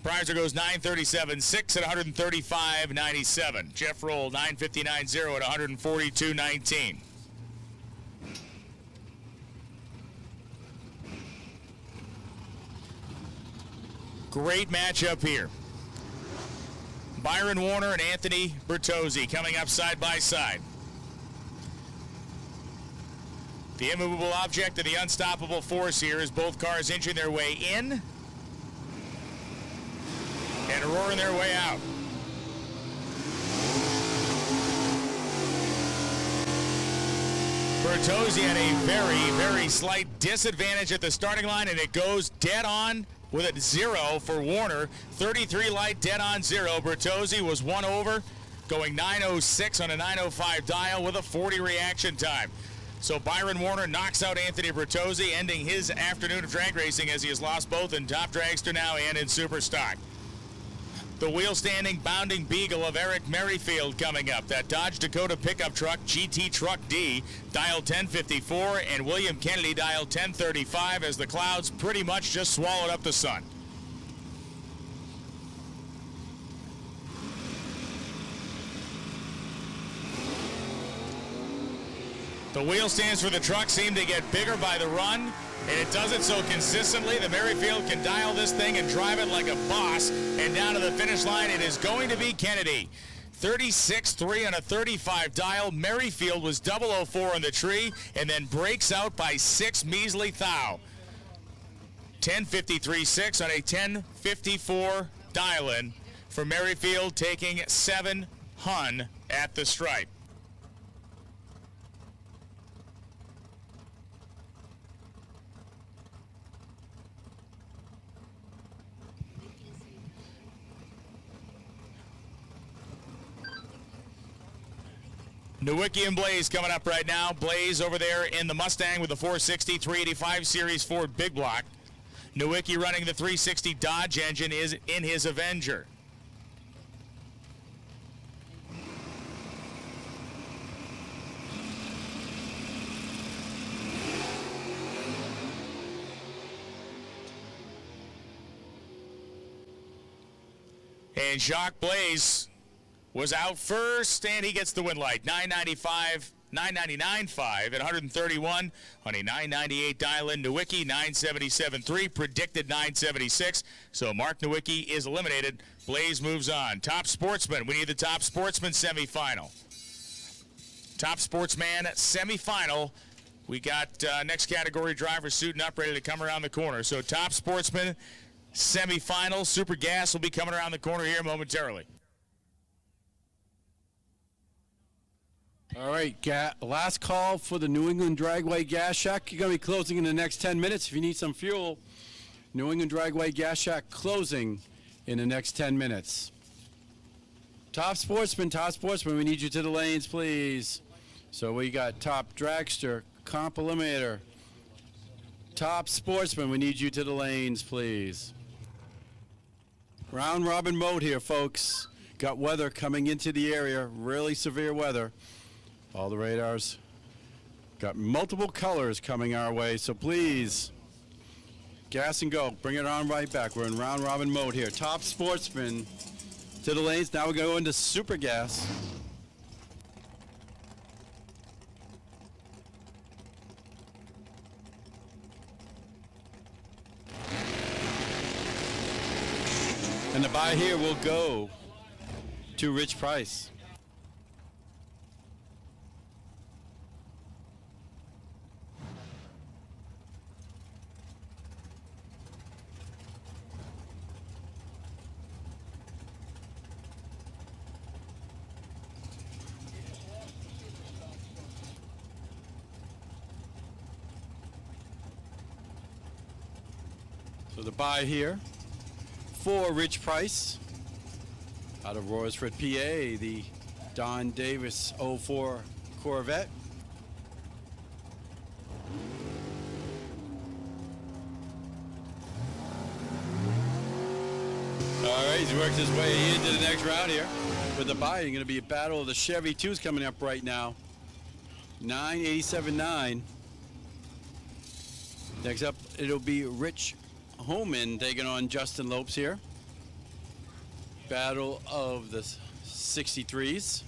Prizer goes 937.6 at 135.97. Jeff Roll 959.0 at 142.19. Great matchup here. Byron Warner and Anthony Bertozzi coming up side by side. The immovable object and the unstoppable force here is both cars inching their way in and roaring their way out. Bertozzi had a very, very slight disadvantage at the starting line, and it goes dead on with a 0 for Warner. 33 light, dead on 0. Bertozzi was 1 over, going 9:06 on a 9:05 dial with a 40 reaction time. So Byron Warner knocks out Anthony Bertozzi, ending his afternoon of drag racing as he has lost both in Top Dragster now and in Super Stock. The wheel-standing, bounding beagle of Eric Merrifield coming up. That Dodge Dakota pickup truck, GT Truck D, dial 1054, and William Kennedy, dial 1035, as the clouds pretty much just swallowed up the sun. The wheel stands for the truck seem to get bigger by the run, and it does it so consistently that Merrifield can dial this thing and drive it like a boss. And down to the finish line, it is going to be Kennedy. 36.3 on a 35 dial. Merrifield was 004 on the tree and then breaks out by 6 measly thou. 10.53.6 on a 10.54 dial-in for Merrifield, taking 7 hun at the stripe. Nowicki and Blaze coming up right now. Blaze over there in the Mustang with the 460 385 Series Ford Big Block. Nowicki running the 360 Dodge engine is in his Avenger. And Jacques Blaze was out first, and he gets the win light. 999.5 at 131 on a 998 dial-in. Nowicki 977.3, predicted 976. So Mark Nowicki is eliminated. Blaze moves on. Top Sportsman, we need the Top Sportsman semifinal. Top Sportsman semifinal. We got next category driver suiting up, ready to come around the corner. So Top Sportsman semifinal. Super Gas will be coming around the corner here momentarily. All right, last call for the New England Dragway Gas Shack. You're going to be closing in the next 10 minutes. If you need some fuel, New England Dragway Gas Shack closing in the next 10 minutes. Top Sportsman, we need you to the lanes, please. So we got Top Dragster, Comp Eliminator. Top Sportsman, we need you to the lanes, please. Round robin mode here, folks. Got weather coming into the area, really severe weather. All the radars got multiple colors coming our way, so please, gas and go. Bring it on right back. We're in round robin mode here. Top Sportsman to the lanes. Now we're going into Super Gas. And the buy here will go to Rich Price. So the buy here for Rich Price out of Royersford, PA, the Don Davis 04 Corvette. All right, he's worked his way into the next round here with the buy. Going to be a battle of the Chevy 2s coming up right now. 987.9. Next up, it'll be Rich Homan taking on Justin Lopes here. Battle of the 63s.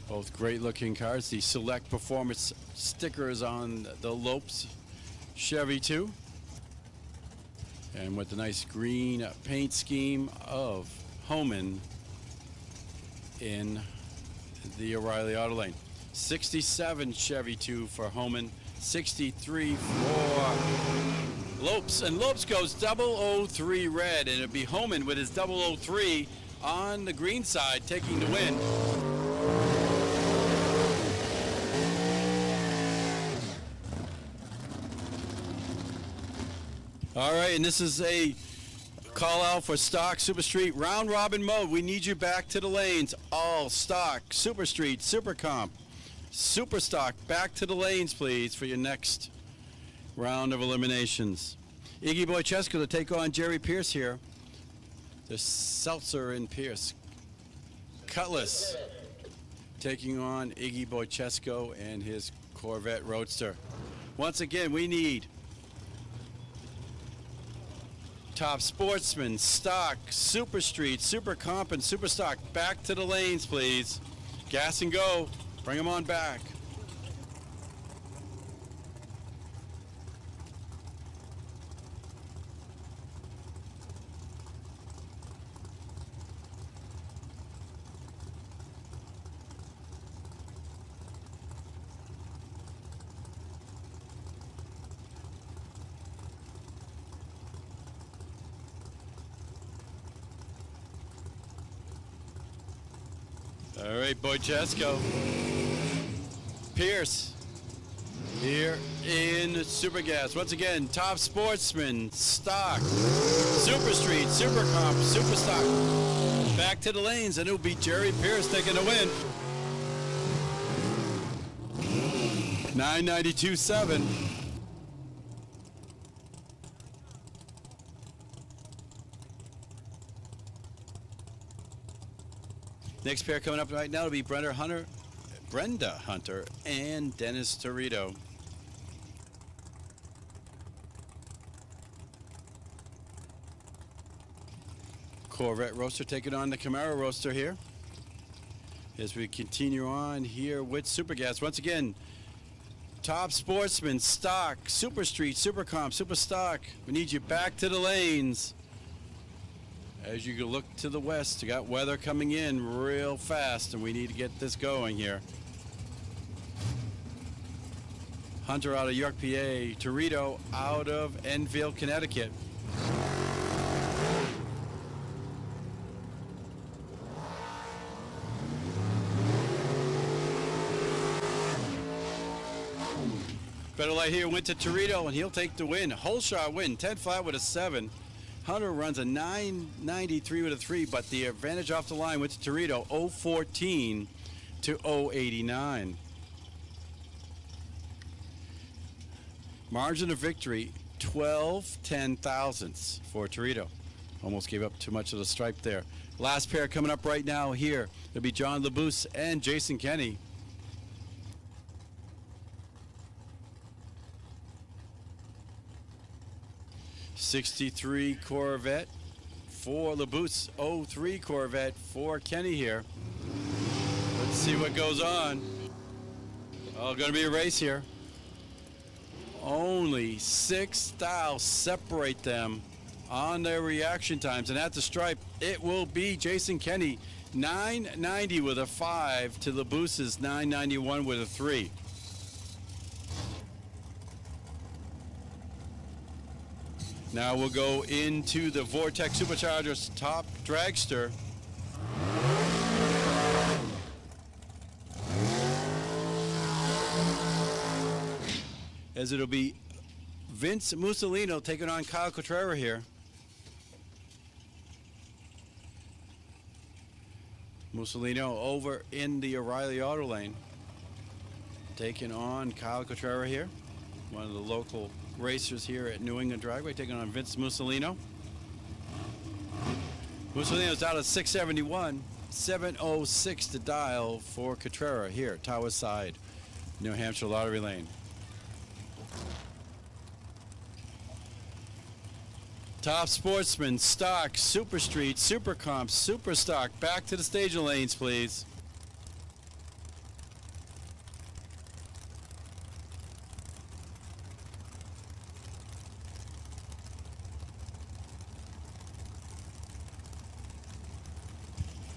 Both great looking cars. The select performance stickers on the Lopes Chevy 2. And with the nice green paint scheme of Homan in the O'Reilly Auto Lane. 67 Chevy 2 for Homan. 63 for Lopes, and Lopes goes 003 red, and it'll be Homan with his 003 on the green side taking the win. All right, and this is a call out for stock Super Street round robin mode. We need you back to the lanes. All stock Super Street, Super Comp, Super Stock, back to the lanes, please, for your next round of eliminations. Iggy Boychesko to take on Jerry Pierce here. The Seltzer and Pierce. Cutlass taking on Iggy Boychesko and his Corvette Roadster. Once again, we need Top Sportsman, Stock, Super Street, Super Comp, and Super Stock. Back to the lanes, please. Gas and go. Bring them on back. All right, Boychesko. Pierce here in Super Gas. Once again, Top Sportsman, Stock, Super Street, Super Comp, Super Stock. Back to the lanes, and it'll be Jerry Pierce taking the win. 992.7. Next pair coming up right now will be Brenda Hunter and Dennis Torito. Corvette roaster taking on the Camaro roaster here. As we continue on here with Super Gas. Once again, Top Sportsman, Stock, Super Street, Super Comp, Super Stock. We need you back to the lanes. As you look to the west, you got weather coming in real fast, and we need to get this going here. Hunter out of York, PA. Torito out of Enfield, Connecticut. Better light here went to Torito, and he'll take the win. Whole shot win, 10 flat with a 7. Hunter runs a 993 with a 3, but the advantage off the line went to Torito, 014 to 089. Margin of victory, 12 10,000ths for Torito. Almost gave up too much of the stripe there. Last pair coming up right now here. It'll be John LeBouse and Jason Kenny. '63 Corvette for LeBouse, 03 Corvette for Kenny here. Let's see what goes on. Oh, going to be a race here. Only 6 thou separate them on their reaction times, and at the stripe it will be Jason Kenny, 990 with a 5 to LeBouse's 991 with a 3. Now we'll go into the Vortex Superchargers top dragster. As it'll be Vince Mussolino taking on Kyle Cotrera here. Mussolino over in the O'Reilly Auto Lane, taking on Kyle Cotrera here, one of the local racers here at New England Dragway, taking on Vince Mussolino. Mussolino's out of 671, 706 to dial for Cotrera here, Tower Side, New Hampshire Lottery Lane. Top Sportsman, Stock, Super Street, Super Comp, Super Stock. Back to the staging lanes, please.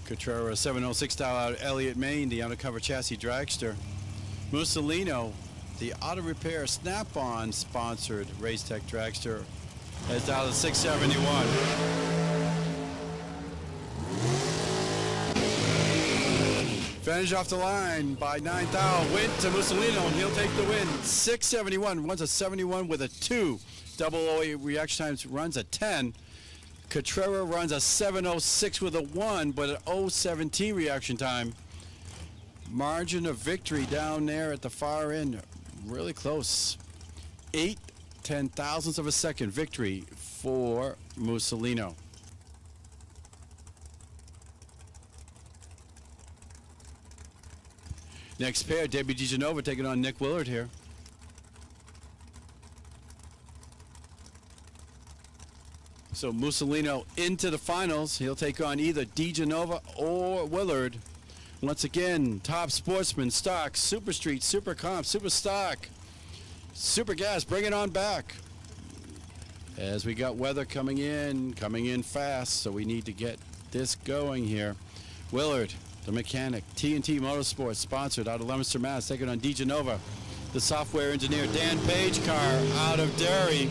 Cotrera, 706 style out of Elliott, Maine, the undercover chassis dragster. Mussolino, the auto repair snap-on sponsored Race Tech dragster, has dialed a 671. Advantage off the line by 9,000. Went to Mussolino, and he'll take the win. 671, runs a 71 with a 2. Double OA reaction times runs a 10. Cotrera runs a 706 with a 1, but an 017 reaction time. Margin of victory down there at the far end, really close. 8 10,000ths of a second victory for Mussolino. Next pair, Debbie DiGenova taking on Nick Willard here. So Mussolino into the finals. He'll take on either DiGenova or Willard. Once again, Top Sportsman, Stock, Super Street, Super Comp, Super Stock, Super Gas, bring it on back. As we got weather coming in fast, so we need to get this going here. Willard, the mechanic, TNT Motorsports, sponsored out of Leominster, Mass, taking on DiGenova, the software engineer, Dan Page car out of Derry.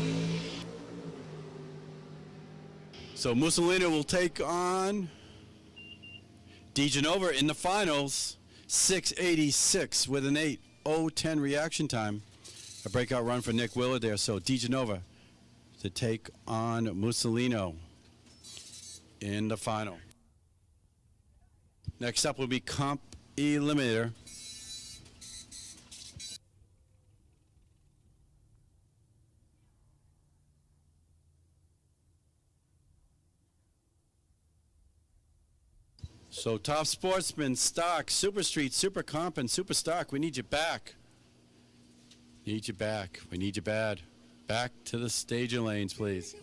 So Mussolino will take on DiGenova in the finals, 686 with an 8:010 reaction time. A breakout run for Nick Willard there. So DiGenova to take on Mussolino in the final. Next up will be Comp Eliminator. So Top Sportsman, Stock, Super Street, Super Comp, and Super Stock, we need you back. Need you back. We need you bad. Back to the staging lanes, please.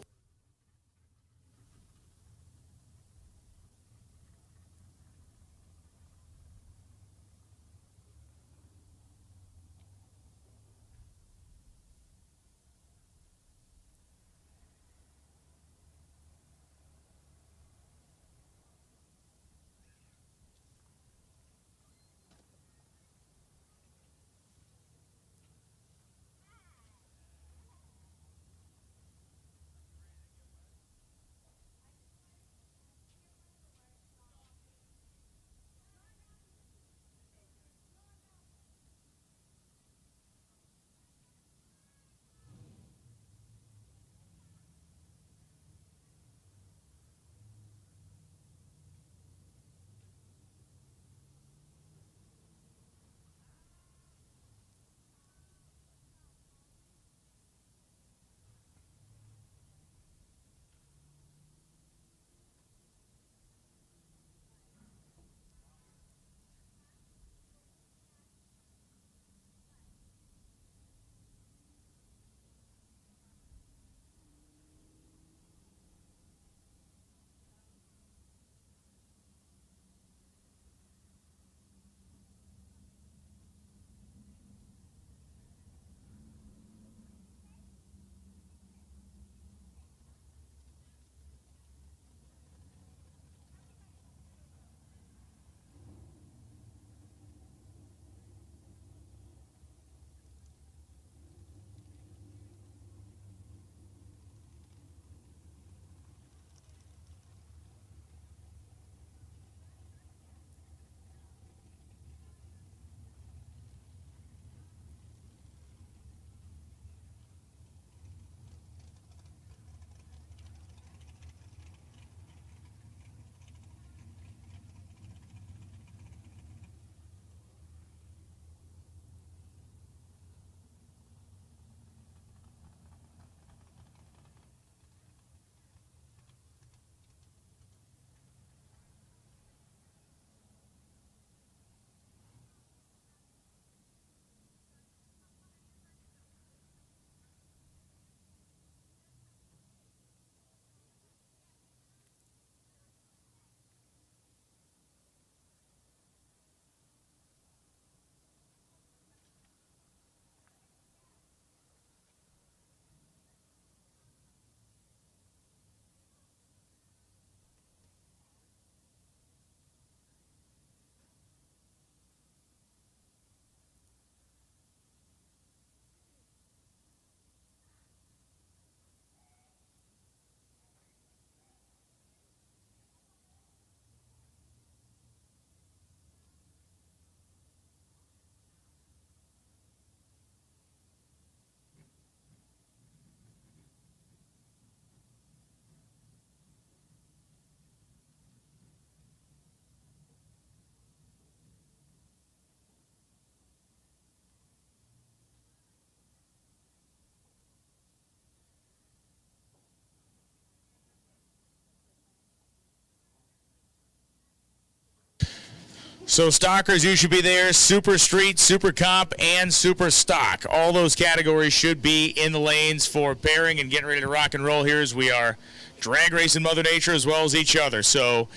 So stockers, you should be there. Super Street, Super Comp, and Super Stock. All those categories should be in the lanes for pairing and getting ready to rock and roll here as we are drag racing Mother Nature as well as each other. So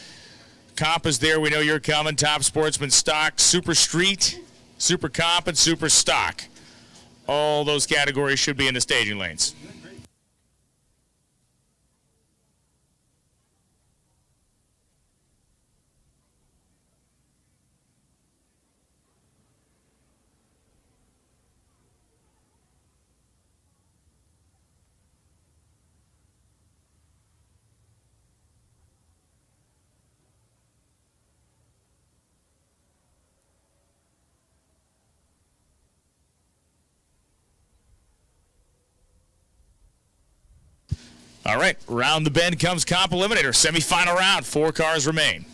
Comp is there. We know you're coming. Top Sportsman, Stock, Super Street, Super Comp, and Super Stock. All those categories should be in the staging lanes. All right, round the bend comes Comp Eliminator. Semifinal round, 4 cars remain.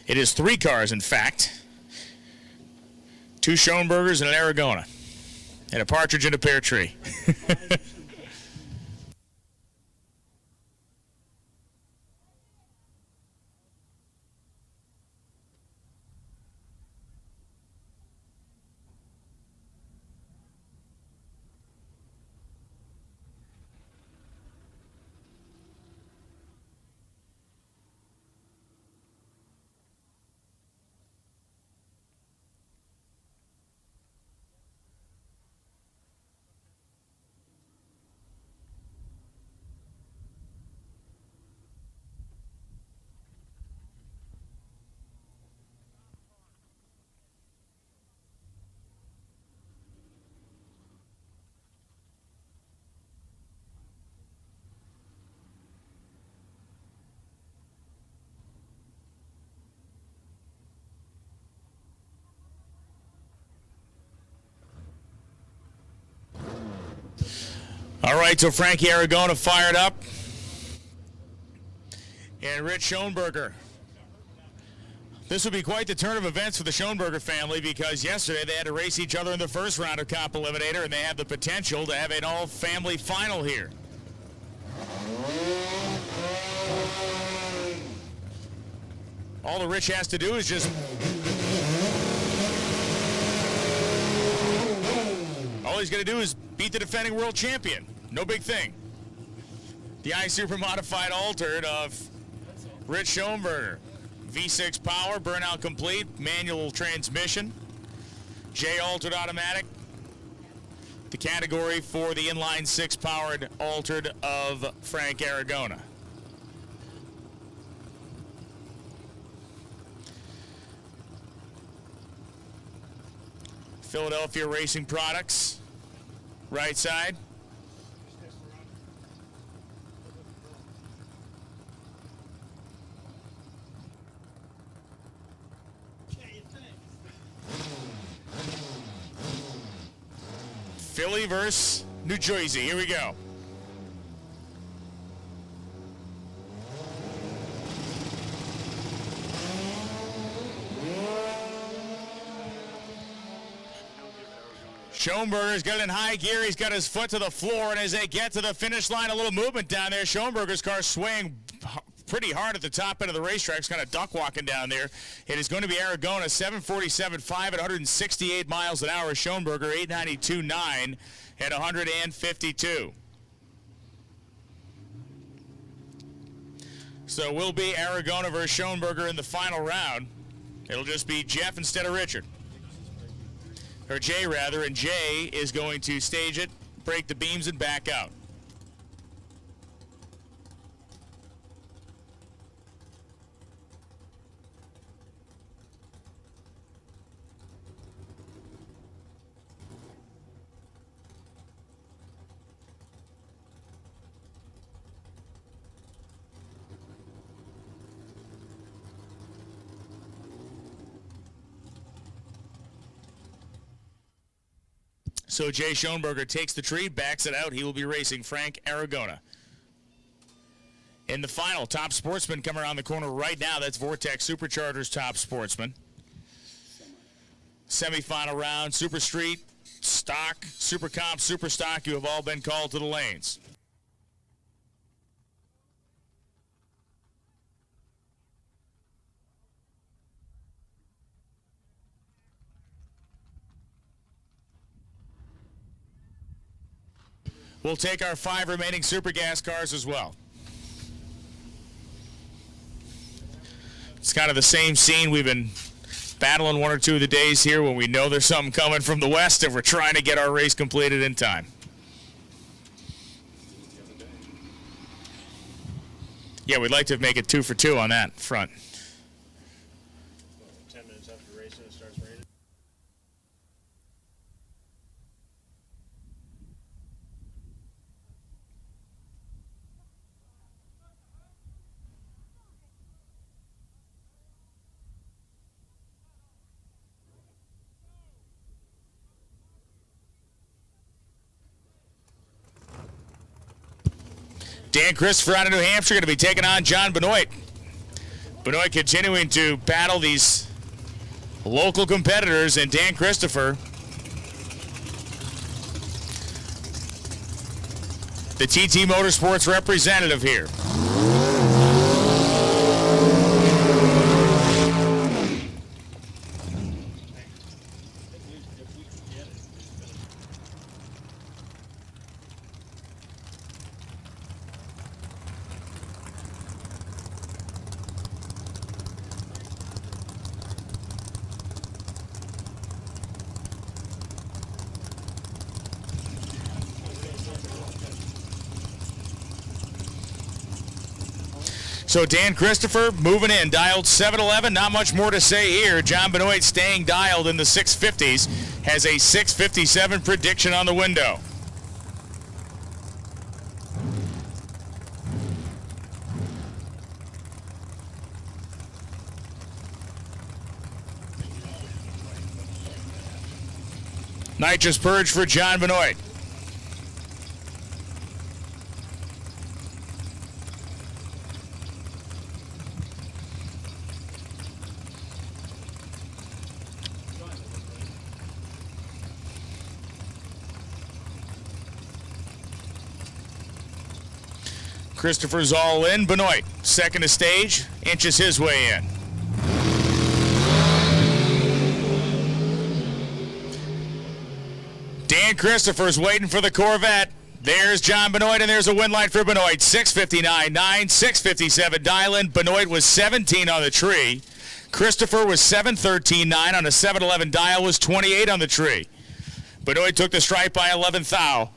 It is 3 cars, in fact. 2 Schoenbergers and an Aragona. And a partridge in a pear tree. All right, so Frankie Aragona fired up. And Rich Schoenberger. This would be quite the turn of events for the Schoenberger family because yesterday they had to race each other in the first round of Comp Eliminator, and they have the potential to have an all-family final here. All the Rich has to do is just... All he's going to do is beat the defending world champion. No big thing. The I-Super Modified Altered of Rich Schoenberger. V6 power, burnout complete, manual transmission. J Altered automatic. The category for the inline 6 powered Altered of Frank Aragona. Philadelphia Racing Products, right side. Philly versus New Jersey. Here we go. Schoenberger's got it in high gear. He's got his foot to the floor, and as they get to the finish line, a little movement down there. Schoenberger's car swaying pretty hard at the top end of the racetrack. It's kind of duck walking down there. It is going to be Aragona, 747.5 at 168 miles an hour. Schoenberger, 892.9 at 152. So will be Aragona versus Schoenberger in the final round. It'll just be Jeff instead of Richard. Or Jay, rather, and Jay is going to stage it, break the beams, and back out. So Jay Schoenberger takes the tree, backs it out. He will be racing Frank Aragona. In the final, Top Sportsman coming around the corner right now. That's Vortex Superchargers Top Sportsman. Semifinal round, Super Street, Stock, Super Comp, Super Stock. You have all been called to the lanes. We'll take our 5 remaining Super Gas cars as well. It's kind of the same scene we've been battling 1 or 2 of the days here when we know there's something coming from the west and we're trying to get our race completed in time. Yeah, we'd like to make it 2 for 2 on that front. 10 minutes after the race, it starts raining. Dan Christopher out of New Hampshire going to be taking on John Benoit. Benoit continuing to battle these local competitors, and Dan Christopher, the TT Motorsports representative here. So Dan Christopher moving in, dialed 711. Not much more to say here. John Benoit staying dialed in the 650s. Has a 657 prediction on the window. Nitrous purge for John Benoit. Christopher's all in. Benoit, second to stage, inches his way in. Dan Christopher's waiting for the Corvette. There's John Benoit, and there's a win light for Benoit. 6:59.9, 6:57 dial-in. Benoit was 17 on the tree. Christopher was 7:13.9 on a 7:11 dial, was 28 on the tree. Benoit took the stripe by 11th thou,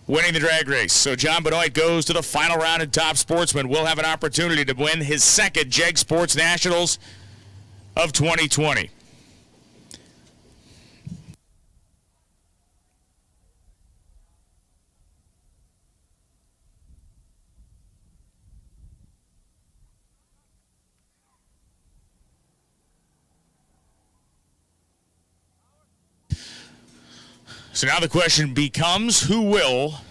winning the drag race. So John Benoit goes to the final round in Top Sportsman. Will have an opportunity to win his second Jeg Sports Nationals of 2020. So now the question becomes, who will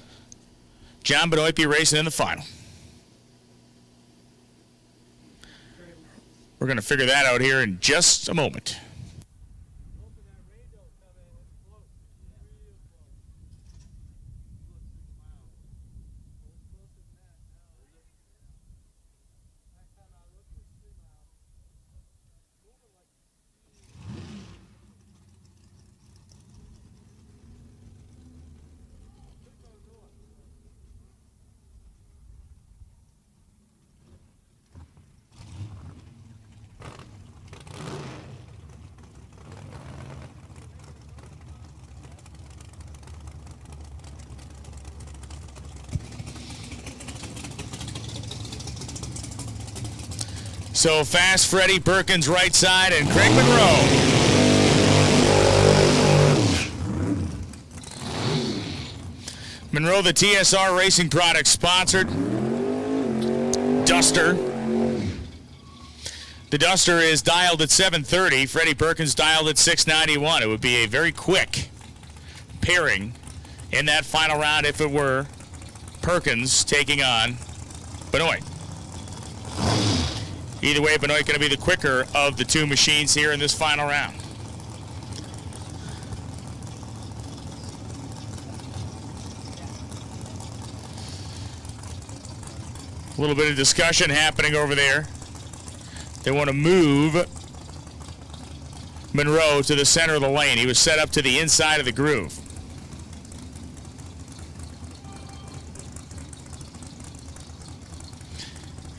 John Benoit be racing in the final? We're going to figure that out here in just a moment. So fast Freddie Perkins right side and Craig Monroe. Monroe, the TSR Racing Products sponsored Duster. The Duster is dialed at 7:30. Freddie Perkins dialed at 6:91. It would be a very quick pairing in that final round if it were Perkins taking on Benoit. Either way, Benoit going to be the quicker of the two machines here in this final round. A little bit of discussion happening over there. They want to move Monroe to the center of the lane. He was set up to the inside of the groove.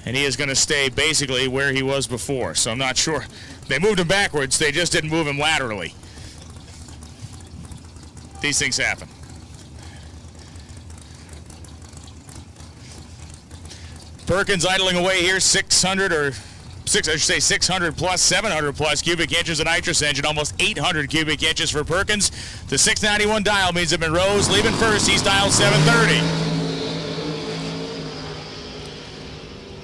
And he is going to stay basically where he was before. So I'm not sure. They moved him backwards. They just didn't move him laterally. These things happen. Perkins idling away here, 600 plus, 700 plus cubic inches of nitrous engine, almost 800 cubic inches for Perkins. The 691 dial means that Monroe's leaving first. He's dialed 730.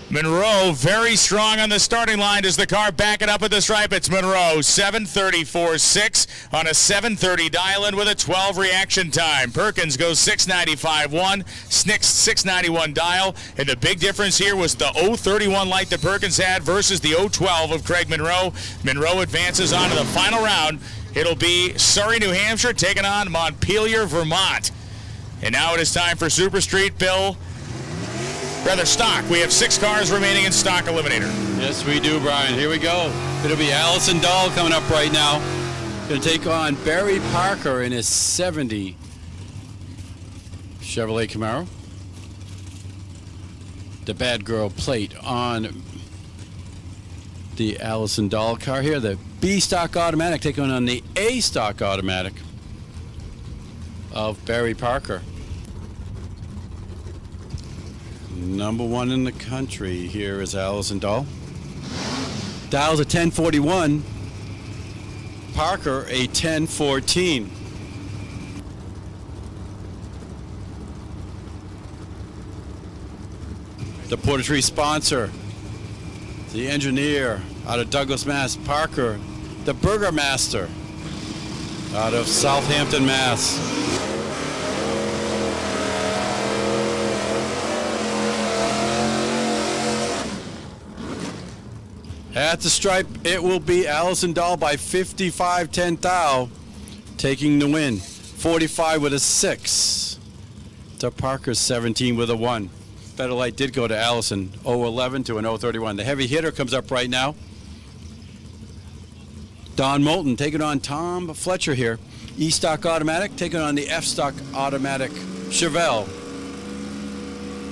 Monroe very strong on the starting line. Does the car back it up at the stripe? It's Monroe, 734.6 on a 730 dial-in with a 12 reaction time. Perkins goes 695.1, Snick's 691 dial, and the big difference here was the 031 light that Perkins had versus the 012 of Craig Monroe. Monroe advances on to the final round. It'll be Surrey, New Hampshire, taking on Montpelier, Vermont. And now it is time for Super Street, stock. We have 6 cars remaining in stock eliminator. Yes, we do, Brian. Here we go. It'll be Allison Dahl coming up right now. Going to take on Barry Parker in his 70 Chevrolet Camaro. The bad girl plate on the Allison Dahl car here. The B stock automatic taking on the A stock automatic of Barry Parker. Number 1 in the country here is Allison Dahl. Dials a 1041. Parker a 1014. The Porter Tree sponsor, the engineer out of Douglas, Mass. Parker, the Burgermaster out of Southampton, Mass. At the stripe, it will be Allison Dahl by 55 10thou, taking the win. 45 with a 6 to Parker's 17 with a 1. Better light did go to Allison, 011 to an 031. The heavy hitter comes up right now. Don Moulton taking on Tom Fletcher here. E-stock automatic taking on the F-stock automatic Chevelle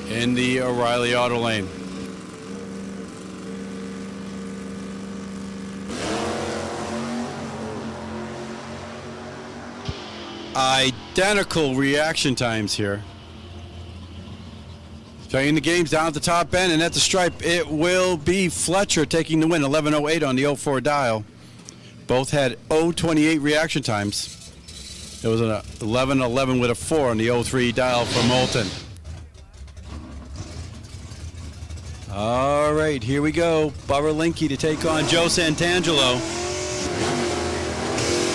in the O'Reilly Auto Lane. Identical reaction times here. Playing the games down at the top end, and at the stripe, it will be Fletcher taking the win, 11:08 on the 04 dial. Both had 0:28 reaction times. It was an 11:11 with a 4 on the 03 dial for Moulton. All right, here we go. Bubba Linky to take on Joe Santangelo.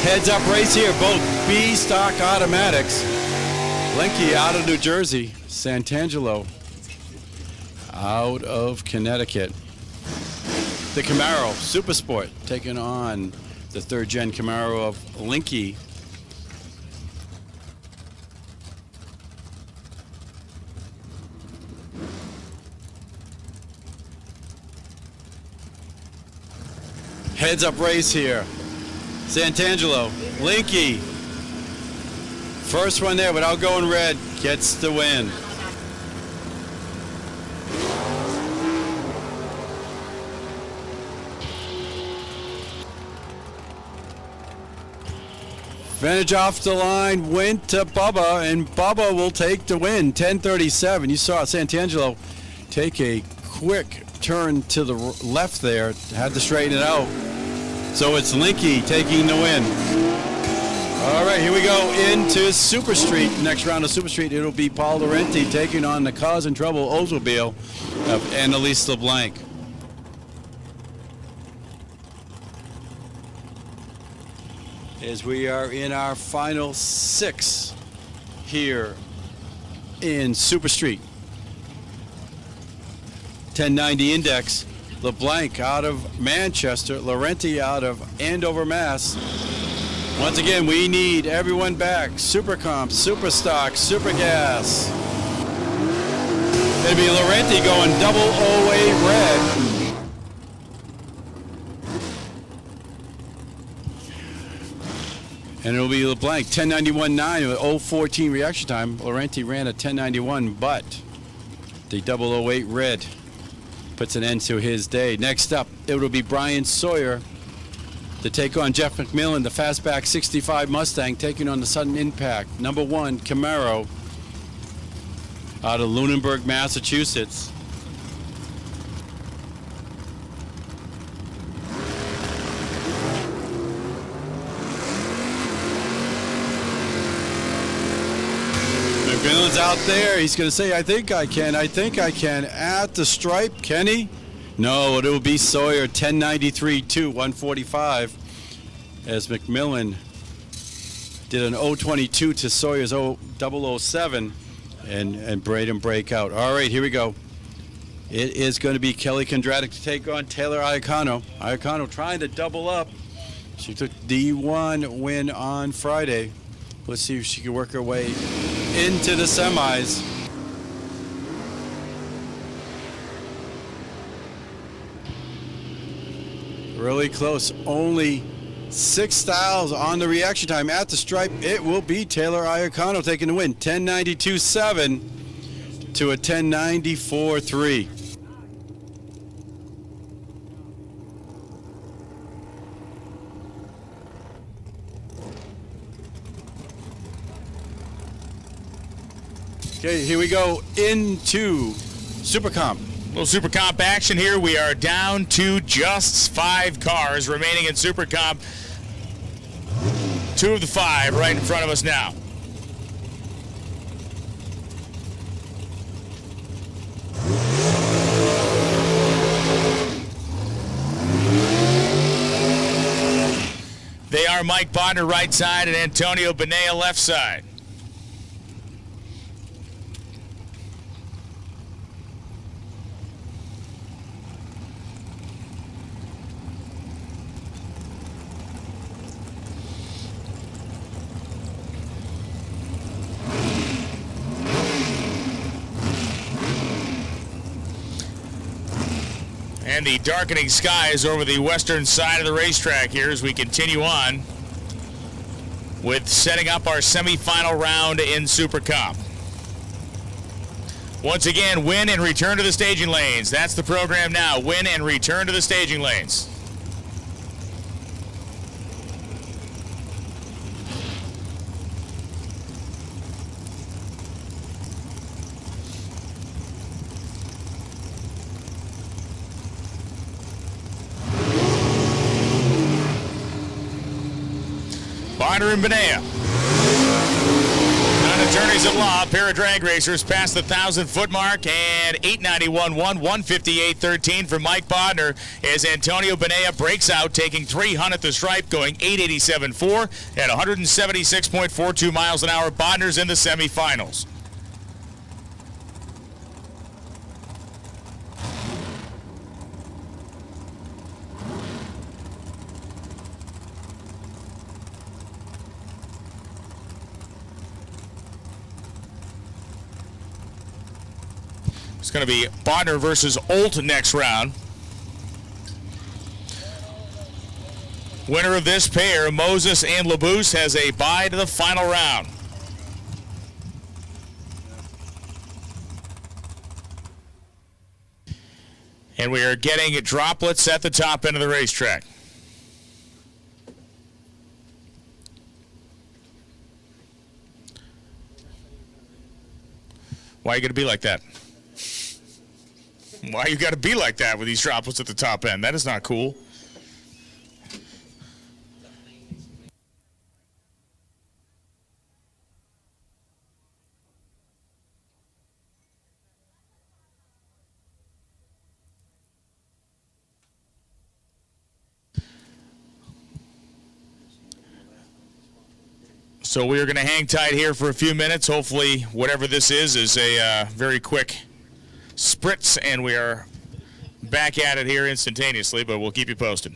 Heads up race here, both B stock automatics. Linky out of New Jersey, Santangelo out of Connecticut. The Camaro Super Sport taking on the 3rd gen Camaro of Linky. Heads up race here. Santangelo, Linky. First one there without going red gets the win. Vintage off the line went to Bubba, and Bubba will take the win, 10:37. You saw Santangelo take a quick turn to the left there, had to straighten it out. So it's Linky taking the win. All right, here we go into Super Street. Next round of Super Street, it'll be Paul Laurenti taking on the Cause and Trouble Oldsmobile of Annalise LeBlanc. As we are in our final 6 here in Super Street. 1090 index. LeBlanc out of Manchester, Laurenti out of Andover, Mass. Once again, we need everyone back. Super Comp, Super Stock, Super Gas. It'll be Laurenti going 008 red. And it'll be LeBlanc 1091.9 with 014 reaction time. Laurenti ran a 1091, but the 008 red puts an end to his day. Next up, it will be Brian Sawyer to take on Jeff McMillan, the fastback 65 Mustang, taking on the Sudden Impact #1 Camaro out of Lunenburg, Massachusetts. McMillan's out there. He's going to say, I think I can at the stripe. Can he? No, it will be Sawyer 1093-2, 145, as McMillan did an 022 to Sawyer's 007 and Braden break out. All right, here we go. It is going to be Kelly Kondratic to take on Taylor Iacano. Iacano trying to double up. She took D1 win on Friday. Let's see if she can work her way into the semis. Really close. Only 6 styles on the reaction time at the stripe. It will be Taylor Iacano taking the win. 1092.7 to a 1094.3. Okay, here we go into Super Comp. Little Super Comp action here. We are down to just 5 cars remaining in Super Comp. 2 of the 5 right in front of us now. They are Mike Bodner right side and Antonio Benea left side. And the darkening skies over the western side of the racetrack here as we continue on with setting up our semifinal round in Super Comp. Once again, win and return to the staging lanes. That's the program now. Win and return to the staging lanes. Bodner and Benea. Non-attorneys at law, pair of drag racers past the 1,000-foot mark, and 891.1, 158.13 for Mike Bodner as Antonio Benea breaks out, taking 300 at the stripe, going 887.4 at 176.42 miles an hour. Bodner's in the semifinals. It's going to be Bodner versus Olt next round. Winner of this pair, Moses and Labuse, has a bye to the final round. And we are getting droplets at the top end of the racetrack. Why are you going to be like that? Why you got to be like that with these droplets at the top end? That is not cool. So we are going to hang tight here for a few minutes. Hopefully, whatever this is a very quick spritz, and we are back at it here instantaneously, but we'll keep you posted.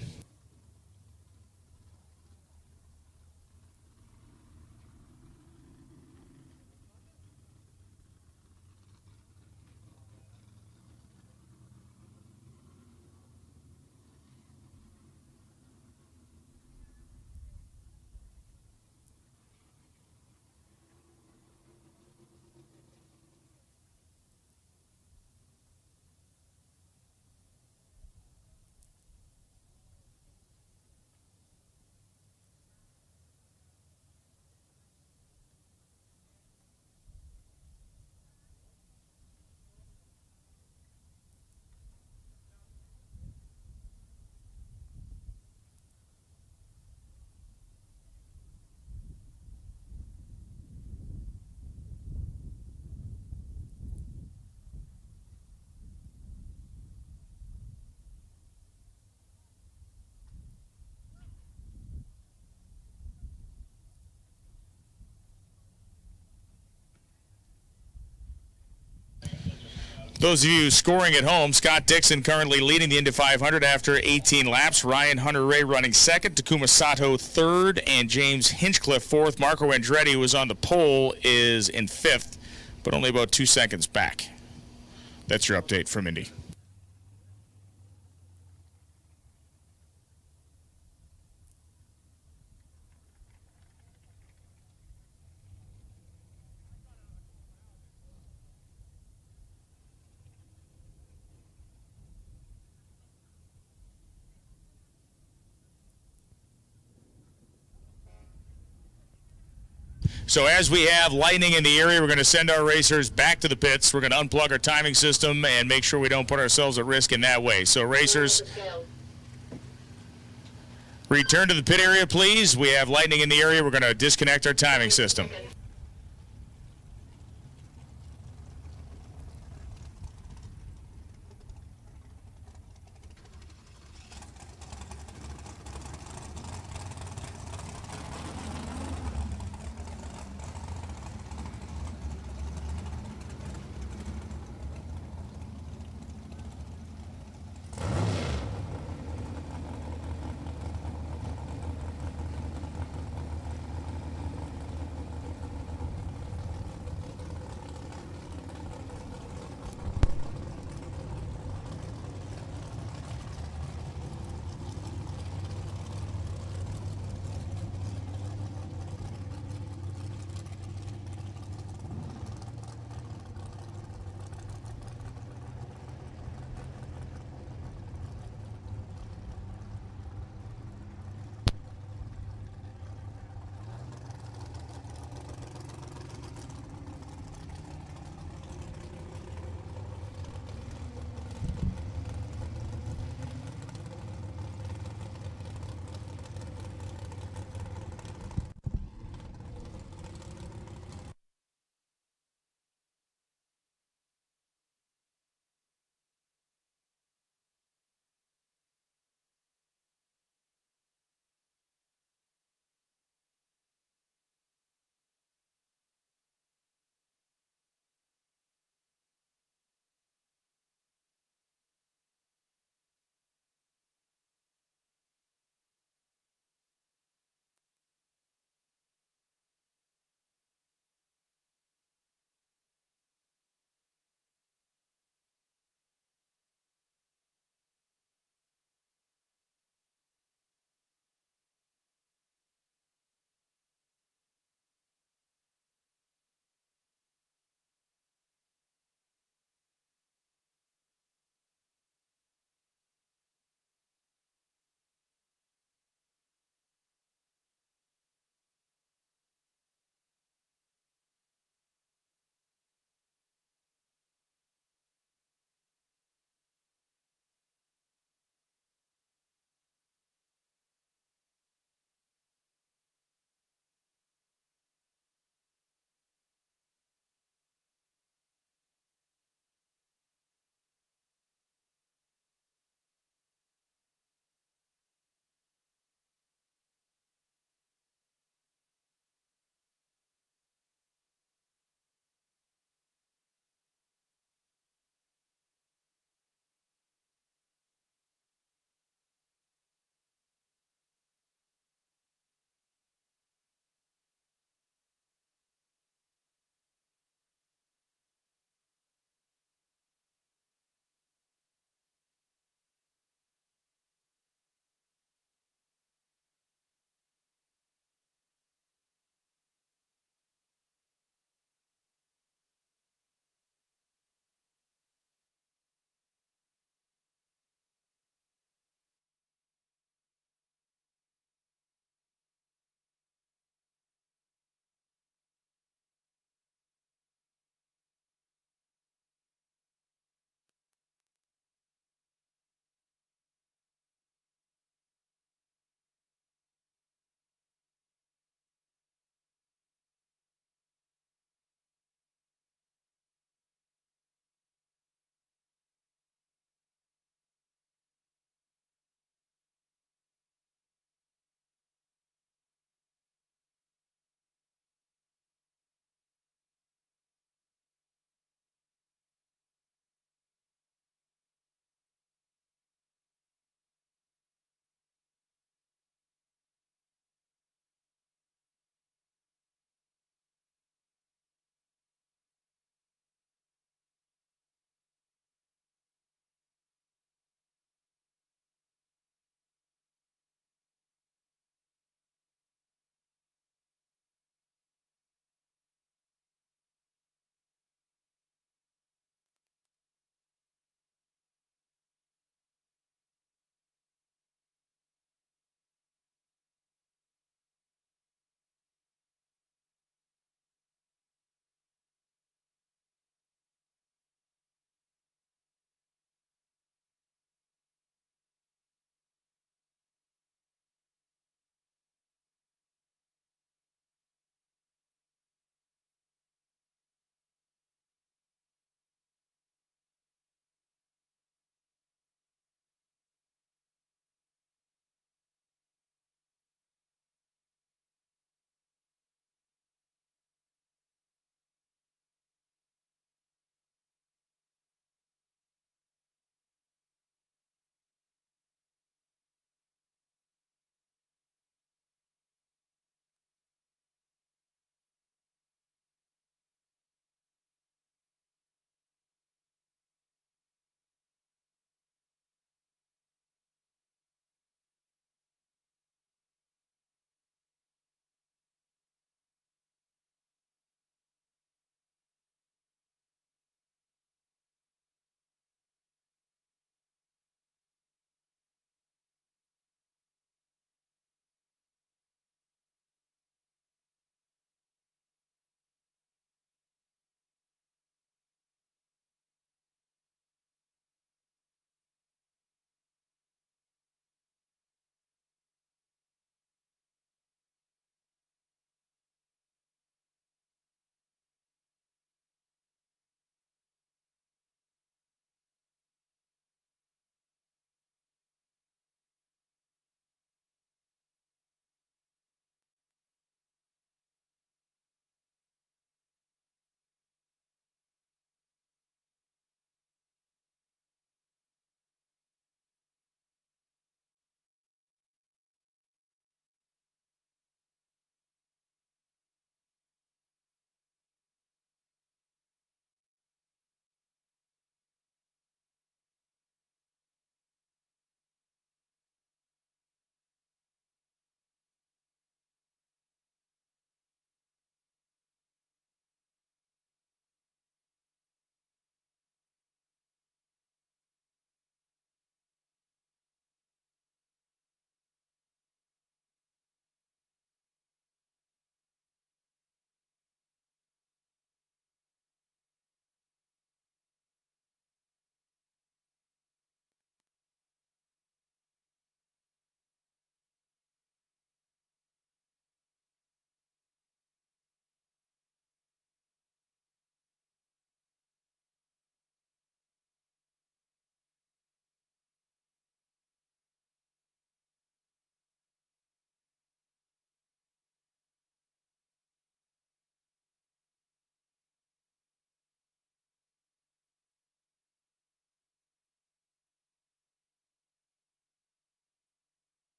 Those of you scoring at home, Scott Dixon currently leading the Indy 500 after 18 laps. Ryan Hunter-Reay running second, Takuma Sato third, and James Hinchcliffe fourth. Marco Andretti, who was on the pole, is in fifth, but only about 2 seconds back. That's your update from Indy. So as we have lightning in the area, we're going to send our racers back to the pits. We're going to unplug our timing system and make sure we don't put ourselves at risk in that way. So racers, return to the pit area, please. We have lightning in the area. We're going to disconnect our timing system.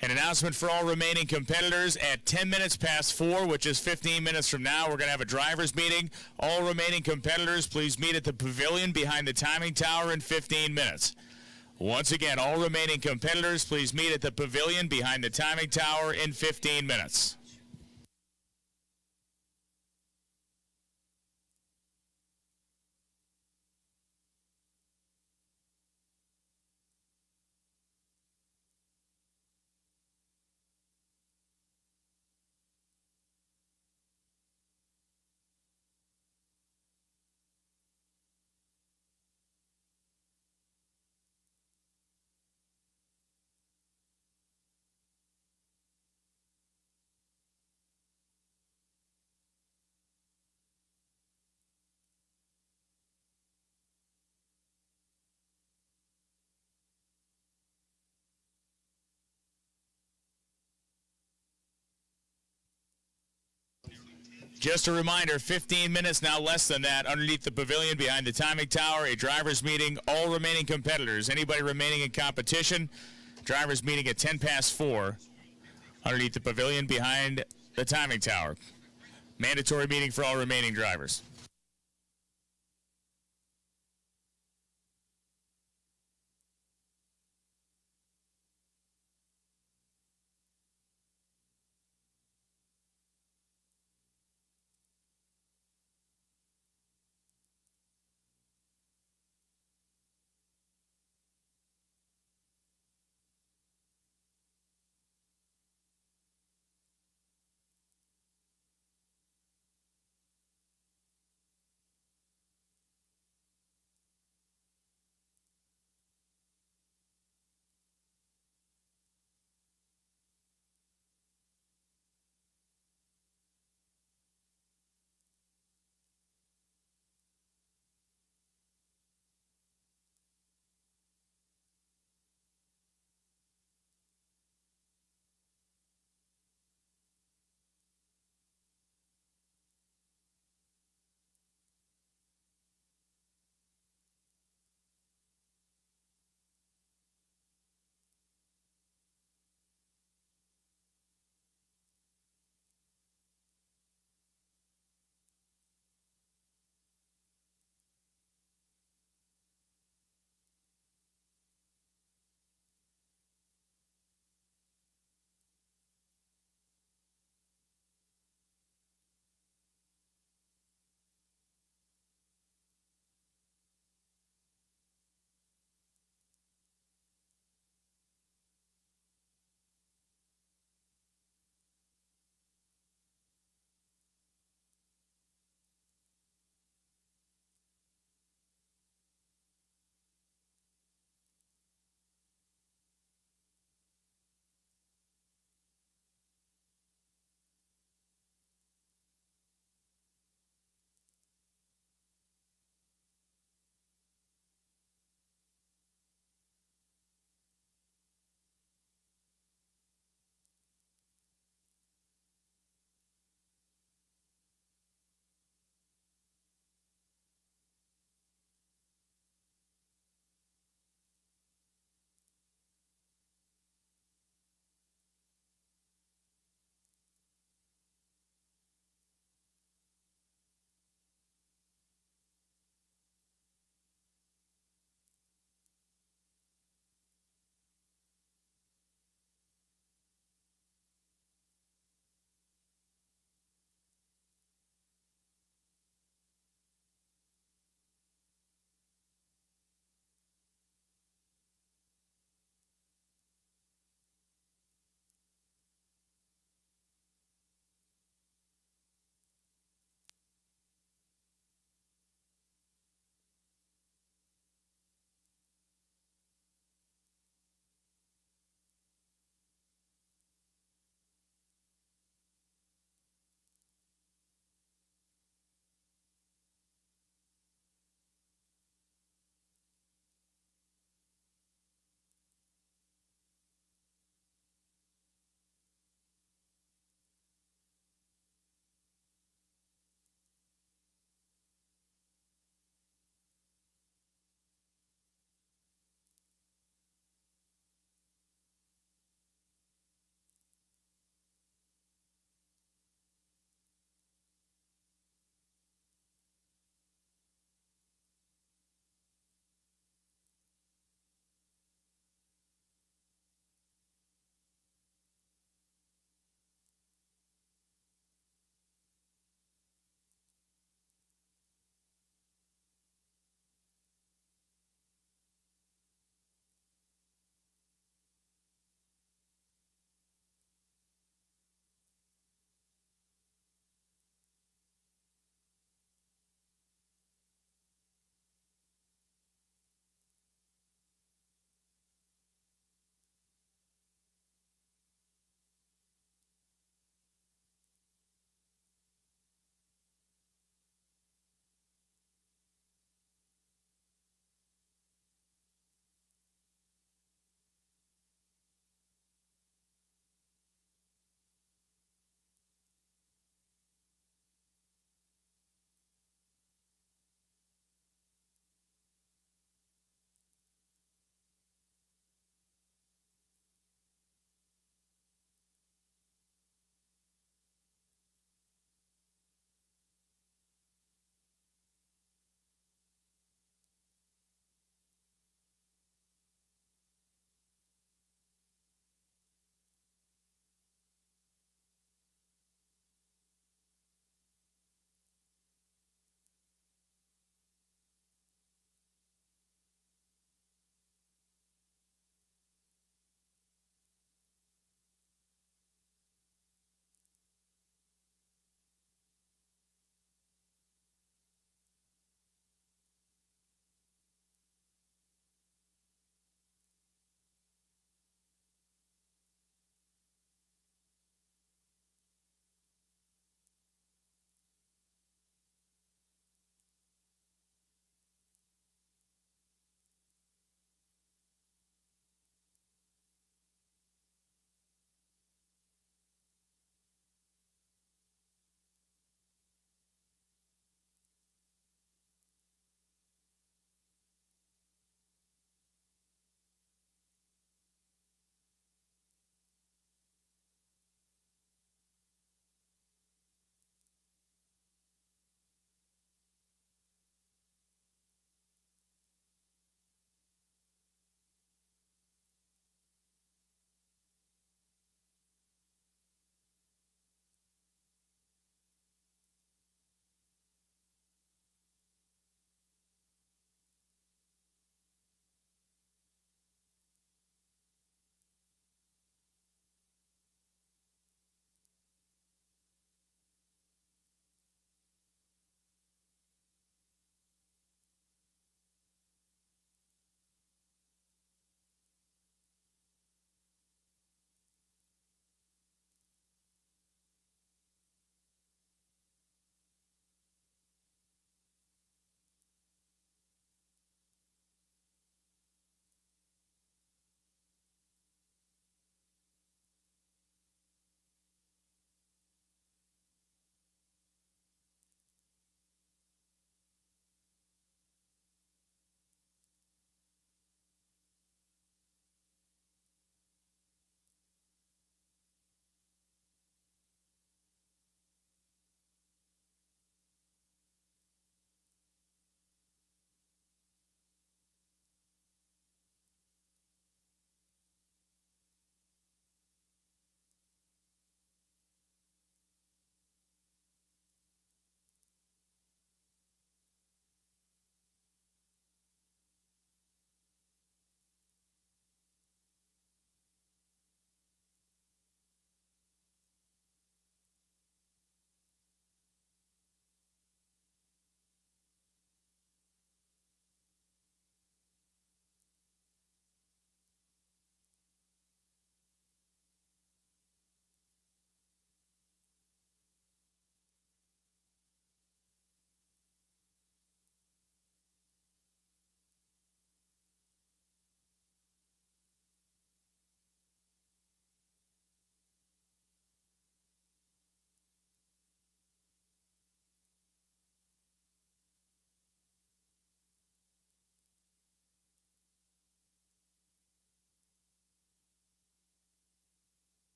An announcement for all remaining competitors at 10 minutes past 4, which is 15 minutes from now. We're going to have a driver's meeting. All remaining competitors, please meet at the pavilion behind the timing tower in 15 minutes. Once again, all remaining competitors, please meet at the pavilion behind the timing tower in 15 minutes. Just a reminder, 15 minutes, now less than that, underneath the pavilion behind the timing tower, a driver's meeting. All remaining competitors, anybody remaining in competition, driver's meeting at 10 past 4, underneath the pavilion behind the timing tower. Mandatory meeting for all remaining drivers.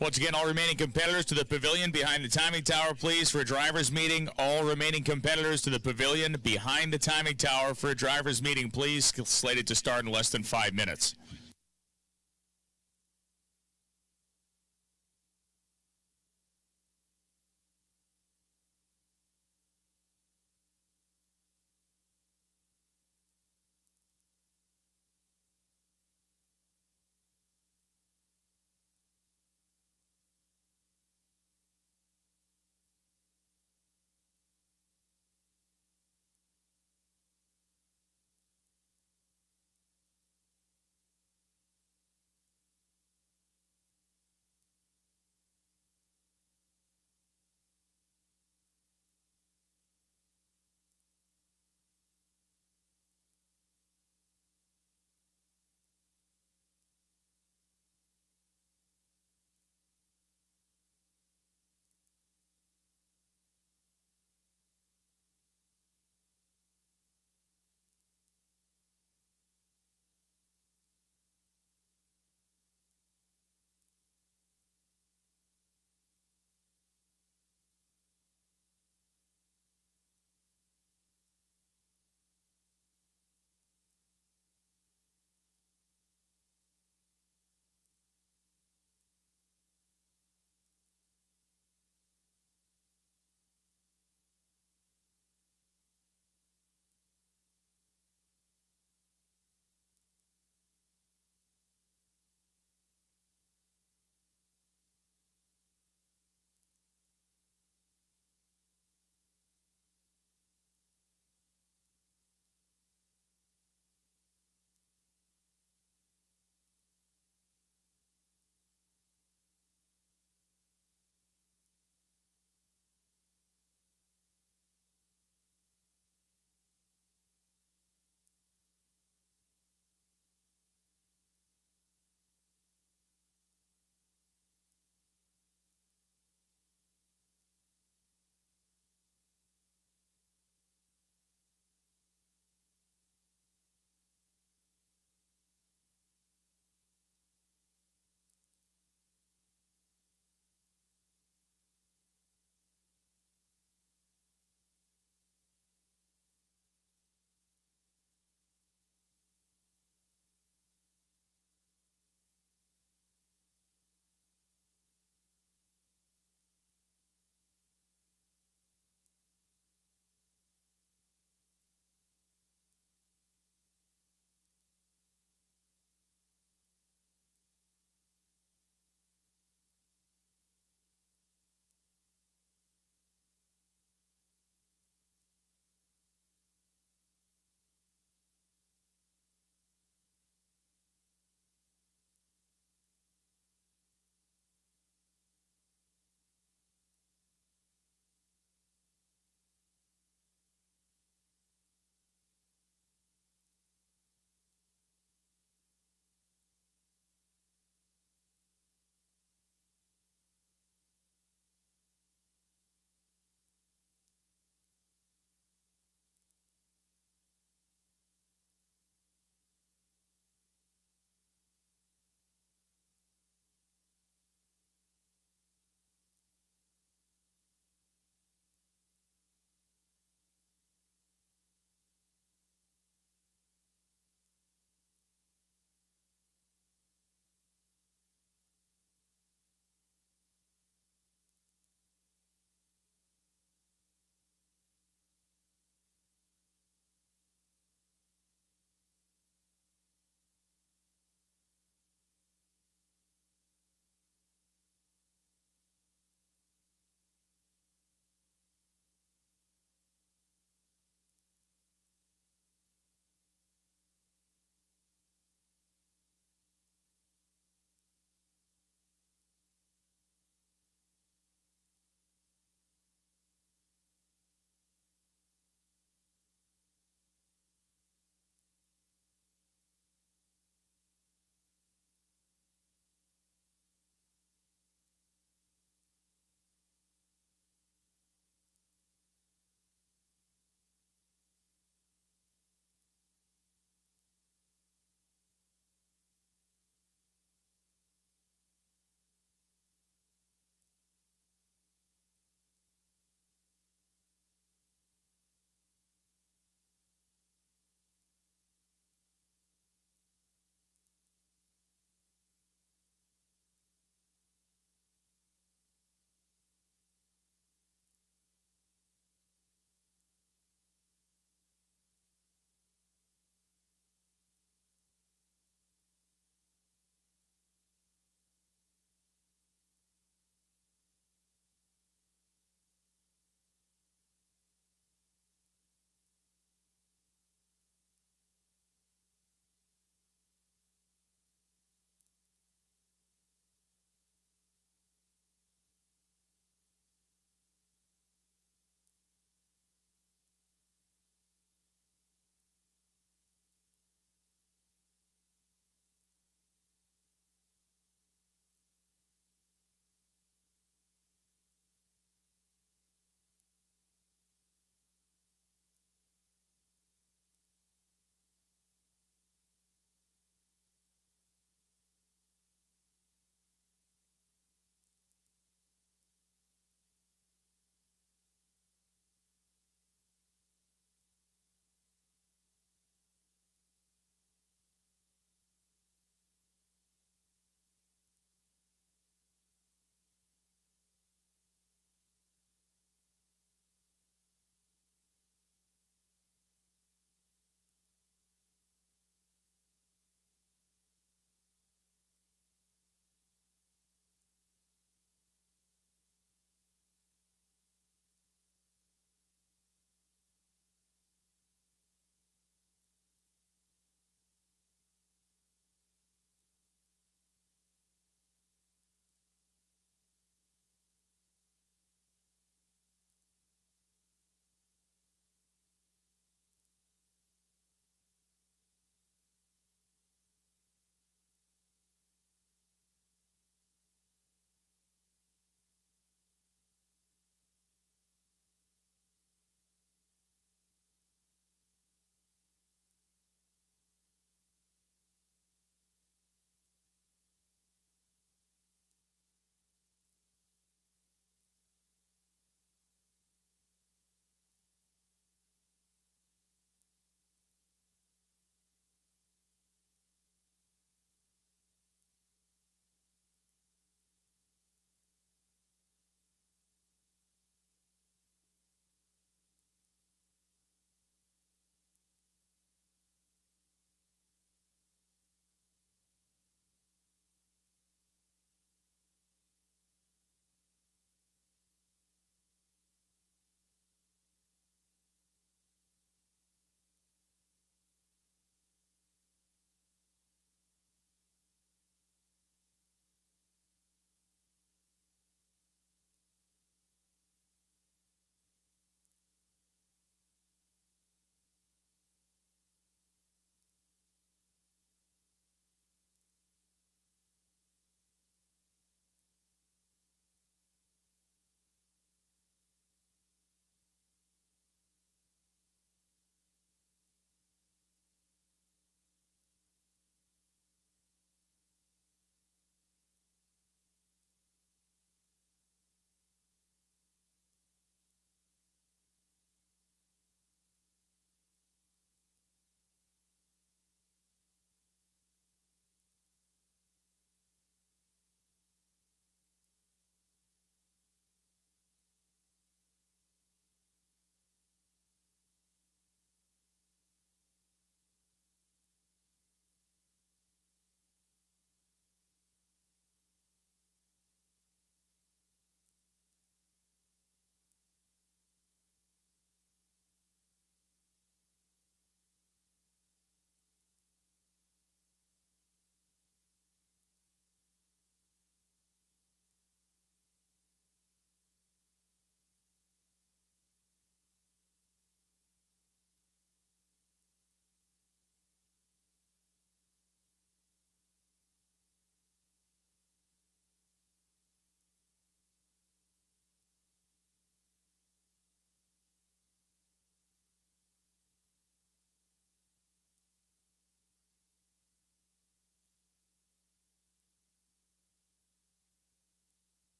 Once again, all remaining competitors to the pavilion behind the timing tower, please, for a driver's meeting. All remaining competitors to the pavilion behind the timing tower for a driver's meeting, please. Slated to start in less than 5 minutes.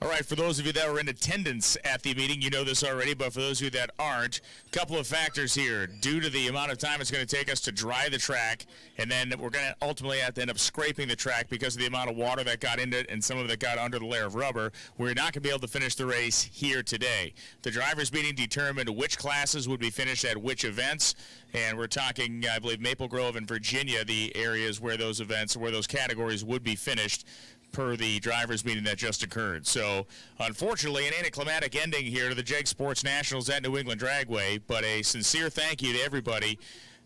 All right, for those of you that were in attendance at the meeting, you know this already, but for those of you that aren't, a couple of factors here. Due to the amount of time it's going to take us to dry the track, and then we're going to ultimately have to end up scraping the track because of the amount of water that got into it and some of it got under the layer of rubber, we're not going to be able to finish the race here today. The drivers' meeting determined which classes would be finished at which events, and we're talking, I believe, Maple Grove and Virginia, the areas where those events, where those categories would be finished per the drivers' meeting that just occurred. So, unfortunately, an anticlimactic ending here to the JEG Sports Nationals at New England Dragway, but a sincere thank you to everybody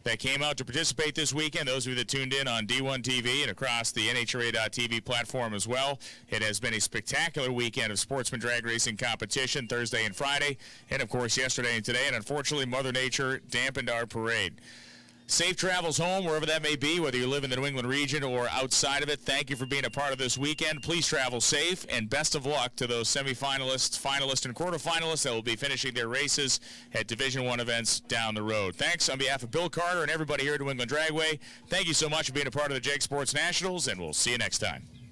that came out to participate this weekend, those of you that tuned in on D1TV and across the NHRA D1TV platform as well. It has been a spectacular weekend of sportsman drag racing competition, Thursday and Friday, and of course yesterday and today, and unfortunately Mother Nature dampened our parade. Safe travels home, wherever that may be, whether you live in the New England region or outside of it. Thank you for being a part of this weekend. Please travel safe, and best of luck to those semifinalists, finalists, and quarterfinalists that will be finishing their races at Division I events down the road. Thanks on behalf of Bill Carter and everybody here at New England Dragway. Thank you so much for being a part of the JEG Sports Nationals, and we'll see you next time.